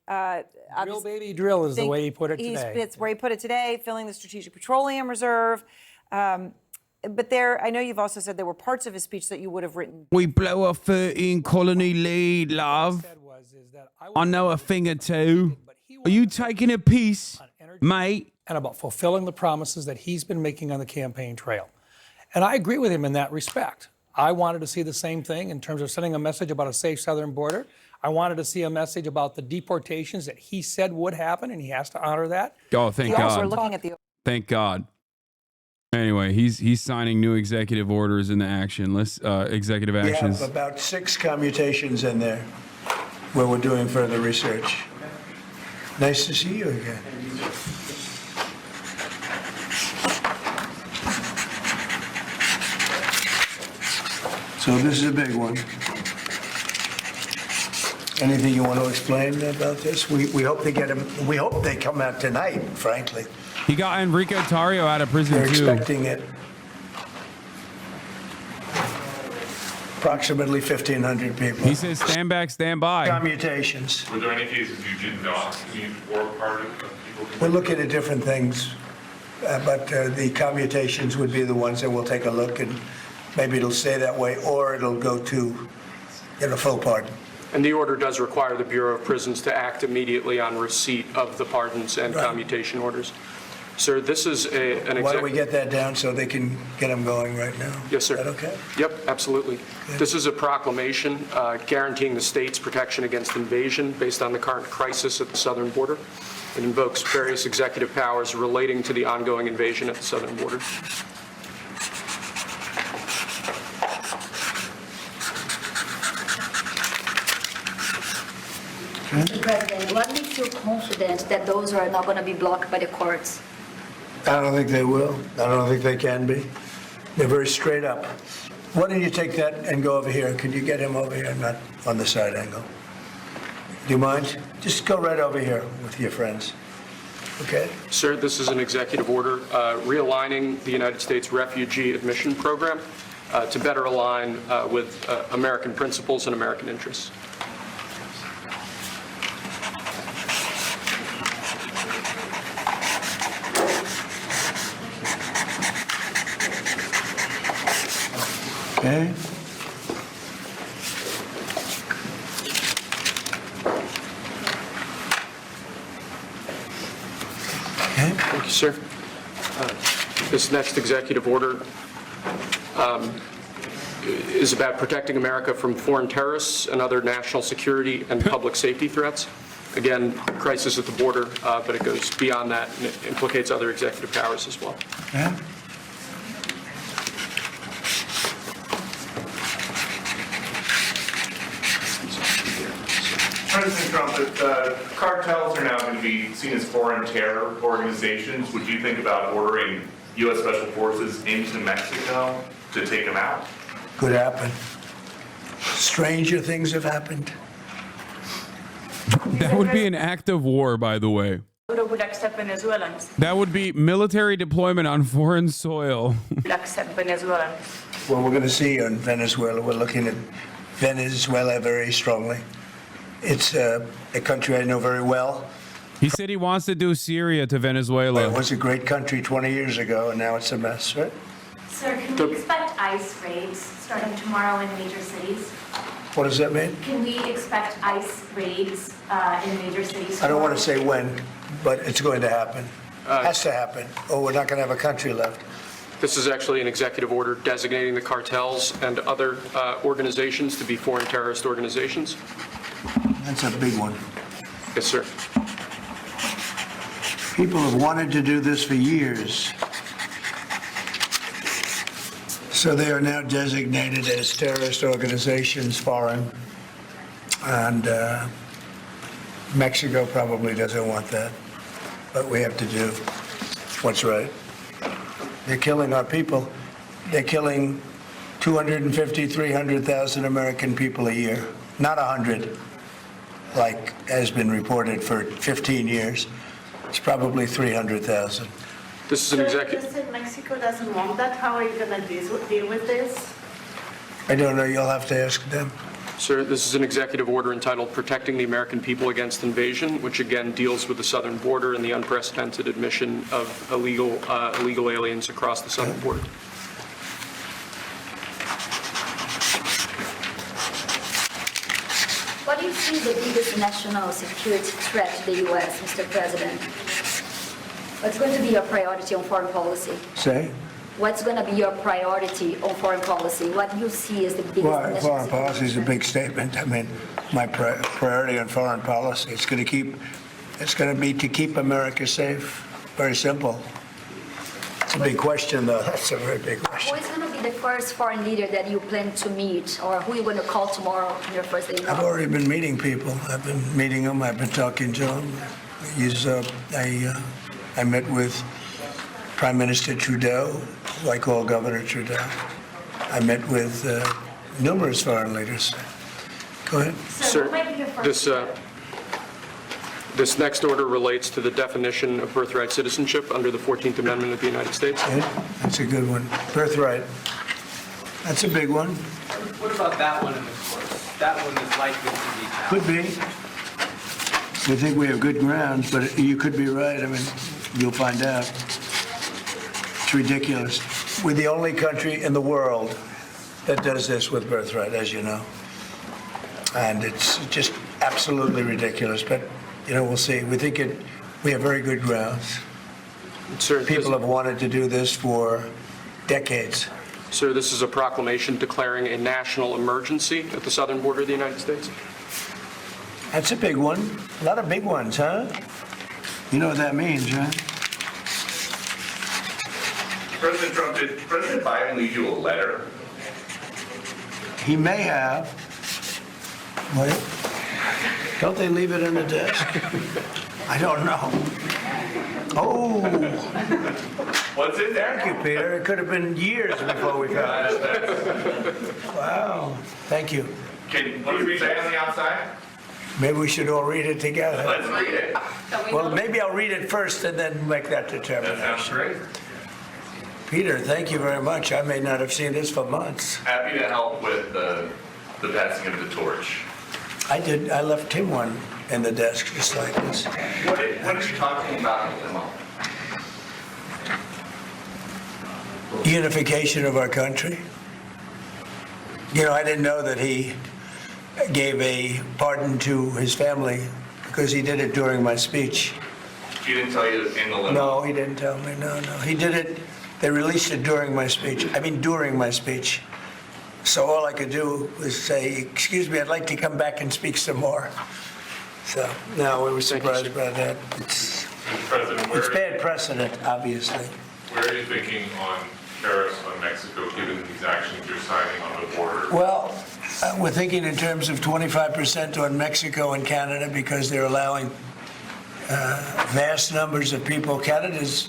Drill, baby, drill is the way he put it today. It's where he put it today, filling the Strategic Petroleum Reserve. But I know you've also said there were parts of his speech that you would have written. We blow a 13 colony lead, love. I know a thing or two. Are you taking a piece, mate? And about fulfilling the promises that he's been making on the campaign trail. And I agree with him in that respect. I wanted to see the same thing in terms of sending a message about a safe southern border. I wanted to see a message about the deportations that he said would happen, and he has to honor that. Oh, thank God. We're looking at the. Thank God. Anyway, he's signing new executive orders into action. Executive actions. We have about 6 commutations in there where we're doing further research. Nice to see you again. So this is a big one. Anything you want to explain about this? We hope they get him. We hope they come out tonight, frankly. He got Enrique Tarrio out of prison, They're too. expecting it. Approximately 1,500 people. He says, stand back, stand by. Commutations. Were there any cases you did not need or part of people? We're looking at different things, but the commutations would be the ones that we'll take a look, and maybe it'll stay that way, or it'll go to full pardon. And the order does require the Bureau of Prisons to act immediately on receipt of the pardons and commutation orders. Sir, this is an Why don't we get that down so they can get them going right now? Yes, sir. Is that okay? Yep, absolutely. This is a proclamation guaranteeing the state's protection against invasion based on the current crisis at the southern border. It invokes various executive powers relating to the ongoing invasion at the southern border. President, what makes you confident that those are not going to be blocked by the courts? I don't think they will. I don't think they can be. They're very straight up. Why don't you take that and go over here? Could you get him over here, not on the side angle? Do you mind? Just go right over here with your friends. Okay? Sir, this is an executive order realigning the United States refugee admission program to better align with American principles and American interests. Okay? Thank you, sir. This next executive order is about protecting America from foreign terrorists and other national security and public safety threats. Again, crisis at the border, but it goes beyond that and it implicates other executive powers as well. Yeah? President Trump, if cartels are now going to be seen as foreign terror organizations, would you think about ordering U.S. Special Forces into Mexico to take them out? Could happen. Stranger things have happened. That would be an act of war, by the way. Would accept Venezuelans. That would be military deployment on foreign soil. Would accept Venezuelans. Well, we're going to see in Venezuela. We're looking at Venezuela very strongly. It's a country I know very well. He said he wants to do Syria to Venezuela. Well, it was a great country 20 years ago, and now it's a mess, right? Sir, can we expect ICE raids starting tomorrow in major cities? What does that mean? Can we expect ICE raids in major cities? I don't want to say when, but it's going to happen. Has to happen, or we're not going to have a country left. This is actually an executive order designating the cartels and other organizations to be foreign terrorist organizations. That's a big one. Yes, sir. People have wanted to do this for years. So they are now designated as terrorist organizations, foreign. And Mexico probably doesn't want that. But we have to do what's right. They're killing our people. They're killing 250, 300,000 American people a year. Not 100, like has been reported for 15 years. It's probably 300,000. This is an executive. You said Mexico doesn't want that. How are you going to deal with this? I don't know. You'll have to ask them. Sir, this is an executive order entitled Protecting the American People Against Invasion, which again deals with the southern border and the unprecedented admission of illegal aliens across the southern border. What do you see the biggest national security threat to the U.S., Mr. President? What's going to be your priority on foreign policy? Say? What's going to be your priority on foreign policy? What do you see as the biggest national Foreign policy is a big statement. I mean, my priority on foreign policy, it's going to be to keep America safe. Very simple. It's a big question, though. That's a very big question. Who is going to be the first foreign leader that you plan to meet, or who are you going to call tomorrow on your first day? I've already been meeting people. I've been meeting them. I've been talking to them. I met with Prime Minister Trudeau, who I call Governor Trudeau. I met with numerous foreign leaders. Go ahead. Sir, this next order relates to the definition of birthright citizenship under the 14th Amendment of the United States. Yeah, that's a good one. Birthright. That's a big one. What about that one in the course? That one is likely to be challenged. Could be. We think we have good grounds, but you could be right. I mean, you'll find out. It's ridiculous. We're the only country in the world that does this with birthright, as you know. And it's just absolutely ridiculous. But, you know, we'll see. We think we have very good grounds. Sir, people have wanted to do this for decades. Sir, this is a proclamation declaring a national emergency at the southern border of the United States. That's a big one. A lot of big ones, huh? You know what that means, right? President Trump, did President Biden leave you a letter? He may have. What? Don't they leave it in the desk? I don't know. Oh. What's in there? Thank you, Peter. It could have been years before we found it. Wow. Thank you. Can you say on the outside? Maybe we should all read it together. Let's read it. Well, maybe I'll read it first and then make that determination. That sounds great. Peter, thank you very much. I may not have seen this for months. Happy to help with the passing of the torch. I did. I left him one in the desk just like this. What are you talking about with them all? Unification of our country. You know, I didn't know that he gave a pardon to his family because he did it during my speech. He didn't tell you in the limo? No, he didn't tell me. No. He did it. They released it during my speech. During my speech. So all I could do was say, excuse me, I'd like to come back and speak some more. So, no, we were surprised about that. It's bad precedent, obviously. Where are you thinking on tariffs on Mexico, given these actions you're signing on the border? Well, we're thinking in terms of 25% on Mexico and Canada because they're allowing vast numbers of people. Canada's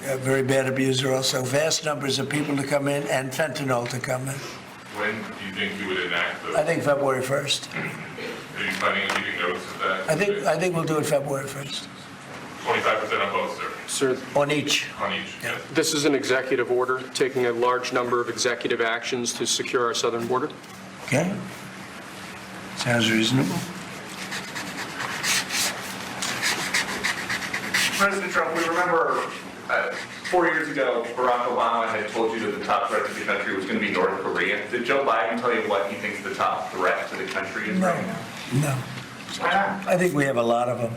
a very bad abuser also. Vast numbers of people to come in and fentanyl to come in. When do you think you would enact those? I think February 1st. Are you planning on giving notice of that? I think we'll do it February 1st. 25% on both, sir? Sir, on each. On each, yes. this is an executive order taking a large number of executive actions to secure our southern border. Okay. Sounds reasonable. President Trump, we remember 4 years ago, Barack Obama had told you that the top threat to the country was going to be North Korea. Did Joe Biden tell you what he thinks the top threat to the country is right now? No. I think we have a lot of them.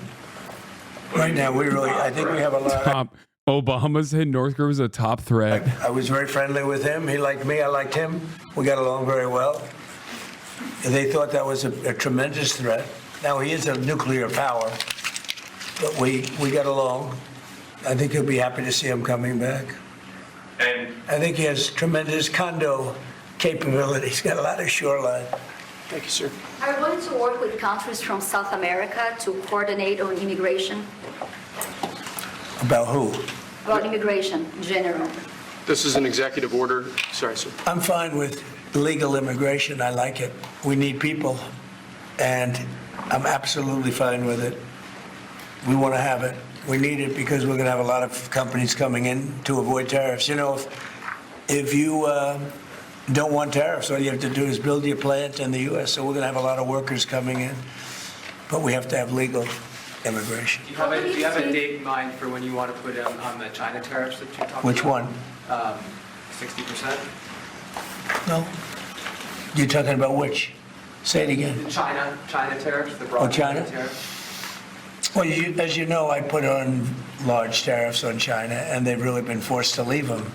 Right now, I think we have a lot. Obama said North Korea was a top threat. I was very friendly with him. He liked me. I liked him. We got along very well. They thought that was a tremendous threat. Now, he is a nuclear power, but we got along. I think he'll be happy to see him coming back. And I think he has tremendous condo capability. He's got a lot of shoreline. Thank you, sir. Are you going to work with countries from South America to coordinate on immigration? About who? About immigration in general. This is an executive order. Sorry, sir. I'm fine with legal immigration. I like it. We need people, and I'm absolutely fine with it. We want to have it. We need it because we're going to have a lot of companies coming in to avoid tariffs. You know, if you don't want tariffs, all you have to do is build your plant in the U.S. So we're going to have a lot of workers coming in, but we have to have legal immigration. Do you have a date in mind for when you want to put on the China tariffs that you talked about? Which one? 60%? No. You're talking about which? Say it again. The China tariffs, the broad China? tariffs. Well, as you know, I put on large tariffs on China, and they've really been forced to leave them.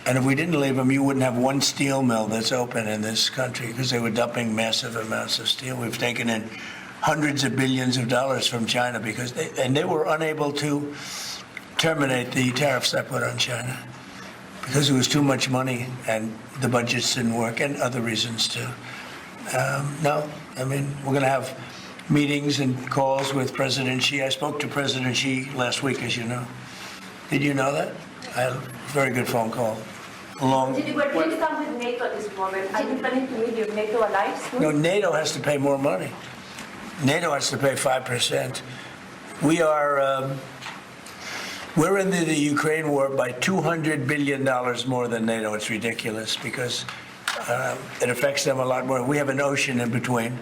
And if we didn't leave them, you wouldn't have one steel mill that's open in this country because they were dumping massive amounts of steel. We've taken in hundreds of billions of dollars from China because they were unable to terminate the tariffs I put on China because it was too much money and the budgets didn't work and other reasons too. No, I mean, we're going to have meetings and calls with President Xi. I spoke to President Xi last week, as you know. Did you know that? I had a very good phone call. Did you start with NATO at this moment? Are you planning to meet your NATO allies? No, NATO has to pay more money. NATO has to pay 5%. We're in the Ukraine war by $200 billion more than NATO. It's ridiculous because it affects them a lot more. We have an ocean in between.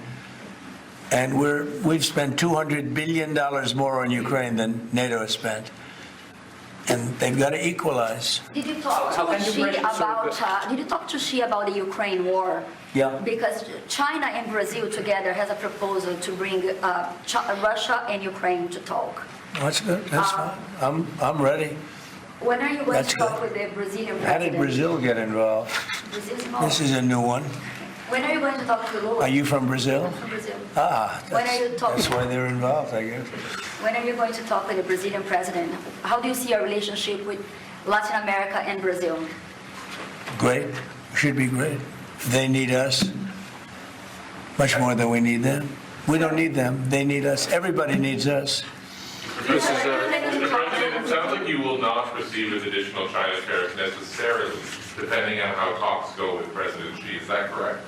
And we've spent $200 billion more on Ukraine than NATO has spent. And they've got to equalize. Did you talk to Xi about the Ukraine war? Yeah. Because China and Brazil together has a proposal to bring Russia and Ukraine to talk. That's good. That's fine. I'm ready. When are you going to talk with the Brazilian president? How did Brazil get involved? Brazil's involved. This is a new one. When are you going to talk to Lula? Are you from Brazil? I'm from Brazil. When are you talking? That's why they're involved, I guess. When are you going to talk with the Brazilian president? How do you see your relationship with Latin America and Brazil? Great. Should be great. They need us much more than we need them. We don't need them. They need us. Everybody needs us. Mr. President, it sounds like you will not proceed with additional China tariffs necessarily, depending on how talks go with President Xi. Is that correct?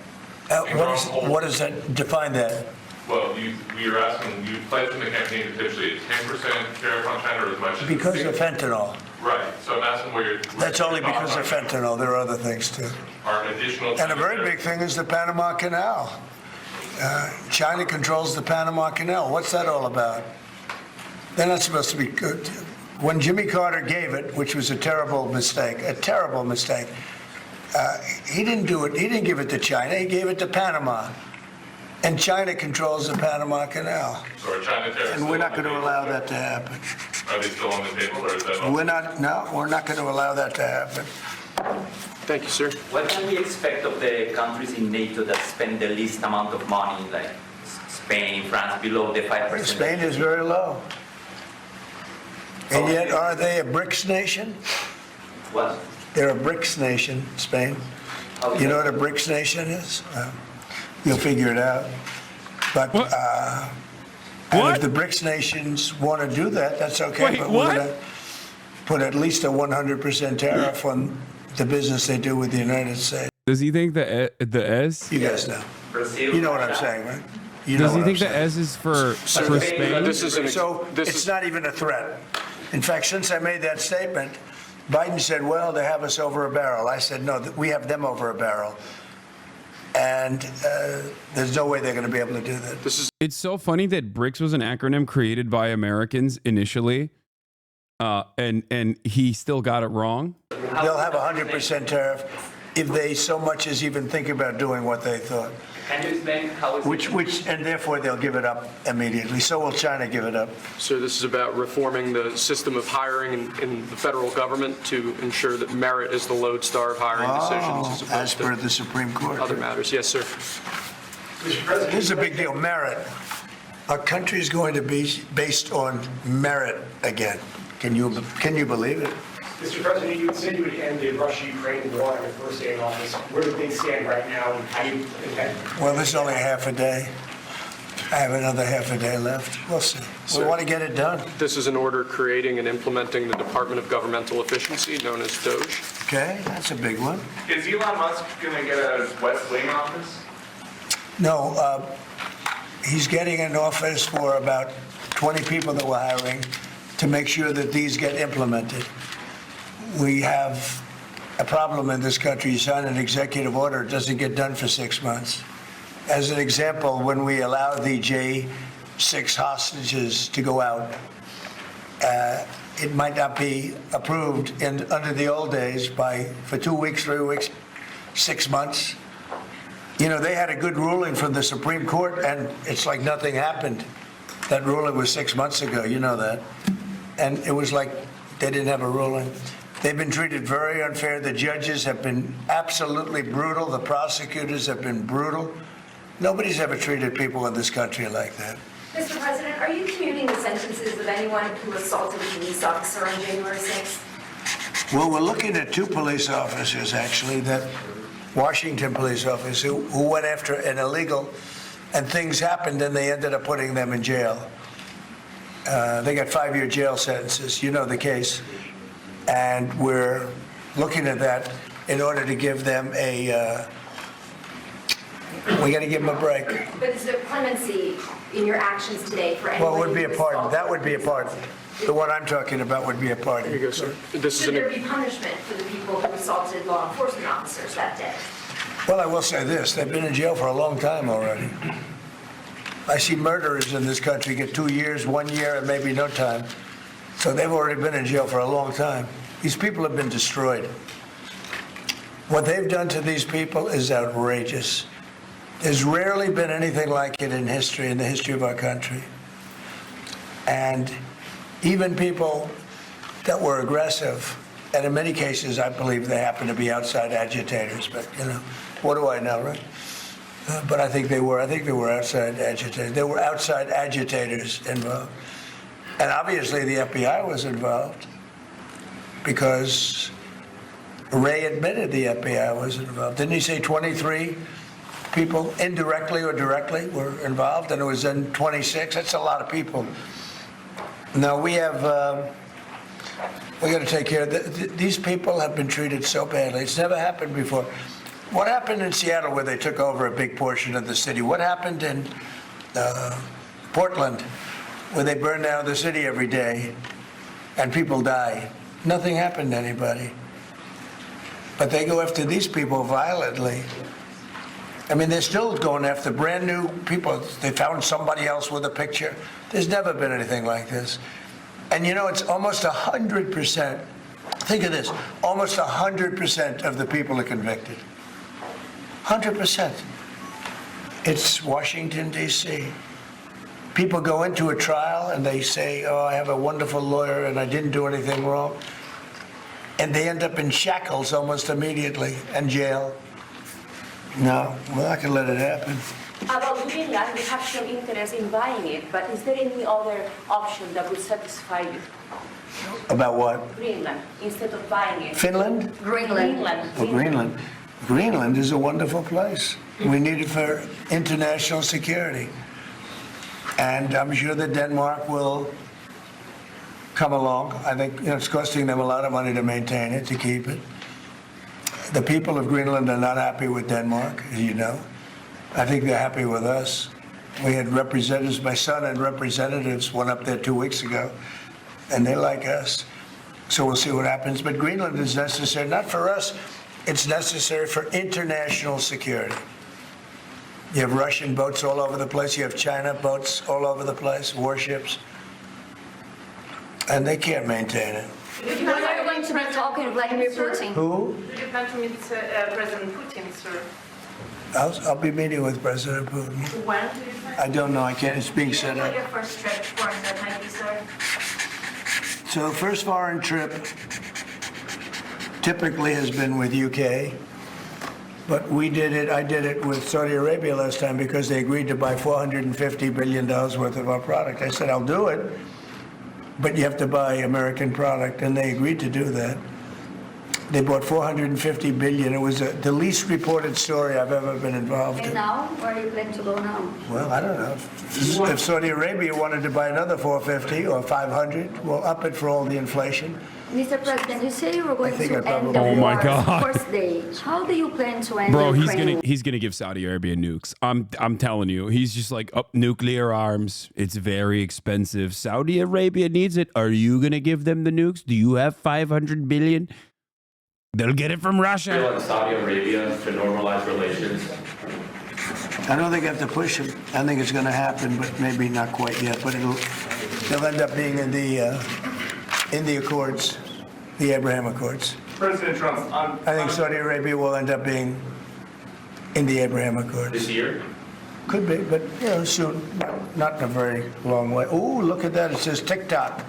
What does that define that? Well, we were asking, you pledged in the campaign potentially a 10% tariff on China or as much as Because of fentanyl. Right. So I'm asking where you're. That's only because of fentanyl. There are other things too. Are additional. And a very big thing is the Panama Canal. China controls the Panama Canal. What's that all about? They're not supposed to be good. When Jimmy Carter gave it, which was a terrible mistake, he didn't do it. He didn't give it to China. He gave it to Panama. And China controls the Panama Canal. So are China tariffs? And we're not going to allow that to happen. Are they still on the table, or is that? We're not going to allow that to happen. Thank you, sir. What can we expect of the countries in NATO that spend the least amount of money, like Spain, France, below the 5%? Spain is very low. And yet, are they a BRICS nation? What? They're a BRICS nation, Spain. Okay. You know what a BRICS nation is? You'll figure it out. But and if the BRICS nations want to do that, that's okay. Wait, but what? we're going to put at least a 100% tariff on the business they do with the United States. Does he think the S? You guys know. Brazil, You know what I'm saying, right? You Does know he what think I'm the saying. S is for Spain? So it's not even a threat. In fact, since I made that statement, Biden said, well, they have us over a barrel. I said, no, we have them over a barrel. And there's no way they're going to be able to do that. It's so funny that BRICS was an acronym created by Americans initially, and he still got it wrong. They'll have a 100% tariff if they so much as even think about doing what they thought. Can you explain how it's And therefore they'll give it up immediately. So will China give it up. So this is about reforming the system of hiring in the federal government to ensure that merit is the lodestar of hiring decisions As per the Supreme Court. other matters. Yes, sir. This is a big deal. Merit. Our country is going to be based on merit again. Can you believe it? Mr. President, you said you would end the Russia-Ukraine war on your first day in office. Where do things stand right now, and how do you intend? Well, this is only half a day. I have another half a day left. We'll see. We want to get it done. This is an order creating and implementing the Department of Governmental Efficiency, known as DOGE. Okay, that's a big one. Is Elon Musk going to get a West Wing office? No, he's getting an office for about 20 people that we're hiring to make sure that these get implemented. We have a problem in this country. You sign an executive order, it doesn't get done for 6 months. As an example, when we allow the J6 hostages to go out, it might not be approved under the old days for 2 weeks, 3 weeks, 6 months. You know, they had a good ruling from the Supreme Court, and it's like nothing happened. That ruling was 6 months ago, you know that. And it was like they didn't have a ruling. They've been treated very unfair. The judges have been absolutely brutal. The prosecutors have been brutal. Nobody's ever treated people in this country like that. Mr. President, are you commuting the sentences of anyone who assaulted a police officer on January 6th? Well, we're looking at 2 police officers, actually, that Washington police officers who went after an illegal, and things happened, and they ended up putting them in jail. They got 5-year jail sentences. You know the case. And we're looking at that in order to give them we got to give them a break. But is there clemency in your actions today for anyone? Well, it would be a who pardon. assaulted? That would be a pardon. The one I'm talking about would be a pardon. Here you go, sir. Should there be punishment for the people who assaulted law enforcement officers that day? Well, I will say this. They've been in jail for a long time already. I see murderers in this country get 2 years, 1 year, and maybe no time. So they've already been in jail for a long time. These people have been destroyed. What they've done to these people is outrageous. There's rarely been anything like it in the history of our country. And even people that were aggressive, and in many cases, I believe they happen to be outside agitators, but, you know, what do I know, right? But I think they were outside agitators. There were outside agitators involved. And obviously the FBI was involved because Ray admitted the FBI was involved. Didn't he say 23 people indirectly or directly were involved, and it was in 26. That's a lot of people. Now we have, we got to take care of these people have been treated so badly. It's never happened before. What happened in Seattle where they took over a big portion of the city? What happened in Portland where they burn down the city every day and people die? Nothing happened to anybody. But they go after these people violently. I mean, they're still going after brand new people. They found somebody else with a picture. There's never been anything like this. And you know, it's almost 100%. Think of this, almost 100% of the people are convicted. 100%. It's Washington, D.C. People go into a trial and they say, oh, I have a wonderful lawyer and I didn't do anything wrong. And they end up in shackles almost immediately and jail. No, we're not going to let it happen. About Greenland, we have some interest in buying it, but is there any other option that would satisfy you? About what? Greenland, instead of buying it. Finland? Greenland. Well, Greenland. Greenland is a wonderful place. We need it for international security. And I'm sure that Denmark will come along. I think it's costing them a lot of money to maintain it, to keep it. The people of Greenland are not happy with Denmark, as you know. I think they're happy with us. We had representatives, my son and representatives went up there 2 weeks ago, and they like us. So we'll see what happens. But Greenland is necessary, not for us, it's necessary for international security. You have Russian boats all over the place, you have China boats all over the place, warships, and they can't maintain it. When are you going to be talking to Vladimir Putin? Who? Do you plan to meet President Putin, sir? I'll be meeting with President Putin. When do you plan? I don't know, I can't, it's being set up. Your first trip, foreign that might be, sir? So the first foreign trip typically has been with UK, but I did it with Saudi Arabia last time because they agreed to buy $450 billion worth of our product. I said, I'll do it, but you have to buy American product, and they agreed to do that. They bought $450 billion. It was the least reported story I've ever been involved in. And now, where are you planning to go now? Well, I don't know. If Saudi Arabia wanted to buy another 450 or 500, we'll up it for all the inflation. Mr. President, you say you were going to end the Oh my war God. first day. How do you plan to end Bro, Ukraine? he's gonna give Saudi Arabia nukes. I'm telling you, he's just like, oh, nuclear arms. It's very expensive. Saudi Arabia needs it. Are you gonna give them the nukes? Do you have 500 billion? They'll get it from Russia. And Saudi Arabia to normalize relations. I don't think I have to push them. I think it's going to happen, but maybe not quite yet. But they'll end up being in the Accords, the Abraham Accords. President Trump, I think Saudi Arabia will end up being in the Abraham Accords. This year? Could be, but soon. Not in a very long way. Oh, look at that! It says TikTok.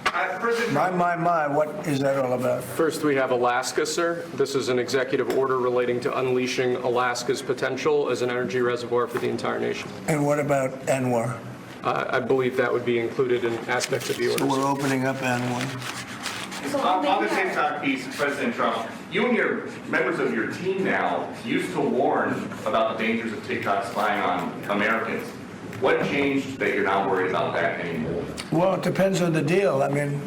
My! What is that all about? First, we have Alaska, sir. This is an executive order relating to unleashing Alaska's potential as an energy reservoir for the entire nation. And what about Anwar? I believe that would be included in aspects of the order. So we're opening up Anwar. On the TikTok piece, President Trump, you and your members of your team now used to warn about the dangers of TikTok spying on Americans. What changed that you're not worried about that anymore? Well, it depends on the deal. I mean,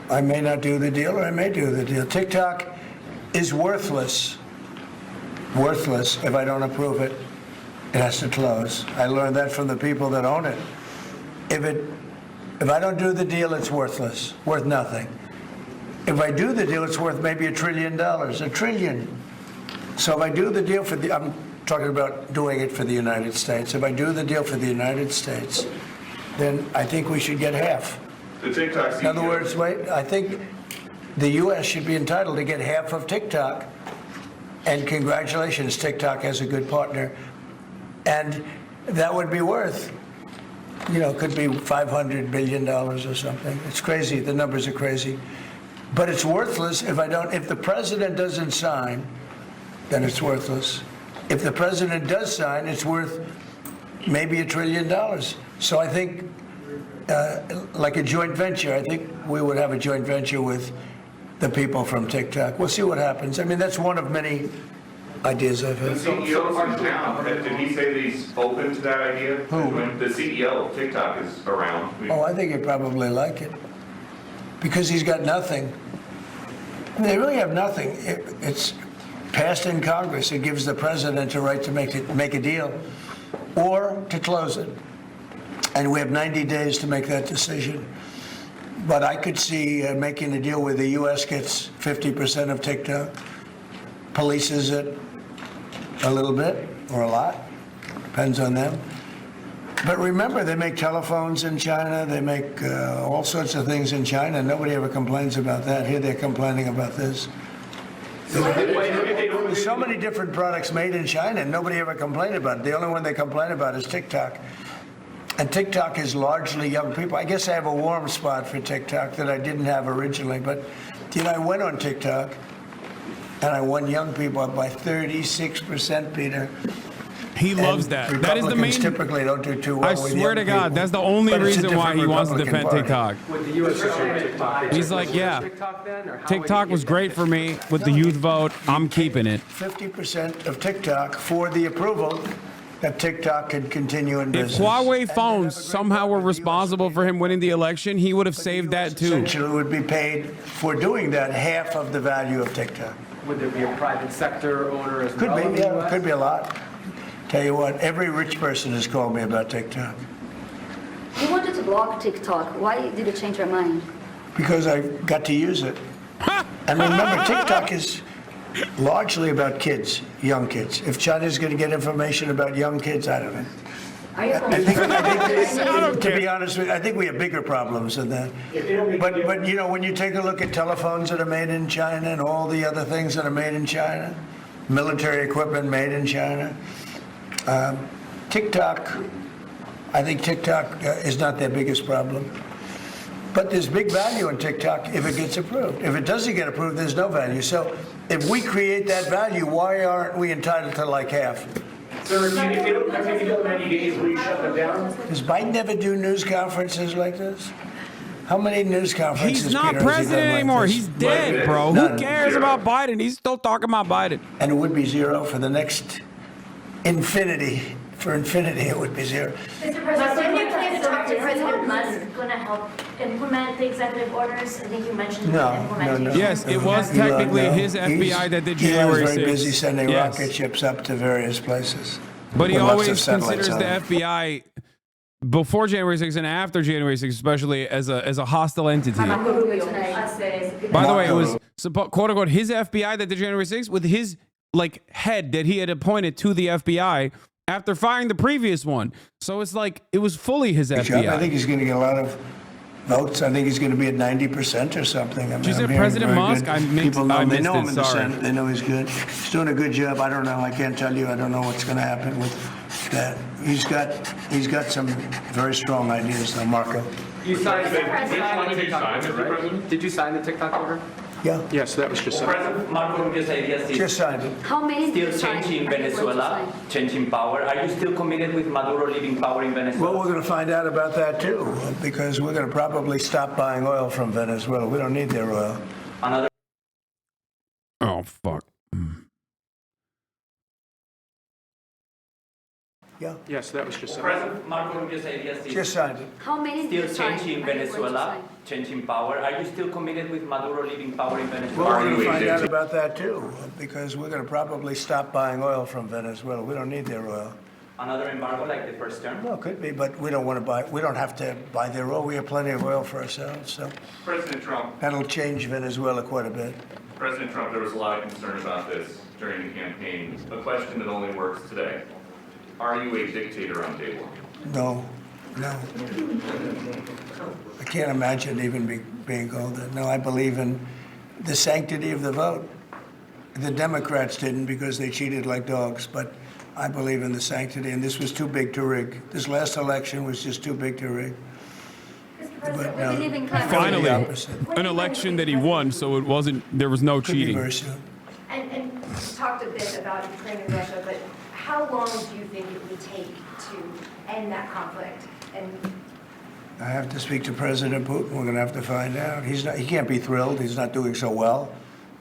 I may not do the deal or I may do the deal. TikTok is worthless. Worthless if I don't approve it. It has to close. I learned that from the people that own it. If I don't do the deal, it's worthless. Worth nothing. If I do the deal, it's worth maybe $1 trillion. $1 trillion. So if I do the deal I'm talking about doing it for the United States. If I do the deal for the United States, then I think we should get half. The TikTok CEO. In other words, I think the U.S. should be entitled to get half of TikTok. And congratulations, TikTok has a good partner. And that would be worth, could be $500 billion or something. It's crazy. The numbers are crazy. But it's worthless if the president doesn't sign, then it's worthless. If the president does sign, it's worth maybe $1 trillion. So I think, like a joint venture, I think we would have a joint venture with the people from TikTok. We'll see what happens. I mean, that's one of many ideas I've The had. CEO is now. Did he say that he's open to that idea? When the CEO of TikTok is around. Oh, I think he'd probably like it. Because he's got nothing. I mean, they really have nothing. It's passed in Congress. It gives the president a right to make a deal or to close it. And we have 90 days to make that decision. But I could see making a deal where the U.S. gets 50% of TikTok, polices it a little bit or a lot, depends on them. But remember, they make telephones in China, they make all sorts of things in China. Nobody ever complains about that. Here they're complaining about this. There's so many different products made in China, and nobody ever complained about it. The only one they complain about is TikTok. And TikTok is largely young people. I guess I have a warm spot for TikTok that I didn't have originally. But, you know, I went on TikTok, and I won young people up by 36%, Peter. He loves that. That is the main. Typically don't do too well. I swear to God, that's the only reason why he wants to defend TikTok. Would the U.S. TikTok? He's like, yeah, TikTok then, or how TikTok was great for me with the youth vote. I'm keeping it. 50% of TikTok for the approval that TikTok could continue in If business. Huawei phones somehow were responsible for him winning the election, he would have saved that too. Essentially would be paid for doing that half of the value of TikTok. Would there be a private sector owner as Could well? in be, the yeah, US? could be a lot. Tell you what, every rich person has called me about TikTok You wanted to block TikTok. Why did you change your mind? because I got to use it. And remember, TikTok is largely about kids, young kids. If China's going to get information about young kids, I don't know. Are you To be honest with you, I think we have bigger problems than that. But you know, when you take a look at telephones that are made in China and all the other things that are made in China, military equipment made in China, TikTok, I think TikTok is not their biggest problem. But there's big value in TikTok if it gets approved. If it doesn't get approved, there's no value. So if we create that value, why aren't we entitled to like half? Sir, if they don't have to go 90 days, will you shut them down? Does Biden ever do news conferences like this? How many news conferences? He's not Peter, has he president done like anymore. this? He's dead, bro. None. Who cares about Biden? He's still talking about Biden. And it would be zero for the next infinity. For infinity, it would be zero. Mr. President, when you plan to talk to President Musk, going to help implement the executive orders? I think you mentioned implementation. Yes, it was technically his FBI that did January 6th. He's very busy sending Yes. rocket ships up to various places. But he with lots of always satellites considers the on it. FBI before January 6th and after January 6th, especially as a hostile entity. By the way, it was quote unquote his FBI that did January 6th with his like head that he had appointed to the FBI after firing the previous one. So it's like it was fully his FBI. I think he's going to get a lot of votes. I think he's going to be at 90% or something. I mean, Did you say I'm hearing President very Musk? good. People know him. They missed know him it, in the sorry. Senate. They know he's good. He's doing a good job. I don't know. I can't tell you. I don't know what's going to happen with that. He's got some very strong ideas, though, Marco. You signed the President. TikTok order, right? Did you sign the TikTok order? Yeah. Yes, that was just signed. President Marco Rubio's ideas is Just signed it. How many did still you sign? changing Are you going to Venezuela, sign? changing power. Are you still committed with Maduro leaving power in Venezuela? Well, we're going to find out about that, too, because we're going to probably stop buying oil from Venezuela. We don't need their oil. Another. Oh fuck. Yeah. Yes, that was just signed. President Marco Rubio's ideas is Just signed it. How many still did you sign? changing Are you going to Venezuela, sign? changing power. Are you still committed with Maduro leaving power in Well, Venezuela? we're going to find out about that, too, because we're going to probably stop buying oil from Venezuela. We don't need their oil. Another embargo like the first term? Well, it could be, but we don't want to buy. We don't have to buy their oil. We have plenty of oil for ourselves, so President Trump, that'll change Venezuela quite a bit. President Trump, there was a lot of concern about this during the campaign. A question that only works today. Are you a dictator on day one? No. I can't imagine even being called that. No, I believe in the sanctity of the vote. The Democrats didn't because they cheated like dogs, but I believe in the sanctity, and this was too big to rig. This last election was just too big to rig. But no, Finally, the opposite. an election that he won, so it wasn't. There was no Could be cheating. very soon. And you talked a bit about Ukraine and Russia, but how long do you think it would take to end that conflict? And I have to speak to President Putin. We're going to have to find out. He can't be thrilled. He's not doing so well.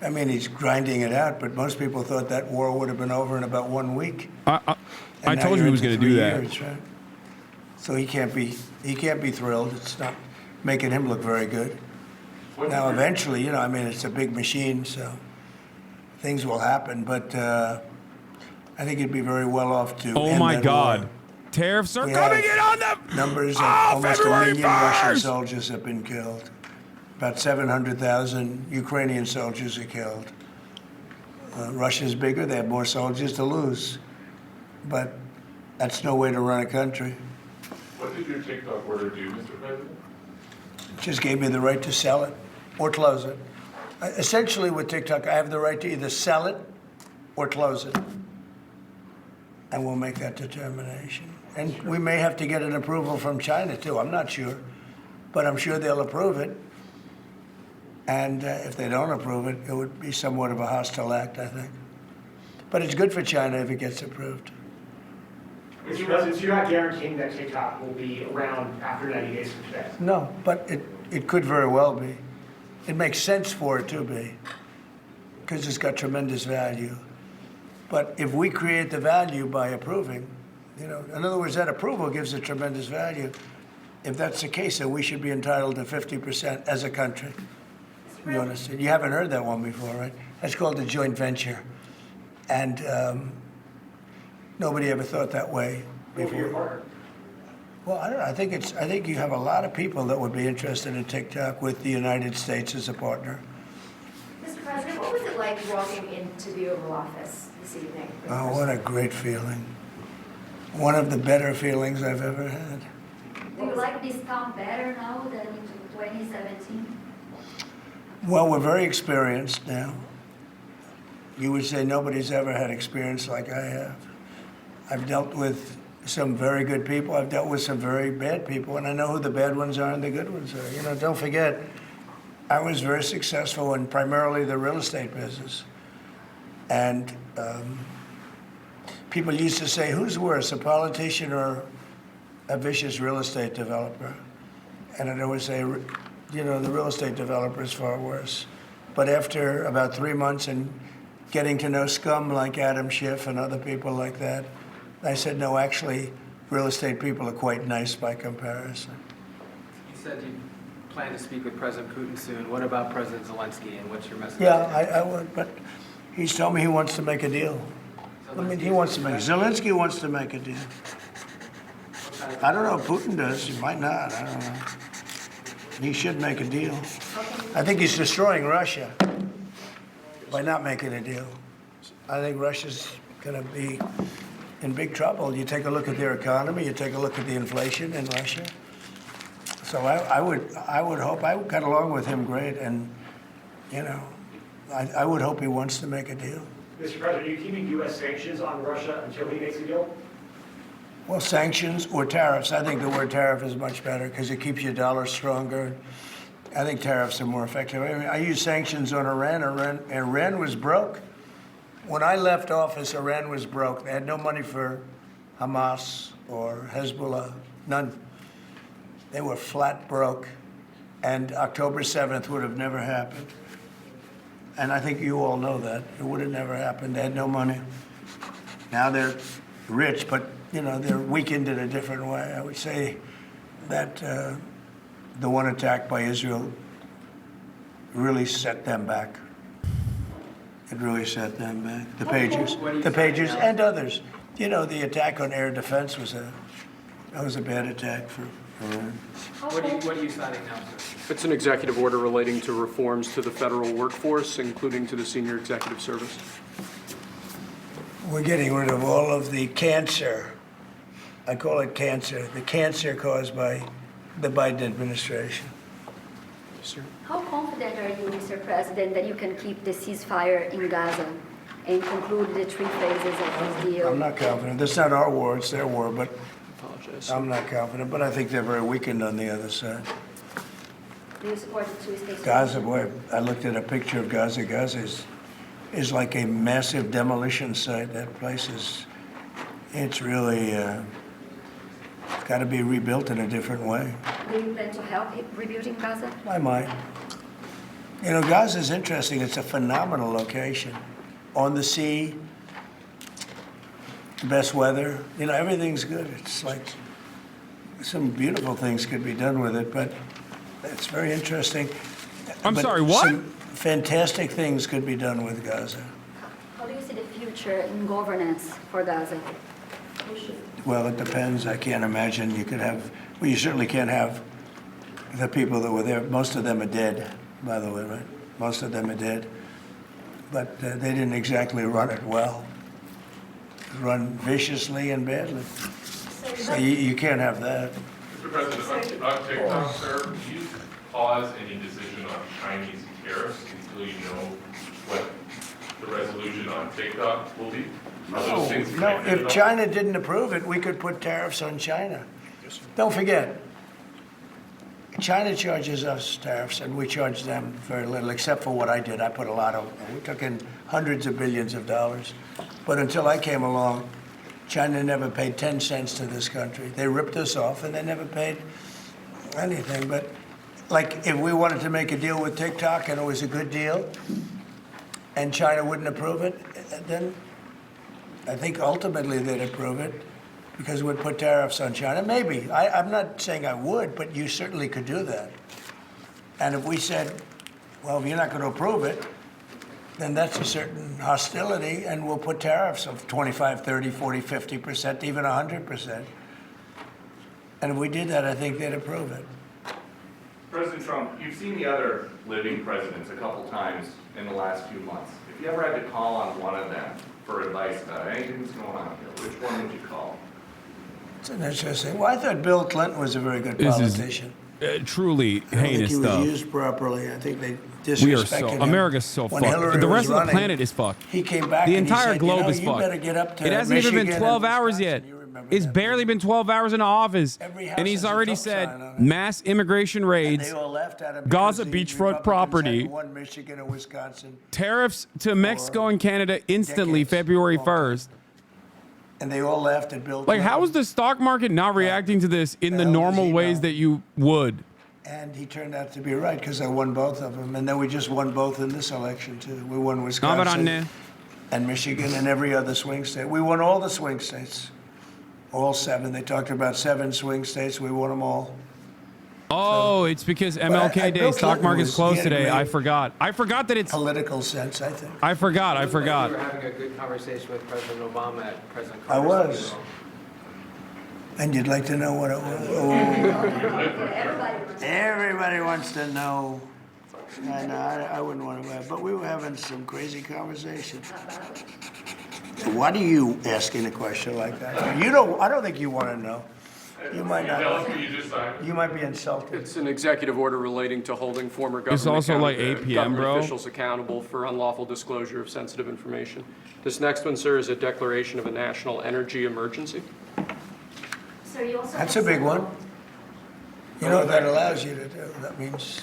I mean, he's grinding it out, but most people thought that war would have been over in about 1 week. I And now told you you're he was into going to do 3 that. years, right? So he can't be thrilled. It's not making him look very good. Now, eventually, you know, I mean, it's a big machine, so things will happen. But I think he'd be very well off to Oh end my that God. war. Tariffs are We coming have in on them. Numbers of Oh, almost February 1 million Russian 1st. soldiers have been killed. About 700,000 Ukrainian soldiers are killed. Russia's bigger. They have more soldiers to lose. But that's no way to run a country. What did your TikTok order do, Mr. President? It just gave me the right to sell it or close it. Essentially, with TikTok, I have the right to either sell it or close it. And we'll make that determination. And we may have to get an approval from China, too. I'm not sure. But I'm sure they'll approve it. And if they don't approve it, it would be somewhat of a hostile act, I think. But it's good for China if it gets approved. Mr. President, so you're not guaranteeing that TikTok will be around after 90 days from today? No, but it could very well be. It makes sense for it to be, because it's got tremendous value. But if we create the value by approving, you know, in other words, that approval gives it tremendous value. If that's the case, then we should be entitled to 50% as a country. You understand? You haven't heard that one before, right? That's called a joint venture. And nobody ever thought that way before. Well, I don't know. I think you have a lot of people that would be interested in TikTok with the United States as a partner. Mr. President, what was it like walking into the Oval Office this evening? Oh, what a great feeling. One of the better feelings I've ever had. Do you like this town better now than in 2017? Well, we're very experienced now. You would say nobody's ever had experience like I have. I've dealt with some very good people. I've dealt with some very bad people, and I know who the bad ones are and the good ones are. You know, don't forget, I was very successful in primarily the real estate business. And people used to say, who's worse, a politician or a vicious real estate developer? And I'd always say, you know, the real estate developer is far worse. But after about 3 months and getting to know scum like Adam Schiff and other people like that, I said, no, actually, real estate people are quite nice by comparison. You said you plan to speak with President Putin soon. What about President Zelensky, and what's your message? Yeah, I would, but he's told me he wants to make a deal. I mean, Zelensky wants to make a deal. I don't know if Putin does. He might not. I don't know. He should make a deal. I think he's destroying Russia by not making a deal. I think Russia's going to be in big trouble. You take a look at their economy, you take a look at the inflation in Russia. So I would hope, I got along with him great, and, you know, I would hope he wants to make a deal. Mr. President, are you keeping U.S. sanctions on Russia until he makes a deal? Well, sanctions or tariffs. I think the word tariff is much better because it keeps your dollar stronger. I think tariffs are more effective. I mean, I use sanctions on Iran. Iran was broke. When I left office, Iran was broke. They had no money for Hamas or Hezbollah, none. They were flat broke. And October 7th would have never happened. And I think you all know that. It would have never happened. They had no money. Now they're rich, but, you know, they're weakened in a different way. I would say that the one attack by Israel really set them back. It really set them back. The Pagers and others. You know, the attack on air defense was a bad attack for Iran. What are you signing now, sir? It's an executive order relating to reforms to the federal workforce, including to the senior executive service. We're getting rid of all of the cancer. I call it cancer. The cancer caused by the Biden administration. Sir. How confident are you, Mr. President, that you can keep the ceasefire in Gaza and conclude the 3 phases of this deal? I'm not confident. That's not our war, it's their war, but I'm not confident. But I think they're very weakened on the other side. Do you support the 2-state solution? Gaza, boy, I looked at a picture of Gaza. Gaza is like a massive demolition site. That place it's really got to be rebuilt in a different way. Do you plan to help rebuilding Gaza? I might. You know, Gaza is interesting. It's a phenomenal location. On the sea, best weather. You know, everything's good. It's like some beautiful things could be done with it, but it's very interesting. I'm But sorry, what? some fantastic things could be done with Gaza. How do you see the future in governance for Gaza? Well, it depends. I can't imagine you could have, well, you certainly can't have the people that were there. Most of them are dead, by the way, right? Most of them are dead. But they didn't exactly run it well. Run viciously and badly. So you can't have that. Mr. President, on TikTok, sir, do you pause any decision on Chinese tariffs until you know what the resolution on TikTok will be? Are those things No, connected at if all? China didn't approve it, we could put tariffs on China. Don't forget, China charges us tariffs, and we charge them very little, except for what I did. I put a lot of, we took in hundreds of billions of dollars. But until I came along, China never paid 10 cents to this country. They ripped us off, and they never paid anything. But like, if we wanted to make a deal with TikTok, and it was a good deal, and China wouldn't approve it, then I think ultimately they'd approve it, because we'd put tariffs on China. Maybe. I'm not saying I would, but you certainly could do that. And if we said, well, if you're not going to approve it, then that's a certain hostility, and we'll put tariffs of 25, 30, 40, 50%, even 100%. And if we did that, I think they'd approve it. President Trump, you've seen the other living presidents a couple times in the last few months. If you ever had to call on one of them for advice about anything that's going on here, which one would you call? It's an interesting. Well, I thought Bill Clinton was a very good This is politician. Truly I don't think heinous he was stuff. used properly. I think they We are disrespected so him. America's so When fucked. Hillary The was rest of the running, planet is fucked. He came back The and he entire said, globe you know, is you fucked. better get up to It hasn't even been Michigan 12 and hours yet. It's barely been 12 hours in office, and he's already said mass immigration raids, They all laughed at him Gaza because the beachfront Republicans property, had won Michigan and Wisconsin, tariffs to Mexico and Canada instantly February 1st. and they all laughed at Bill Like, Clinton. how is the stock market not reacting to this in the normal ways that you would? And he turned out to be right, because I won both of them. And then we just won both in this election, too. We won Wisconsin and Michigan and every other swing state. We won all the swing states, all 7. They talked about 7 swing states. We won them all. Oh, it's because MLK Day, Bill stock Clinton market's was- closed he had a today. great I forgot. I forgot that it's political sense, I think. I forgot. We were having a good conversation with President Obama at President I Carter's was. funeral. And you'd like to know what it was? Oh. Everybody wants to know. I know, I wouldn't want to have, but we were having some crazy conversations. Why do you asking a question like that? You don't. I don't think you want to know. You might not. Tell us what you just signed. You might be insulted. It's an executive order relating to holding former It's government also like 8 p.m., government bro. officials accountable for unlawful disclosure of sensitive information. This next one, sir, is a declaration of a national energy emergency. So you also That's a big one. You know what that allows you to do? That means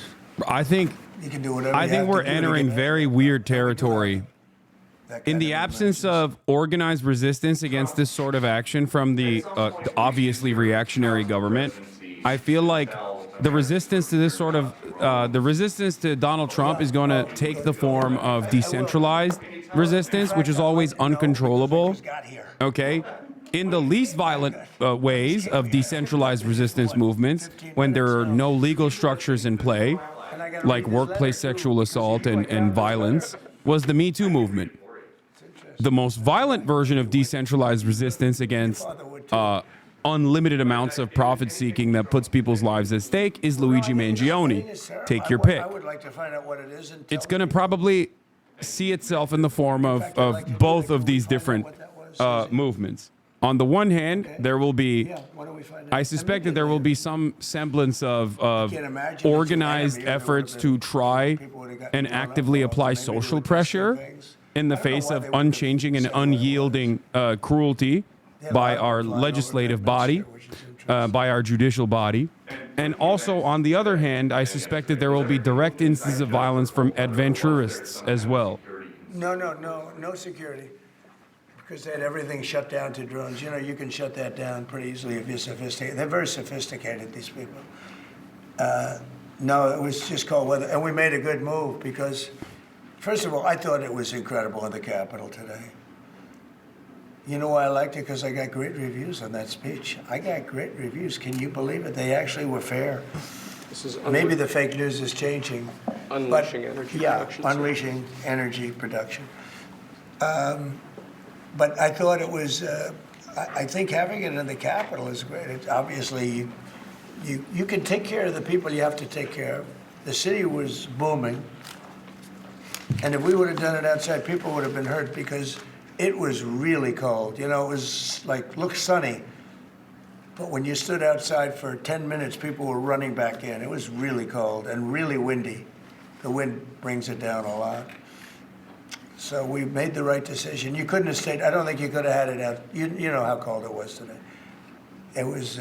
I think you can do whatever. I you think have we're to do to entering get very weird territory. In the absence of organized resistance against this sort of action from the obviously reactionary government, I feel like the resistance to this sort of the resistance to Donald Trump is going to take the form of decentralized resistance, which is always uncontrollable. Okay. In the least violent ways of decentralized resistance movements, when there are no legal structures in play, like workplace sexual assault and violence, was the Me Too movement. The most violent version of decentralized resistance against unlimited amounts of profit seeking that puts people's lives at stake is Luigi Mangione. Take your pick. I would like to find out what it is. And It's going to probably see itself in the form of both of these different movements. On the one hand, there will be, I suspect that there will be some semblance of organized efforts to try and actively apply social pressure in the face of unchanging and unyielding cruelty by our legislative body, by our judicial body. And also, on the other hand, I suspect that there will be direct instances of violence from adventurists as well. No security. Because they had everything shut down to drones. You know, you can shut that down pretty easily if you're sophisticated. They're very sophisticated, these people. No, it was just cold weather. And we made a good move because, first of all, I thought it was incredible in the Capitol today. You know why I liked it? Because I got great reviews on that speech. I got great reviews. Can you believe it? They actually were fair. This is Maybe the fake news is changing. unleashing energy production. Yeah, unleashing energy production. But I thought it was, I think having it in the Capitol is great. It's obviously, you can take care of the people you have to take care of. The city was booming. And if we would have done it outside, people would have been hurt because it was really cold. You know, it was like, looked sunny. But when you stood outside for 10 minutes, people were running back in. It was really cold and really windy. The wind brings it down a lot. So we made the right decision. You couldn't have stayed. I don't think you could have had it out. You know how cold it was today. It was,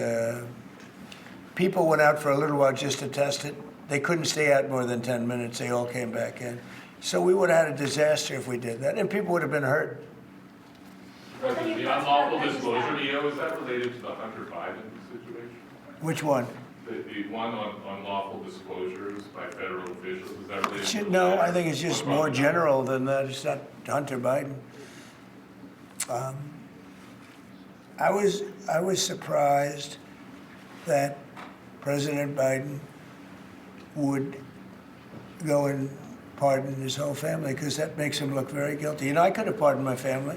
people went out for a little while just to test it. They couldn't stay out more than 10 minutes. They all came back in. So we would have had a disaster if we did that, and people would have been hurt. President, the unlawful disclosure, is that related to the Hunter Biden situation? Which one? The one on unlawful disclosures by federal officials, is that related to No, I think it's just more general than that. It's not Hunter Biden. I was surprised that President Biden would go and pardon his whole family because that makes him look very guilty. You know, I could have pardoned my family.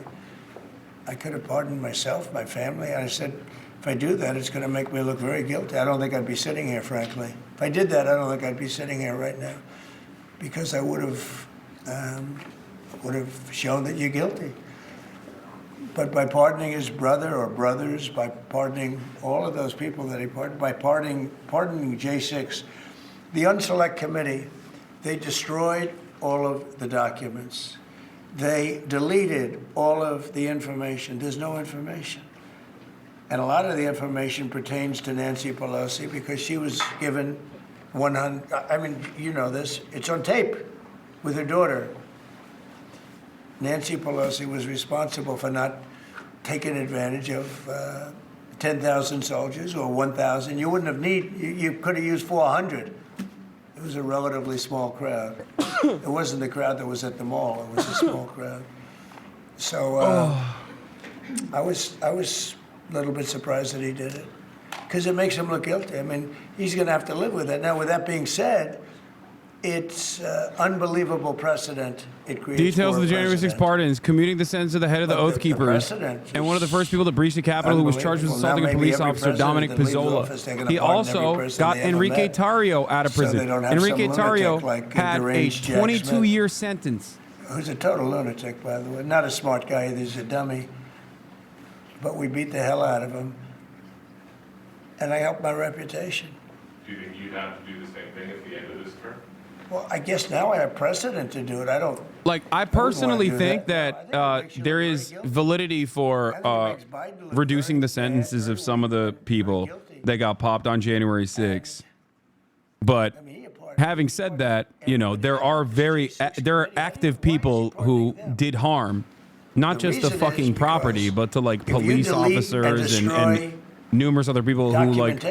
I could have pardoned myself, my family. And I said, if I do that, it's going to make me look very guilty. I don't think I'd be sitting here, frankly. If I did that, I don't think I'd be sitting here right now because I would have shown that you're guilty. But by pardoning his brother or brothers, by pardoning all of those people that he pardoned, by pardoning J6, the Unselect Committee, they destroyed all of the documents. They deleted all of the information. There's no information. And a lot of the information pertains to Nancy Pelosi because she was given 100, I mean, you know this, it's on tape with her daughter. Nancy Pelosi was responsible for not taking advantage of 10,000 soldiers or 1,000. You wouldn't have you could have used 400. It was a relatively small crowd. It wasn't the crowd that was at the mall. It was a small crowd. So I was a little bit surprised that he did it because it makes him look guilty. I mean, he's going to have to live with it. Now, with that being said, it's unbelievable precedent it creates. Details of the January 6 pardons, commuting the sentence of the head of the Oath Keepers, and one of the first people to breach the Capitol who was charged with assaulting a police officer, Dominic Pizzola. He also got Enrique Tarrio out of prison. Enrique Tarrio had a 22-year sentence. Who's a total lunatic, by the way. Not a smart guy, he's a dummy. But we beat the hell out of him. And I helped my reputation. Do you think you'd have to do the same thing at the end of this term? Well, I guess now I have precedent to do it. I don't. Like, I personally think that there is validity for reducing the sentences of some of the people that got popped on January 6th. But having said that, you know, there are active people who did harm, not just to fucking property, but to like police officers and numerous other people who like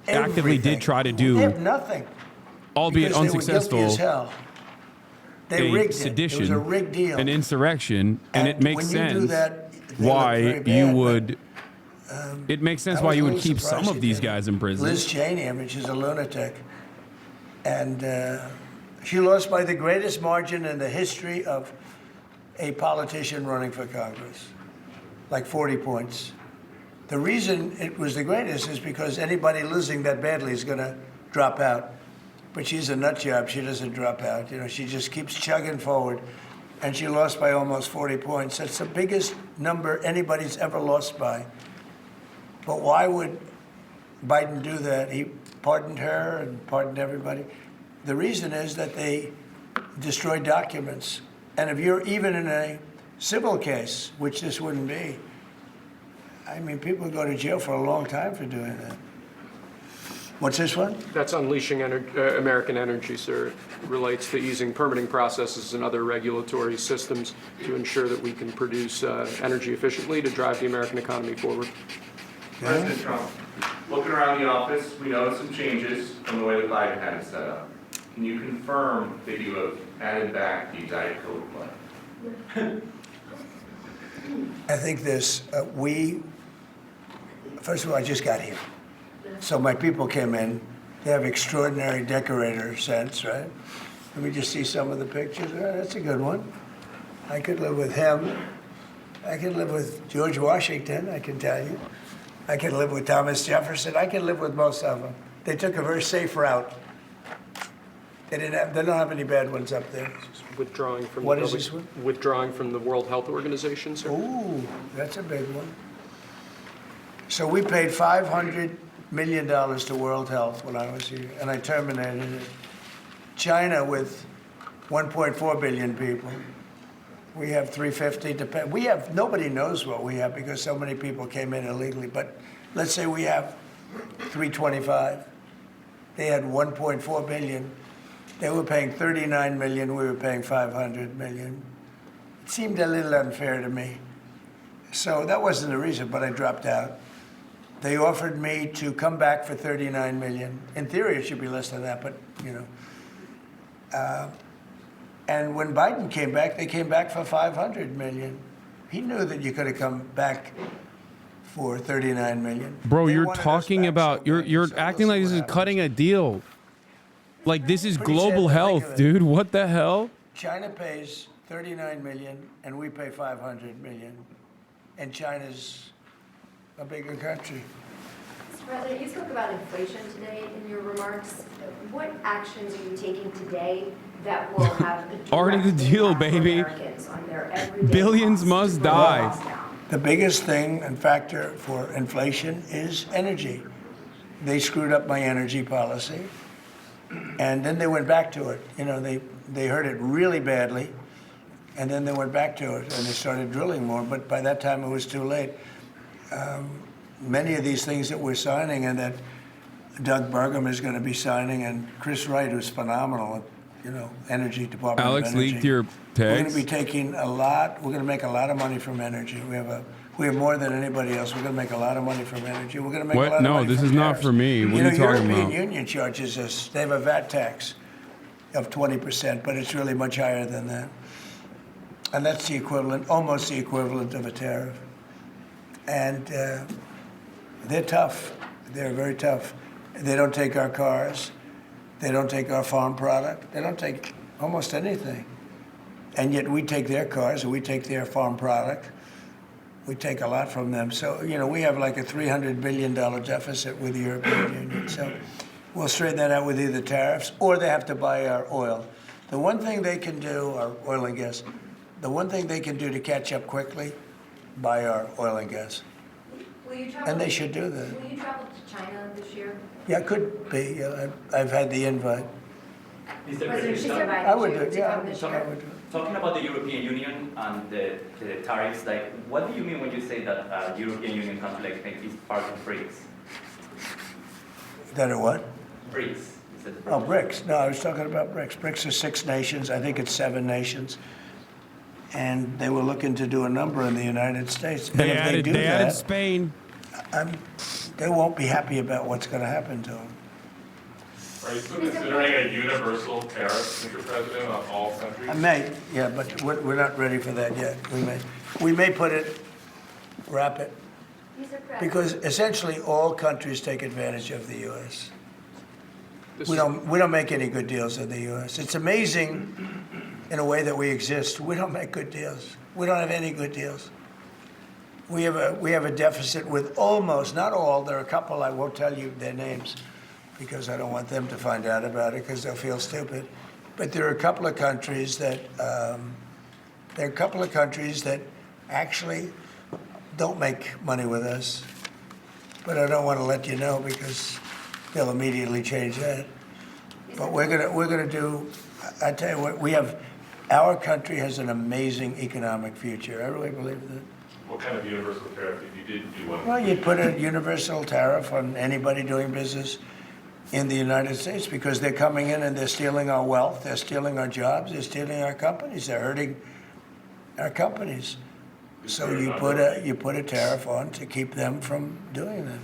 actively did try to do. They have nothing. Albeit unsuccessful, a sedition, it was a rigged deal. an insurrection, and it makes sense why you would. It makes sense why you would keep some of these guys in prison. Liz Cheney, I mean, she's a lunatic, and she lost by the greatest margin in the history of a politician running for Congress, like 40 points. The reason it was the greatest is because anybody losing that badly is going to drop out. But she's a nut job. She doesn't drop out. You know, she just keeps chugging forward. And she lost by almost 40 points. That's the biggest number anybody's ever lost by. But why would Biden do that? He pardoned her and pardoned everybody. The reason is that they destroyed documents. And if you're even in a civil case, which this wouldn't be, I mean, people go to jail for a long time for doing that. What's this one? That's unleashing American energy, sir. It relates to easing permitting processes and other regulatory systems to ensure that we can produce energy efficiently to drive the American economy forward. President Trump, looking around the office, we noticed some changes from the way that Biden had it set up. Can you confirm that you have added back the Diet Coke plan? I think this, first of all, I just got here. So my people came in. They have extraordinary decorator sense, right? Let me just see some of the pictures. That's a good one. I could live with him. I could live with George Washington, I can tell you. I could live with Thomas Jefferson. I could live with most of them. They took a very safe route. They don't have any bad ones up there. Withdrawing from What is this one? Withdrawing from the World Health Organization, sir. Ooh, that's a big one. So we paid $500 million to World Health when I was here, and I terminated it. China, with 1.4 billion people, we have 350 to pay. We have, nobody knows what we have because so many people came in illegally, but let's say we have 325. They had 1.4 billion. They were paying 39 million, we were paying 500 million. It seemed a little unfair to me. So that wasn't the reason, but I dropped out. They offered me to come back for 39 million. In theory, it should be less than that, but you know. And when Biden came back, they came back for 500 million. He knew that you could have come back for 39 million. Bro, you're talking about, you're acting like this is cutting a deal. Like this is global health, dude. What the hell? China pays 39 million and we pay 500 million. And China's a bigger country. Mr. President, you spoke about inflation today in your remarks. What actions are you taking today that will have a Already the deal, baby. Americans on their everyday Billions costs must to bring die. costs down? The biggest thing and factor for inflation is energy. They screwed up my energy policy. And then they went back to it. You know, they heard it really badly, and then they went back to it, and they started drilling more. But by that time, it was too late. Many of these things that we're signing, and that Doug Burgum is going to be signing, and Chris Wright, who's phenomenal, you know, Energy Department. Alex of Energy. leaked your We're going tags. to be taking a lot. We're going to make a lot of money from energy. We have more than anybody else. We're going to make a lot of money from energy. We're going to make a lot What? of No, money this from is not tariffs. for me. What are you talking European about? Union charges us. They have a VAT tax of 20%, but it's really much higher than that. And that's the equivalent, almost the equivalent of a tariff. And they're tough. They're very tough. They don't take our cars. They don't take our farm product. They don't take almost anything. And yet we take their cars and we take their farm product. We take a lot from them. So, you know, we have like a $300 billion deficit with the European Union. So we'll straighten that out with either tariffs or they have to buy our oil. The one thing they can do, our oil and gas, the one thing they can do to catch up quickly, buy our oil and gas. Will you travel, And they should do that. Will you travel to China this year? Yeah, it could be. Yeah, I've had the invite. Mr. President, she's President, invited I would you do it, to yeah, come this I year. would do it. talking about the European Union and the tariffs, like, what do you mean when you say that the European Union country like Spain is part of BRICS? That are what? BRICS. You said Oh, BRICS. No, I was talking about BRICS. BRICS are 6 nations. I think it's 7 nations. And they were looking to do a number in the United States. And They if added, do they added that, Spain. they won't be happy about what's going to happen to them. Are you still considering a universal tariff, Mr. President, on all countries? I may, yeah, but we're not ready for that yet. We may put it, wrap it, Mr. President. because essentially all countries take advantage of the U.S. We don't make any good deals in the U.S. It's amazing in a way that we exist. We don't make good deals. We don't have any good deals. We have a deficit with almost, not all, there are a couple, I won't tell you their names because I don't want them to find out about it because they'll feel stupid. But there are a couple of countries that actually don't make money with us. But I don't want to let you know because they'll immediately change that. But we're gonna do. I tell you what, our country has an amazing economic future. I really believe that. What kind of universal tariff if you did do one? Well, you'd put a universal tariff on anybody doing business in the United States because they're coming in and they're stealing our wealth, they're stealing our jobs, they're stealing our companies, they're hurting our companies. So you put a tariff on to keep them from doing that.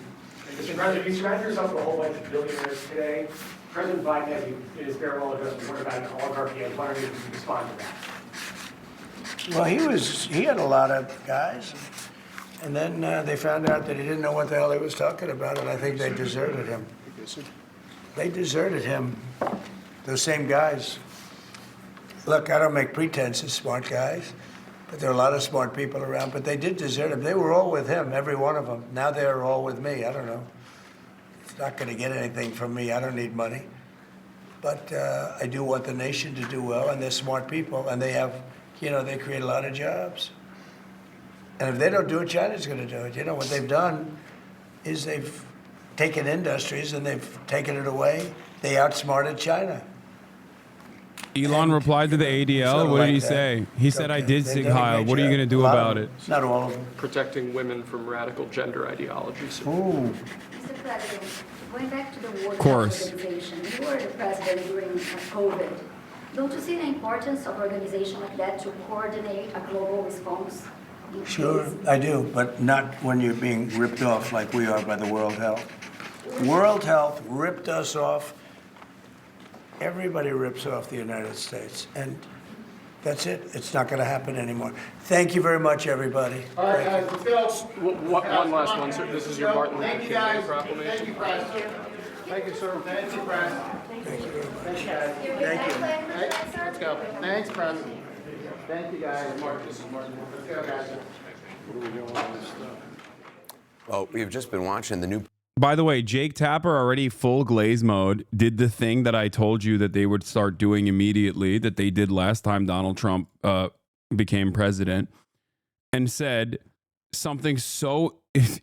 Mr. President, you surround yourself with a whole bunch of billionaires today. President Biden has in his farewell address warned about an oligarchy. I was wondering if you could respond to that. Well, he had a lot of guys, and then they found out that he didn't know what the hell he was talking about, and I think they deserted him. They deserted him, those same guys. Look, I don't make pretenses, smart guys, but there are a lot of smart people around, but they did desert him. They were all with him, every one of them. Now they're all with me. I don't know. It's not going to get anything from me. I don't need money. But I do want the nation to do well, and they're smart people, and they have, they create a lot of jobs. And if they don't do it, China's going to do it. What they've done is they've taken industries and they've taken it away. They outsmarted China. Elon replied to the ADL. What did he say? He said, I did Sig Heil. What are you going to do about it? Not all of them. Protecting women from radical gender ideology. Ooh. Mr. President, going back to the World Health Organization, you were the president during COVID. Don't you see the importance of organization like that to coordinate a global response? Sure, I do, but not when you're being ripped off like we are by the World Health. World Health ripped us off. Everybody rips off the United States, and that's it. It's not going to happen anymore. Thank you very much, everybody. All right, guys, let's go. One last one, sir. This is your Martin Luther King Day proclamation. Thank you, Press. Thank you, sir. Thank you, Press. Thank you very much. Thank you, guys. Thank you. Let's go. Thanks, Press. Thank you, guys. This is Martin. Let's go, guys. What are we doing on this stuff? Well, we've just been watching the new. By the way, Jake Tapper, already full glaze mode, did the thing that I told you that they would start doing immediately, that they did last time Donald Trump became president, and said something so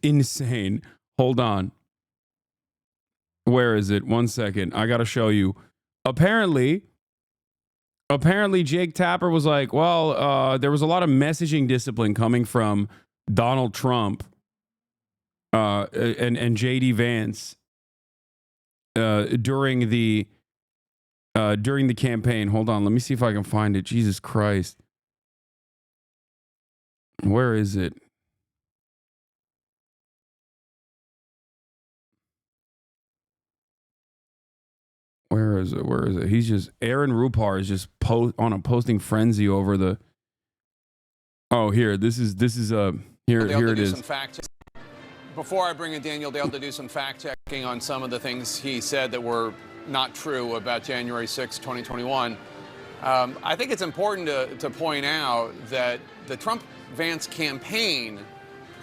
insane. Hold on. Where is it? 1 second. I got to show you. Apparently, Jake Tapper was like, well, there was a lot of messaging discipline coming from Donald Trump and J.D. Vance during the campaign. Hold on, let me see if I can find it. Jesus Christ, where is it? Where is it? Where is it? He's just Aaron Rupar is just on a posting frenzy over the. Oh, here. This is here it is. Before I bring in Daniel Dale to do some fact-checking on some of the things he said that were not true about January 6, 2021, I think it's important to point out that the Trump-Vance campaign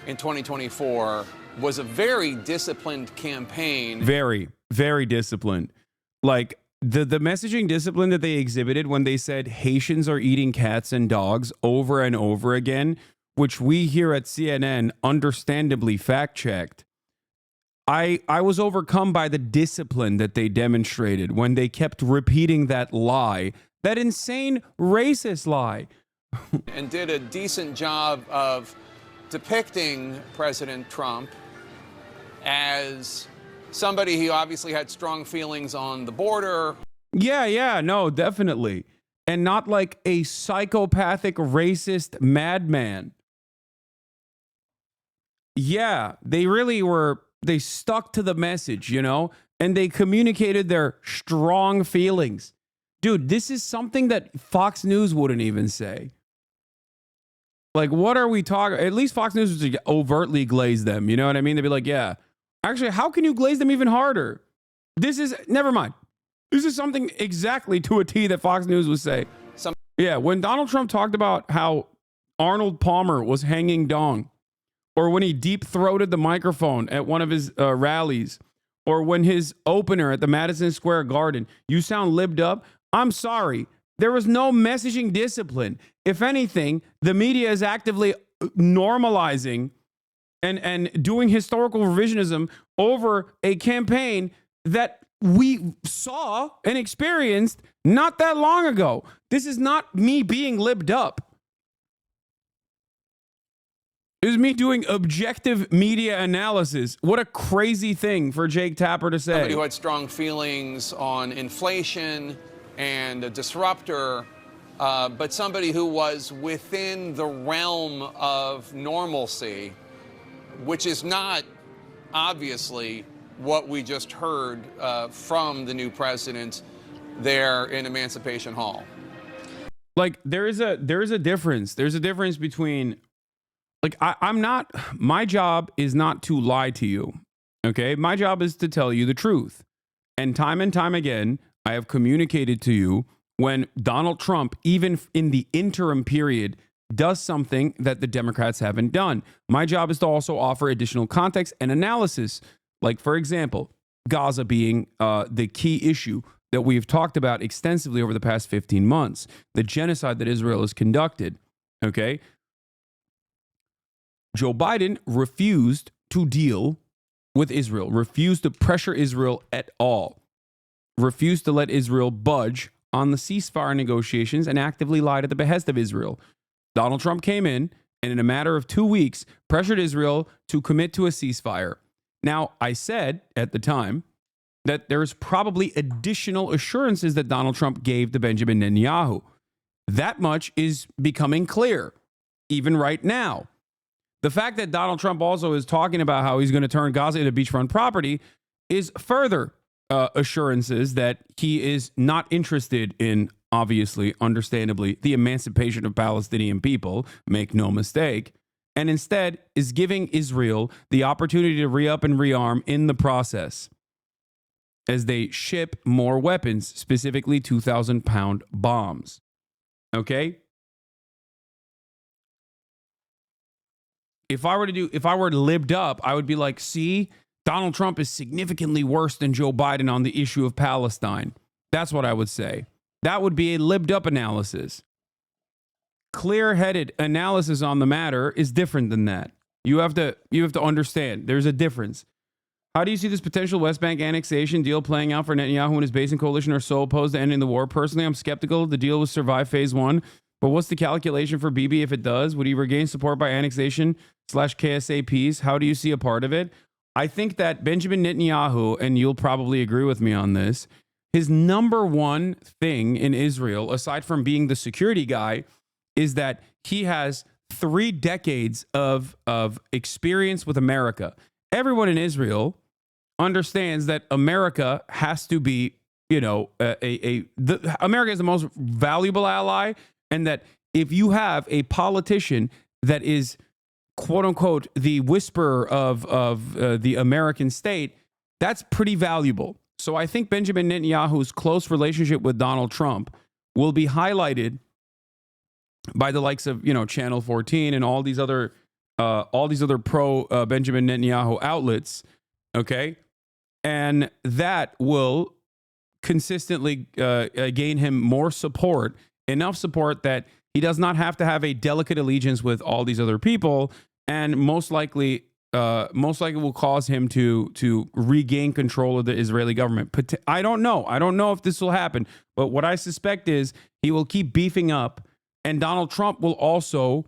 in 2024 was a very disciplined campaign. Very, very disciplined. Like, the messaging discipline that they exhibited when they said Haitians are eating cats and dogs over and over again, which we here at CNN understandably fact-checked, I was overcome by the discipline that they demonstrated when they kept repeating that lie, that insane racist lie. And did a decent job of depicting President Trump as somebody who obviously had strong feelings on the border. Yeah, no, definitely. And not like a psychopathic, racist madman. Yeah, they really were, they stuck to the message, and they communicated their strong feelings. Dude, this is something that Fox News wouldn't even say. Like, what are we talking? At least Fox News would overtly glaze them. You know what I mean? They'd be like, yeah, actually, how can you glaze them even harder? Never mind. This is something exactly to a T that Fox News would say. Yeah, when Donald Trump talked about how Arnold Palmer was hanging dong, or when he deep-throated the microphone at one of his rallies, or when his opener at the Madison Square Garden, you sound libbed up. I'm sorry. There was no messaging discipline. If anything, the media is actively normalizing and doing historical revisionism over a campaign that we saw and experienced not that long ago. This is not me being libbed up. It was me doing objective media analysis. What a crazy thing for Jake Tapper to say. Somebody who had strong feelings on inflation and a disruptor, but somebody who was within the realm of normalcy, which is not obviously what we just heard from the new president there in Emancipation Hall. Like there is a difference. There's a difference between like I'm not, my job is not to lie to you. Okay? My job is to tell you the truth. And time again, I have communicated to you when Donald Trump, even in the interim period, does something that the Democrats haven't done. My job is to also offer additional context and analysis. Like, for example, Gaza being the key issue that we've talked about extensively over the past 15 months, the genocide that Israel has conducted. Okay? Joe Biden refused to deal with Israel, refused to pressure Israel at all, refused to let Israel budge on the ceasefire negotiations, and actively lied at the behest of Israel. Donald Trump came in and in a matter of 2 weeks pressured Israel to commit to a ceasefire. Now, I said at the time that there's probably additional assurances that Donald Trump gave to Benjamin Netanyahu. That much is becoming clear, even right now. The fact that Donald Trump also is talking about how he's going to turn Gaza into beachfront property is further assurances that he is not interested in, obviously, understandably, the emancipation of Palestinian people, make no mistake, and instead is giving Israel the opportunity to re-up and rearm in the process as they ship more weapons, specifically 2,000-pound bombs. Okay? If I were libbed up, I would be like, see, Donald Trump is significantly worse than Joe Biden on the issue of Palestine. That's what I would say. That would be a libbed up analysis. Clear-headed analysis on the matter is different than that. You have to understand there's a difference. How do you see this potential West Bank annexation deal playing out for Netanyahu and his base and coalition are so opposed to ending the war? Personally, I'm skeptical the deal will survive phase one. But what's the calculation for Bibi if it does? Would he regain support by annexation/KSA peace? How do you see a part of it? I think that Benjamin Netanyahu, and you'll probably agree with me on this, his number one thing in Israel, aside from being the security guy, is that he has 3 decades of experience with America. Everyone in Israel understands that America has to be, America is the most valuable ally. And that if you have a politician that is, quote unquote, the whisperer of the American state, that's pretty valuable. So I think Benjamin Netanyahu's close relationship with Donald Trump will be highlighted by the likes of, Channel 14 and all these other pro Benjamin Netanyahu outlets. Okay. And that will consistently gain him more support. Enough support that he does not have to have a delicate allegiance with all these other people, and most likely will cause him to regain control of the Israeli government. But I don't know. I don't know if this will happen. But what I suspect is he will keep beefing up, and Donald Trump will also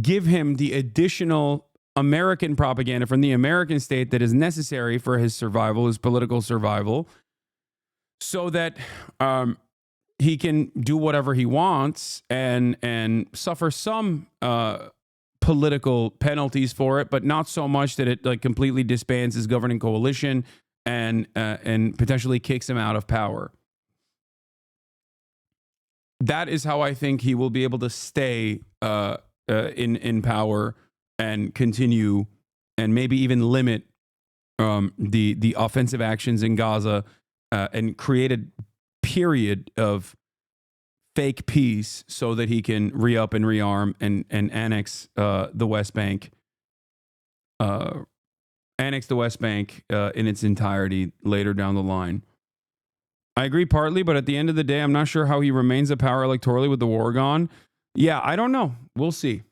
give him the additional American propaganda from the American state that is necessary for his survival, his political survival, so that he can do whatever he wants and suffer some political penalties for it, but not so much that it completely disbands his governing coalition and potentially kicks him out of power. That is how I think he will be able to stay in power and continue and maybe even limit the offensive actions in Gaza. And create a period of fake peace so that he can re-up and rearm and annex the West Bank, in its entirety later down the line. I agree partly, but at the end of the day, I'm not sure how he remains a power electorally with the war gone. Yeah, I don't know. We'll see.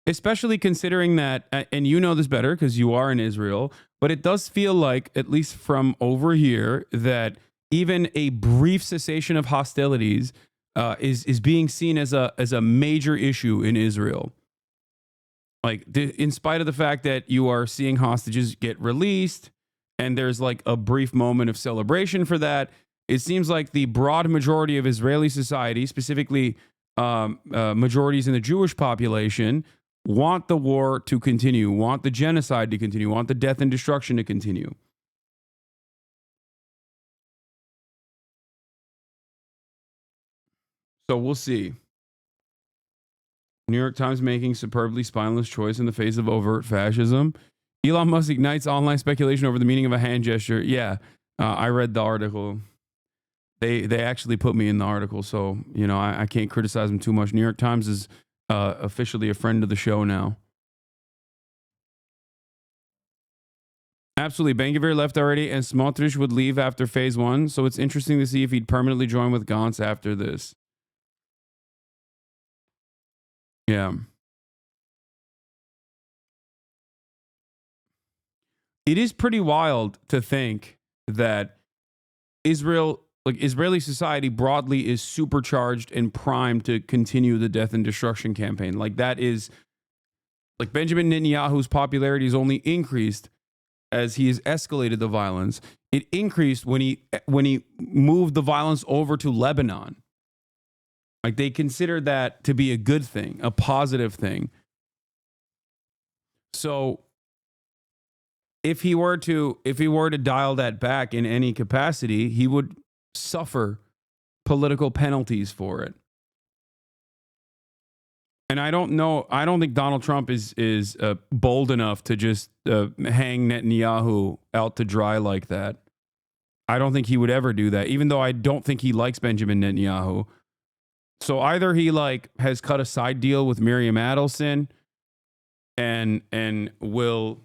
Especially considering that, and you know this better because you are in Israel, but it does feel like, at least from over here, that even a brief cessation of hostilities is being seen as a major issue in Israel. Like, in spite of the fact that you are seeing hostages get released, and there's like a brief moment of celebration for that, it seems like the broad majority of Israeli society, specifically majorities in the Jewish population, want the war to continue, want the genocide to continue, want the death and destruction to continue. So we'll see. New York Times making superbly spineless choice in the face of overt fascism. Elon Musk ignites online speculation over the meaning of a hand gesture. Yeah, I read the article. They actually put me in the article, so you know I can't criticize them too much. New York Times is officially a friend of the show now. Absolutely, Ben-Gvir left already, and Smotrich would leave after phase 1. So it's interesting to see if he'd permanently join with Gantz after this. Yeah. It is pretty wild to think that Israeli society broadly is supercharged and primed to continue the death and destruction campaign. Like that is, like Benjamin Netanyahu's popularity has only increased as he has escalated the violence. It increased when he moved the violence over to Lebanon. Like they consider that to be a good thing, a positive thing. So if he were to dial that back in any capacity, he would suffer political penalties for it. And I don't think Donald Trump is bold enough to just hang Netanyahu out to dry like that. I don't think he would ever do that, even though I don't think he likes Benjamin Netanyahu. So either he has cut a side deal with Miriam Adelson and will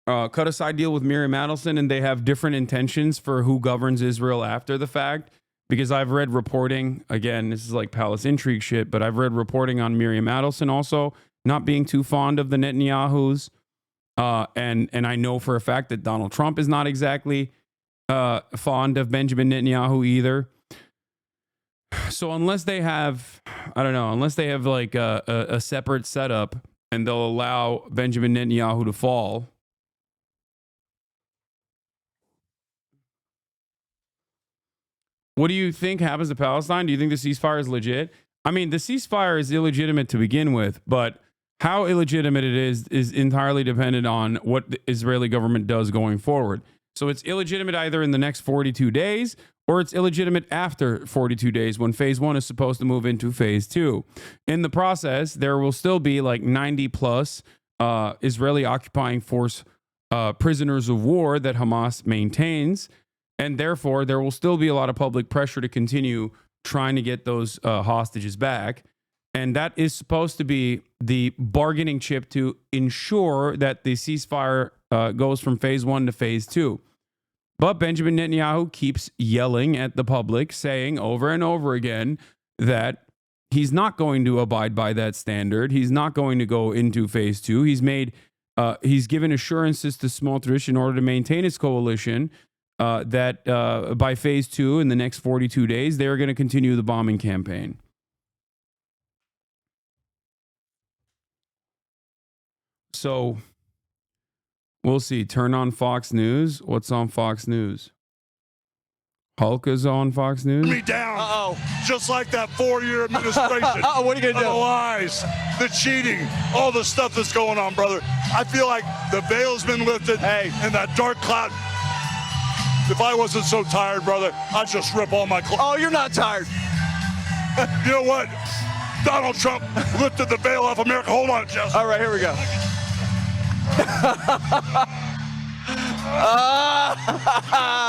cut a side deal with Miriam Adelson, and they have different intentions for who governs Israel after the fact. Because I've read reporting, again, this is like palace intrigue shit, but I've read reporting on Miriam Adelson also not being too fond of the Netanyahus. And I know for a fact that Donald Trump is not exactly fond of Benjamin Netanyahu either. So unless they have, like a separate setup and they'll allow Benjamin Netanyahu to fall, what do you think happens to Palestine? Do you think the ceasefire is legit? I mean, the ceasefire is illegitimate to begin with, but how illegitimate it is entirely dependent on what the Israeli government does going forward. So it's illegitimate either in the next 42 days or it's illegitimate after 42 days when phase 1 is supposed to move into phase 2. In the process, there will still be like 90 plus Israeli occupying force prisoners of war that Hamas maintains. And therefore, there will still be a lot of public pressure to continue trying to get those hostages back. And that is supposed to be the bargaining chip to ensure that the ceasefire goes from phase 1 to phase 2. But Benjamin Netanyahu keeps yelling at the public, saying over and over again that he's not going to abide by that standard. He's not going to go into phase 2. He's given assurances to Smotrich in order to maintain his coalition that by phase 2 in the next 42 days, they're going to continue the bombing campaign. So we'll see. Turn on Fox News. What's on Fox News? Hulk is on Fox News. Me down. Just like that 4-year administration. What are you going to do? The lies, the cheating, all the stuff that's going on, brother. I feel like the veil's been lifted and that dark cloud. If I wasn't so tired, brother, I'd just rip all my clothes. Oh, you're not tired. You know what? Donald Trump lifted the veil off America. Hold on, Jesse. All right, here we go.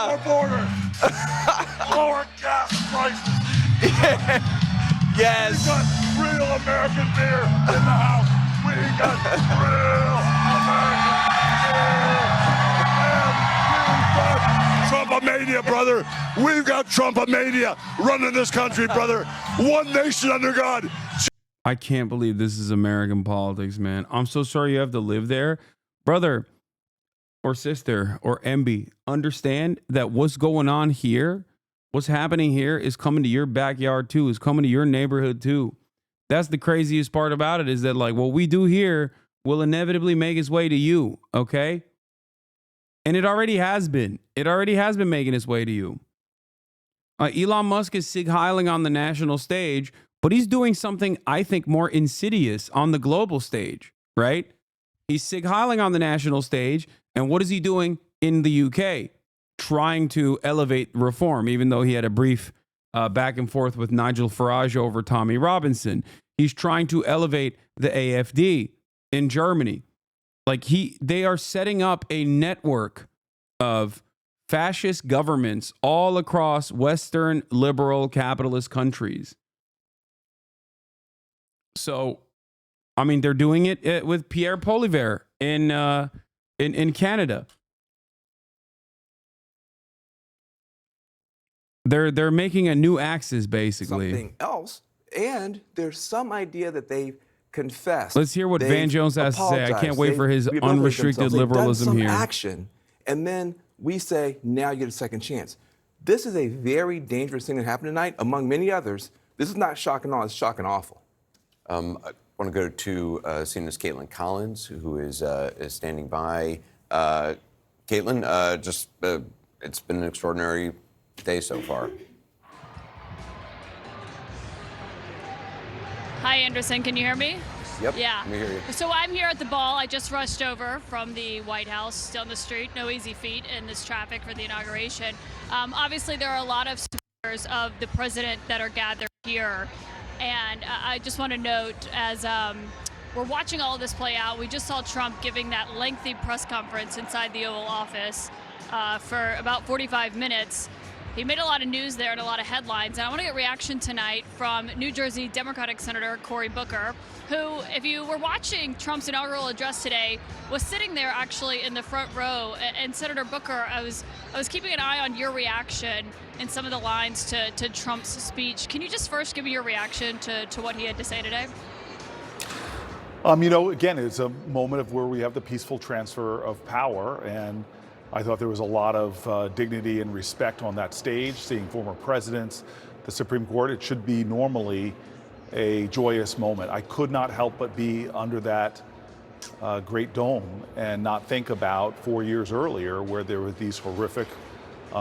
More border. Lower gas prices. Yes. We got real American beer in the house. We got real American beer. And we've got Trumpomania, brother. We've got Trumpomania running this country, brother. One nation under God. I can't believe this is American politics, man. I'm so sorry you have to live there. Brother or sister or MB, understand that what's going on here, what's happening here is coming to your backyard too, is coming to your neighborhood too. That's the craziest part about it, is that like what we do here will inevitably make its way to you, okay? And it already has been. It already has been making its way to you. Elon Musk is sig-heiling on the national stage But he's doing something, I think, more insidious on the global stage, right? He's Sig Heiling on the national stage. And what is he doing in the UK? Trying to elevate reform, even though he had a brief back and forth with Nigel Farage over Tommy Robinson. He's trying to elevate the AfD in Germany. Like they are setting up a network of fascist governments all across Western liberal capitalist countries. So, I mean, they're doing it with Pierre Poilievre in Canada. They're making a new axis, basically. Something else, and there's some idea that they've confessed. Let's hear what Van Jones has to say. I can't wait for his unrestricted liberalism They've done here. some action, and then we say, now you get a second chance. This is a very dangerous thing that happened tonight, among many others. This is not shock and awe, it's shock and awful. I want to go to CNN's Caitlin Collins, who is standing by. Caitlin, it's been an extraordinary day so far. Hi, Anderson. Can you hear me? Yep. Yeah. Let me hear you. So I'm here at the ball. I just rushed over from the White House down the street. No easy feat in this traffic for the inauguration. Obviously, there are a lot of supporters of the president that are gathered here. And I just want to note, as we're watching all of this play out, we just saw Trump giving that lengthy press conference inside the Oval Office for about 45 minutes. He made a lot of news there and a lot of headlines. And I want to get reaction tonight from New Jersey Democratic Senator Cory Booker, who, if you were watching Trump's inaugural address today, was sitting there actually in the front row. And Senator Booker, I was keeping an eye on your reaction in some of the lines to Trump's speech. Can you just first give me your reaction to what he had to say today? You know, again, it's a moment of where we have the peaceful transfer of power, and I thought there was a lot of dignity and respect on that stage, seeing former presidents, the Supreme Court. It should be normally a joyous moment. I could not help but be under that great dome and not think about 4 years earlier where there were these horrific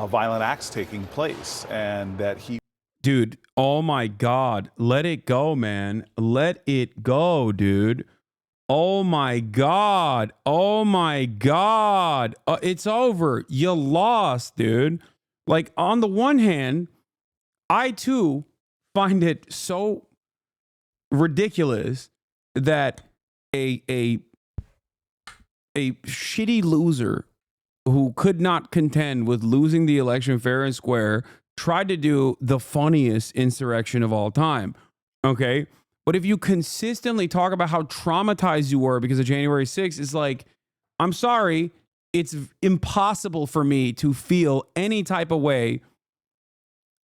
violent acts taking place, and that he... Dude, oh my God. Let it go, man. Let it go, dude. Oh my God. Oh my God. It's over. You lost, dude. Like, on the one hand, I too find it so ridiculous that a shitty loser who could not contend with losing the election fair and square tried to do the funniest insurrection of all time. Okay? But if you consistently talk about how traumatized you were because of January 6th, it's like, I'm sorry, it's impossible for me to feel any type of way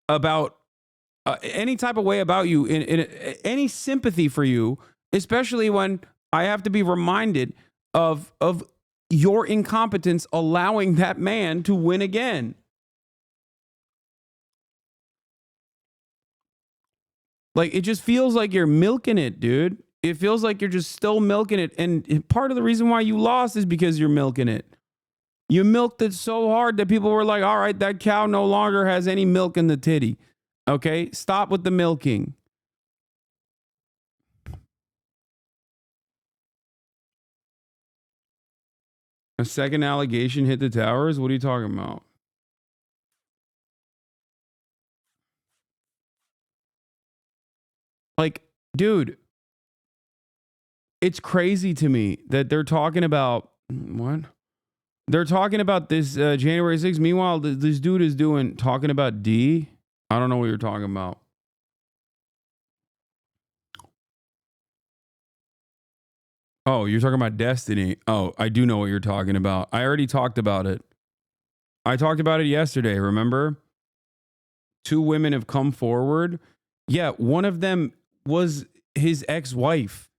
about you, in any sympathy for you, especially when I have to be reminded of your incompetence allowing that man to win again. Like, it just feels like you're milking it, dude. It feels like you're just still milking it. And part of the reason why you lost is because you're milking it. You milked it so hard that people were like, all right, that cow no longer has any milk in the titty. Okay? Stop with the milking. A second allegation hit the towers? What are you talking about? Like, dude, it's crazy to me that they're talking about what? They're talking about this January 6th. Meanwhile, this dude is talking about D. I don't know what you're talking about. Oh, you're talking about Destiny. Oh, I do know what you're talking about. I already talked about it. I talked about it yesterday, remember? 2 women have come forward. Yeah, one of them was his ex-wife.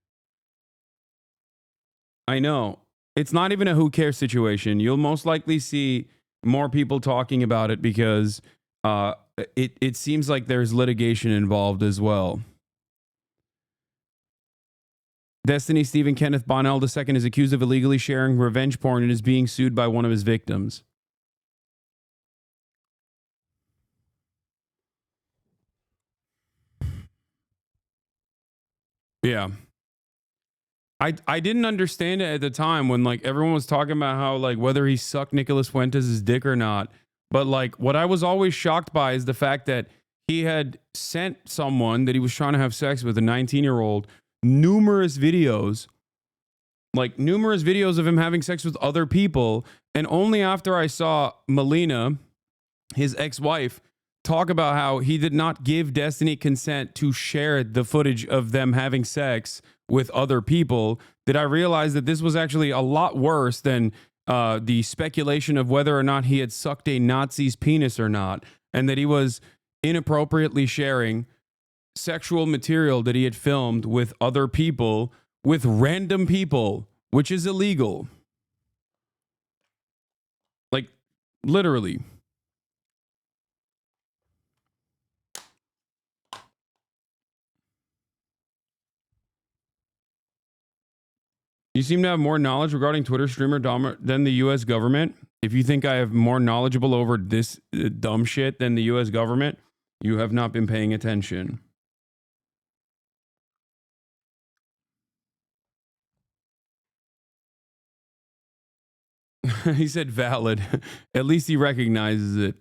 I know. It's not even a who cares situation. You'll most likely see more people talking about it because it seems like there's litigation involved as well. Destiny Stephen Kenneth Bonnell II is accused of illegally sharing revenge porn and is being sued by one of his victims. Yeah. I didn't understand it at the time when like everyone was talking about how like whether he sucked Nicholas Fuentes' dick or not. But like what I was always shocked by is the fact that he had sent someone that he was trying to have sex with, a 19-year-old, numerous videos of him having sex with other people. And only after I saw Melina, his ex-wife, talk about how he did not give Destiny consent to share the footage of them having sex with other people, did I realize that this was actually a lot worse than the speculation of whether or not he had sucked a Nazi's penis or not, and that he was inappropriately sharing sexual material that he had filmed with other people, with random people, which is illegal. Like, literally. You seem to have more knowledge regarding Twitter streamer than the U.S. government. If you think I have more knowledgeable over this dumb shit than the U.S. government, you have not been paying attention. He said valid. At least he recognizes it.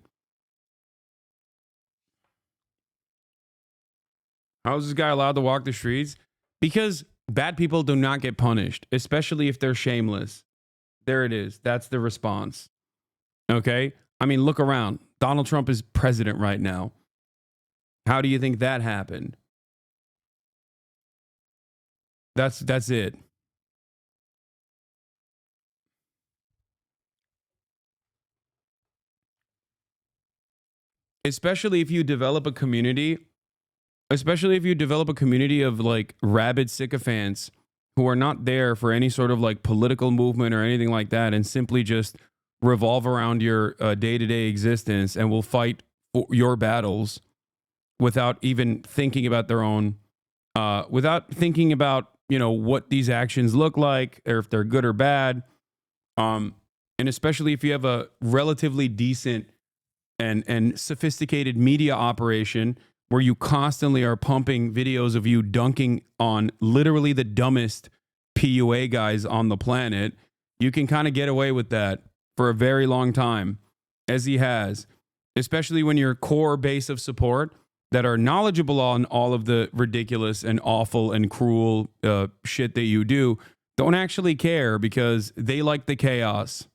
How is this guy allowed to walk the streets? Because bad people do not get punished, especially if they're shameless. There it is. That's the response. Okay? I mean, look around. Donald Trump is president right now. How do you think that happened? That's it. Especially if you develop a community of like rabid sycophants who are not there for any sort of like political movement or anything like that, and simply just revolve around your day-to-day existence and will fight your battles without even thinking about their own, without thinking about, you know, what these actions look like or if they're good or bad. And especially if you have a relatively decent and sophisticated media operation where you constantly are pumping videos of you dunking on literally the dumbest PUA guys on the planet, you can kind of get away with that for a very long time, as he has, especially when your core base of support that are knowledgeable on all of the ridiculous and awful and cruel shit that you do don't actually care because they like the chaos.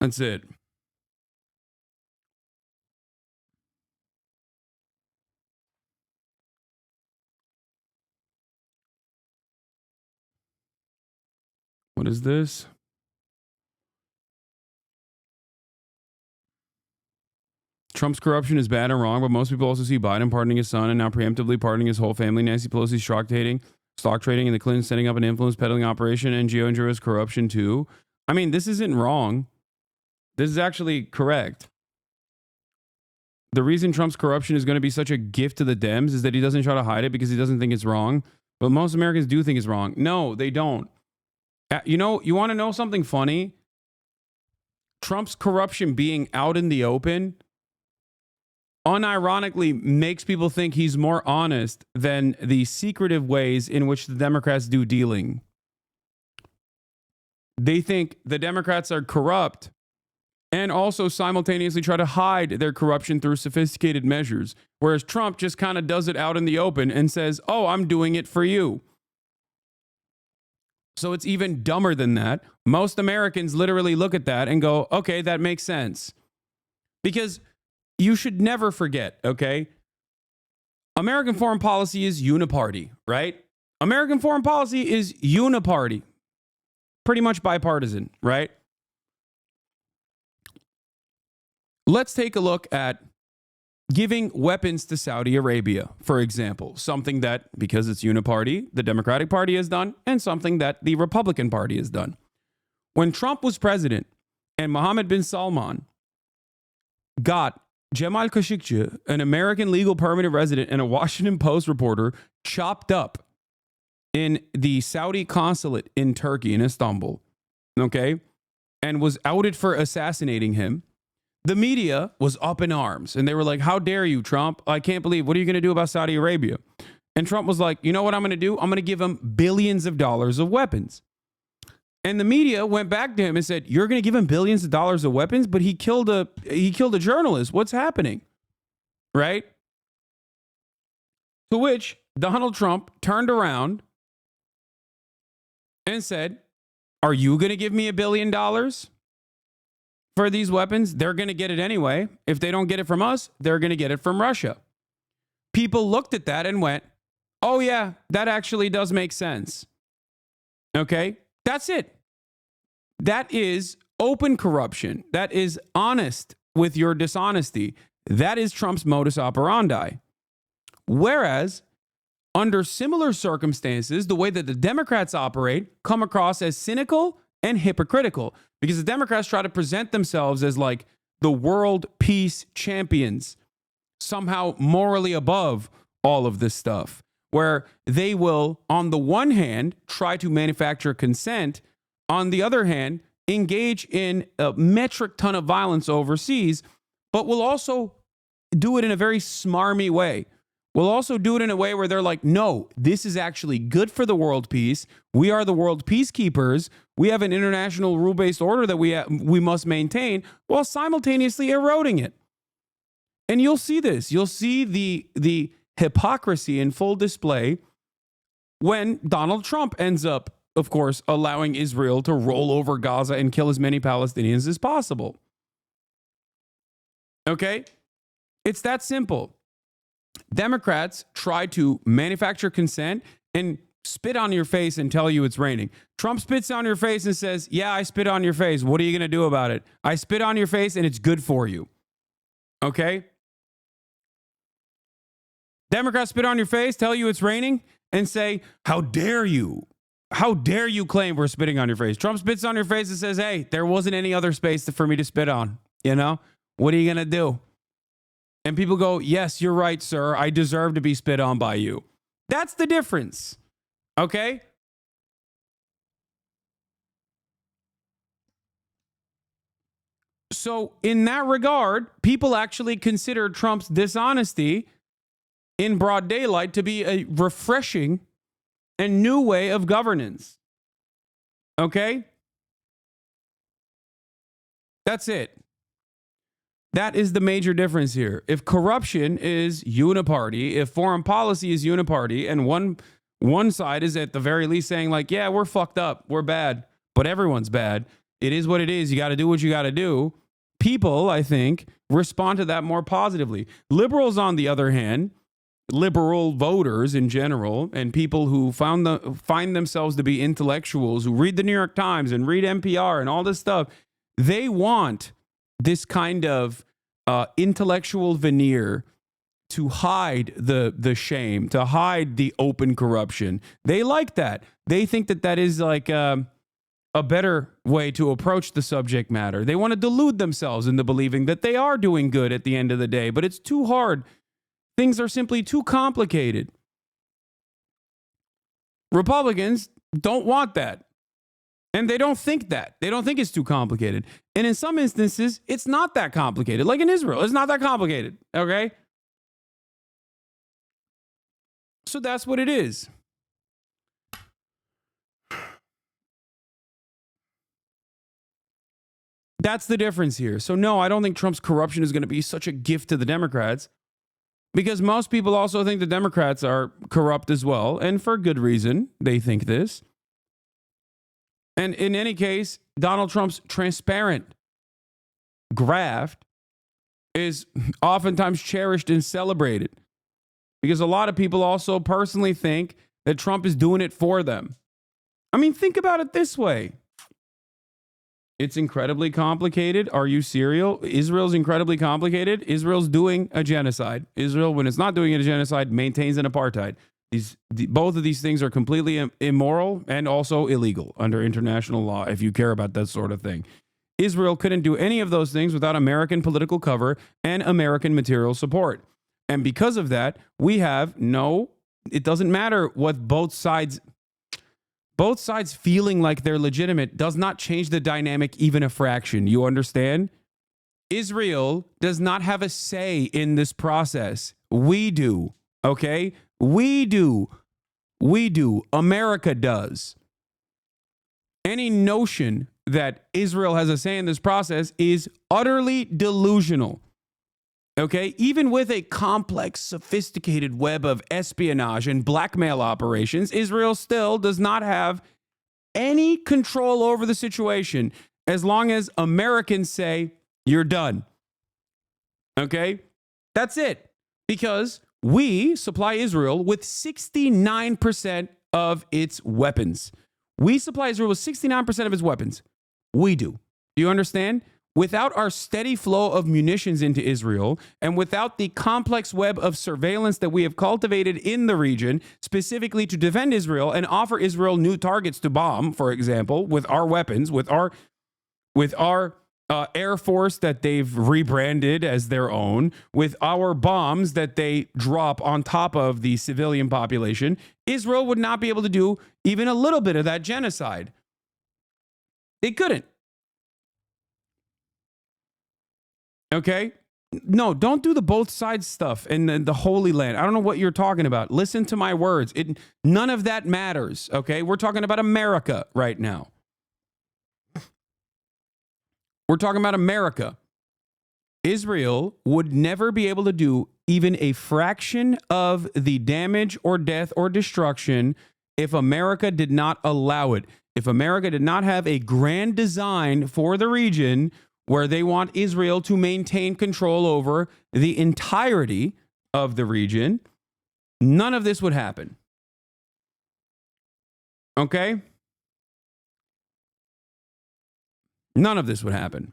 That's it. What is this? Trump's corruption is bad and wrong, but most people also see Biden pardoning his son and now preemptively pardoning his whole family. Nancy Pelosi's stock trading, and the Clintons setting up an influence peddling operation, and Gio and Joe's corruption too. I mean, this isn't wrong. This is actually correct. The reason Trump's corruption is going to be such a gift to the Dems is that he doesn't try to hide it because he doesn't think it's wrong. But most Americans do think it's wrong. No, they don't. You know, you want to know something funny? Trump's corruption being out in the open unironically makes people think he's more honest than the secretive ways in which the Democrats do dealing. They think the Democrats are corrupt and also simultaneously try to hide their corruption through sophisticated measures, whereas Trump just kind of does it out in the open and says, oh, I'm doing it for you. So it's even dumber than that. Most Americans literally look at that and go, okay, that makes sense. Because you should never forget, okay? American foreign policy is uniparty, right? American foreign policy is uniparty. Pretty much bipartisan, right? Let's take a look at giving weapons to Saudi Arabia, for example. Something that, because it's uniparty, the Democratic Party has done, and something that the Republican Party has done. When Trump was president and Mohammed bin Salman got Jamal Khashoggi, an American legal permanent resident and a Washington Post reporter, chopped up in the Saudi consulate in Turkey, in Istanbul, okay, and was outed for assassinating him, the media was up in arms and they were like, how dare you, Trump? I can't believe, what are you going to do about Saudi Arabia? And Trump was like, you know what I'm going to do? I'm going to give him billions of dollars of weapons. And the media went back to him and said, you're going to give him billions of dollars of weapons, but he killed a journalist. What's happening? Right? To which Donald Trump turned around and said, are you going to give me $1 billion for these weapons? They're going to get it anyway. If they don't get it from us, they're going to get it from Russia. People looked at that and went, oh yeah, that actually does make sense. Okay? That's it. That is open corruption. That is honest with your dishonesty. That is Trump's modus operandi. Whereas, under similar circumstances, the way that the Democrats operate come across as cynical and hypocritical, because the Democrats try to present themselves as like the world peace champions, somehow morally above all of this stuff, where they will, on the one hand, try to manufacture consent, on the other hand, engage in a metric ton of violence overseas, but will also do it in a very smarmy way. We'll also do it in a way where they're like, no, this is actually good for the world peace. We are the world peacekeepers. We have an international rule-based order that we must maintain, while simultaneously eroding it. And you'll see this. You'll see the hypocrisy in full display when Donald Trump ends up, of course, allowing Israel to roll over Gaza and kill as many Palestinians as possible. Okay? It's that simple. Democrats try to manufacture consent and spit on your face and tell you it's raining. Trump spits on your face and says, yeah, I spit on your face. What are you going to do about it? I spit on your face and it's good for you. Okay? Democrats spit on your face, tell you it's raining, and say, how dare you? How dare you claim we're spitting on your face? Trump spits on your face and says, hey, there wasn't any other space for me to spit on. You know? What are you going to do? And people go, yes, you're right, sir. I deserve to be spit on by you. That's the difference. Okay? So in that regard, people actually consider Trump's dishonesty in broad daylight to be a refreshing and new way of governance. Okay? That's it. That is the major difference here. If corruption is uniparty, if foreign policy is uniparty, and one side is at the very least saying like, yeah, we're fucked up, we're bad, but everyone's bad. It is what it is. You got to do what you got to do. People, I think, respond to that more positively. Liberals, on the other hand, liberal voters in general, and people who find themselves to be intellectuals, who read the New York Times and read NPR and all this stuff, they want this kind of intellectual veneer to hide the shame, to hide the open corruption. They like that. They think that that is like a better way to approach the subject matter. They want to delude themselves into believing that they are doing good at the end of the day, but it's too hard. Things are simply too complicated. Republicans don't want that. And they don't think that. They don't think it's too complicated. And in some instances, it's not that complicated. Like in Israel, it's not that complicated. Okay? So that's what it is. That's the difference here. So no, I don't think Trump's corruption is going to be such a gift to the Democrats, because most people also think the Democrats are corrupt as well. And for good reason, they think this. And in any case, Donald Trump's transparent graft is oftentimes cherished and celebrated, because a lot of people also personally think that Trump is doing it for them. I mean, think about it this way. It's incredibly complicated. Are you serial? Israel's incredibly complicated. Israel's doing a genocide. Israel, when it's not doing a genocide, maintains an apartheid. Both of these things are completely immoral and also illegal under international law, if you care about that sort of thing. Israel couldn't do any of those things without American political cover and American material support. And because of that, we have it doesn't matter what both sides feeling like they're legitimate does not change the dynamic even a fraction. You understand? Israel does not have a say in this process. We do. Okay? We do. We do. America does. Any notion that Israel has a say in this process is utterly delusional. Okay? Even with a complex, sophisticated web of espionage and blackmail operations, Israel still does not have any control over the situation as long as Americans say, you're done. Okay? That's it. Because we supply Israel with 69% of its weapons. We supply Israel with 69% of its weapons. We do. Do you understand? Without our steady flow of munitions into Israel and without the complex web of surveillance that we have cultivated in the region, specifically to defend Israel and offer Israel new targets to bomb, for example, with our weapons, with our Air Force that they've rebranded as their own, with our bombs that they drop on top of the civilian population, Israel would not be able to do even a little bit of that genocide. They couldn't. Okay? No, don't do the both sides stuff in the Holy Land. I don't know what you're talking about. Listen to my words. None of that matters. Okay? We're talking about America right now. We're talking about America. Israel would never be able to do even a fraction of the damage or death or destruction if America did not allow it. If America did not have a grand design for the region where they want Israel to maintain control over the entirety of the region, none of this would happen. Okay? None of this would happen.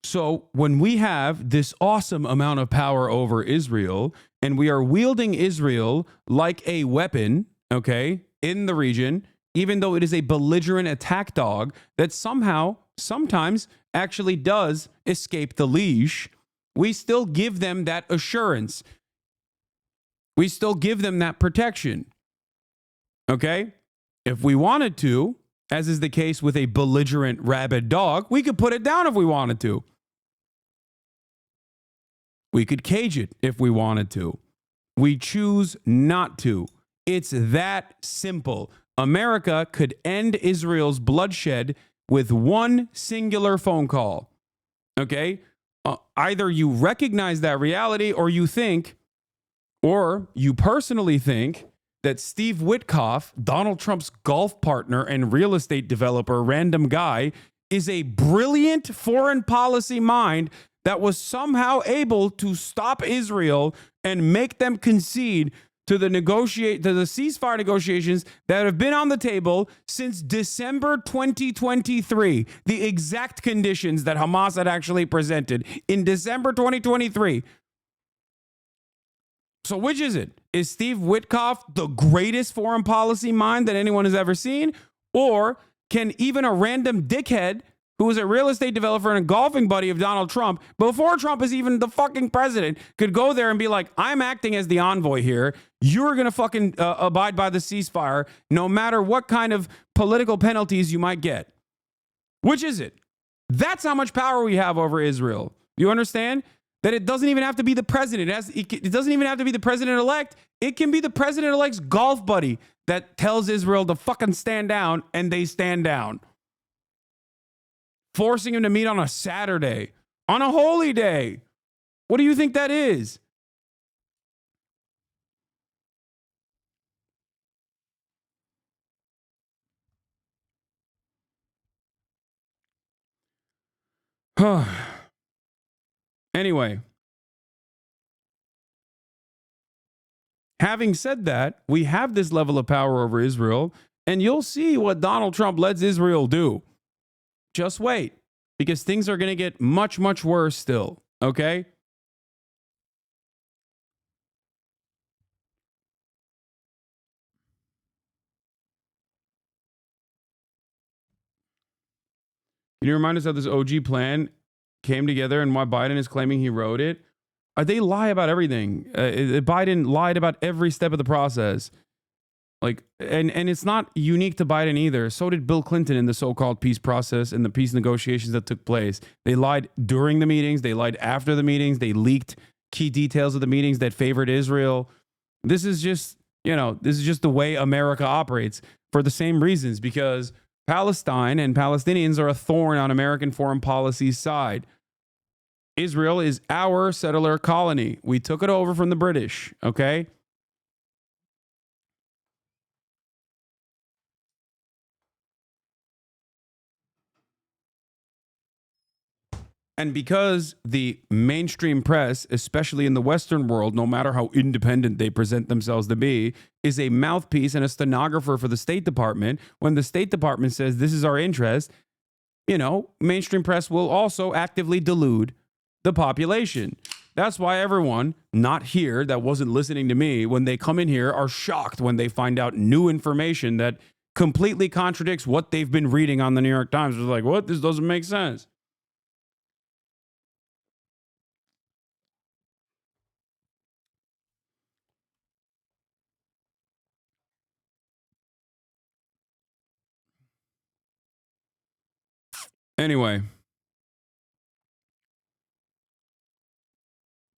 So when we have this awesome amount of power over Israel and we are wielding Israel like a weapon, okay, in the region, even though it is a belligerent attack dog that sometimes actually does escape the leash, we still give them that assurance. We still give them that protection. Okay? If we wanted to, as is the case with a belligerent rabid dog, we could put it down if we wanted to. We could cage it if we wanted to. We choose not to. It's that simple. America could end Israel's bloodshed with one singular phone call. Okay? Either you recognize that reality or you think, or you personally think, that Steve Witkoff, Donald Trump's golf partner and real estate developer, random guy, is a brilliant foreign policy mind that was somehow able to stop Israel and make them concede to the ceasefire negotiations that have been on the table since December 2023. The exact conditions that Hamas had actually presented in December 2023. So which is it? Is Steve Witkoff the greatest foreign policy mind that anyone has ever seen? Or can even a random dickhead who was a real estate developer and a golfing buddy of Donald Trump, before Trump is even the fucking president, could go there and be like, I'm acting as the envoy here. You're going to fucking abide by the ceasefire no matter what kind of political penalties you might get. Which is it? That's how much power we have over Israel. You understand? That it doesn't even have to be the president. It doesn't even have to be the president-elect. It can be the president-elect's golf buddy that tells Israel to fucking stand down, and they stand down. Forcing him to meet on a Saturday, on a holy day. What do you think that is? Anyway, having said that, we have this level of power over Israel, and you'll see what Donald Trump lets Israel do. Just wait, because things are going to get much, much worse still, okay? Can you remind us how this OG plan came together and why Biden is claiming he wrote it? They lie about everything. Biden lied about every step of the process. Like, and it's not unique to Biden either. So did Bill Clinton in the so-called peace process and the peace negotiations that took place. They lied during the meetings. They lied after the meetings. They leaked key details of the meetings that favored Israel. This is just, this is just the way America operates for the same reasons, because Palestine and Palestinians are a thorn on American foreign policy's side. Israel is our settler colony. We took it over from the British, okay? And because the mainstream press, especially in the Western world, no matter how independent they present themselves to be, is a mouthpiece and a stenographer for the State Department, when the State Department says this is our interest, mainstream press will also actively delude the population. That's why everyone not here that wasn't listening to me, when they come in here, are shocked when they find out new information that completely contradicts what they've been reading on the New York Times. It's like, what? This doesn't make sense. Anyway,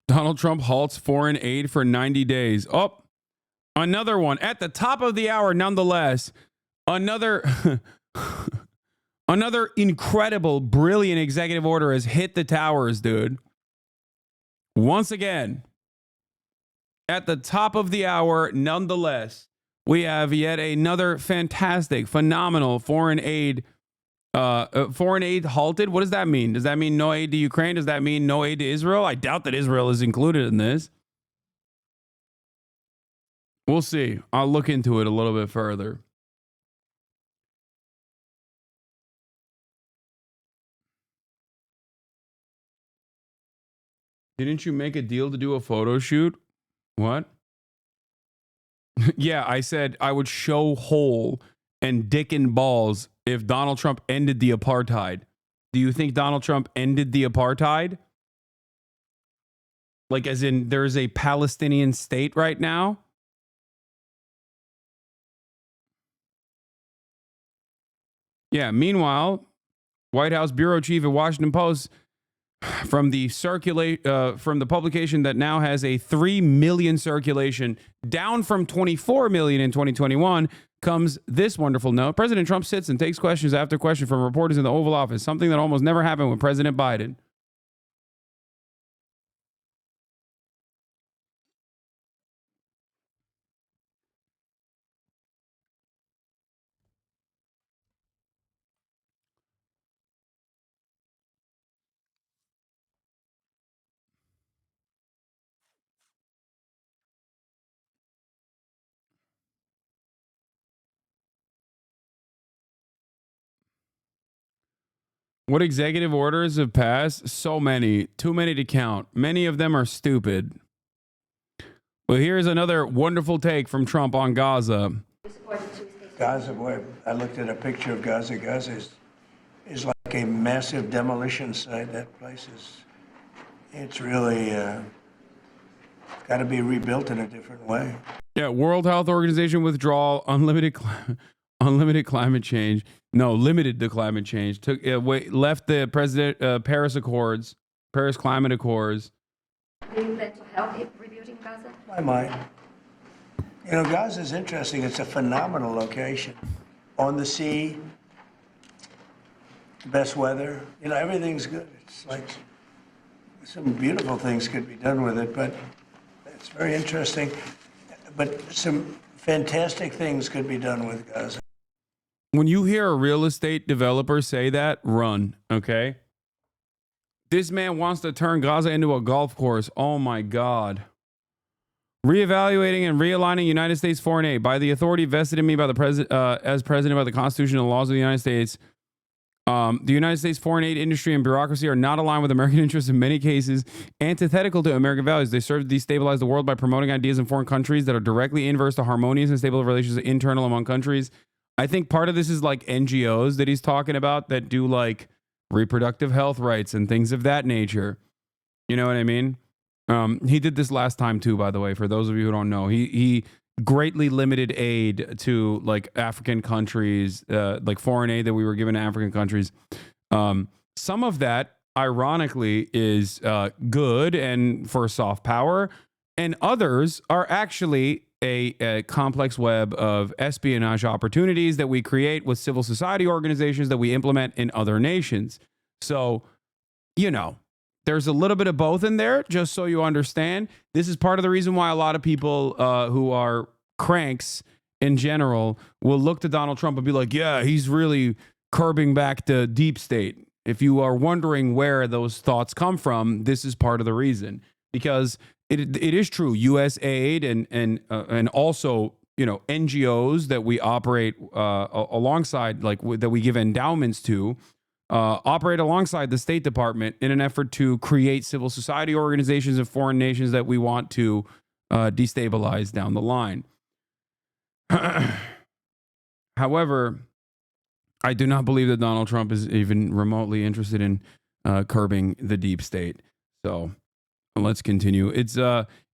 Donald Trump halts foreign aid for 90 days. Oh, another one at the top of the hour, nonetheless. Another incredible, brilliant executive order has hit the towers, dude. Once again, at the top of the hour, nonetheless, we have yet another fantastic, phenomenal foreign aid halted. What does that mean? Does that mean no aid to Ukraine? Does that mean no aid to Israel? I doubt that Israel is included in this. We'll see. I'll look into it a little bit further. Didn't you make a deal to do a photo shoot? What? Yeah, I said I would show hole and dick and balls if Donald Trump ended the apartheid. Do you think Donald Trump ended the apartheid? Like, as in there's a Palestinian state right now? Yeah, meanwhile, White House bureau chief at Washington Post, from the publication that now has a 3 million circulation, down from 24 million in 2021, comes this wonderful note. President Trump sits and takes questions after question from reporters in the Oval Office, something that almost never happened with President Biden. What executive orders have passed? So many. Too many to count. Many of them are stupid. Well, here's another wonderful take from Trump on Gaza. Gaza, boy, I looked at a picture of Gaza. Gaza is like a massive demolition site. That place it's really got to be rebuilt in a different way. Yeah, World Health Organization withdrawal, unlimited climate change. No, limited to climate change. Left the Paris Climate Accords. Do you plan to help rebuilding Gaza? I might. Gaza is interesting. It's a phenomenal location. On the sea, best weather. Everything's good. It's like some beautiful things could be done with it, but it's very interesting. But some fantastic things could be done with Gaza. When you hear a real estate developer say that, run, okay? This man wants to turn Gaza into a golf course. Oh, my God. Reevaluating and realigning United States foreign aid by the authority vested in me by the president, as president by the Constitution and laws of the United States. The United States foreign aid industry and bureaucracy are not aligned with American interests, in many cases antithetical to American values. They serve to destabilize the world by promoting ideas in foreign countries that are directly inverse to harmonious and stable relations internal among countries. I think part of this is like NGOs that he's talking about that do like reproductive health rights and things of that nature. You know what I mean? He did this last time too, by the way, for those of you who don't know. He greatly limited aid to like African countries, like foreign aid that we were given to African countries. Some of that, ironically, is good and for soft power, and others are actually a complex web of espionage opportunities that we create with civil society organizations that we implement in other nations. So, you know, there's a little bit of both in there, just so you understand. This is part of the reason why a lot of people who are cranks in general will look to Donald Trump and be like, yeah, he's really curbing back the deep state. If you are wondering where those thoughts come from, this is part of the reason. Because it is true, U.S. aid and also, you know, NGOs that we operate alongside, like that we give endowments to, operate alongside the State Department in an effort to create civil society organizations in foreign nations that we want to destabilize down the line. However, I do not believe that Donald Trump is even remotely interested in curbing the deep state. So let's continue. It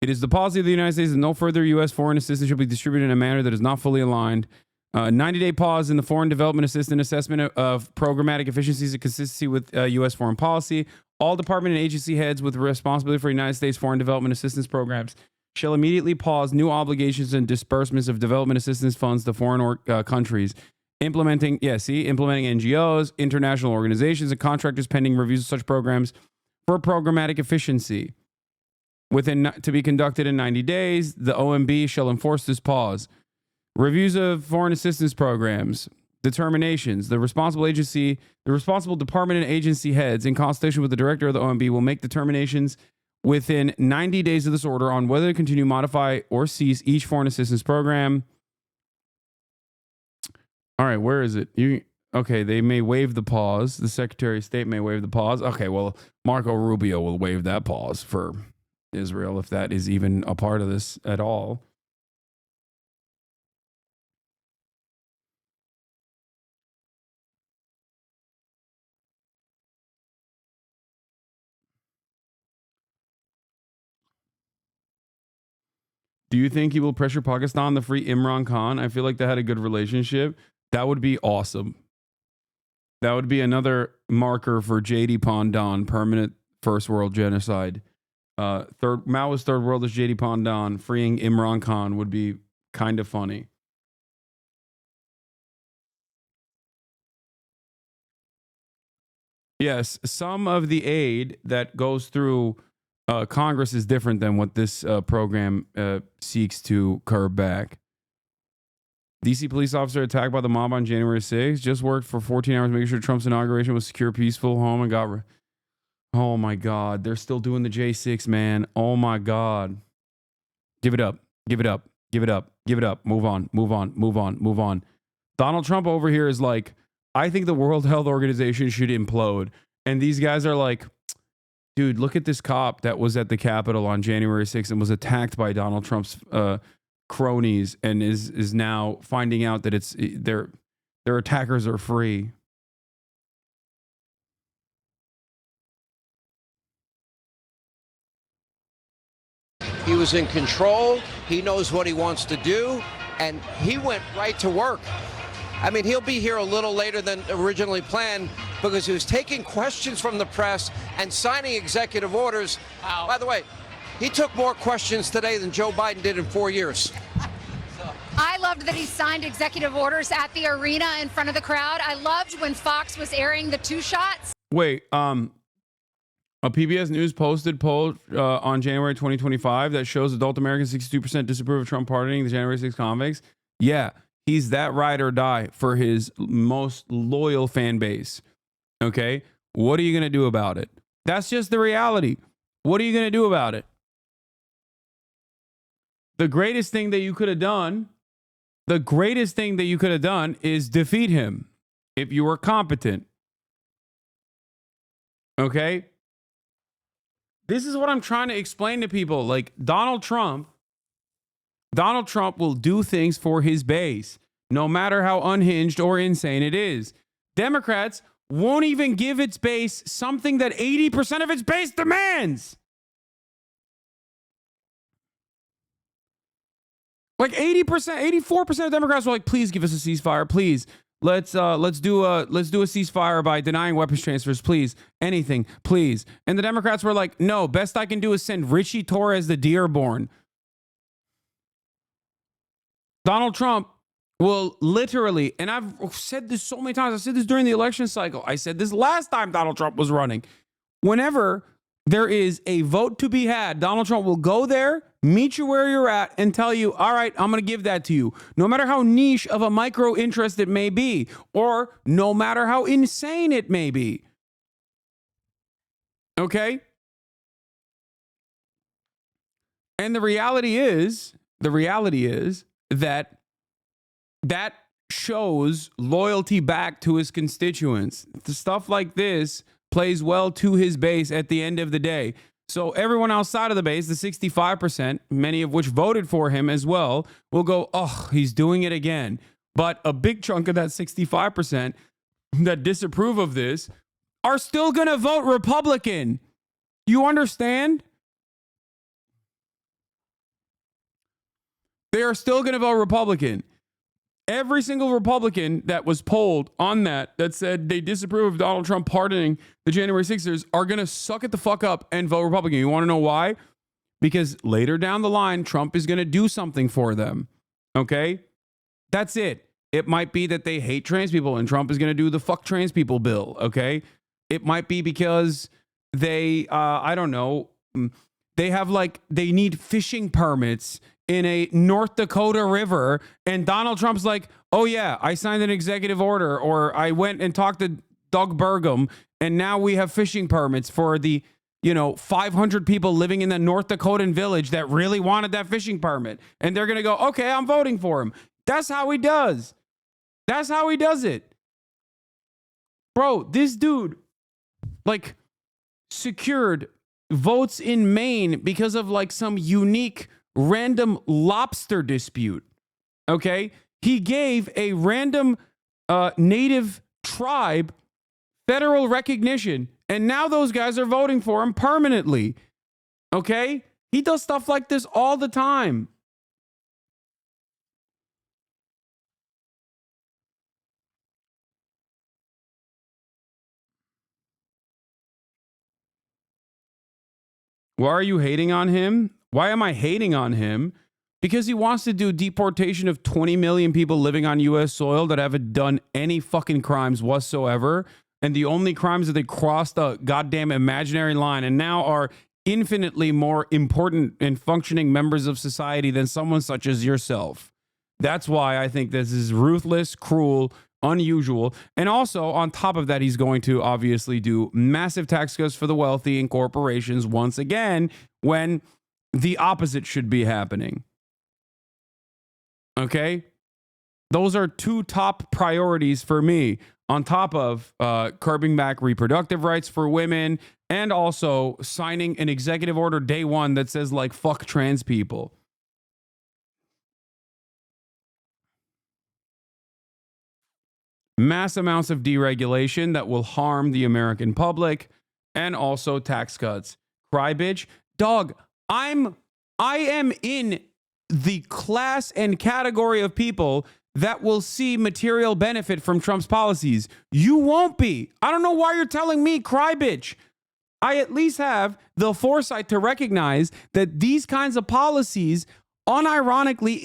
is the policy of the United States that no further U.S. foreign assistance shall be distributed in a manner that is not fully aligned. 90-day pause in the foreign development assistance assessment of programmatic efficiencies and consistency with U.S. foreign policy. All department and agency heads with responsibility for United States foreign development assistance programs shall immediately pause new obligations and disbursements of development assistance funds to foreign countries. Implementing NGOs, international organizations, and contractors pending reviews of such programs for programmatic efficiency. To be conducted in 90 days, the OMB shall enforce this pause. Reviews of foreign assistance programs, determinations. The responsible department and agency heads, in consultation with the director of the OMB, will make determinations within 90 days of this order on whether to continue, modify, or cease each foreign assistance program. All right, where is it? Okay, they may waive the pause. The Secretary of State may waive the pause. Okay, well, Marco Rubio will waive that pause for Israel, if that is even a part of this at all. Do you think he will pressure Pakistan to free Imran Khan? I feel like they had a good relationship. That would be awesome. That would be another marker for J.D. Pandan, permanent first world genocide. Maoist third world is J.D. Pandan. Freeing Imran Khan would be kind of funny. Yes, some of the aid that goes through Congress is different than what this program seeks to curb back. DC police officer attacked by the mob on January 6th. Just worked for 14 hours making sure Trump's inauguration was secure, peaceful. Oh my God. They're still doing the J6, man. Oh my God. Give it up. Give it up. Give it up. Give it up. Move on. Move on. Move on. Move on. Donald Trump over here is like, I think the World Health Organization should implode. And these guys are like, dude, look at this cop that was at the Capitol on January 6th and was attacked by Donald Trump's cronies and is now finding out that it's their attackers are free. He was in control. He knows what he wants to do, and he went right to work. I mean, he'll be here a little later than originally planned because he was taking questions from the press and signing executive orders. Wow. By the way, he took more questions today than Joe Biden did in 4 years. I loved that he signed executive orders at the arena in front of the crowd. I loved when Fox was airing the two shots. Wait, a PBS News posted poll on January 2025 that shows adult Americans 62% disapprove of Trump pardoning the January 6 convicts. Yeah, he's that ride or die for his most loyal fan base. Okay, what are you going to do about it? That's just the reality. What are you going to do about it? The greatest thing that you could have done, is defeat him if you were competent. Okay? This is what I'm trying to explain to people. Like Donald Trump will do things for his base, no matter how unhinged or insane it is. Democrats won't even give its base something that 80% of its base demands. Like 80%, 84% of Democrats were like, please give us a ceasefire, please. Let's do a ceasefire by denying weapons transfers, please. Anything, please. And the Democrats were like, no, best I can do is send Richie Torres the Dearborn. Donald Trump will literally, and I've said this so many times, I said this during the election cycle, I said this last time Donald Trump was running. Whenever there is a vote to be had, Donald Trump will go there, meet you where you're at, and tell you, all right, I'm going to give that to you. No matter how niche of a micro interest it may be, or no matter how insane it may be. Okay? And the reality is that shows loyalty back to his constituents. The stuff like this plays well to his base at the end of the day. So everyone outside of the base, the 65%, many of which voted for him as well, will go, oh, he's doing it again. But a big chunk of that 65% that disapprove of this are still going to vote Republican. You understand? They are still going to vote Republican. Every single Republican that was polled on that said they disapprove of Donald Trump pardoning the January 6ers are going to suck it the fuck up and vote Republican. You want to know why? Because later down the line, Trump is going to do something for them. Okay? That's it. It might be that they hate trans people and Trump is going to do the fuck trans people bill. Okay? It might be because they, I don't know, they have they need fishing permits in a North Dakota river, and Donald Trump's like, oh yeah, I signed an executive order, or I went and talked to Doug Burgum, and now we have fishing permits for the, 500 people living in the North Dakotan village that really wanted that fishing permit. And they're going to go, okay, I'm voting for him. That's how he does. That's how he does it. Bro, this dude, secured votes in Maine because of some unique random lobster dispute. Okay? He gave a random native tribe federal recognition, and now those guys are voting for him permanently. Okay? He does stuff like this all the time. Why are you hating on him? Why am I hating on him? Because he wants to do deportation of 20 million people living on U.S. soil that haven't done any fucking crimes whatsoever. And the only crimes that they crossed a goddamn imaginary line and now are infinitely more important and functioning members of society than someone such as yourself. That's why I think this is ruthless, cruel, unusual. And also, on top of that, he's going to obviously do massive tax cuts for the wealthy and corporations once again, when the opposite should be happening. Okay? Those are two top priorities for me, on top of curbing back reproductive rights for women and also signing an executive order day one that says, fuck trans people. Mass amounts of deregulation that will harm the American public, and also tax cuts. Cry bitch. Dog, I am in the class and category of people that will see material benefit from Trump's policies. You won't be. I don't know why you're telling me cry bitch. I at least have the foresight to recognize that these kinds of policies unironically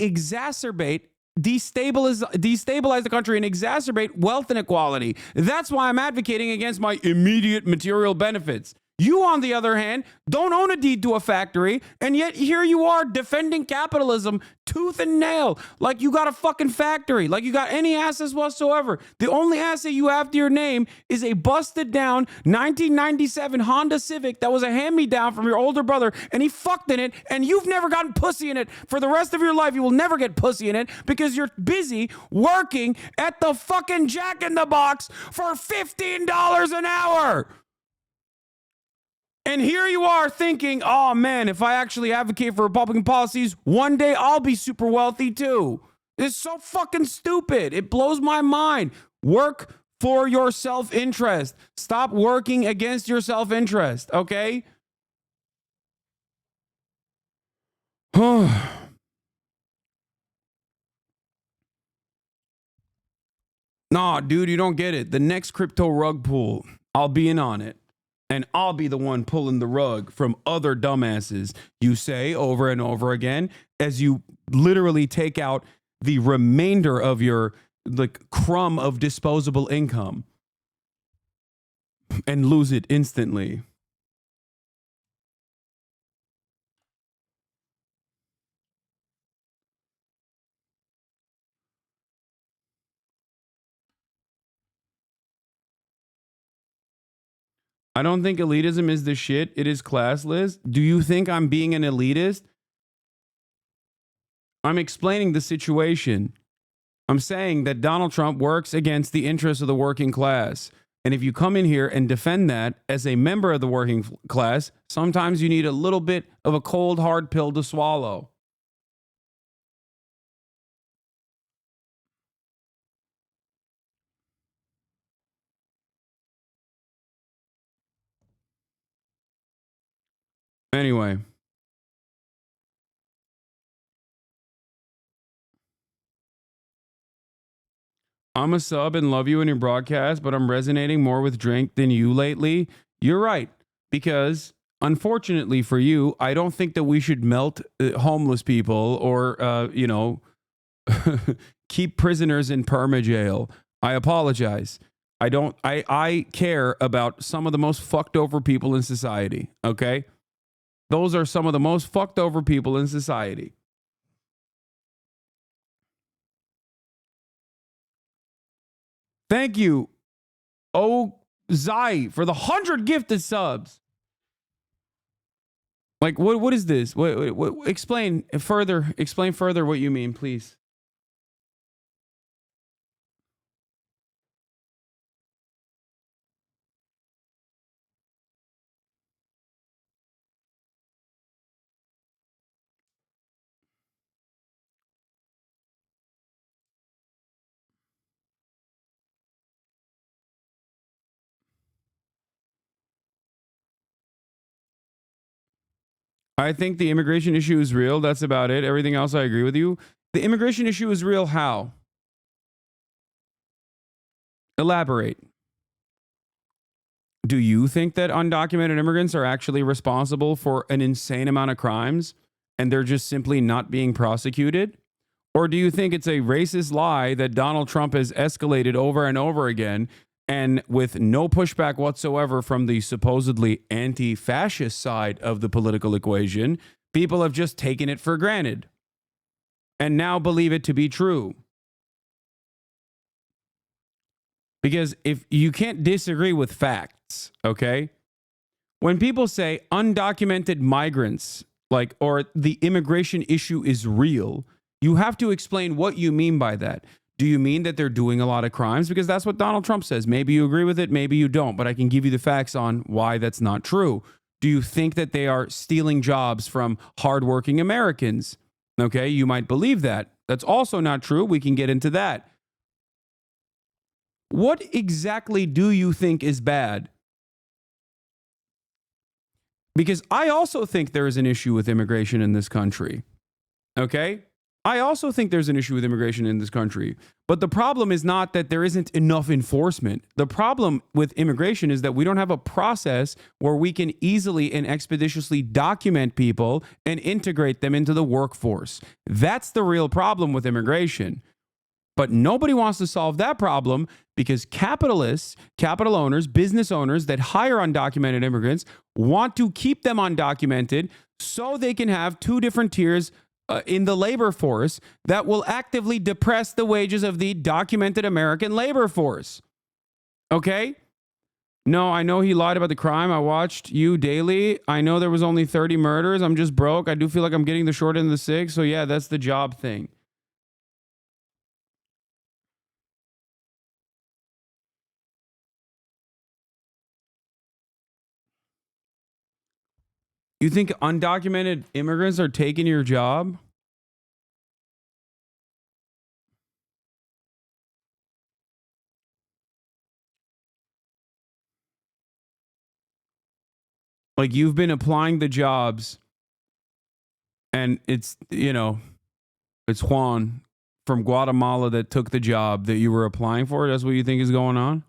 destabilize the country and exacerbate wealth inequality. That's why I'm advocating against my immediate material benefits. You, on the other hand, don't own a deed to a factory, and yet here you are defending capitalism tooth and nail, like you got a fucking factory, like you got any assets whatsoever. The only asset you have to your name is a busted down 1997 Honda Civic that was a hand-me-down from your older brother, and he fucked in it, and you've never gotten pussy in it. For the rest of your life, you will never get pussy in it because you're busy working at the fucking Jack in the Box for $15 an hour. And here you are thinking, oh man, if I actually advocate for Republican policies, one day I'll be super wealthy too. It's so fucking stupid. It blows my mind. Work for your self-interest. Stop working against your self-interest, okay? Nah, dude, you don't get it. The next crypto rug pull, I'll be in on it. And I'll be the one pulling the rug from other dumbasses you say over and over again as you literally take out the remainder of your crumb of disposable income and lose it instantly. I don't think elitism is the shit. It is classless. Do you think I'm being an elitist? I'm explaining the situation. I'm saying that Donald Trump works against the interests of the working class. And if you come in here and defend that as a member of the working class, sometimes you need a little bit of a cold, hard pill to swallow. Anyway. I'm a sub and love you in your broadcast, but I'm resonating more with drink than you lately. You're right. Because unfortunately for you, I don't think that we should melt homeless people or, keep prisoners in perma jail. I apologize. I care about some of the most fucked over people in society. Okay. Those are some of the most fucked over people in society. Thank you, Zai, for the 100 gifted subs. Like, what is this? What, explain further what you mean, please. I think the immigration issue is real. That's about it. Everything else, I agree with you. The immigration issue is real how? Elaborate. Do you think that undocumented immigrants are actually responsible for an insane amount of crimes and they're just simply not being prosecuted? Or do you think it's a racist lie that Donald Trump has escalated over and over again, and with no pushback whatsoever from the supposedly anti-fascist side of the political equation, people have just taken it for granted and now believe it to be true? Because if you can't disagree with facts, okay? When people say undocumented migrants, or the immigration issue is real, you have to explain what you mean by that. Do you mean that they're doing a lot of crimes? Because that's what Donald Trump says. Maybe you agree with it, maybe you don't, but I can give you the facts on why that's not true. Do you think that they are stealing jobs from hardworking Americans? Okay, you might believe that. That's also not true. We can get into that. What exactly do you think is bad? Because I also think there is an issue with immigration in this country. Okay? I also think there's an issue with immigration in this country. But the problem is not that there isn't enough enforcement. The problem with immigration is that we don't have a process where we can easily and expeditiously document people and integrate them into the workforce. That's the real problem with immigration. But nobody wants to solve that problem because capitalists, capital owners, business owners that hire undocumented immigrants want to keep them undocumented so they can have two different tiers in the labor force that will actively depress the wages of the documented American labor force. Okay? No, I know he lied about the crime. I watched you daily. I know there was only 30 murders. I'm just broke. I do feel like I'm getting the short end of the stick. So yeah, that's the job thing. You think undocumented immigrants are taking your job? Like, you've been applying the jobs and it's Juan from Guatemala that took the job that you were applying for? That's what you think is going on?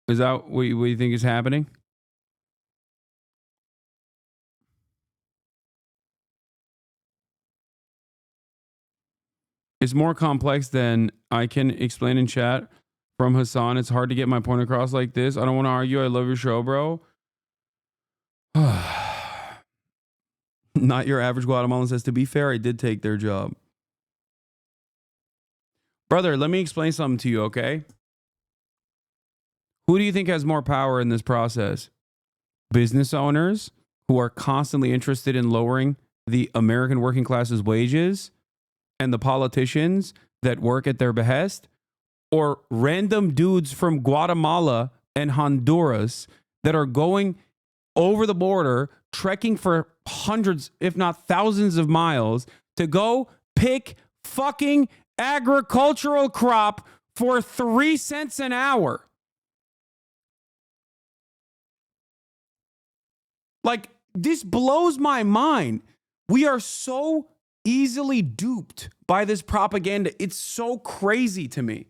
Is that what you think is happening? It's more complex than I can explain in chat from Hasan. It's hard to get my point across like this. I don't want to argue. I love your show, bro. Not your average Guatemalan says, to be fair, I did take their job. Brother, let me explain something to you, okay? Who do you think has more power in this process? Business owners who are constantly interested in lowering the American working class's wages, and the politicians that work at their behest, or random dudes from Guatemala and Honduras that are going over the border, trekking for hundreds, if not thousands of miles to go pick fucking agricultural crop for 3 cents an hour? Like, this blows my mind. We are so easily duped by this propaganda. It's so crazy to me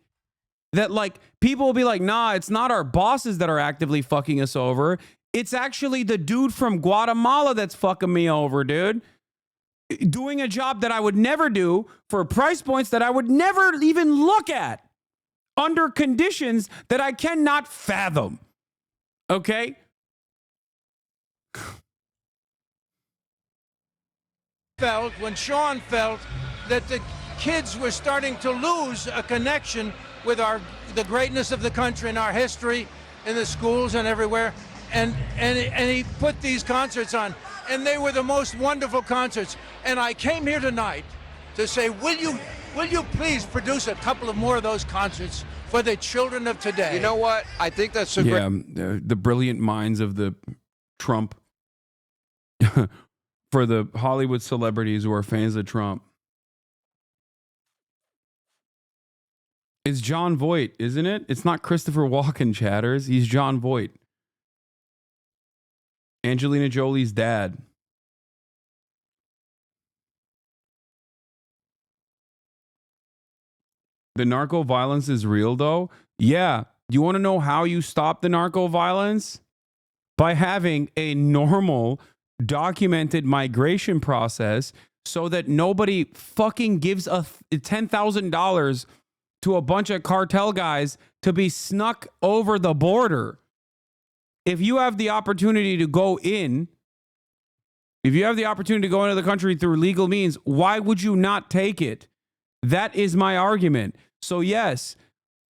that, like, people will be like, nah, it's not our bosses that are actively fucking us over. It's actually the dude from Guatemala that's fucking me over, dude. Doing a job that I would never do for price points that I would never even look at under conditions that I cannot fathom. Okay? When Sean felt that the kids were starting to lose a connection with the greatness of the country and our history in the schools and everywhere, and he put these concerts on, and they were the most wonderful concerts. And I came here tonight to say, will you please produce a couple of more of those concerts for the children of today? You know what? I think that's a great. The brilliant minds of the Trump. For the Hollywood celebrities who are fans of Trump. It's John Voight, isn't it? It's not Christopher Walken, chatters. He's John Voight. Angelina Jolie's dad. The narco violence is real, though. Yeah. You want to know how you stop the narco violence? By having a normal, documented migration process so that nobody fucking gives $10,000 to a bunch of cartel guys to be snuck over the border. If you have the opportunity to go in, if you have the opportunity to go into the country through legal means, why would you not take it? That is my argument. So yes,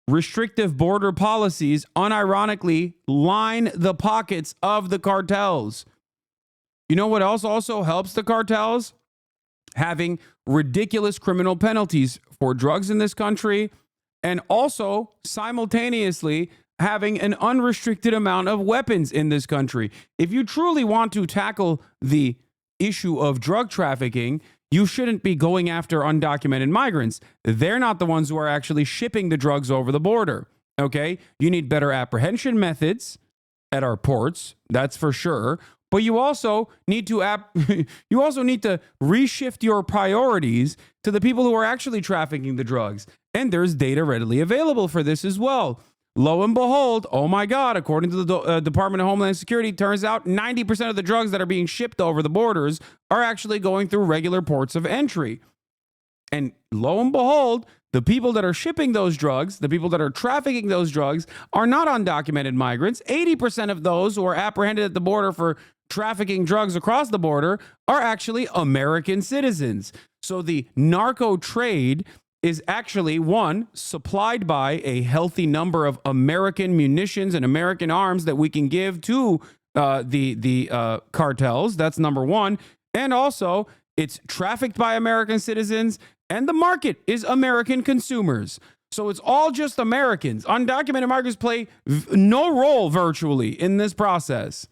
restrictive border policies unironically line the pockets of the cartels. You know what else also helps the cartels? Having ridiculous criminal penalties for drugs in this country, and also simultaneously having an unrestricted amount of weapons in this country. If you truly want to tackle the issue of drug trafficking, you shouldn't be going after undocumented migrants. They're not the ones who are actually shipping the drugs over the border. Okay? You need better apprehension methods at our ports, that's for sure. But you also need to reshift your priorities to the people who are actually trafficking the drugs. And there's data readily available for this as well. Lo and behold, oh my God, according to the Department of Homeland Security, turns out 90% of the drugs that are being shipped over the borders are actually going through regular ports of entry. And lo and behold, the people that are shipping those drugs, the people that are trafficking those drugs, are not undocumented migrants. 80% of those who are apprehended at the border for trafficking drugs across the border are actually American citizens. So the narco trade is actually, one, supplied by a healthy number of American munitions and American arms that we can give to the cartels. That's number one. And also, it's trafficked by American citizens, and the market is American consumers. So it's all just Americans. Undocumented migrants play no role virtually in this process.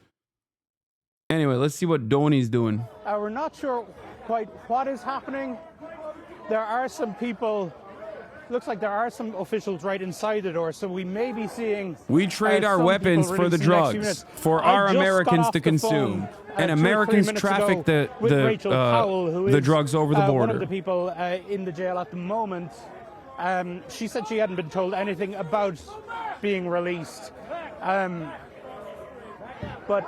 Anyway, let's see what Dhoni's doing. We're not sure quite what is happening. There are some people looks like there are some officials right inside the door, so we may be seeing. We trade our some weapons people for the releasing next few drugs, minutes. for I our just got Americans off to the phone, consume, and 2 or 3 Americans minutes traffic ago with Rachel Powell, who the is, drugs over the one border. of the people in the jail at the moment. She said she hadn't been told anything about being released, but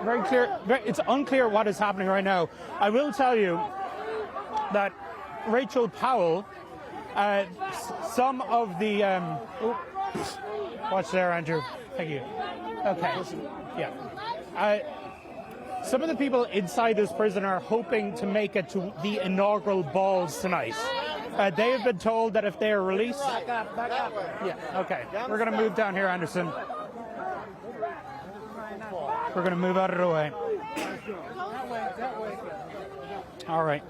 very clear. It's unclear what is happening right now. I will tell you that Rachel Powell, some of the watch there, Andrew. Thank you. Okay. Yeah. Some of the people inside this prison are hoping to make it to the inaugural balls tonight. They have been told that if they are released... Back up. Yeah, okay. We're going to move down here, Anderson. We're going to move out of the way. All right.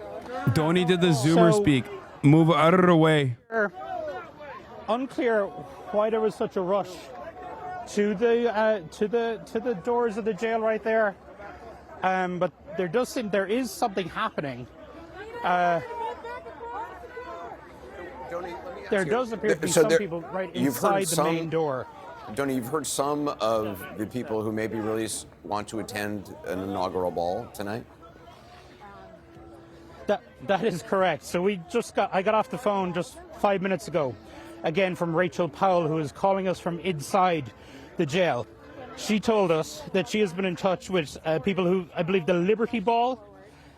Donnie did the Zoomer speak. Move out of the way. Unclear why there was such a rush to the doors of the jail right there. But there does seem there is something happening. There does appear to be some people right inside the main door. Donnie, you've heard some of the people who may be released want to attend an inaugural ball tonight? That is correct. So I got off the phone just 5 minutes ago, again from Rachel Powell, who is calling us from inside the jail. She told us that she has been in touch with people who, I believe, the Liberty Ball,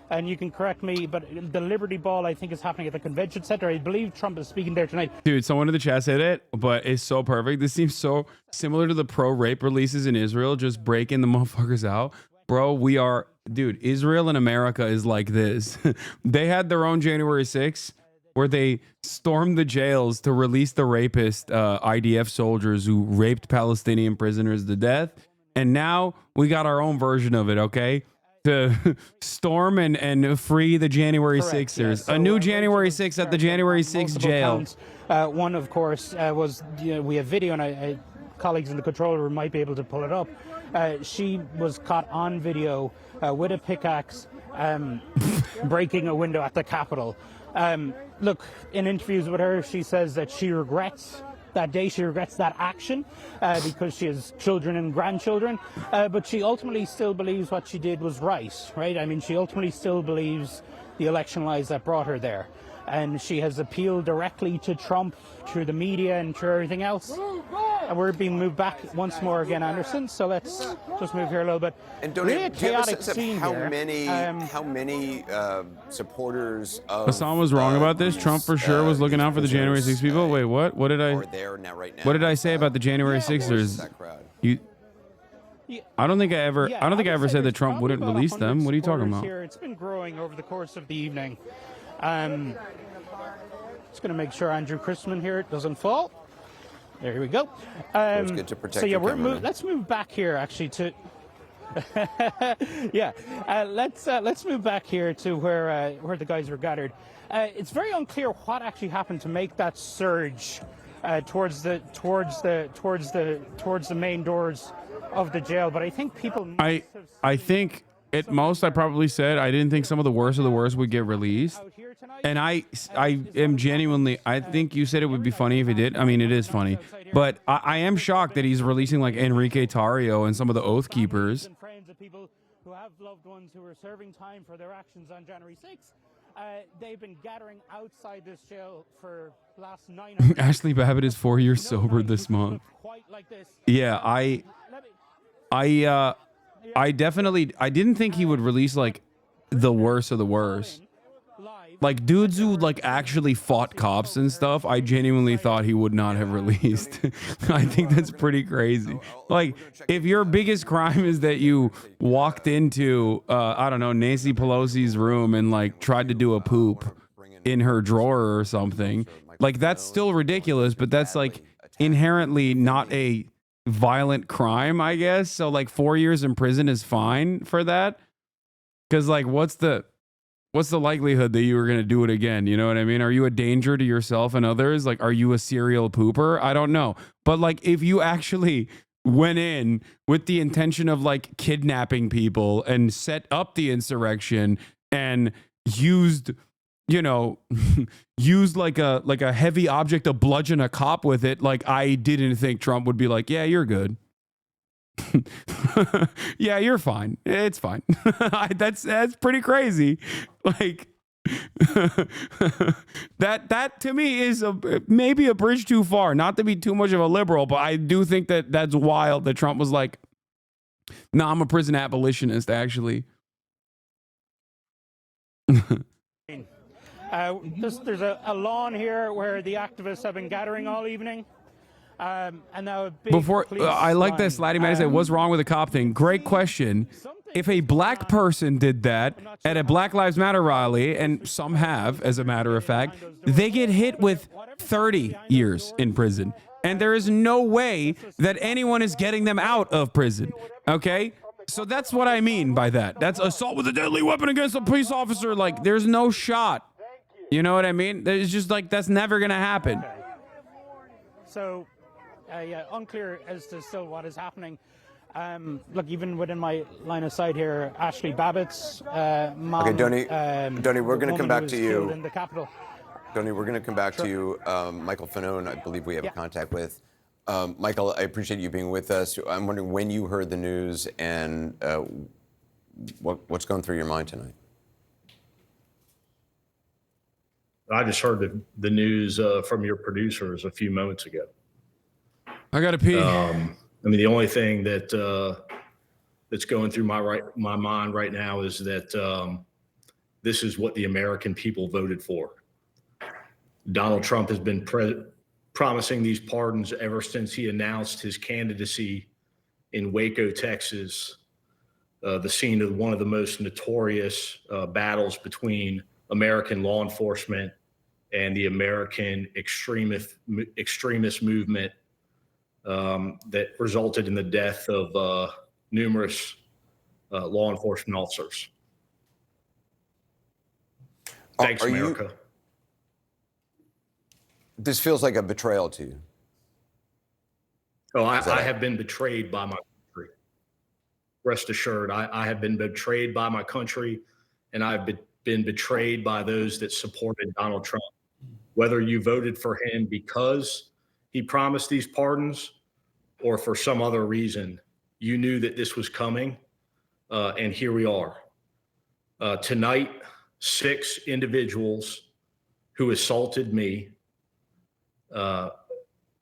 and you can correct me, but the Liberty Ball, I think, is happening at the convention center. I believe Trump is speaking there tonight. Dude, someone in the chat said it, but it's so perfect. This seems so similar to the pro-rape releases in Israel, just breaking the motherfuckers out. Bro, dude, Israel and America is like this. They had their own January 6th, where they stormed the jails to release the rapist IDF soldiers who raped Palestinian prisoners to death. And now we got our own version of it, okay? To storm and free the January 6ers. Yeah. So, a new January 6th at the January 6th jail. One, of course, was, we have video, and colleagues in the control room might be able to pull it up. She was caught on video with a pickaxe breaking a window at the Capitol. Look, in interviews with her, she says that she regrets that day, she regrets that action because she has children and grandchildren, but she ultimately still believes what she did was right? I mean, she ultimately still believes the election lies that brought her there. And she has appealed directly to Trump through the media and through everything else. And we're being moved back once more again, Anderson. So let's just move here a little bit. And don't really a chaotic scene how here. Many supporters of Hassan was wrong about this. Trump for sure was looking out for the January 6th people. Wait, what? What did I? What did I say about the January 6ers? I don't think I ever said that Trump wouldn't release them. What are you talking about? Here. It's been growing over the course of the evening. Just going to make sure Andrew Christman here doesn't fall. There we go. It's good to protect. So yeah, your let's move back here actually to. Let's move back here to where the guys were gathered. It's very unclear what actually happened to make that surge towards the main doors of the jail, but I think people. I think at most I probably said I didn't think some of the worst of the worst would get released, and I am genuinely. I think you said it would be funny if it did. I mean, it is funny, but I am shocked that he's releasing like Enrique Tarrio and some of the Oath Keepers. Friends of people who have loved ones who are serving time for their actions on January 6th. They've been gathering outside this jail for the last 9 hours. Ashley Babbitt is 4 years sober this month. Yeah, I definitely didn't think he would release like the worst of the worst. Like dudes who like actually fought cops and stuff, I genuinely thought he would not have released. I think that's pretty crazy. Like if your biggest crime is that you walked into I don't know, Nancy Pelosi's room and like tried to do a poop in her drawer or something, like that's still ridiculous, but that's like inherently not a violent crime, I guess. So like 4 years in prison is fine for that. Cause like what's the likelihood that you were going to do it again? You know what I mean? Are you a danger to yourself and others? Like, are you a serial pooper? I don't know. But like, if you actually went in with the intention of like kidnapping people and set up the insurrection and used you know, used like a heavy object to bludgeon a cop with it, like I didn't think Trump would be like, yeah, you're good. Yeah, you're fine. It's fine. That's pretty crazy. Like that to me is maybe a bridge too far. Not to be too much of a liberal, but I do think that that's wild that Trump was like, "No, I'm a prison abolitionist." Actually, there's a lawn here where the activists have been gathering all evening. And now a big I like this, line. Laddie man. I said, what's wrong with the cop thing? Great question. If a black person did that at a Black Lives Matter rally, and some have, as a matter of fact, they get hit with 30 years in prison. And there is no way that anyone is getting them out of prison. Okay? So that's what I mean by that. That's assault with a deadly weapon against a police officer. Like, there's no shot. You know what I mean? It's just like, that's never going to happen. So, yeah, unclear as to still what is happening. Look, even within my line of sight here, Ashley Babbitt's mom. Okay, Donny, we're going to come back to you. In the Capitol. Donny, we're going to come back to you. Michael Fanone, I believe we have a contact with. Michael, I appreciate you being with us. I'm wondering when you heard the news and what's going through your mind tonight? I just heard the news from your producers a few moments ago. I gotta pee. I mean, the only thing that that's going through my mind right now is that this is what the American people voted for. Donald Trump has been promising these pardons ever since he announced his candidacy in Waco, Texas, the scene of one of the most notorious battles between American law enforcement and the American extremist movement that resulted in the death of numerous law enforcement officers. Thanks, America. This feels like a betrayal to you. Oh, I have been betrayed by my country. Rest assured, I have been betrayed by my country, and I've been betrayed by those that supported Donald Trump. Whether you voted for him because he promised these pardons or for some other reason, you knew that this was coming, and here we are. Tonight, 6 individuals who assaulted me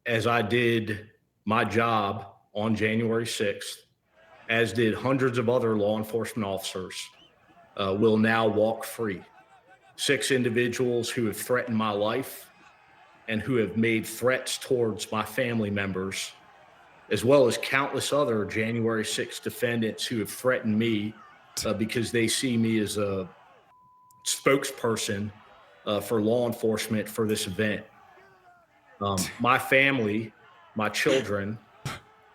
as I did my job on January 6th, as did hundreds of other law enforcement officers, will now walk free. 6 individuals who have threatened my life and who have made threats towards my family members, as well as countless other January 6th defendants who have threatened me because they see me as a spokesperson for law enforcement for this event. My family, my children,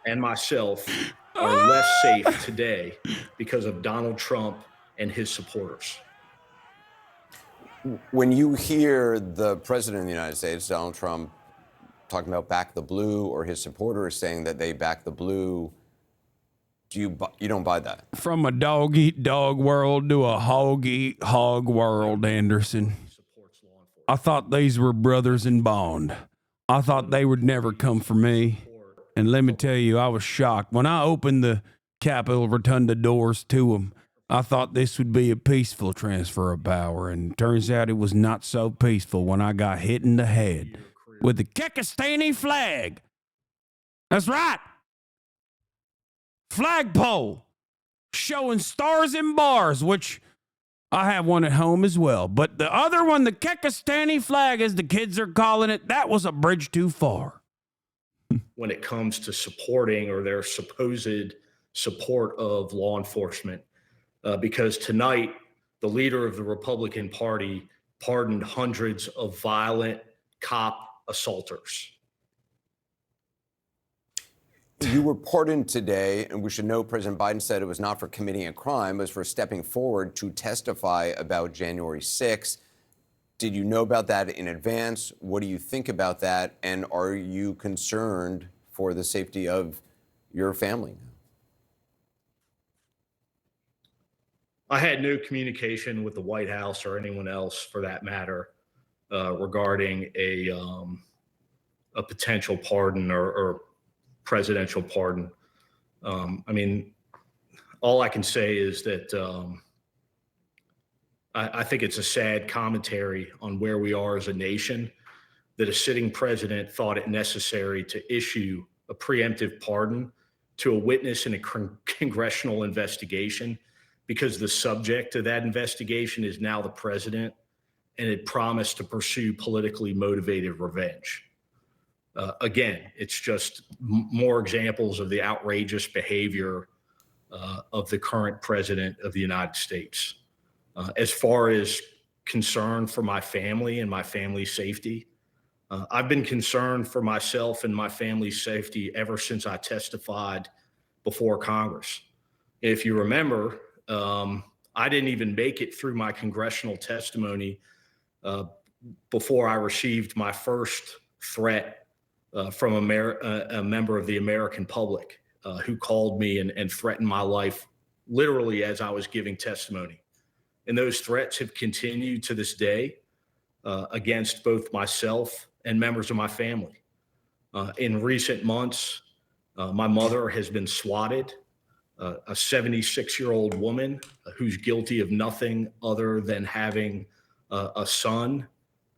and myself are less safe today because of Donald Trump and his supporters. When you hear the president of the United States, Donald Trump, talking about back the blue, or his supporters saying that they back the blue, you don't buy that? From a dog-eat-dog world to a hog-eat-hog world, Anderson. I thought these were brothers in bond. I thought they would never come for me. And let me tell you, I was shocked. When I opened the Capitol Rotunda doors to them, I thought this would be a peaceful transfer of power, and turns out it was not so peaceful when I got hit in the head with the Kekistani flag. That's right. Flagpole showing stars and bars, which I have one at home as well. But the other one, the Kekistani flag, as the kids are calling it, that was a bridge too far. When it comes to supporting or their supposed support of law enforcement, because tonight, the leader of the Republican Party pardoned hundreds of violent cop assaulters. You were pardoned today, and we should know President Biden said it was not for committing a crime, it was for stepping forward to testify about January 6th. Did you know about that in advance? What do you think about that? And are you concerned for the safety of your family now? I had no communication with the White House or anyone else, for that matter, regarding a potential pardon or presidential pardon. I mean, all I can say is that I think it's a sad commentary on where we are as a nation that a sitting president thought it necessary to issue a preemptive pardon to a witness in a congressional investigation because the subject of that investigation is now the president and had promised to pursue politically motivated revenge. Again, it's just more examples of the outrageous behavior of the current president of the United States. As far as concern for my family and my family's safety, I've been concerned for myself and my family's safety ever since I testified before Congress. If you remember, I didn't even make it through my congressional testimony before I received my first threat from a member of the American public who called me and threatened my life literally as I was giving testimony. And those threats have continued to this day against both myself and members of my family. In recent months, my mother has been swatted, a 76-year-old woman who's guilty of nothing other than having a son,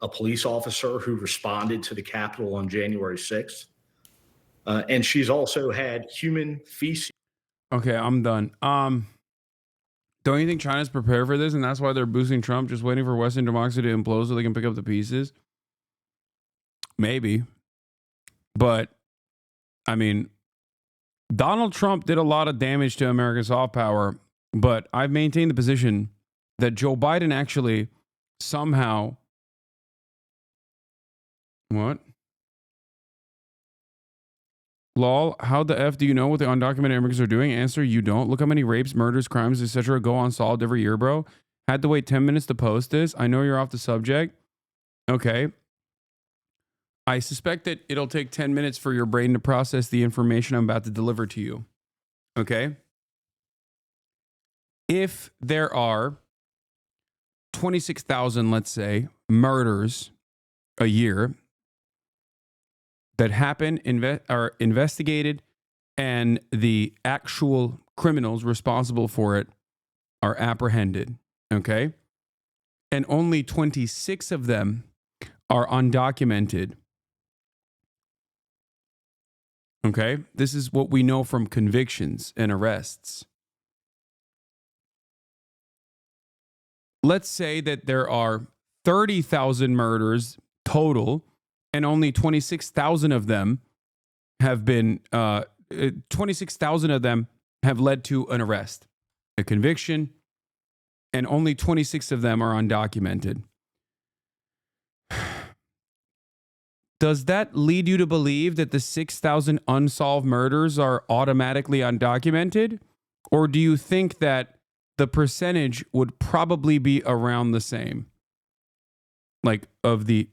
a police officer who responded to the Capitol on January 6th. And she's also had human feces. Okay, I'm done. Don't you think China's prepared for this and that's why they're boosting Trump, just waiting for Western democracy to implode so they can pick up the pieces? Maybe. But, I mean, Donald Trump did a lot of damage to America's soft power, but I've maintained the position that Joe Biden actually somehow... What? Lol, how the F do you know what the undocumented immigrants are doing? Answer, you don't. Look how many rapes, murders, crimes, etc. go unsolved every year, bro. Had to wait 10 minutes to post this. I know you're off the subject. Okay. I suspect that it'll take 10 minutes for your brain to process the information I'm about to deliver to you. Okay? If there are 26,000, let's say, murders a year that happen, are investigated, and the actual criminals responsible for it are apprehended, okay? And only 26 of them are undocumented. Okay? This is what we know from convictions and arrests. Let's say that there are 30,000 murders total, and only 26,000 of them have been, 26,000 of them have led to an arrest, a conviction, and only 26 of them are undocumented. Does that lead you to believe that the 6,000 unsolved murders are automatically undocumented? Or do you think that the percentage would probably be around the same? Like, of the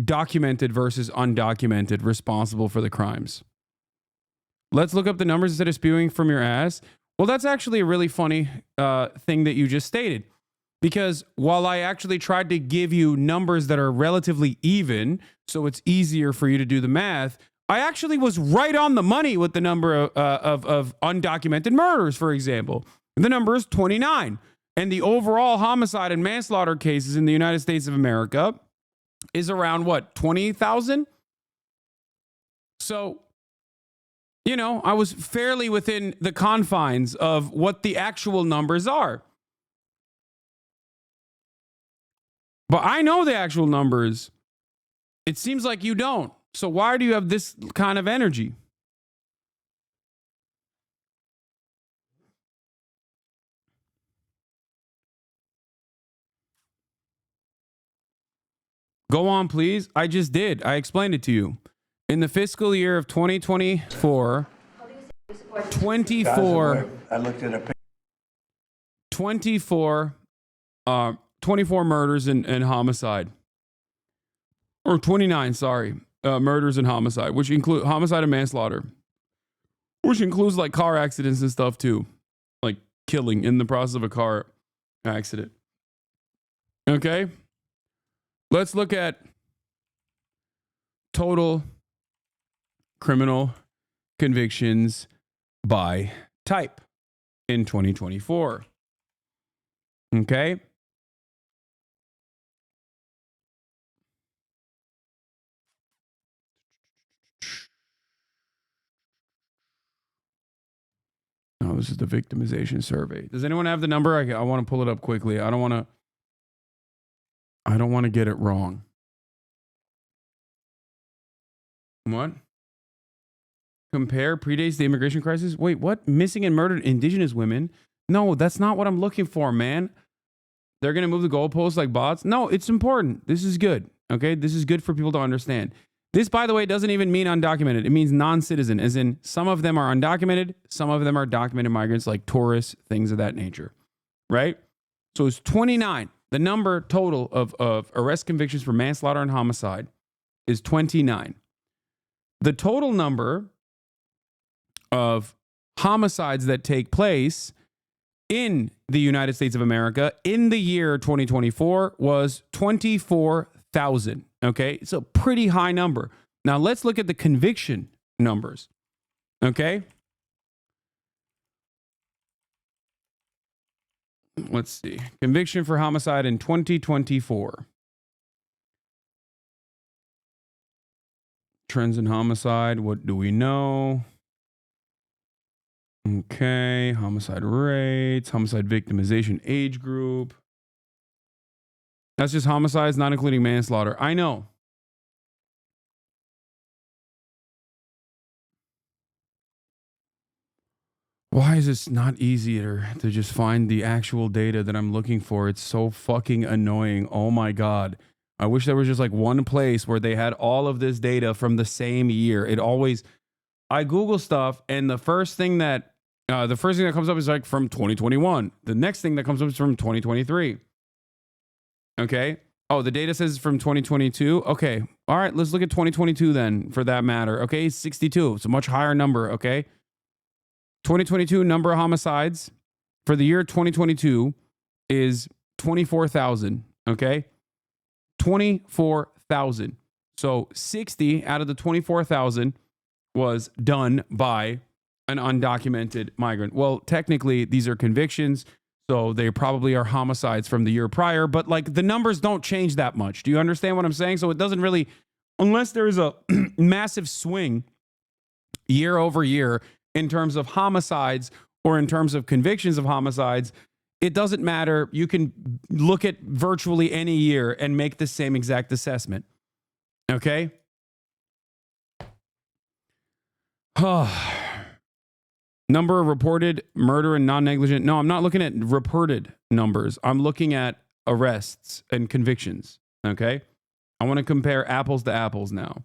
documented versus undocumented responsible for the crimes. Let's look up the numbers instead of spewing from your ass. Well, that's actually a really funny thing that you just stated. Because while I actually tried to give you numbers that are relatively even, so it's easier for you to do the math, I actually was right on the money with the number of undocumented murders, for example. The number is 29. And the overall homicide and manslaughter cases in the United States of America is around, what, 20,000? So, you know, I was fairly within the confines of what the actual numbers are. But I know the actual numbers. It seems like you don't. So why do you have this kind of energy? Go on, please. I just did. I explained it to you. In the fiscal year of 2024, 24 murders and homicide. Or 29, sorry. Murders and homicide, which include homicide and manslaughter. Which includes like car accidents and stuff too. Like killing in the process of a car accident. Okay. Let's look at total criminal convictions by type in 2024. Okay. Oh, this is the victimization survey. Does anyone have the number? I want to pull it up quickly. I don't want to get it wrong. What? Compare predates the immigration crisis? Wait, what? Missing and murdered indigenous women? No, that's not what I'm looking for, man. They're going to move the goalposts like bots? No, it's important. This is good. Okay? This is good for people to understand. This, by the way, doesn't even mean undocumented. It means non-citizen, as in some of them are undocumented, some of them are documented migrants like tourists, things of that nature, right? So it's 29. The number total of arrest convictions for manslaughter and homicide is 29. The total number of homicides that take place in the United States of America in the year 2024 was 24,000. Okay, it's a pretty high number. Now let's look at the conviction numbers. Okay, let's see. Conviction for homicide in 2024. Trends in homicide. What do we know? Okay, homicide rates, homicide victimization age group. That's just homicides, not including manslaughter. I know. Why is this not easier to just find the actual data that I'm looking for? It's so fucking annoying. Oh my God. I wish there was just like one place where they had all of this data from the same year. I Google stuff and the first thing that comes up is like from 2021. The next thing that comes up is from 2023. Okay. Oh, the data says from 2022. Okay. All right. Let's look at 2022 then for that matter. Okay. 62. It's a much higher number. Okay. 2022 number of homicides for the year 2022 is 24,000. Okay. 24,000. So 60 out of the 24,000 was done by an undocumented migrant. Well, technically these are convictions. So they probably are homicides from the year prior, but like the numbers don't change that much. Do you understand what I'm saying? So it doesn't really, unless there's a massive swing year over year in terms of homicides or in terms of convictions of homicides, it doesn't matter. You can look at virtually any year and make the same exact assessment. Okay? Number of reported murder and non-negligent. No, I'm not looking at reported numbers. I'm looking at arrests and convictions. Okay? I want to compare apples to apples now.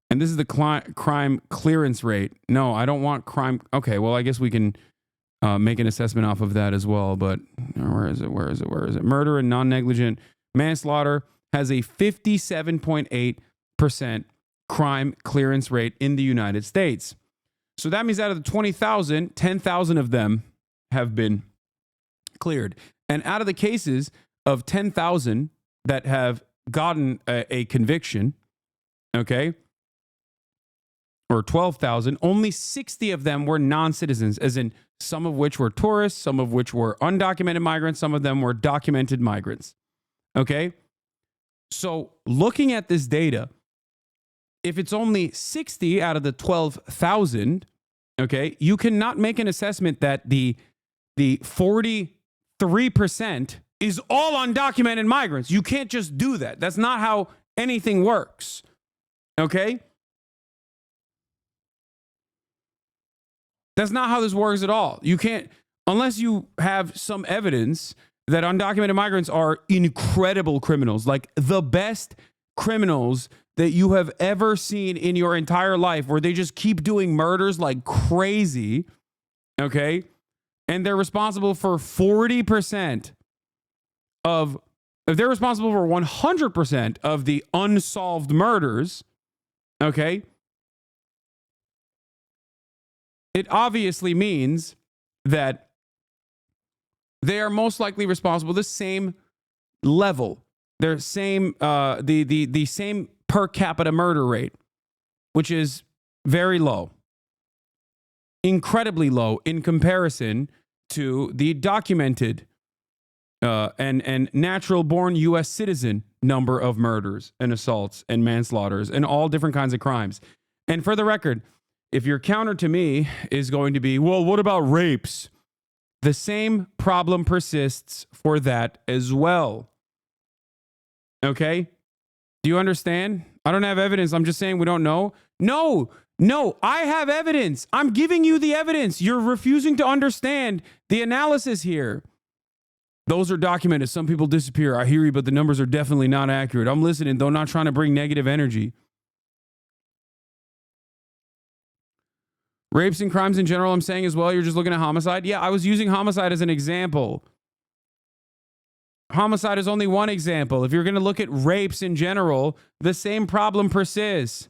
And this is the crime clearance rate. No, I don't want crime. Okay, well, I guess we can make an assessment off of that as well. But where is it? Murder and non-negligent manslaughter has a 57.8% crime clearance rate in the United States. So that means out of the 20,000, 10,000 of them have been cleared. And out of the cases of 10,000 that have gotten a conviction, okay, or 12,000, only 60 of them were non-citizens, as in some of which were tourists, some of which were undocumented migrants, some of them were documented migrants. Okay? So looking at this data, if it's only 60 out of the 12,000, okay, you cannot make an assessment that the 43% is all undocumented migrants. You can't just do that. That's not how anything works. Okay? That's not how this works at all. You can't, unless you have some evidence that undocumented migrants are incredible criminals, like the best criminals that you have ever seen in your entire life, where they just keep doing murders like crazy, okay? And they're responsible for 40% of, if they're responsible for 100% of the unsolved murders, okay? It obviously means that They are most likely responsible the same level, their same the same per capita murder rate, which is very low, incredibly low in comparison to the documented and natural born U.S. citizen number of murders and assaults and manslaughters and all different kinds of crimes. And for the record, if your counter to me is going to be, well, what about rapes? The same problem persists for that as well. Okay? Do you understand? I don't have evidence. I'm just saying we don't know. No, I have evidence. I'm giving you the evidence. You're refusing to understand the analysis here. Those are documented. Some people disappear. I hear you, but the numbers are definitely not accurate. I'm listening, though, not trying to bring negative energy. Rapes and crimes in general, I'm saying as well, you're just looking at homicide. Yeah, I was using homicide as an example. Homicide is only one example. If you're going to look at rapes in general, the same problem persists.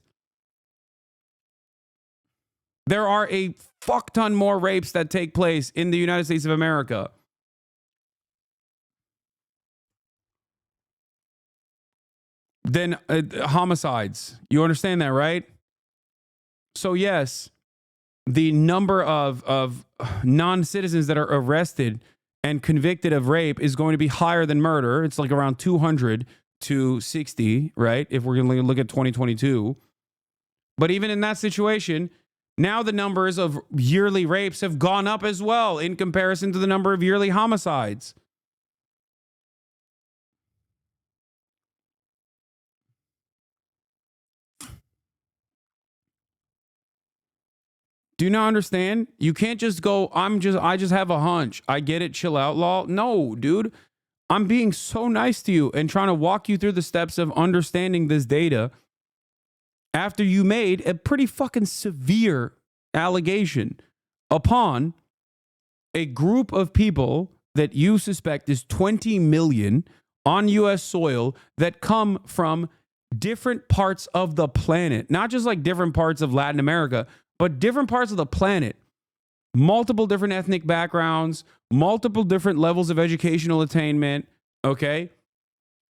There are a fuck ton more rapes that take place in the United States of America. Than homicides. You understand that, right? So yes, the number of non-citizens that are arrested and convicted of rape is going to be higher than murder. It's like around 200 to 60, right? If we're going to look at 2022. But even in that situation, now the numbers of yearly rapes have gone up as well in comparison to the number of yearly homicides. Do you not understand? You can't just go, I just have a hunch. I get it, chill out, lol. No, dude. I'm being so nice to you and trying to walk you through the steps of understanding this data after you made a pretty fucking severe allegation upon a group of people that you suspect is 20 million on U.S. soil that come from different parts of the planet, not just like different parts of Latin America, but different parts of the planet, multiple different ethnic backgrounds, multiple different levels of educational attainment, okay?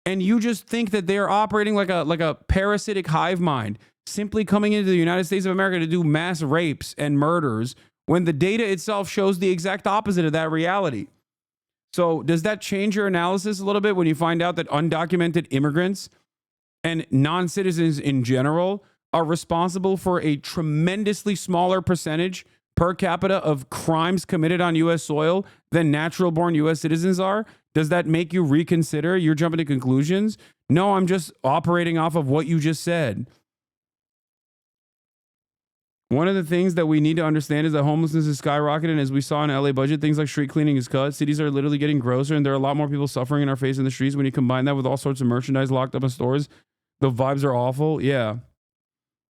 And you just think that they're operating like a parasitic hive mind, simply coming into the United States of America to do mass rapes and murders when the data itself shows the exact opposite of that reality. So does that change your analysis a little bit when you find out that undocumented immigrants and non-citizens in general are responsible for a tremendously smaller percentage per capita of crimes committed on U.S. soil than natural-born U.S. citizens are? Does that make you reconsider? You're jumping to conclusions? No, I'm just operating off of what you just said. One of the things that we need to understand is that homelessness is skyrocketing. As we saw in LA budget, things like street cleaning is cut. Cities are literally getting grosser, and there are a lot more people suffering in our face in the streets. When you combine that with all sorts of merchandise locked up in stores, the vibes are awful. Yeah.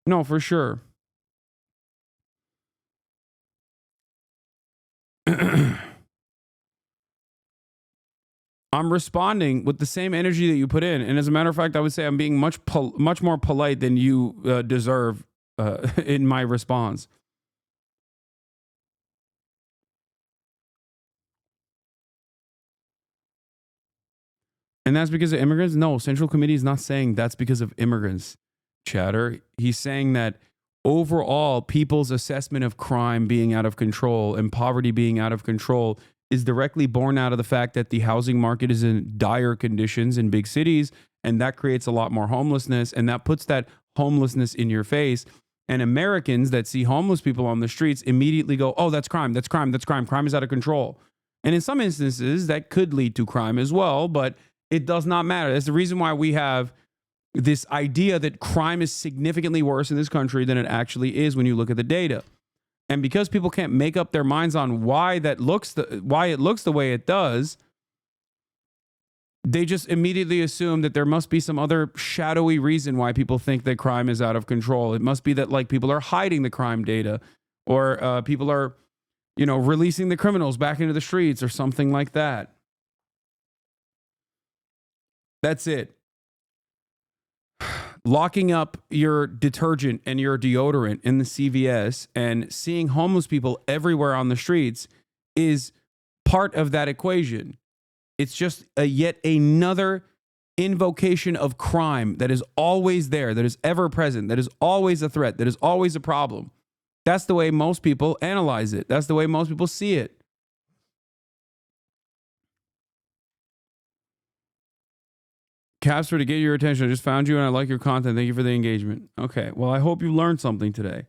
No, for sure. I'm responding with the same energy that you put in. And as a matter of fact, I would say I'm being much more polite than you deserve in my response. And that's because of immigrants? No, Central Committee is not saying that's because of immigrants, chatter. He's saying that overall, people's assessment of crime being out of control and poverty being out of control is directly born out of the fact that the housing market is in dire conditions in big cities, and that creates a lot more homelessness, and that puts that homelessness in your face. And Americans that see homeless people on the streets immediately go, oh, that's crime, that's crime, that's crime. Crime is out of control. And in some instances, that could lead to crime as well, but it does not matter. That's the reason why we have this idea that crime is significantly worse in this country than it actually is when you look at the data. And because people can't make up their minds on why it looks the way it does, they just immediately assume that there must be some other shadowy reason why people think that crime is out of control. It must be that like people are hiding the crime data, or people are, releasing the criminals back into the streets or something like that. That's it. Locking up your detergent and your deodorant in the CVS and seeing homeless people everywhere on the streets is part of that equation. It's just yet another invocation of crime that is always there, that is ever present, that is always a threat, that is always a problem. That's the way most people analyze it. That's the way most people see it. Casper, to get your attention, I just found you and I like your content. Thank you for the engagement. Okay, well, I hope you learned something today.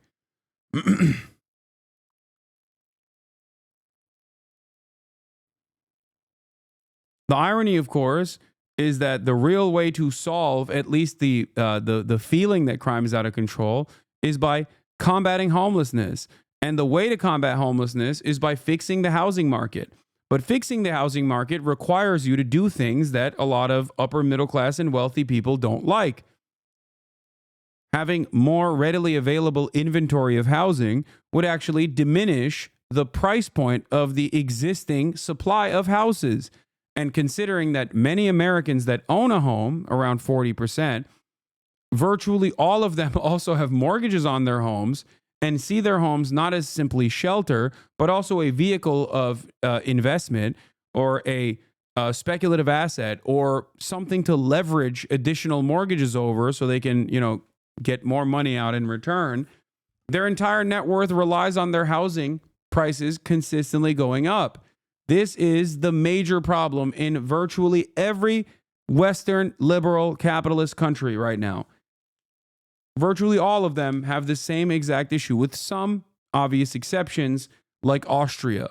The irony, of course, is that the real way to solve at least the feeling that crime is out of control is by combating homelessness. And the way to combat homelessness is by fixing the housing market. But fixing the housing market requires you to do things that a lot of upper middle class and wealthy people don't like. Having more readily available inventory of housing would actually diminish the price point of the existing supply of houses. And considering that many Americans that own a home, around 40%, virtually all of them also have mortgages on their homes and see their homes not as simply shelter, but also a vehicle of investment or a speculative asset or something to leverage additional mortgages over so they can, get more money out in return. Their entire net worth relies on their housing prices consistently going up. This is the major problem in virtually every Western liberal capitalist country right now. Virtually all of them have the same exact issue, with some obvious exceptions like Austria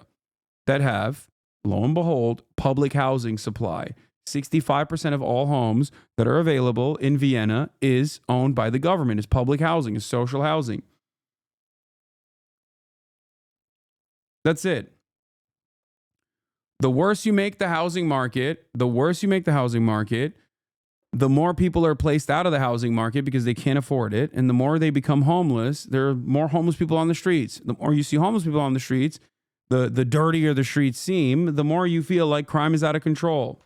that have, lo and behold, public housing supply. 65% of all homes that are available in Vienna is owned by the government, is public housing, is social housing. That's it. The worse you make the housing market, the more people are placed out of the housing market because they can't afford it. And the more they become homeless, there are more homeless people on the streets. The more you see homeless people on the streets, the dirtier the streets seem, the more you feel like crime is out of control.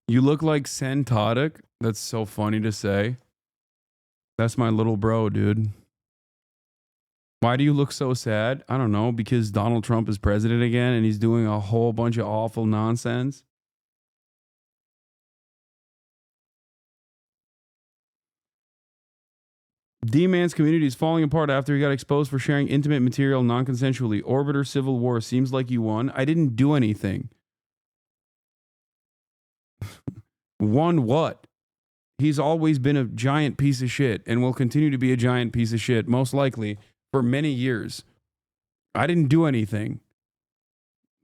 You look like Sen Tadic. That's so funny to say. That's my little bro, dude. Why do you look so sad? I don't know, because Donald Trump is president again and he's doing a whole bunch of awful nonsense. D-Man's community is falling apart after he got exposed for sharing intimate material non-consensually. Orbiter Civil War. Seems like you won. I didn't do anything. Won what? He's always been a giant piece of shit and will continue to be a giant piece of shit, most likely, for many years. I didn't do anything.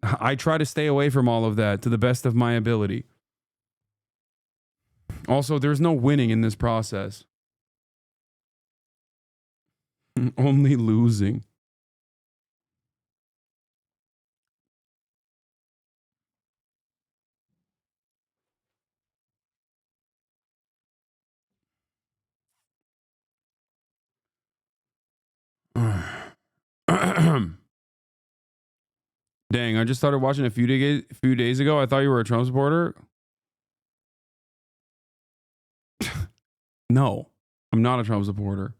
I try to stay away from all of that to the best of my ability. Also, there's no winning in this process. Only losing. Dang, I just started watching a few days ago. I thought you were a Trump supporter. No, I'm not a Trump supporter.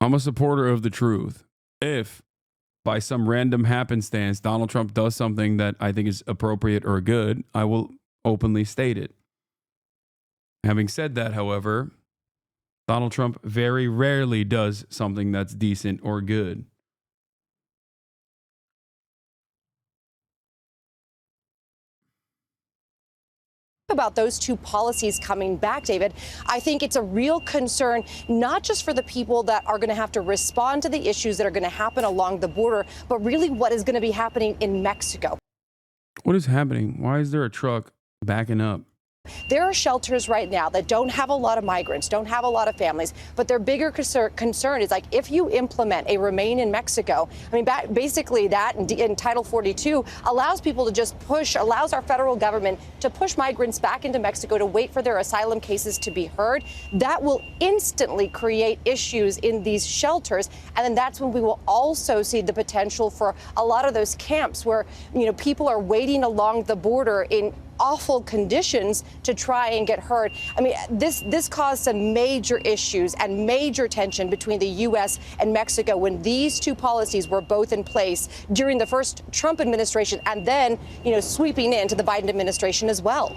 I'm a supporter of the truth. If by some random happenstance Donald Trump does something that I think is appropriate or good, I will openly state it. Having said that, however, Donald Trump very rarely does something that's decent or good. About those two policies coming back, David, I think it's a real concern, not just for the people that are going to have to respond to the issues that are going to happen along the border, but really what is going to be happening in Mexico. What is happening? Why is there a truck backing up? There are shelters right now that don't have a lot of migrants, don't have a lot of families, but their bigger concern is like if you implement a Remain in Mexico, I mean, basically that in Title 42 allows people to just allows our federal government to push migrants back into Mexico to wait for their asylum cases to be heard. That will instantly create issues in these shelters. And then that's when we will also see the potential for a lot of those camps where, people are waiting along the border in awful conditions to try and get heard. I mean, this caused some major issues and major tension between the U.S. and Mexico when these two policies were both in place during the first Trump administration and then, sweeping into the Biden administration as well.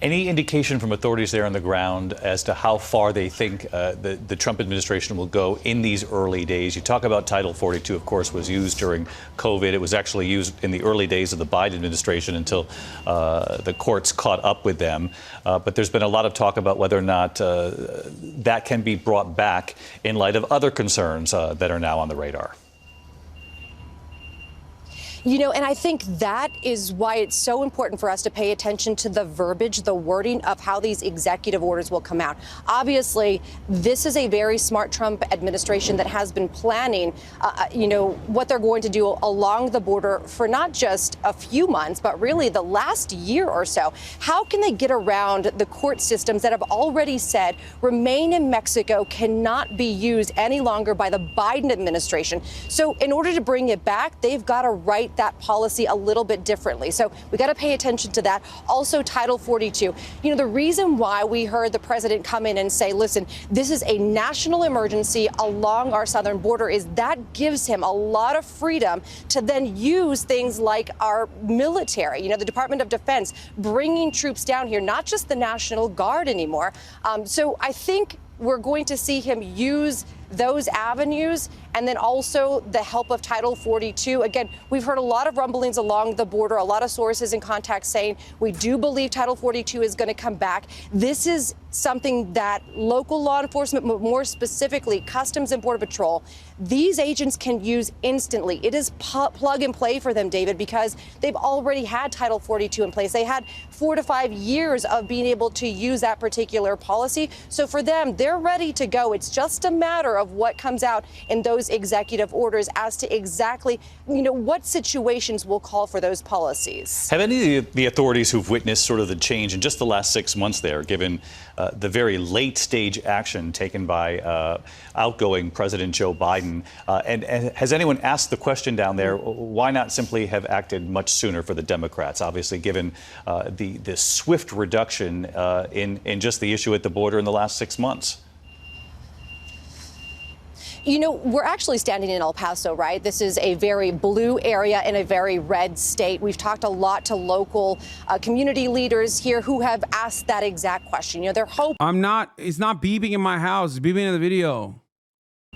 Any indication from authorities there on the ground as to how far they think the Trump administration will go in these early days? You talk about Title 42, of course, was used during COVID. It was actually used in the early days of the Biden administration until the courts caught up with them. But there's been a lot of talk about whether or not that can be brought back in light of other concerns that are now on the radar. And I think that is why it's so important for us to pay attention to the verbiage, the wording of how these executive orders will come out. Obviously, this is a very smart Trump administration that has been planning, what they're going to do along the border for not just a few months, but really the last year or so. How can they get around the court systems that have already said Remain in Mexico cannot be used any longer by the Biden administration? So in order to bring it back, they've got to write that policy a little bit differently. So we got to pay attention to that. Also, Title 42. The reason why we heard the president come in and say, listen, this is a national emergency along our southern border is that gives him a lot of freedom to then use things like our military, the Department of Defense, bringing troops down here, not just the National Guard anymore. So I think we're going to see him use those avenues and then also the help of Title 42. Again, we've heard a lot of rumblings along the border, a lot of sources and contacts saying we do believe Title 42 is going to come back. This is something that local law enforcement, but more specifically Customs and Border Patrol, these agents can use instantly. It is plug and play for them, David, because they've already had Title 42 in place. They had 4 to 5 years of being able to use that particular policy. So for them, they're ready to go. It's just a matter of what comes out in those executive orders as to exactly, what situations will call for those policies. Have any of the authorities who've witnessed sort of the change in just the last 6 months there, given the very late stage action taken by outgoing President Joe Biden, and has anyone asked the question down there, why not simply have acted much sooner for the Democrats, obviously given the swift reduction in just the issue at the border in the last 6 months? We're actually standing in El Paso, right? This is a very blue area in a very red state. We've talked a lot to local community leaders here who have asked that exact question. Their hope it's not beeping in my house, it's beeping in the video.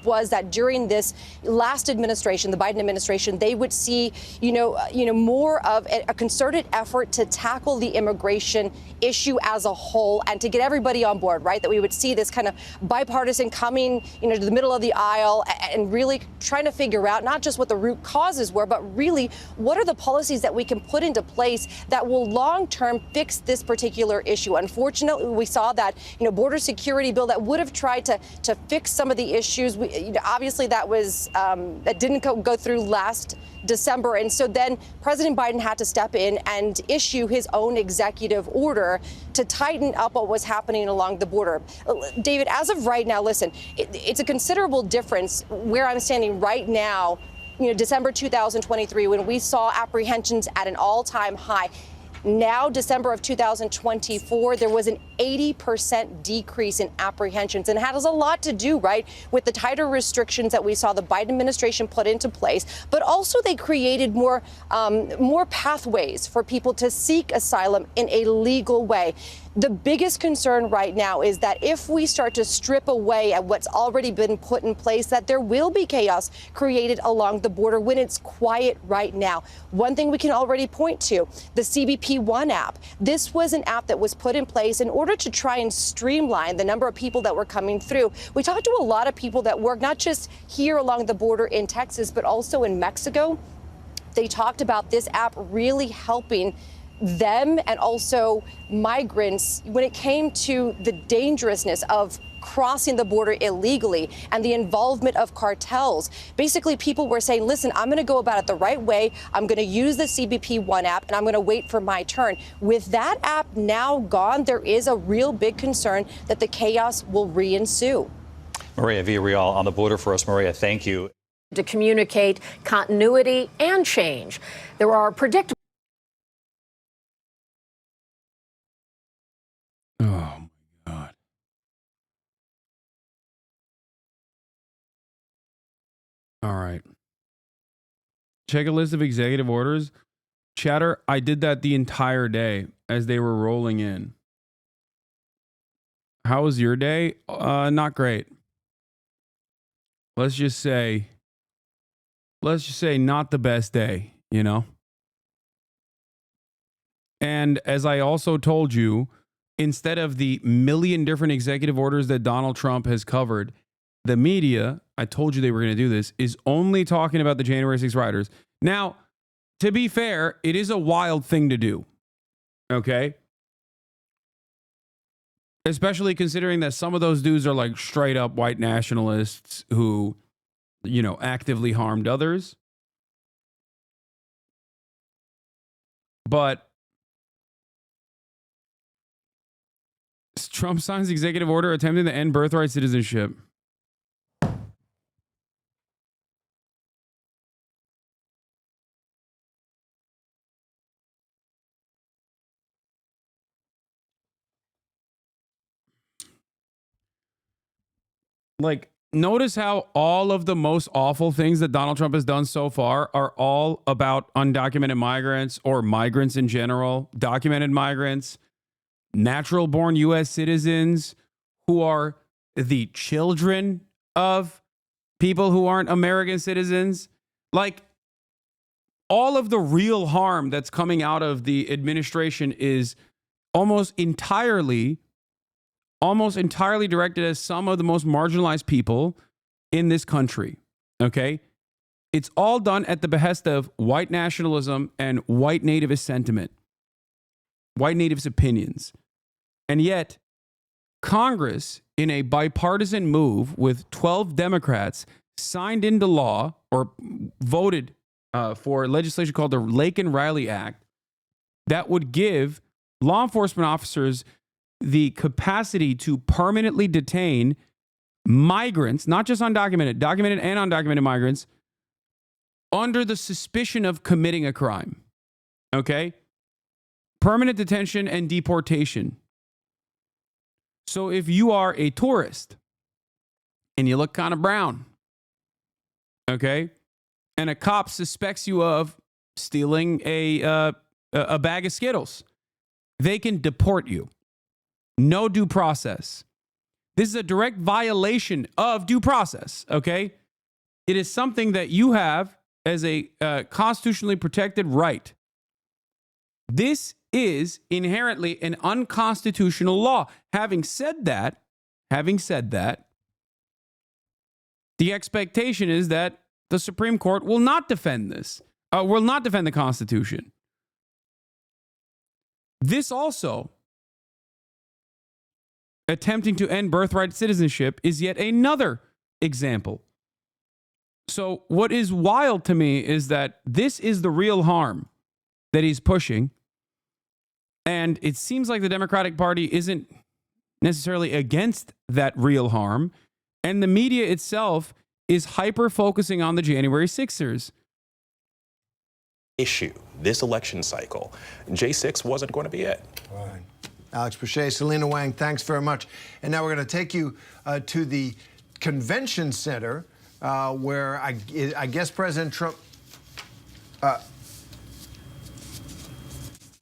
Was that during this last administration, the Biden administration, they would see, more of a concerted effort to tackle the immigration issue as a whole and to get everybody on board, right? That we would see this kind of bipartisan coming, to the middle of the aisle and really trying to figure out not just what the root causes were, but really what are the policies that we can put into place that will long term fix this particular issue. Unfortunately, we saw that, border security bill that would have tried to fix some of the issues. Obviously, that didn't go through last December. And so then President Biden had to step in and issue his own executive order to tighten up what was happening along the border. David, as of right now, listen, it's a considerable difference where I'm standing right now, December 2023, when we saw apprehensions at an all-time high. Now, December of 2024, there was an 80% decrease in apprehensions. And it has a lot to do, right, with the tighter restrictions that we saw the Biden administration put into place. But also they created more pathways for people to seek asylum in a legal way. The biggest concern right now is that if we start to strip away at what's already been put in place, that there will be chaos created along the border when it's quiet right now. One thing we can already point to, the CBP One app. This was an app that was put in place in order to try and streamline the number of people that were coming through. We talked to a lot of people that work not just here along the border in Texas, but also in Mexico. They talked about this app really helping them and also migrants when it came to the dangerousness of crossing the border illegally and the involvement of cartels. Basically, people were saying, listen, I'm going to go about it the right way. I'm going to use the CBP One app, and I'm going to wait for my turn. With that app now gone, there is a real big concern that the chaos will re-ensue. Maria Villarreal on the border for us. Maria, thank you. To communicate continuity and change. There are predictable. Oh, my God. All right. Check a list of executive orders. Chatter, I did that the entire day as they were rolling in. How was your day? Not great. Let's just say not the best day, you know? And as I also told you, instead of the million different executive orders that Donald Trump has covered, the media, I told you they were going to do this, is only talking about the January 6 rioters. Now, to be fair, it is a wild thing to do, okay? Especially considering that some of those dudes are like straight up white nationalists who, you know, actively harmed others. But Trump signs executive order attempting to end birthright citizenship. Like, notice how all of the most awful things that Donald Trump has done so far are all about undocumented migrants or migrants in general, documented migrants, natural born U.S. citizens who are the children of people who aren't American citizens. Like, all of the real harm that's coming out of the administration is almost entirely directed at some of the most marginalized people in this country, okay? It's all done at the behest of white nationalism and white nativist sentiment, white natives' opinions. And yet, Congress, in a bipartisan move with 12 Democrats, signed into law or voted for legislation called the Laken-Riley Act that would give law enforcement officers the capacity to permanently detain migrants, not just undocumented, documented and undocumented migrants, under the suspicion of committing a crime. Okay? Permanent detention and deportation. So if you are a tourist and you look kind of brown, okay, and a cop suspects you of stealing a bag of Skittles, they can deport you. No due process. This is a direct violation of due process, okay? It is something that you have as a constitutionally protected right. This is inherently an unconstitutional law. Having said that, the expectation is that the Supreme Court will not defend this, will not defend the Constitution. This also, attempting to end birthright citizenship, is yet another example. So what is wild to me is that this is the real harm that he's pushing. And it seems like the Democratic Party isn't necessarily against that real harm. And the media itself is hyper-focusing on the January 6ers. Issue this election cycle. J6 wasn't going to be it. All right. Alex Boucher, Selena Wang, thanks very much. And now we're going to take you to the convention center where I guess President Trump...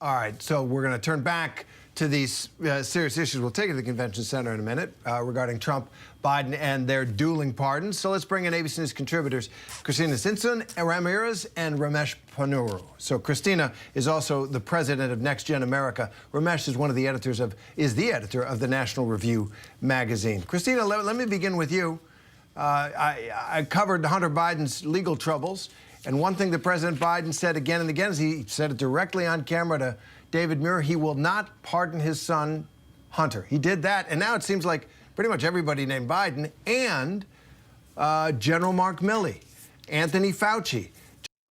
all right, so we're going to turn back to these serious issues. We'll take it to the convention center in a minute regarding Trump, Biden, and their dueling pardons. So let's bring in ABC News contributors Christina Simpson Ramirez and Ramesh Ponnuru. So Christina is also the president of Next Gen America. Ramesh is one of the editors is the editor of the National Review magazine. Christina, let me begin with you. I covered Hunter Biden's legal troubles. And one thing that President Biden said again and again is he said it directly on camera to David Muir, he will not pardon his son, Hunter. He did that, and now it seems like pretty much everybody named Biden and General Mark Milley, Anthony Fauci.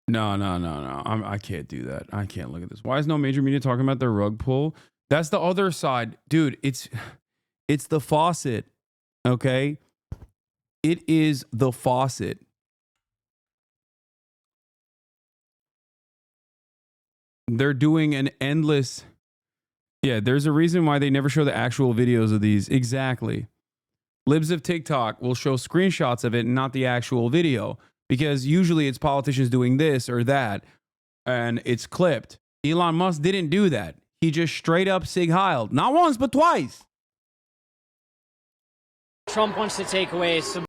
No. I can't do that. I can't look at this. Why is no major media talking about their rug pull? That's the other side. Dude, it's the faucet, okay? It is the faucet. They're doing an endless... Yeah, there's a reason why they never show the actual videos of these. Exactly. Libs of TikTok will show screenshots of it and not the actual video. Because usually it's politicians doing this or that, and it's clipped. Elon Musk didn't do that. He just straight up Sig Heiled. Not once, but twice. Trump wants to take away some...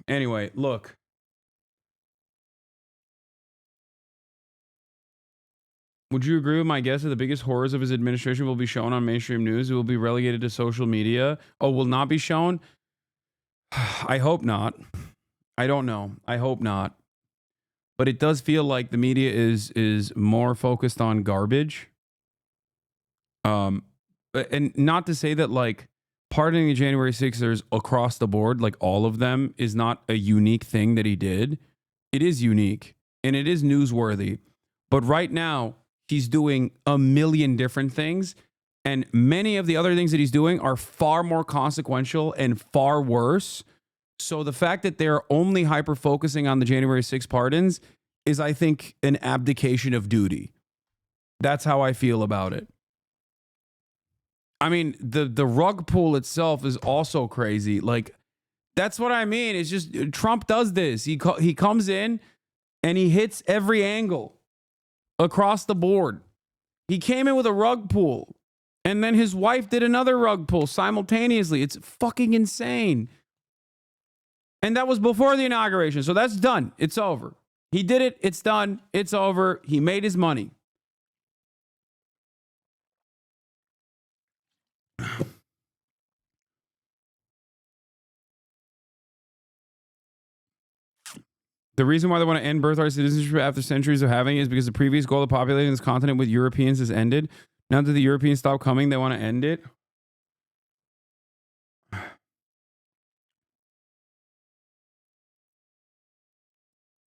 Anyway, look. Would you agree with my guess that the biggest horrors of his administration will be shown on mainstream news? It will be relegated to social media. Oh, will not be shown? I hope not. I don't know. I hope not. But it does feel like the media is more focused on garbage. And not to say that like pardoning the January 6ers across the board, like all of them, is not a unique thing that he did. It is unique and it is newsworthy. But right now, he's doing a million different things. And many of the other things that he's doing are far more consequential and far worse. So the fact that they're only hyper-focusing on the January 6 pardons is, I think, an abdication of duty. That's how I feel about it. I mean, the rug pull itself is also crazy. Like, that's what I mean. It's just Trump does this. He comes in and he hits every angle across the board. He came in with a rug pull, and then his wife did another rug pull simultaneously. It's fucking insane. And that was before the inauguration. So that's done. It's over. He did it. It's done. It's over. He made his money. The reason why they want to end birthright citizenship after centuries of having it is because the previous goal of populating this continent with Europeans has ended. Now that the Europeans stop coming, they want to end it.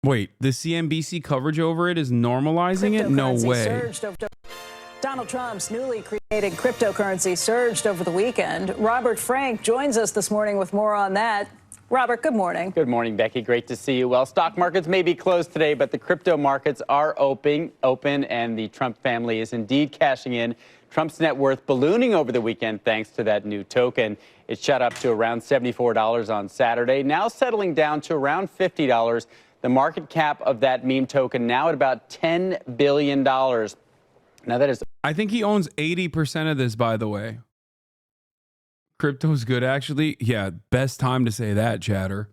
Wait, the CNBC coverage over it is normalizing it? No way. Donald Trump's newly created cryptocurrency surged over the weekend. Robert Frank joins us this morning with more on that. Robert, good morning. Good morning, Becky. Great to see you. Well, stock markets may be closed today, but the crypto markets are open, and the Trump family is indeed cashing in. Trump's net worth ballooning over the weekend thanks to that new token. It shot up to around $74 on Saturday, now settling down to around $50. The market cap of that meme token now at about $10 billion. Now that is... I think he owns 80% of this, by the way. Crypto's good, actually. Yeah, best time to say that, chatter.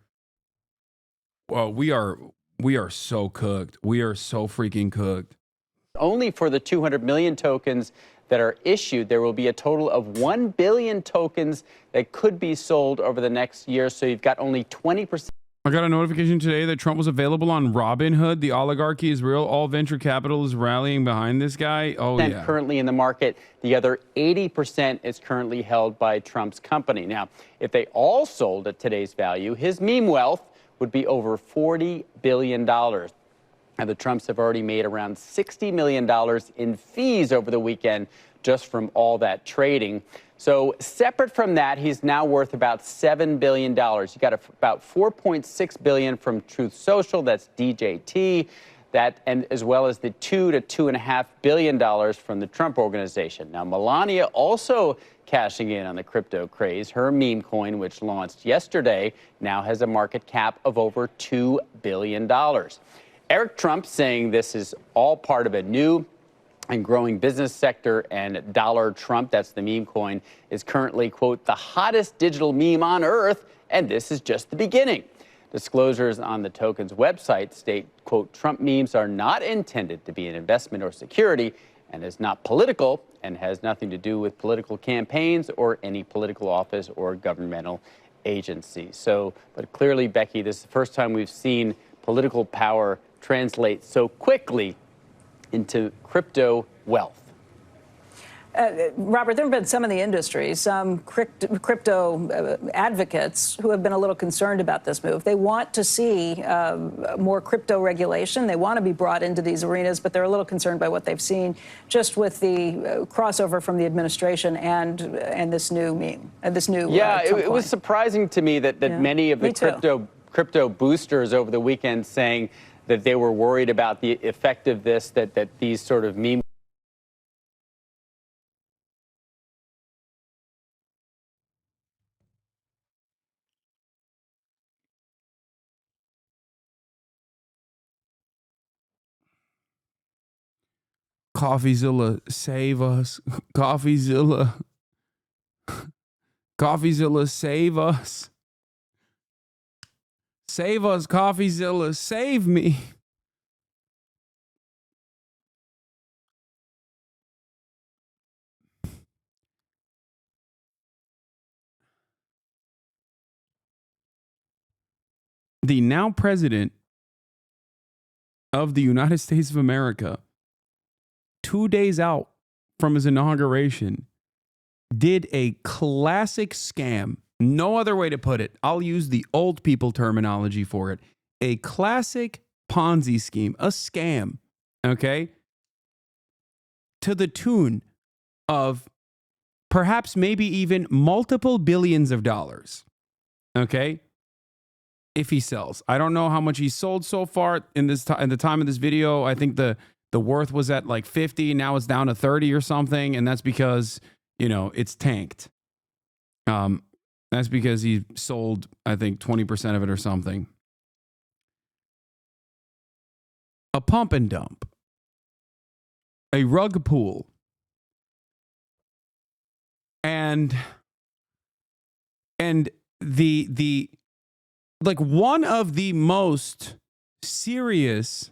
Well, we are so cooked. We are so freaking cooked. Only for the 200 million tokens that are issued, there will be a total of 1 billion tokens that could be sold over the next year. So you've got only 20%. I got a notification today that Trump was available on Robinhood. The oligarchy is real. All venture capital is rallying behind this guy. Oh, yeah. Currently in the market, the other 80% is currently held by Trump's company. Now, if they all sold at today's value, his meme wealth would be over $40 billion. Now, the Trumps have already made around $60 million in fees over the weekend just from all that trading. So separate from that, he's now worth about $7 billion. You got about $4.6 billion from Truth Social, that's DJT, and as well as the $2 to $2.5 billion from the Trump Organization. Now, Melania also cashing in on the crypto craze. Her meme coin, which launched yesterday, now has a market cap of over $2 billion. Eric Trump saying this is all part of a new and growing business sector, and Dollar Trump, that's the meme coin, is currently, quote, the hottest digital meme on earth, and this is just the beginning. Disclosures on the token's website state, quote, Trump memes are not intended to be an investment or security and is not political and has nothing to do with political campaigns or any political office or governmental agency. So, but clearly, Becky, this is the first time we've seen political power translate so quickly into crypto wealth. Robert, there have been some in the industry, some crypto advocates who have been a little concerned about this move. They want to see more crypto regulation. They want to be brought into these arenas, but they're a little concerned by what they've seen just with the crossover from the administration and this new meme, this new it was surprising to me that many of the crypto boosters over the weekend saying that they were worried about the effect of this, that these sort of meme. CoffeeZilla, save us. CoffeeZilla. CoffeeZilla, save us. Save us, CoffeeZilla, save me. The now president of the United States of America, 2 days out from his inauguration, did a classic scam. No other way to put it. I'll use the old people terminology for it. A classic Ponzi scheme, a scam, okay? To the tune of perhaps maybe even multiple billions of dollars, okay? If he sells. I don't know how much he sold so far in the time of this video. I think the worth was at like 50, now it's down to 30 or something, and that's because, you know, it's tanked. That's because he sold, I think, 20% of it or something. A pump and dump. A rug pool. And the like one of the most serious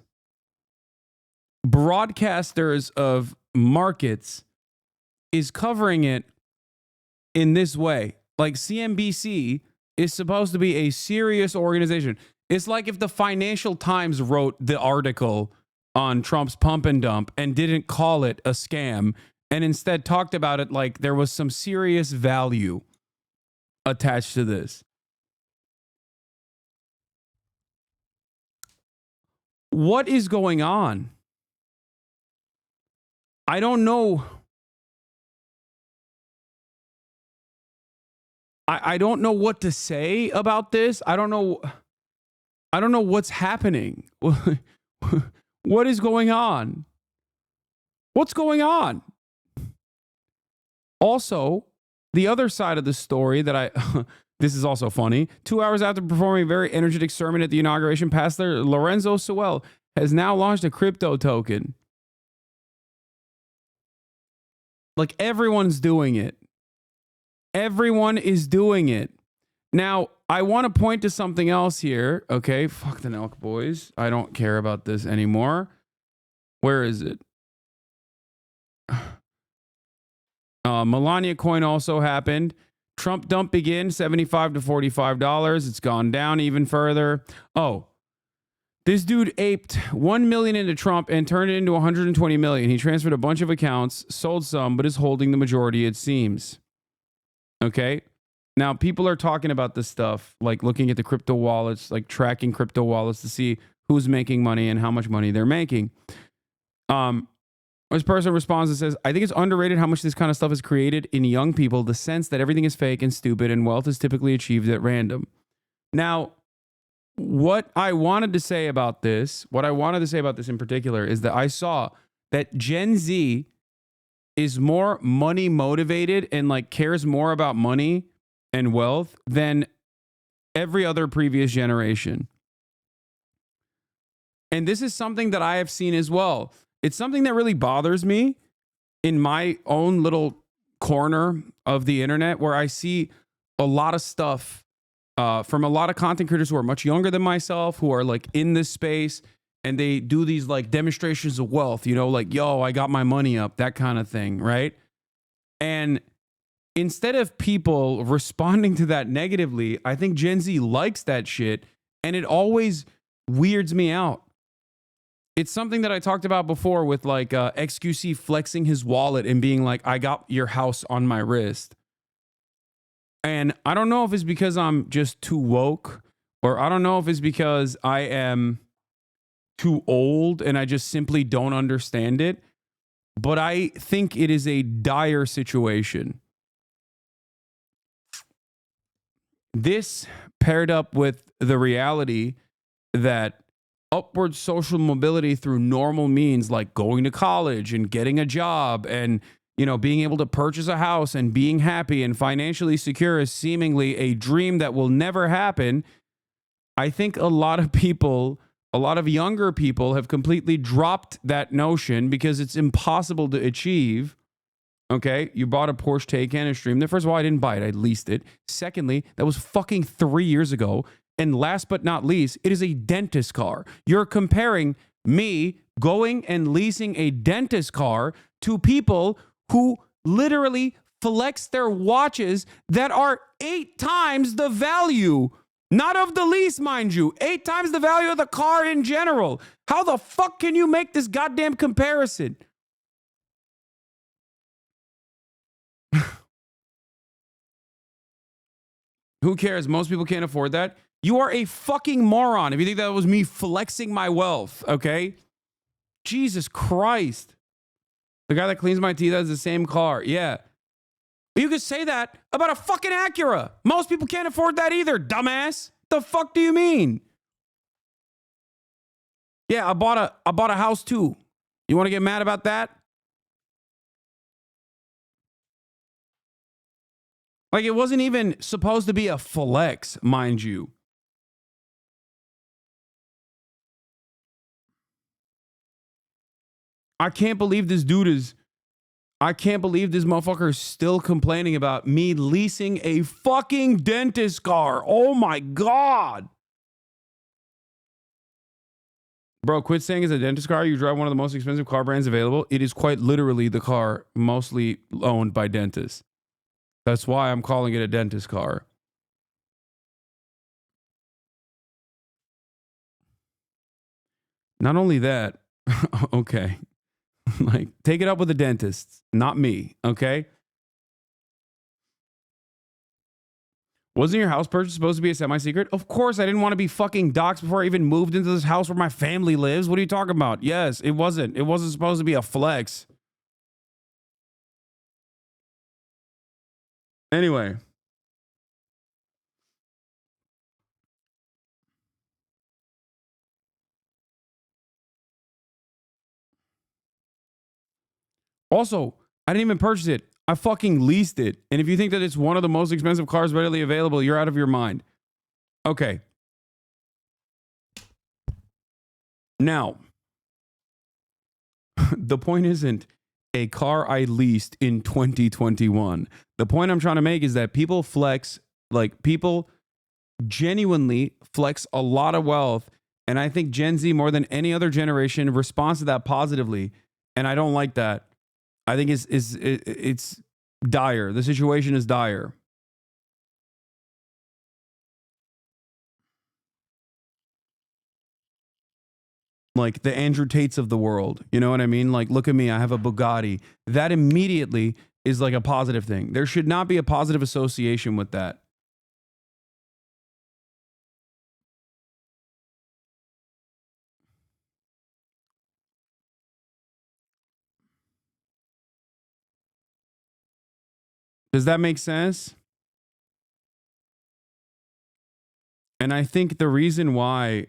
broadcasters of markets is covering it in this way. Like CNBC is supposed to be a serious organization. It's like if the Financial Times wrote the article on Trump's pump and dump and didn't call it a scam and instead talked about it like there was some serious value attached to this. What is going on? I don't know. I don't know what to say about this. I don't know what's happening. What is going on? What's going on? Also, the other side of the story that this is also funny. 2 hours after performing a very energetic sermon at the inauguration, Pastor Lorenzo Sewell has now launched a crypto token. Like everyone's doing it. Everyone is doing it. Now, I want to point to something else here. Okay, fuck the Nelk boys. I don't care about this anymore. Where is it? Melania coin also happened. Trump dump begins, $75 to $45. It's gone down even further. Oh, this dude aped $1 million into Trump and turned it into $120 million. He transferred a bunch of accounts, sold some, but is holding the majority, it seems. Okay. Now, people are talking about this stuff, like looking at the crypto wallets, like tracking crypto wallets to see who's making money and how much money they're making. This person responds and says, I think it's underrated how much this kind of stuff is created in young people, the sense that everything is fake and stupid and wealth is typically achieved at random. Now, what I wanted to say about this in particular is that I saw that Gen Z is more money motivated and like cares more about money and wealth than every other previous generation. And this is something that I have seen as well. It's something that really bothers me in my own little corner of the internet where I see a lot of stuff from a lot of content creators who are much younger than myself, who are like in this space, and they do these like demonstrations of wealth, you know, like, yo, I got my money up, that kind of thing, right? And instead of people responding to that negatively, I think Gen Z likes that shit, and it always weirds me out. It's something that I talked about before with like XQC flexing his wallet and being like, I got your house on my wrist. And I don't know if it's because I'm just too woke, or I don't know if it's because I am too old and I just simply don't understand it. But I think it is a dire situation. This paired up with the reality that upward social mobility through normal means like going to college and getting a job and, you know, being able to purchase a house and being happy and financially secure is seemingly a dream that will never happen. I think a lot of people, a lot of younger people have completely dropped that notion because it's impossible to achieve. Okay, you bought a Porsche Taycan and Stream. First of all, I didn't buy it. I leased it. Secondly, that was fucking 3 years ago. And last but not least, it is a dentist car. You're comparing me going and leasing a dentist car to people who literally flex their watches that are 8 times the value. Not of the lease, mind you. 8 times the value of the car in general. How the fuck can you make this goddamn comparison? Who cares? Most people can't afford that. You are a fucking moron if you think that was me flexing my wealth, okay? Jesus Christ. The guy that cleans my teeth has the same car. Yeah. You could say that about a fucking Acura. Most people can't afford that either, dumbass. The fuck do you mean? Yeah, I bought a house too. You want to get mad about that? Like, it wasn't even supposed to be a flex, mind you. I can't believe this motherfucker is still complaining about me leasing a fucking dentist car. Oh my God. Bro, quit saying it's a dentist car. You drive one of the most expensive car brands available. It is quite literally the car mostly owned by dentists. That's why I'm calling it a dentist car. Not only that, okay. Like, take it up with the dentists, not me, okay? Wasn't your house purchase supposed to be a semi-secret? Of course, I didn't want to be fucking doxxed before I even moved into this house where my family lives. What are you talking about? Yes, it wasn't. It wasn't supposed to be a flex. Anyway. Also, I didn't even purchase it. I fucking leased it. And if you think that it's one of the most expensive cars readily available, you're out of your mind. Okay. Now, the point isn't a car I leased in 2021. The point I'm trying to make is that people flex, like people genuinely flex a lot of wealth. And I think Gen Z, more than any other generation, responds to that positively. And I don't like that. I think it's dire. The situation is dire. Like the Andrew Tates of the world. You know what I mean? Like, look at me. I have a Bugatti. That immediately is like a positive thing. There should not be a positive association with that. Does that make sense? And I think the reason why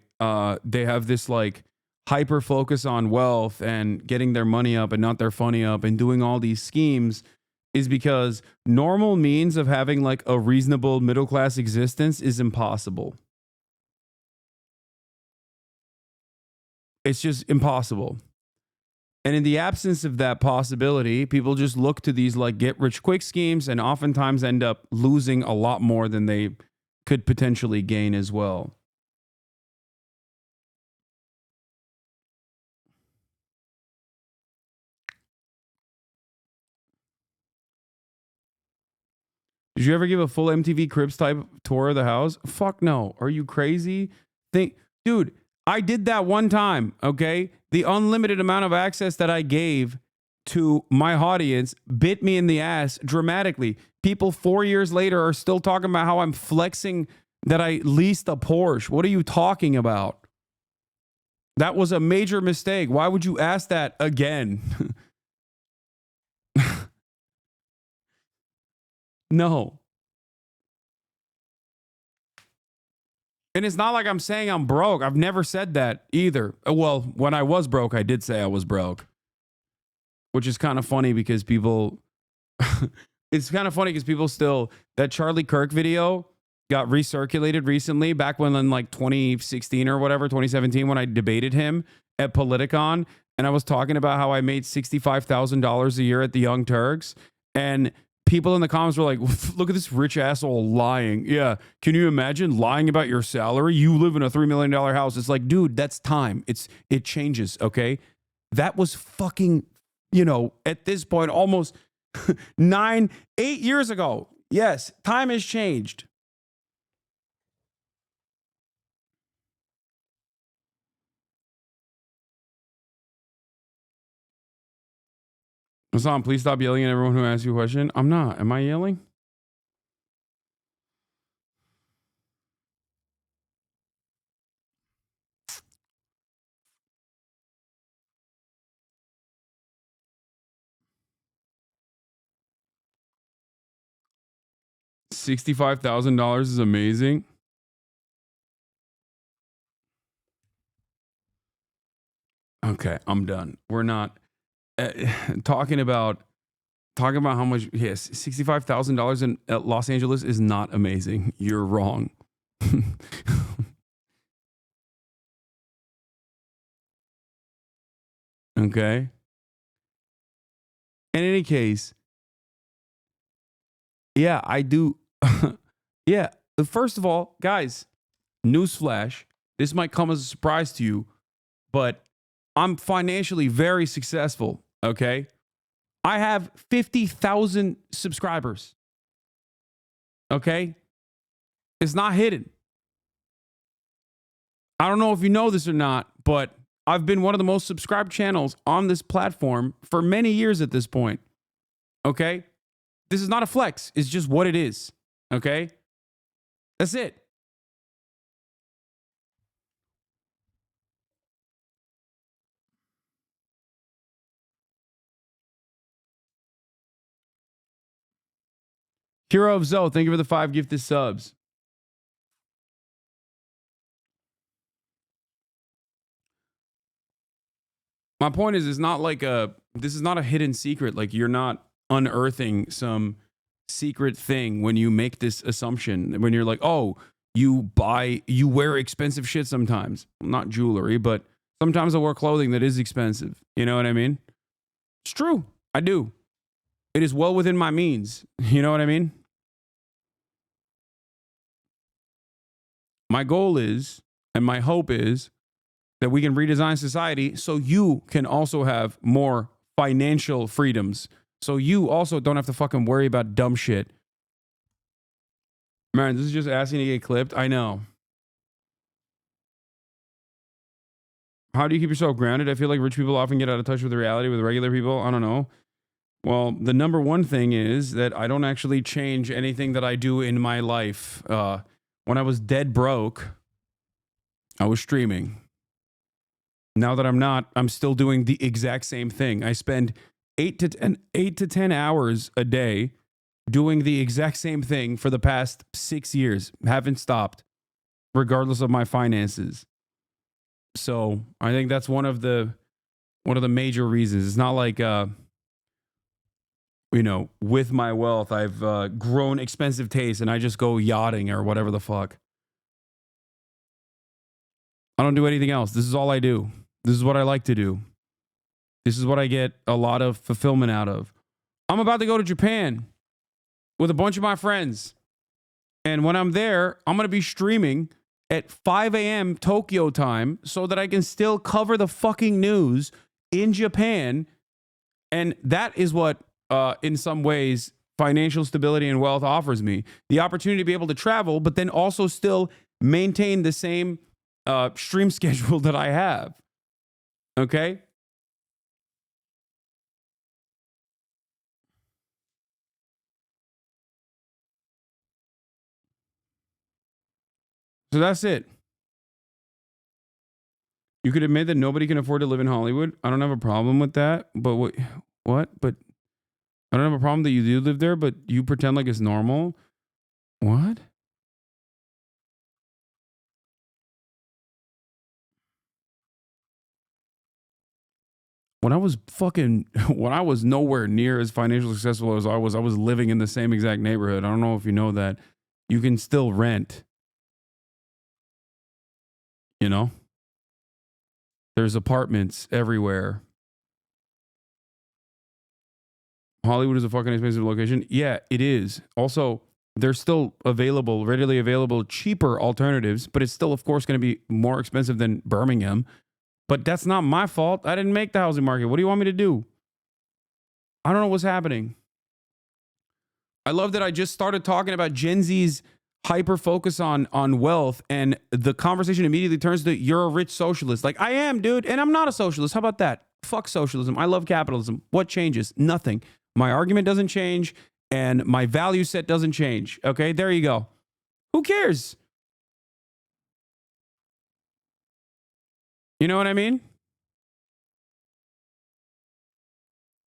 they have this like hyper focus on wealth and getting their money up and not their funny up and doing all these schemes is because normal means of having like a reasonable middle class existence is impossible. It's just impossible. And in the absence of that possibility, people just look to these like get rich quick schemes and oftentimes end up losing a lot more than they could potentially gain as well. Did you ever give a full MTV Cribs type tour of the house? Fuck no. Are you crazy? Dude, I did that one time, okay? The unlimited amount of access that I gave to my audience bit me in the ass dramatically. People 4 years later are still talking about how I'm flexing that I leased a Porsche. What are you talking about? That was a major mistake. Why would you ask that again? No. And it's not like I'm saying I'm broke. I've never said that either. Well, when I was broke, I did say I was broke. Which is kind of funny because people... it's kind of funny because people still... That Charlie Kirk video got recirculated recently, back when in like 2016 or whatever, 2017, when I debated him at Politicon. And I was talking about how I made $65,000 a year at the Young Turks. And people in the comments were like, look at this rich asshole lying. Yeah. Can you imagine lying about your salary? You live in a $3 million house. It's like, dude, that's time. It changes. Okay. That was fucking, at this point, almost 8 years ago. Yes. Time has changed. Hasan, please stop yelling at everyone who asks you a question. I'm not. Am I yelling? $65,000 is amazing. Okay, I'm done. We're not talking about how much. Yes, $65,000 in Los Angeles is not amazing. You're wrong. Okay. In any case, yeah, I do. Yeah. First of all, guys, newsflash. This might come as a surprise to you, but I'm financially very successful. Okay. I have 50,000 subscribers. Okay. It's not hidden. I don't know if you know this or not, but I've been one of the most subscribed channels on this platform for many years at this point. Okay. This is not a flex. It's just what it is. Okay. That's it. Hero of Zoe, thank you for the 5 gifted subs. My point is, it's not like this is not a hidden secret. Like, you're not unearthing some secret thing when you make this assumption. When you're like, oh, you wear expensive shit sometimes. Not jewelry, but sometimes I wear clothing that is expensive. You know what I mean? It's true. I do. It is well within my means. You know what I mean? My goal is, and my hope is, that we can redesign society so you can also have more financial freedoms. So you also don't have to fucking worry about dumb shit. Man, this is just asking to get clipped. I know. How do you keep yourself grounded? I feel like rich people often get out of touch with reality with regular people. I don't know. Well, the number one thing is that I don't actually change anything that I do in my life. When I was dead broke, I was streaming. Now that I'm not, I'm still doing the exact same thing. I spend 8 to 10 hours a day doing the exact same thing for the past 6 years. Haven't stopped, regardless of my finances. So I think that's one of the major reasons. It's not like with my wealth, I've grown expensive taste and I just go yachting or whatever the fuck. I don't do anything else. This is all I do. This is what I like to do. This is what I get a lot of fulfillment out of. I'm about to go to Japan with a bunch of my friends. And when I'm there, I'm going to be streaming at 5 a.m. Tokyo time so that I can still cover the fucking news in Japan. And that is what, in some ways, financial stability and wealth offers me. The opportunity to be able to travel, but then also still maintain the same stream schedule that I have. Okay? So that's it. You could admit that nobody can afford to live in Hollywood. I don't have a problem with that. But what? But I don't have a problem that you do live there, but you pretend like it's normal. What? When I was nowhere near as financially successful as I was living in the same exact neighborhood. I don't know if you know that. You can still rent. You know? There's apartments everywhere. Hollywood is a fucking expensive location. Yeah, it is. Also, there's still readily available, cheaper alternatives, but it's still, of course, going to be more expensive than Birmingham. But that's not my fault. I didn't make the housing market. What do you want me to do? I don't know what's happening. I love that I just started talking about Gen Z's hyper focus on wealth, and the conversation immediately turns to you're a rich socialist. Like, I am, dude, and I'm not a socialist. How about that? Fuck socialism. I love capitalism. What changes? Nothing. My argument doesn't change, and my value set doesn't change. Okay, there you go. Who cares? You know what I mean?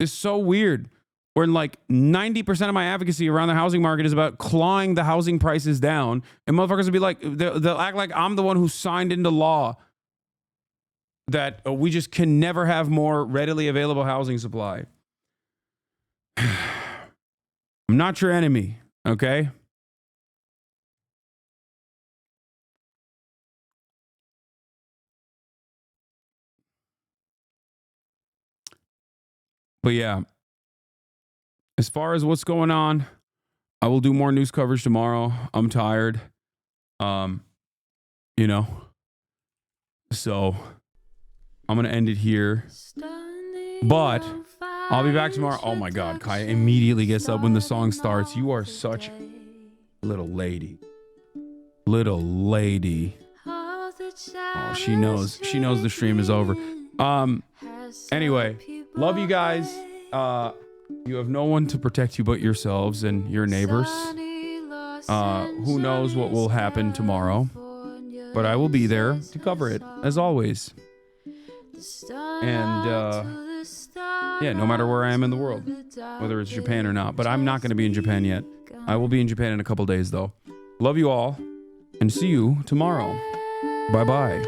It's so weird. Where like 90% of my advocacy around the housing market is about clawing the housing prices down, and motherfuckers will be like, they'll act like I'm the one who signed into law that we just can never have more readily available housing supply. I'm not your enemy, okay? But yeah, as far as what's going on, I will do more news coverage tomorrow. I'm tired. You know. So I'm going to end it here. But I'll be back tomorrow. Oh my God, Kaya immediately gets up when the song starts. You are such a little lady. Little lady. Oh, she knows the stream is over. Anyway, love you guys. You have no one to protect you but yourselves and your neighbors. Who knows what will happen tomorrow, but I will be there to cover it as always. And yeah, no matter where I am in the world, whether it's Japan or not, but I'm not going to be in Japan yet. I will be in Japan in a couple days though. Love you all and see you tomorrow. Bye-bye.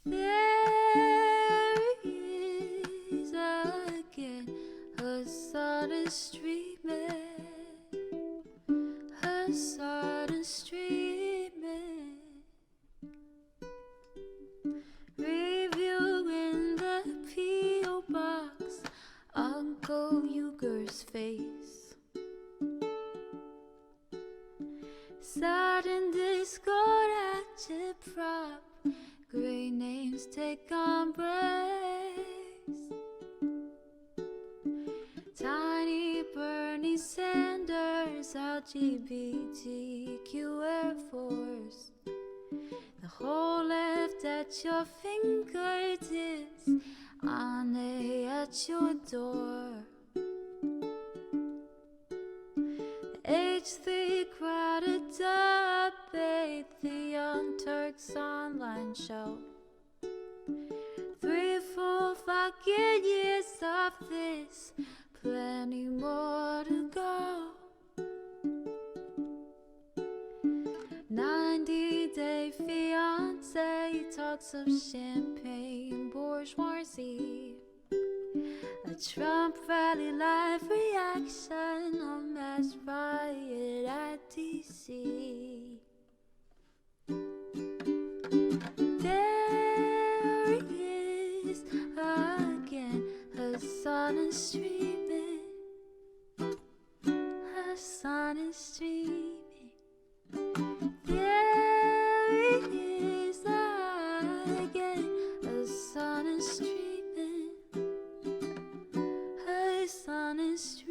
There is again Hasan streaming, Hasan streaming, reviewing the P.O. box, Uncle Uger's face. Sudden discord at your prop, great names take embrace. Tiny Bernie Sanders, LGBTQ Air Force. The whole left at your fingertips, Ane at your door. H3 crowded debate, the Young Turks online show. 3 full fucking years of this, plenty more to go. 90-day fiance, talks of champagne bourgeoisie. A Trump rally live reaction, a mass riot at DC. There he is again, Hasan is streaming, Hasan is streaming. There he is again, Hasan is streaming, voice on the street.